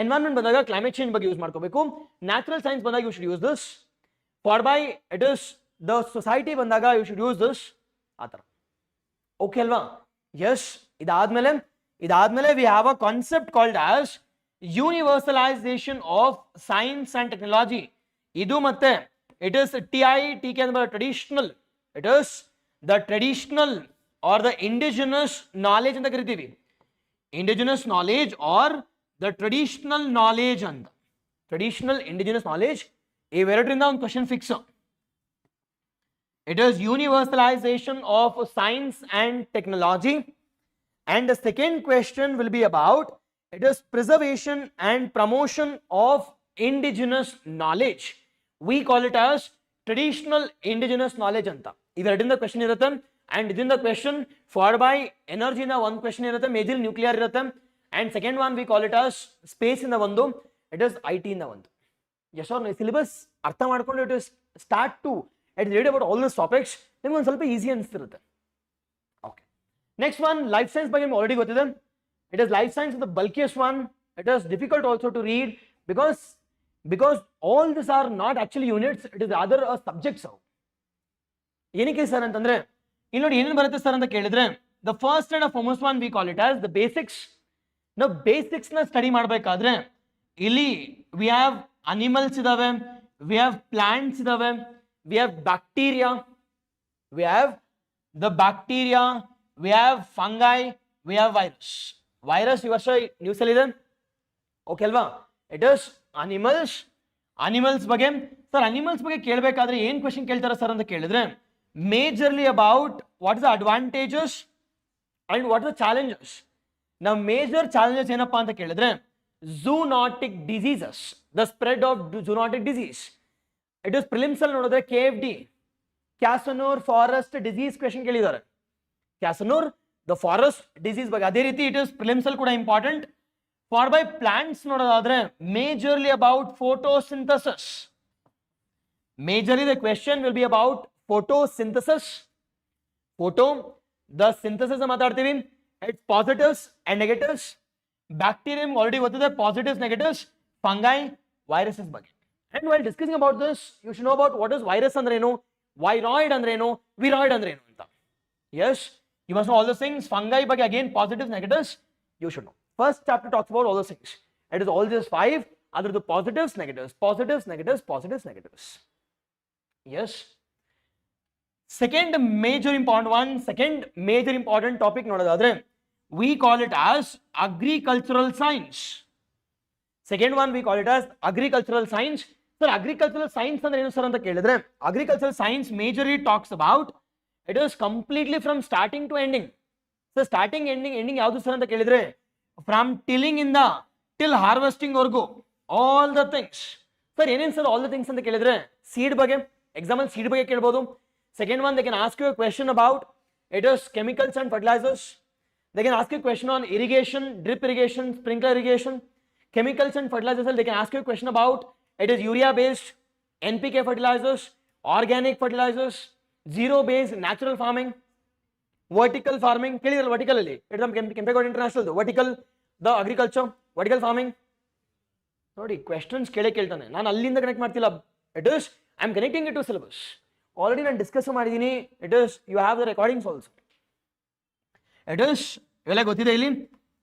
environment ಬಂದಾಗ climate change ಬಗ್ಗೆ use ಮಾಡ್ಕೋಬೇಕು, natural science ಬಂದಾಗ you should use this, for by it is the society ಬಂದಾಗ you should use this, ಆ ಥರ. Okay ಅಲ್ವಾ? ಎಸ್. ಇದಾದ್ಮೇಲೆ we have a concept called as universalisation of science and technology. ಇದು ಮತ್ತೆ ಇಟ್ ಇಸ್ TITK ಅಂದ್ರೆ traditional, it is the traditional are the indigenous knowledge ಅಂತ ಕರಿತೀವಿ. Indigenous knowledge are the traditional knowledge ಅಂತ. Traditional indigenous knowledge ಇವೆರಡರಿಂದ ಒಂದು question fix. It is universalisation of science and technology. And the second question will be about it is preservation and promotion of indigenous knowledge. we call it as traditional indigenous knowledge anta. ಇವೆರಡಿಂದ question ಇರುತ್ತೆ. And ಇದರಿಂದ question followed by ಎನರ್ಜಿನ ಒಂದು question ಇರುತ್ತೆ, major nuclear ಇರುತ್ತೆ. And second one we call it as space ಇಂದ ಒಂದು, it is IT ಇಂದ ಒಂದು. S or no? ಸಿಲೆಬಸ್ ಅರ್ಥ ಮಾಡ್ಕೊಂಡು it is start to it read about all this topics, ನಿಮ್ಗೆ ಒಂದು ಸ್ವಲ್ಪ ಈಸಿ ಅನಿಸ್ತಿರುತ್ತೆ. Okay, next one life science ಬಗ್ಗೆ ನಿಮ್ಗೆ ಆಲ್ರೆಡಿ ಗೊತ್ತಿದೆ. It is life science the bulkiest one. It is difficult also to read because all these are not actually units, it is rather a subjects. ಏನಕ್ಕೆ sir ಅಂತಂದ್ರೆ ಇಲ್ಲಿ ನೋಡಿ ಏನೇನು ಬರುತ್ತೆ sir ಅಂತ ಕೇಳಿದ್ರೆ, the first and foremost one we call it as the basics. ನಾವು basics ನ ಸ್ಟಡಿ ಮಾಡಬೇಕಾದ್ರೆ ಇಲ್ಲಿ ವಿ ಹ್ಯಾವ್ ಅನಿಮಲ್ಸ್ ಇದಾವೆ, ವಿ ಹ್ಯಾವ್ ಪ್ಲಾಂಟ್ಸ್ ಇದಾವೆ, we have bacteria, we have the bacteria, we have fungi, we have virus. Virus ಈ ವರ್ಷ news ಅಲ್ಲಿ ಇದೆ, ಓಕೆ ಅಲ್ವಾ? ಇಟ್ ಇಸ್ ಅನಿಮಲ್ಸ್ ಬಗ್ಗೆ. ಸರ್ ಅನಿಮಲ್ಸ್ ಬಗ್ಗೆ ಕೇಳಬೇಕಾದ್ರೆ ಏನ್ ಕ್ವೆಶ್ಚನ್ ಕೇಳ್ತಾರೆ ಸರ್ ಅಂತ ಕೇಳಿದ್ರೆ, majorly about what is the advantages and what is the challenges. ನಾವು ಮೇಜರ್ ಚಾಲೆಂಜಸ್ ಏನಪ್ಪಾ ಅಂತ ಕೇಳಿದ್ರೆ, zoonotic diseases, the spread of zoonotic disease. It is prelims ಅಲ್ಲಿ ನೋಡಿದ್ರೆ KFD, Kyasanur forest disease question ಕೇಳಿದ್ದಾರೆ. ಕ್ಯಾಸನೂರ್ ದ ಫಾರೆಸ್ಟ್ ಡಿಸೀಸ್ ಬಗ್ಗೆ. ಅದೇ ರೀತಿ ಇಟ್ ಇಸ್ ಪ್ರಿಲಿಮ್ಸ್ ಅಲ್ಲಿ ಕೂಡ ಇಂಪಾರ್ಟೆಂಟ್. ಫಾರ್ ಬೈ ಪ್ಲಾಂಟ್ಸ್ ನೋಡೋದಾದ್ರೆ majorly about photosynthesis. Majorly the question will be about photosynthesis. The synthesis ಮಾತಾಡ್ತೀವಿ. It's positives and negatives. Bacterium already ಗೊತ್ತಿದೆ, positives, negatives. Fungi, viruses ಬಗ್ಗೆ. And while discussing about this, you should know about what is virus ಅಂದ್ರೆ ಏನು, viroid ಅಂದ್ರೆ ಏನು, viroid ಅಂದ್ರೆ ಏನು ಅಂತ. Yes, you must know all those things. Fungi ಬಗ್ಗೆ again positives, negatives, you should know. First chapter talks about all those things. It is all these 5, other the positives, negatives, positives, negatives, positives, negatives. Yes. Second major important topic nodadadre, we call it as agricultural science. Second one we call it as agricultural science. Sir, agricultural science andre enu sir anta kelidre, agricultural science majorly talks about, it is completely from starting to ending. So starting ending yavadu sir anta kelidre, from tilling ಇಂದ till harvesting ವರೆಗೂ all the things. Sir ಏನೇನು sir all the things ಅಂತ ಕೇಳಿದ್ರೆ, seed ಬಗ್ಗೆ, example seed ಬಗ್ಗೆ ಕೇಳ್ಬೋದು. Second one, they can ask you a question about it is chemicals and fertilizers. They can ask you a question on irrigation, drip irrigation, sprinkler irrigation. Chemicals and fertilizers, they can ask you a question about it is urea based, NPK fertilizers, organic fertilizers, zero based natural farming, vertical farming. ಕೇಳಿದ್ರಲ್ಲ vertical ಅಲ್ಲಿ, Kempegowda international vertical the agriculture, vertical farming. ನೋಡಿ questions ಕೇಳ್ತಾನೆ, ನಾನು ಅಲ್ಲಿಂದ connect ಮಾಡ್ತಿಲ್ಲ. It is I am connecting it to syllabus. Already ನಾನು discuss ಮಾಡಿದ್ದೀನಿ. It is you have the recordings also. It is ಇವೆಲ್ಲ ಗೊತ್ತಿದೆ ಇಲ್ಲಿ.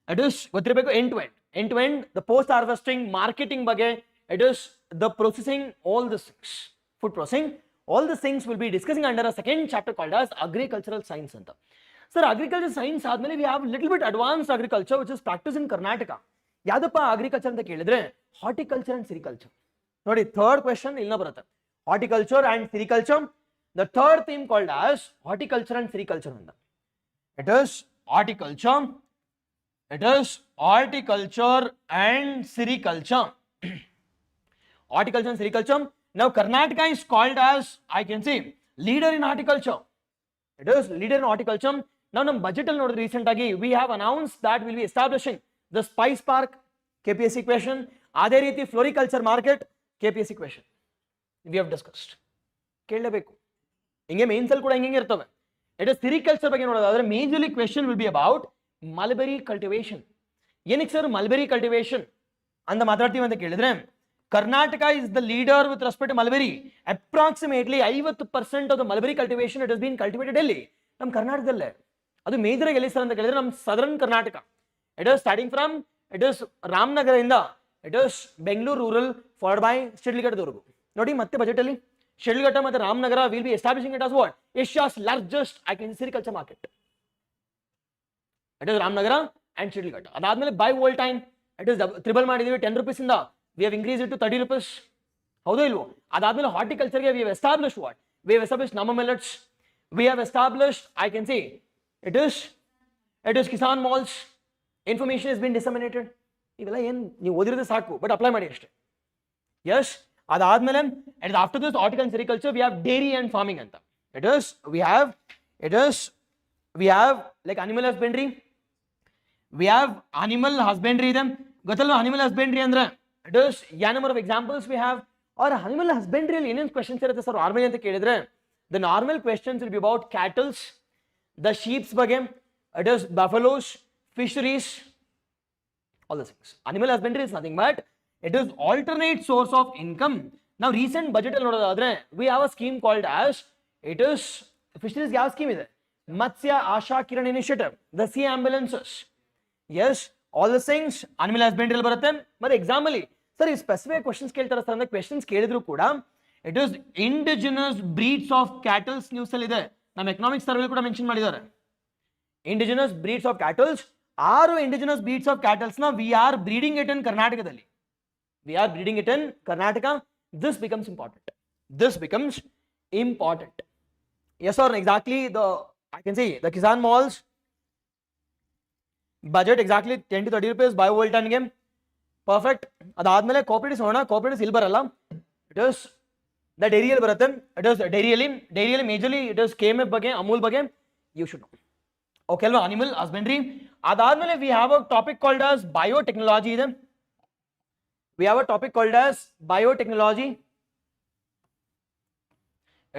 ಇಟ್ ಇಸ್ ಗೊತ್ತಿರಬೇಕು end to end the post harvesting, marketing ಬಗ್ಗೆ. It is the processing, all this things, food processing, all these things will be discussing under a second chapter called as agricultural science anta. Sir, agricultural science ಆದ್ಮೇಲೆ we have little bit advanced agriculture which is practiced in Karnataka. ಯಾವ್ದಪ್ಪ agriculture ಅಂತ ಕೇಳಿದ್ರೆ, horticulture and sericulture. ನೋಡಿ third question ಇಲ್ಲಿನ ಬರುತ್ತೆ, horticulture and sericulture. The third theme called as horticulture and sericulture ಅಂತ. It is horticulture and sericulture. Horticulture and sericulture. Now Karnataka is called as, I can say, leader in horticulture. It is leader in horticulture. Now ನಮ್ಮ budget ಅಲ್ಲಿ ನೋಡಿದ್ರೆ recent ಆಗಿ we have announced that we'll be establishing the spice park, KPSC question. ಅದೇ ರೀತಿ floriculture market, KPSC question. We have discussed. ಕೇಳಲೇಬೇಕು, ಹಿಂಗೆ mains ಅಲ್ಲಿ ಕೂಡ ಹಿಂಗೆ ಇರ್ತವೆ. ಇಟ್ ಇಸ್ ಸಿರಿಕಲ್ಚರ್ ಬಗ್ಗೆ ನೋಡೋದಾದ್ರೆ majorly question will be about mulberry cultivation. ಏನಕ್ಕೆ ಸರ್ ಮಲ್ಬೆರಿ ಕಲ್ಟಿವೇಶನ್ ಅಂತ ಮಾತಾಡ್ತೀವಿ ಅಂತ ಕೇಳಿದ್ರೆ, Karnataka is the leader with respect to mulberry. Approximately 50% of the mulberry cultivation it has been cultivated ಎಲ್ಲಿ, ನಮ್ಮ ಕರ್ನಾಟಕದಲ್ಲೇ. ಅದು ಮೇಜರ್ ಆಗಿ ಎಲ್ಲಿ ಸರ್ ಅಂತ ಕೇಳಿದ್ರೆ ನಮ್ಮ southern Karnataka. It is starting from, it is Ramanagara ಇಂದ, it is Bengaluru rural followed by ಶಿಡ್ಲಘಟ್ಟದವರೆಗೂ. ನೋಡಿ ಮತ್ತೆ ಬಜೆಟ್ ಅಲ್ಲಿ ಶಿಡ್ಲಘಟ್ಟ ಮತ್ತೆ Ramanagara will be establishing it as what, Asia's largest agriculture market. It is Ramanagara and Shidlaghatta. ಅದಾದ್ಮೇಲೆ by old time it is triple ಮಾಡಿದೀವಿ, 10 rupees ಇಂದ we have increased it to 30 rupees. ಹೌದೋ ಇಲ್ವೋ? ಅದಾದ್ಮೇಲೆ ಹಾರ್ಟಿಕಲ್ಚರ್ಗೆ we have established what? We have established Namma millets. We have established, I can say, it is Kisan malls. Information has been disseminated. ಇವೆಲ್ಲ ಏನು ನೀವು ಓದಿರೋದೇ ಸಾಕು, but apply ಮಾಡಿ ಅಷ್ಟೇ. Yes, ಅದಾದ್ಮೇಲೆ after this horticulture and sericulture we have dairy and farming ಅಂತ. We have like animal husbandry, we have animal husbandry ಇದೆ ಗೊತ್ತಲ್ವಾ. animal husbandry ಅಂದ್ರೆ it is yeah number of examples we have. or animal husbandry ಅಲ್ಲಿ ಏನೇನು questions ಇರುತ್ತೆ sir normally ಅಂತ ಕೇಳಿದ್ರೆ the normal questions will be about cattle, the sheep's ಬಗ್ಗೆ, it is buffaloes, fisheries, all those things. animal husbandry is nothing but it is alternate source of income. Now recent budget ಅಲ್ಲಿ ನೋಡೋದಾದ್ರೆ we have a scheme called as it is fisheries ಯಾವ scheme ಇದೆ, Matsya Asha Kiran initiative, the sea ambulances. yes, all the things animal husbandry ಅಲ್ಲಿ ಬರುತ್ತೆ. ಮತ್ತೆ exam ಅಲ್ಲಿ sir ಈ specific questions ಕೇಳ್ತಾರೆ ಸರ್ ಅಂದ್ರೆ ಕ್ವೆಶ್ಚನ್ಸ್ ಕೇಳಿದ್ರು ಕೂಡ it is indigenous breeds of cattles news ಅಲ್ಲಿ ಇದೆ. ನಮ್ಮ ಎಕನಾಮಿಕ್ಸ್ ಸರ್ವೆ ಕೂಡ ಮೆನ್ಷನ್ ಮಾಡಿದ್ದಾರೆ. Indigenous breeds of cattles, 6 indigenous breeds of cattles ನ we are breeding it in ಕರ್ನಾಟಕದಲ್ಲಿ. We are breeding it in Karnataka. This becomes important. This becomes important. yes or exactly the I can say the Kisan malls budget exactly 10 to 30 rupees by volt ton ಗೆ perfect. ಅದಾದ್ಮೇಲೆ cooperatives ನೋಡೋಣ. Cooperatives ಇಲ್ಲಿ ಬರಲ್ಲ, it is the ಡೈರಿಯಲ್ಲಿ ಬರುತ್ತೆ. It is ಡೈರಿಯಲ್ಲಿ majorly it is KMF ಬಗ್ಗೆ, ಅಮೂಲ್ ಬಗ್ಗೆ ಯು ಶುಡ್ ನೋ. ಓಕೆ ಅಲ್ವಾ. Animal husbandry. ಅದಾದ್ಮೇಲೆ we have a topic called as biotechnology ಇದೆ. We have a topic called as biotechnology.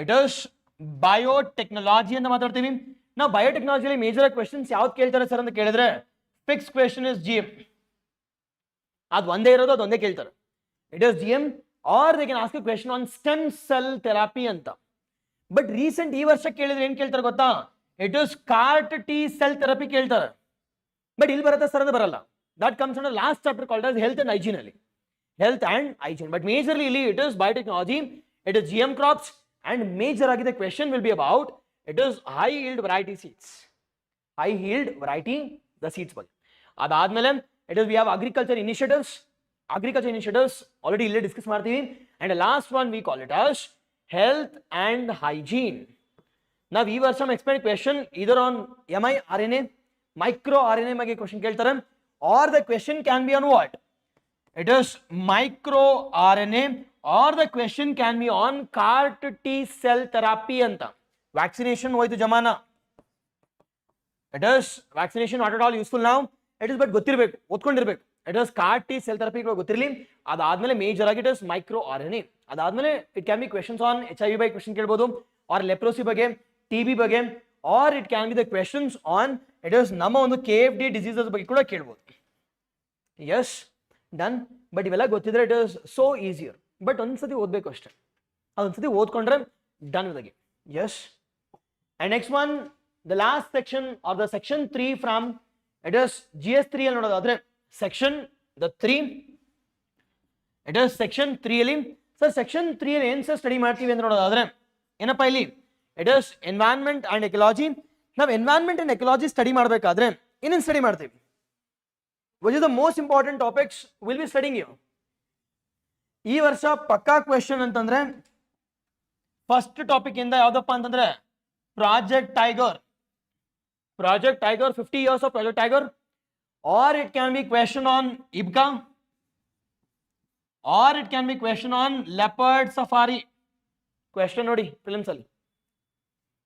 It is biotechnology ಅಂತ ಮಾತಾಡ್ತೀವಿ ನಾವು. ಬಯೋಟೆಕ್ನಾಲಜಿಯಲ್ಲಿ ಮೇಜರ್ ಕ್ವೆಶನ್ಸ್ ಯಾವ್ದು ಕೇಳ್ತಾರೆ ಸರ್ ಅಂತ ಕೇಳಿದ್ರೆ ಫಿಕ್ಸ್ ಕ್ವೆಶನ್ ಇಸ್ GM. ಅದು ಒಂದೇ ಇರೋದು, ಅದು ಒಂದೇ ಕೇಳ್ತಾರೆ. It is GM are they can ask a question on stem cell therapy ಅಂತ. ಬಟ್ ರೀಸೆಂಟ್ ಈ ವರ್ಷ ಕೇಳಿದ್ರೆ ಏನ್ ಕೇಳ್ತಾರೆ ಗೊತ್ತಾ, it is CAR T cell therapy ಕೇಳ್ತಾರೆ. ಬಟ್ ಇಲ್ಲಿ ಬರುತ್ತೆ ಸರ್ ಅದು ಬರಲ್ಲ. That comes under last chapter called as health and hygiene ಅಲ್ಲಿ, health and hygiene. But majorly ಇಲ್ಲಿ it is biotechnology, it is GM crops and major agide question will be about it is high yield variety seeds. High yield variety the seeds ಬಗ್ಗೆ. ಅದಾದ್ಮೇಲೆ it is we have agriculture initiatives. Agriculture initiatives already ಇಲ್ಲಿ discuss ಮಾಡ್ತೀವಿ. and the last one we call it as health and hygiene. ನಾವು ಈ ವರ್ಷ expect question either on miRNA, micro RNA ಬಗ್ಗೆ question ಕೇಳ್ತಾರೆ, or the question can be on what, it is micro RNA, or the question can be on CAR T cell therapy anta. Vaccination hoytu jamana. It is vaccination not at all useful now. It is but ಗೊತ್ತಿರಬೇಕು, ಓದ್ಕೊಂಡಿರಬೇಕು. It is CAR T cell therapy ಗೊತ್ತಿರಲಿ. ಅದಾದ್ಮೇಲೆ major ಆಗಿ it is micro RNA. ಅದಾದ್ಮೇಲೆ it can be questions on HIV ಬಗ್ಗೆ question ಕೇಳಬಹುದು, or leprosy ಬಗ್ಗೆ, TB ಬಗ್ಗೆ, or it can be the questions on it is ನಮ್ಮ ಒಂದು KFD diseases ಬಗ್ಗೆ ಕೂಡ ಕೇಳಬಹುದು. yes done. ಬಟ್ ಇವೆಲ್ಲ ಗೊತ್ತಿದ್ರೆ it is so easier. But ಒಂದ್ಸತಿ ಓದ್ಬೇಕು ಅಷ್ಟೇ, ಅದೊಂದ್ಸತಿ ಓದ್ಕೊಂಡ್ರೆ done with the game. Yes. And next one the last section are the section 3 from it is GS3 ಅಲ್ಲಿ ನೋಡೋದಾದ್ರೆ section the 3 it is section 3 ಅಲ್ಲಿ ಸರ್ ಸೆಕ್ಷನ್ 3 ಅಲ್ಲಿ ಏನ್ ಸರ್ ಸ್ಟಡಿ ಮಾಡ್ತೀವಿ ಅಂತ ನೋಡೋದಾದ್ರೆ ಏನಪ್ಪ ಇಲ್ಲಿ it is environment and ecology. ನಾವು ಎನ್ವೈರನ್ಮೆಂಟ್ ಅಂಡ್ ಎಕಲಾಜಿ ಸ್ಟಡಿ ಮಾಡಬೇಕಾದ್ರೆ ಏನೇನು ಸ್ಟಡಿ ಮಾಡ್ತೀವಿ, which is the most important topics will be studying you. ಈ ವರ್ಷ ಪಕ್ಕಾ ಕ್ವೆಶ್ಚನ್ ಅಂತಂದ್ರೆ ಫಸ್ಟ್ ಟಾಪಿಕ್ ಇಂದ ಯಾವ್ದಪ್ಪ ಅಂತಂದ್ರೆ project tiger. Project tiger 50 years of project tiger, or it can be question on IBCA, or it can be question on leopard safari. question ನೋಡಿ films ಅಲ್ಲಿ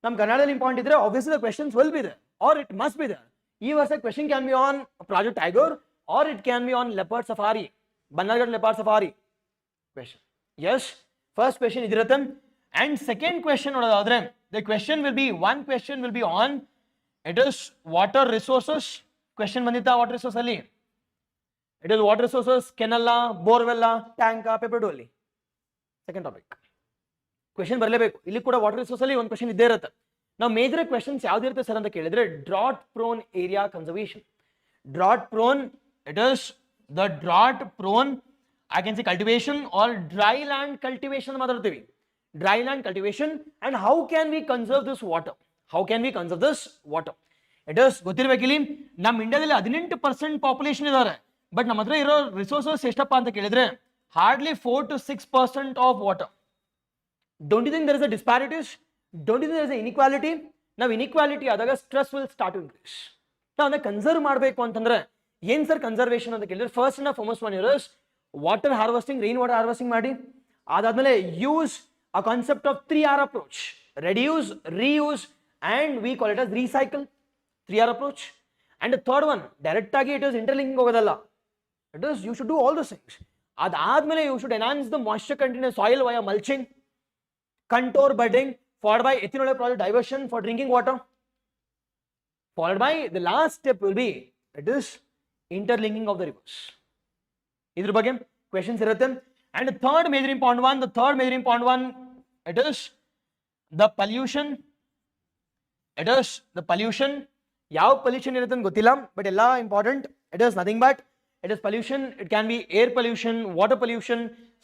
ನಮ್ಮ ಕನ್ನಡದಲ್ಲಿ ಇಂಪಾರ್ಟೆಂಟ್ ಇದ್ರೆ obviously the questions will be there, or it must be there. ಈ ವರ್ಷ question can be on project tiger, or it can be on leopard safari, Bannerghatta leopard safari question. yes, first question idirutte. and second question nodadre the question will be one question will be on it is water resources. question bandita water resource alli it is water resources, kenalla, borewell, tank, pepper alli. second topic question barlebeku. illi kuda water resource alli one question idde irutte. now major questions yavu irutte sir anta kelidre drought prone area conservation. drought prone it is the drought prone I can say cultivation or dry land cultivation ಮಾತಾಡ್ತೀವಿ. dry land cultivation and how can we conserve this water, how can we conserve this water. it is ಗೊತ್ತಿರಬೇಕು. ಇಲ್ಲಿ ನಮ್ಮ ಇಂಡಿಯಾದಲ್ಲಿ 18% population ಇದ್ದಾರೆ, but ನಮ್ಮ ಹತ್ರ ಇರೋ resources ಎಷ್ಟಪ್ಪ ಅಂತ ಕೇಳಿದ್ರೆ hardly 4 to 6% of water. Don't you think there is a disparities, don't you think there is a inequality. ನಾವು ಇನ್ಇಕ್ವಾಲಿಟಿ ಆದಾಗ stress will start to increase. ನಾವು ಅದನ್ನ ಕನ್ಸರ್ವ್ ಮಾಡಬೇಕು ಅಂತಂದ್ರೆ ಏನ್ ಸರ್ ಕನ್ಸರ್ವೇಷನ್ ಅಂತ ಕೇಳಿದ್ರೆ first and foremost one is water harvesting, rain water harvesting ಮಾಡಿ. ಅದಾದ್ಮೇಲೆ use a concept of 3R approach: reduce, reuse, and we call it as recycle. 3R approach. And the third one, direct agi it is interlinking hogodalla. It is, you should do all those things. Adadmele you should enhance the moisture content in soil via mulching, contour budding, followed by ethanol project diversion for drinking water. Followed by the last step will be, it is interlinking of the rivers. Idr ಬಗ್ಗೆ questions irutte. And the third major important one, it is the pollution. It is the pollution. Yav pollution irutte anta gottilla, but ella important. It is nothing but, it is pollution. It can be air pollution, water pollution,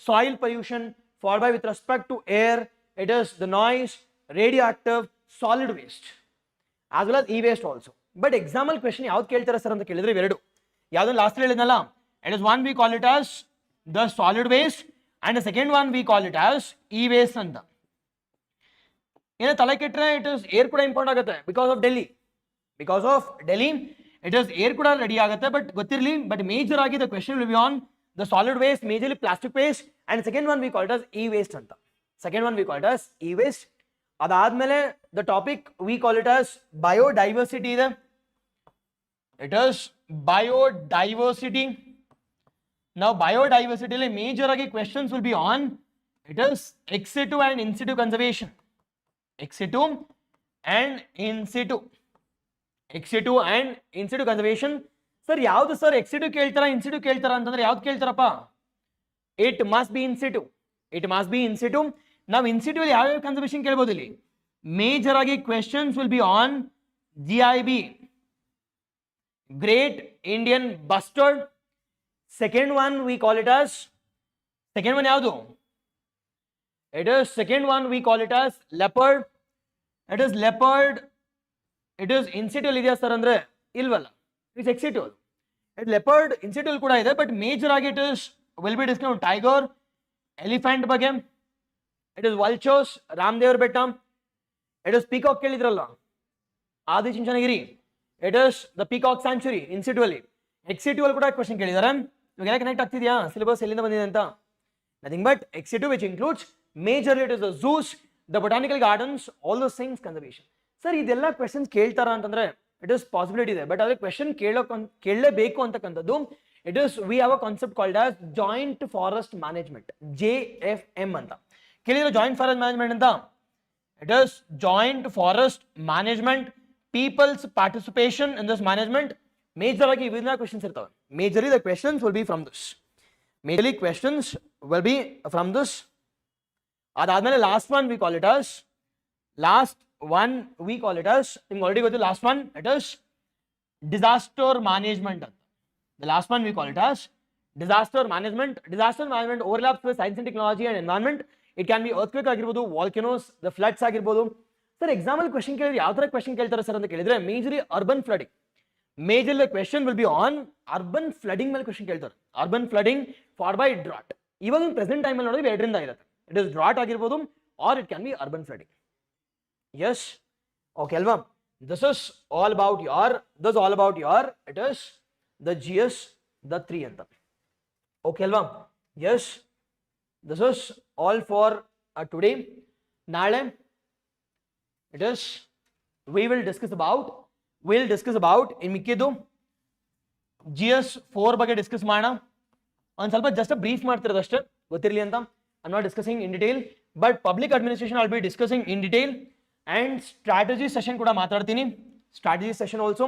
soil pollution, followed by with respect to air, it is the noise, radioactive, solid waste, as well as e-waste also. But example question ಯಾವ್ದು ಕೇಳ್ತಾರೆ sir ಅಂತ ಕೇಳಿದ್ರೆ ಇವೆರಡು. ಯಾವ್ದು last ಹೇಳಿದ್ನಲ್ಲ, it is one we call it as the solid waste, and the second one we call it as e-waste anta. ಏನ ತಲೆ ಕೆಟ್ಟರೆ it is air ಕೂಡ ಇಂಪಾರ್ಟೆಂಟ್ ಆಗುತ್ತೆ because of Delhi. It is air ಕೂಡ ready ಆಗುತ್ತೆ, but ಗೊತ್ತಿರಲಿ. But major ಆಗಿ the question will be on the solid waste, majorly plastic waste, and second one we call it as e-waste anta. E-waste. ಅದಾದ್ಮೇಲೆ the topic we call it as biodiversity ಇದೆ. It is biodiversity. Now biodiversity major agi questions will be on, it is ex situ and in situ conservation. Ex situ and in situ conservation. Sir ಯಾವುದು sir ex situ ಕೇಳ್ತಾರಾ in situ ಕೇಳ್ತಾರಾ ಅಂತಂದ್ರೆ ಯಾವ್ದು ಕೇಳ್ತಾರಪ್ಪ? It must be in situ. Now in situ ಅಲ್ಲಿ ಯಾವ conservation ಕೇಳಬಹುದು ಇಲ್ಲಿ? Major agi questions will be on GIB, Great Indian Bustard. Second one we call it as, second one ಯಾವುದು? It is second one we call it as leopard. It is leopard. It is in situ ಇದೆಯಾ sir ಅಂದ್ರೆ ಇಲ್ವಲ್ಲ, it's ex situ. It leopard in situ ಕೂಡ ಇದೆ, but major ಆಗಿ it is will be discussed tiger, elephant ಬಗ್ಗೆ. It is vultures, ರಾಮದೇವ್ರ ಬೆಟ್ಟ. It is peacock ಕೇಳಿದ್ರಲ್ಲ, Adichunchanagiri. It is the peacock sanctuary in situ ಅಲ್ಲಿ. ex situ ಅಲ್ಲಿ ಕೂಡ question ಕೇಳಿದ್ದಾರೆ. ಇವಾಗ ಕನೆಕ್ಟ್ ಆಗ್ತಿದೆಯಾ ಸಿಲೆಬಸ್ ಎಲ್ಲಿಂದ ಬಂದಿದೆ ಅಂತ? Nothing but ex situ which includes majorly it is the zoos, the botanical gardens, all those things conservation. Sir ಇದೆಲ್ಲ questions ಕೇಳ್ತಾರ ಅಂತಂದ್ರೆ ಇಟ್ ಇಸ್ ಪಾಸಿಬಿಲಿಟಿ ಇದೆ, ಬಟ್ ಅದೇ ಕ್ವೆಶ್ಚನ್ ಕೇಳಲೇಬೇಕು ಅಂತಕ್ಕಂಥದ್ದು. It is we have a concept called as joint forest management, JFM ಅಂತ ಕೇಳಿದ್ರೆ. Joint forest management ಅಂತ, it is joint forest management, people's participation in this management. Major ಆಗಿ ಇವೆಲ್ಲ questions ಇರ್ತವೆ. Majorly the questions will be from this. ಅದಾದ್ಮೇಲೆ last one we call it as, ನಿಮ್ಗೆ already ಗೊತ್ತು last one, it is disaster management ಅಂತ. The last one we call it as disaster management. Disaster management overlaps with science and technology and environment. It can be earthquake ಆಗಿರ್ಬೋದು, volcanoes, the floods ಆಗಿರ್ಬೋದು. Sir example question ಕೇಳಿದ್ರೆ ಯಾವ ತರ question ಕೇಳ್ತಾರೆ sir ಅಂತ ಕೇಳಿದ್ರೆ, majorly urban flooding. Majorly the question will be on urban flooding ಮೇಲೆ question ಕೇಳ್ತಾರೆ. Urban flooding for by drought. ಇವಾಗ ಪ್ರೆಸೆಂಟ್ ಟೈಮ್ ಅಲ್ಲಿ ನೋಡಿದ್ರೆ ಎರಡರಿಂದ ಇರುತ್ತೆ. ಇಟ್ ಇಸ್ ಡ್ರಾಟ್ ಆಗಿರ್ಬೋದು or it can be urban flooding. Yes, okay ಅಲ್ವಾ? This is all about your it is the GS the 3 anta. Okay alva? Yes, this is all for today. Nale it is we'll discuss about in ಮಿಕ್ಕಿದ್ದು GS 4 ಬಗ್ಗೆ discuss ಮಾಡೋಣ. ಒಂದು ಸ್ವಲ್ಪ just brief ಮಾಡ್ತಿರೋದು ಅಷ್ಟೇ, ಗೊತ್ತಿರಲಿ ಅಂತ. I'm not discussing in detail, but public administration I'll be discussing in detail, and strategy session ಕೂಡ ಮಾತಾಡ್ತೀನಿ, strategy session also,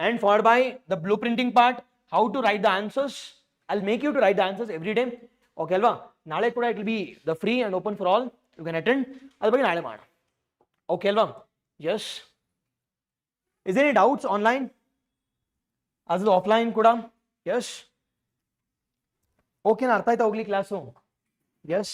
and followed by the blueprinting part, how to write the answers. I'll make you to write the answers every day. Okay alva? Nale kuda it will be the free and open for all, you can attend. Adha ಬಗ್ಗೆ ನಾಳೆ ಮಾಡೋಣ. Okay alva? Yes. Is there any doubts online as well offline kuda? Yes. Okay na ಅರ್ಥ ಆಯ್ತಾ ಹೋಗ್ಲಿ class? Yes.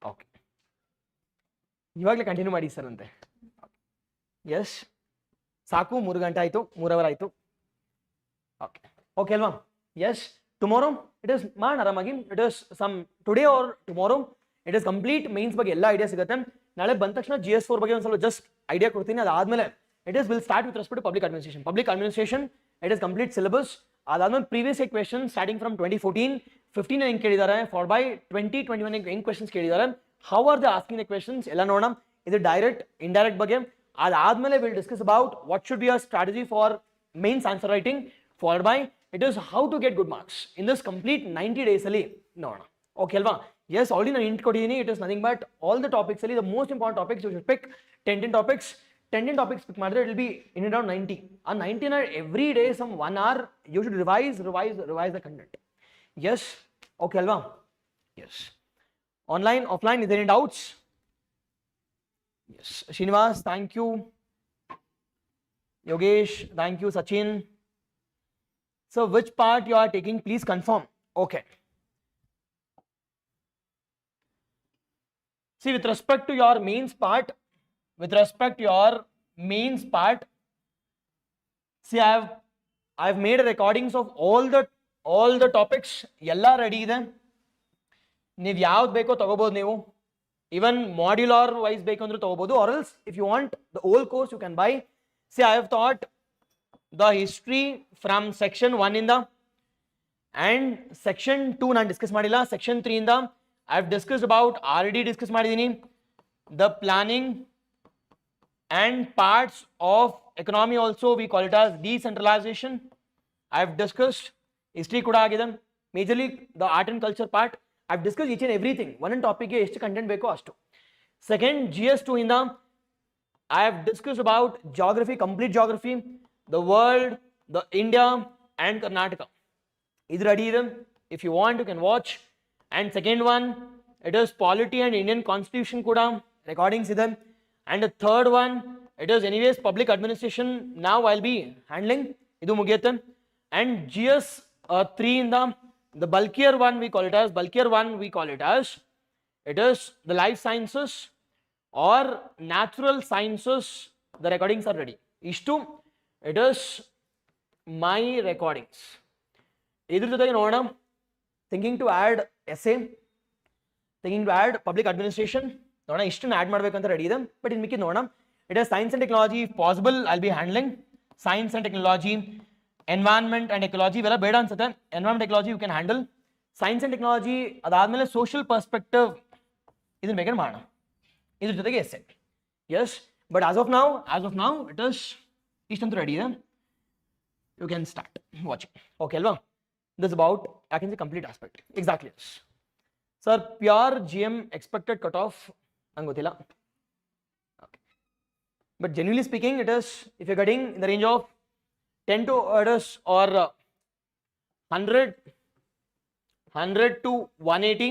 Okay, ಇವಾಗಲೇ continue ಮಾಡಿ sir ಅಂತೆ. Yes, ಸಾಕು, 3 ಗಂಟೆ ಆಯಿತು, 3 ಅವರ್ ಆಯಿತು. ಓಕೆ, ಓಕೆ ಅಲ್ವಾ? ಎಸ್, ಟುಮಾರೋ ಇಟ್ ಇಸ್ ಮಾಡೋಣ ಆರಾಮಾಗಿ. It is some today or tomorrow it is complete mains ಬಗ್ಗೆ ಎಲ್ಲ ಐಡಿಯಾ ಸಿಗುತ್ತೆ. ನಾಳೆ ಬಂದ ತಕ್ಷಣ GS 4 ಬಗ್ಗೆ ಒಂದು ಸ್ವಲ್ಪ ಜಸ್ಟ್ ಐಡಿಯಾ ಕೊಡ್ತೀನಿ. ಅದಾದಮೇಲೆ it is will start with respect to public administration. Public administration, it is complete syllabus. Adadame previous questions starting from 2014, 15 ಹೆಂಗ್ ಕೇಳಿದ್ದಾರೆ, followed by 2021 ಹೆಂಗ್ questions ಕೇಳಿದ್ದಾರೆ, how are they asking the questions ಎಲ್ಲ ನೋಡೋಣ. ಇದು direct indirect ಬಗ್ಗೆ. ಅದಾದ್ಮೇಲೆ will discuss about what should be a strategy for mains answer writing, followed by it is how to get good marks in this complete 90 days ಅಲ್ಲಿ ನೋಡೋಣ. Okay ಅಲ್ವಾ? Yes, already ನಾನು hint ಕೊಟ್ಟಿದ್ದೀನಿ. It is nothing but all the topics ಅಲ್ಲಿ the most important topics you should pick 10 topics. 10 topics pick ಮಾಡಿದ್ರೆ it will be in around 90. ಆ 90 every day some 1 hour you should revise the content. Yes, okay ಅಲ್ವಾ? Yes, online offline is there any doubts? Yes, Srinivas, thank you. Yogesh, thank you. Sachin. So which part you are taking, please confirm. Okay. See, with respect to your mains part, see, I've made recordings of all the topics. Yella ready ಇದೆ. ನೀವು ಯಾವ್ದು ಬೇಕೋ ತಗೋಬಹುದು. ನೀವು even modular wise ಬೇಕಂದ್ರೆ ತಗೋಬಹುದು, or else if you want the whole course you can buy. See, I have taught the history from section 1 ಇಂದ and section 2 ನಾನು ಡಿಸ್ಕಸ್ ಮಾಡಿಲ್ಲ. section 3 ಇಂದ I have discussed about, already discuss ಮಾಡಿದ್ದೀನಿ, the planning and parts of economy also we call it as decentralization. I have discussed history ಕೂಡ ಆಗಿದೆ, majorly the art and culture part. I have discussed each and everything. ಒಂದೊಂದು ಟಾಪಿಕ್ಗೆ ಎಷ್ಟು content ಬೇಕೋ ಅಷ್ಟು. Second GS2 ಇಂದ I have discussed about geography, complete geography, the world, the India and Karnataka. Is ready ಇದೆ. If you want you can watch. And second one, it is polity and Indian constitution ಕೂಡ recordings ಇದೆ. And the third one, it is anyways public administration. Now I'll be handling. ಇದು ಮುಗಿಯುತ್ತೆ. And GS3 ಇಂದ the bulkier one we call it as it is the life sciences or natural sciences. The recordings are ready. Ishtu, it is my recordings. Idr jotege nodoಣ, thinking to add essay, thinking to add public administration. ನೋಡೋಣ ಇಷ್ಟನ್ನು add ಮಾಡಬೇಕಂತ ready ಇದೆ. But ಇನ್ನು ಮಿಕ್ಕಿದ್ದು ನೋಡೋಣ. It is science and technology, if possible I'll be handling science and technology. Environment and ecology ಇವೆಲ್ಲ ಬೇಡ ಅನ್ಸುತ್ತೆ. Environment ecology you can handle. Science and technology ಅದಾದಮೇಲೆ ಸೋಷಿಯಲ್ ಪರ್ಸ್ಪೆಕ್ಟಿವ್ ಇದನ್ನ ಬೇಕಾದ್ರೆ ಮಾಡೋಣ, ಇದ್ರ ಜೊತೆಗೆ essay. Yes, but as of now it is ಇಷ್ಟಂತೂ ರೆಡಿ ಇದೆ. You can start watching. Okay ಅಲ್ವಾ? This about I can see complete aspect. Exactly. Yes sir, pure GM expected cut off ನಂಗೆ ಗೊತ್ತಿಲ್ಲ. But genuinely speaking, it is, if you're getting in the range of 10 to orders or 100 to 180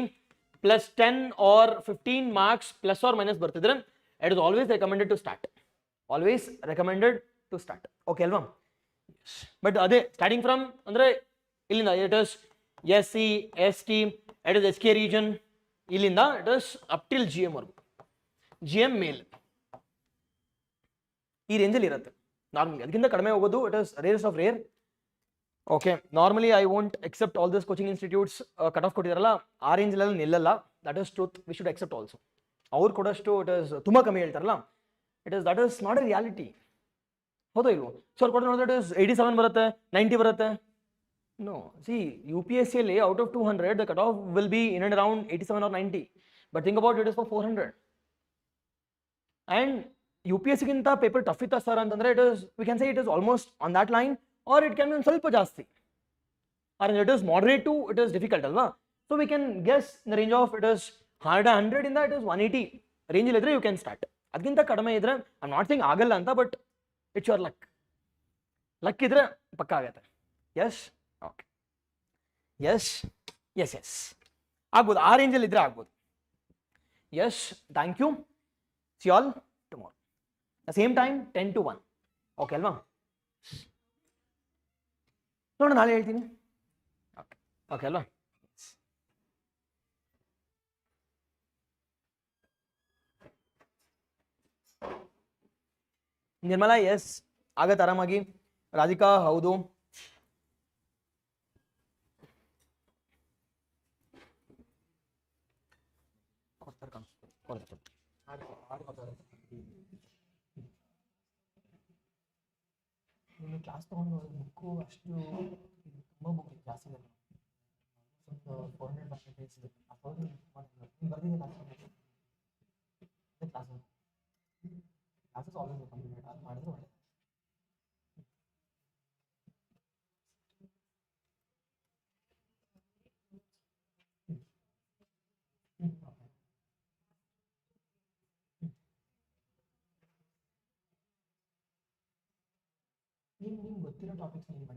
plus 10 or 15 marks plus or minus ಬರ್ತಿದ್ರೆ it is always recommended to start. Okay ಅಲ್ವಾ? But ಅದೇ starting from ಅಂದರೆ ಇಲ್ಲಿಂದ it is SC, ST, it is SK region, ಇಲ್ಲಿಂದ it is up till GM ವರ್ಗು. GM ಮೇಲ್ ಈ ರೇಂಜಲ್ಲಿ ಇರುತ್ತೆ normally. ಅದಕ್ಕಿಂತ ಕಡಿಮೆ ಹೋಗೋದು it is rares of rare. Okay, normally I won't accept all this coaching institutes cut off ಕೊಟ್ಟಿದಾರಲ್ಲ ಆ ರೇಂಜಲ್ಲಿ ನಿಲ್ಲಲ್ಲ. That is truth, we should accept also. ಅವ್ರು ಕೊಡೋಷ್ಟು ಇಟ್ ಇಸ್ ತುಂಬ ಕಮ್ಮಿ ಹೇಳ್ತಾರಲ್ಲ, that is not a reality. ಹೌದಾ ಇಲ್ವೋ? ಸೊ ಅವ್ರು ಕೊಡೋದು ನೋಡಿದ್ರೆ ಇಟ್ ಇಸ್ 87 ಬರುತ್ತೆ, 90 ಬರುತ್ತೆ. No, see UPSC out of 200 the cut off will be in and around 87 or 90. But think about it is for 400. And UPSC ಗಿಂತ ಪೇಪರ್ ಟಫ್ ಇತ್ತ sir ಅಂತಂದ್ರೆ it is, we can say it is almost on that line, or it can be ಸ್ವಲ್ಪ ಜಾಸ್ತಿ, or it is moderate to it is difficult ಅಲ್ವಾ? So we can guess in the range of it is 100 ಇಂದ it is 180 ರೇಂಜಲ್ಲಿ ಇದ್ರೆ you can start. ಅದಕ್ಕಿಂತ ಕಡಿಮೆ ಇದ್ರೆ I am not saying ಆಗಲ್ಲ ಅಂತ, ಬಟ್ ಇಟ್ಸ್ ಯುವರ್ ಲಕ್ ಇದ್ರೆ ಪಕ್ಕ ಆಗತ್ತೆ. Yes, okay, yes yes yes ಆಗ್ಬೋದು, ಆ ರೇಂಜಲ್ಲಿ ಇದ್ರೆ ಆಗ್ಬೋದು. Yes, thank you. See all tomorrow. The same time 10 to 1. ಓಕೆ ಅಲ್ವಾ? ನೋಡೋಣ, ನಾಳೆ ಹೇಳ್ತೀನಿ. ಓಕೆ ಅಲ್ವಾ? ನಿರ್ಮಲಾ, ಎಸ್ ಆಗತ್ತೆ ಆರಾಮಾಗಿ. ರಾಧಿಕಾ, ಹೌದು. ನೀವು ಕ್ಲಾಸ್ ತೊಗೊಂಡು ಬುಕ್ಕು ಅಷ್ಟು ತುಂಬ ಬುಕ್ ಜಾಸ್ತಿ ಇದೆ ಸ್ವಲ್ಪ 400 ಇದೆ ಅಫೋರ್ಡ್ ನೀವು ಬರ್ದಿದ್ದೆ ಕ್ಲಾಸಸ್ ಆಲ್ವೇಸ್ ಕಂಪ್ಲೀಟ್ ಅದು ಮಾಡಿದ್ರೆ ಒಳ್ಳೆಯದು. ನಿಮ್ಗೆ ಗೊತ್ತಿರೋ ಟಾಪಿಕ್ಸ್ ಏನು ಮಾಡಿ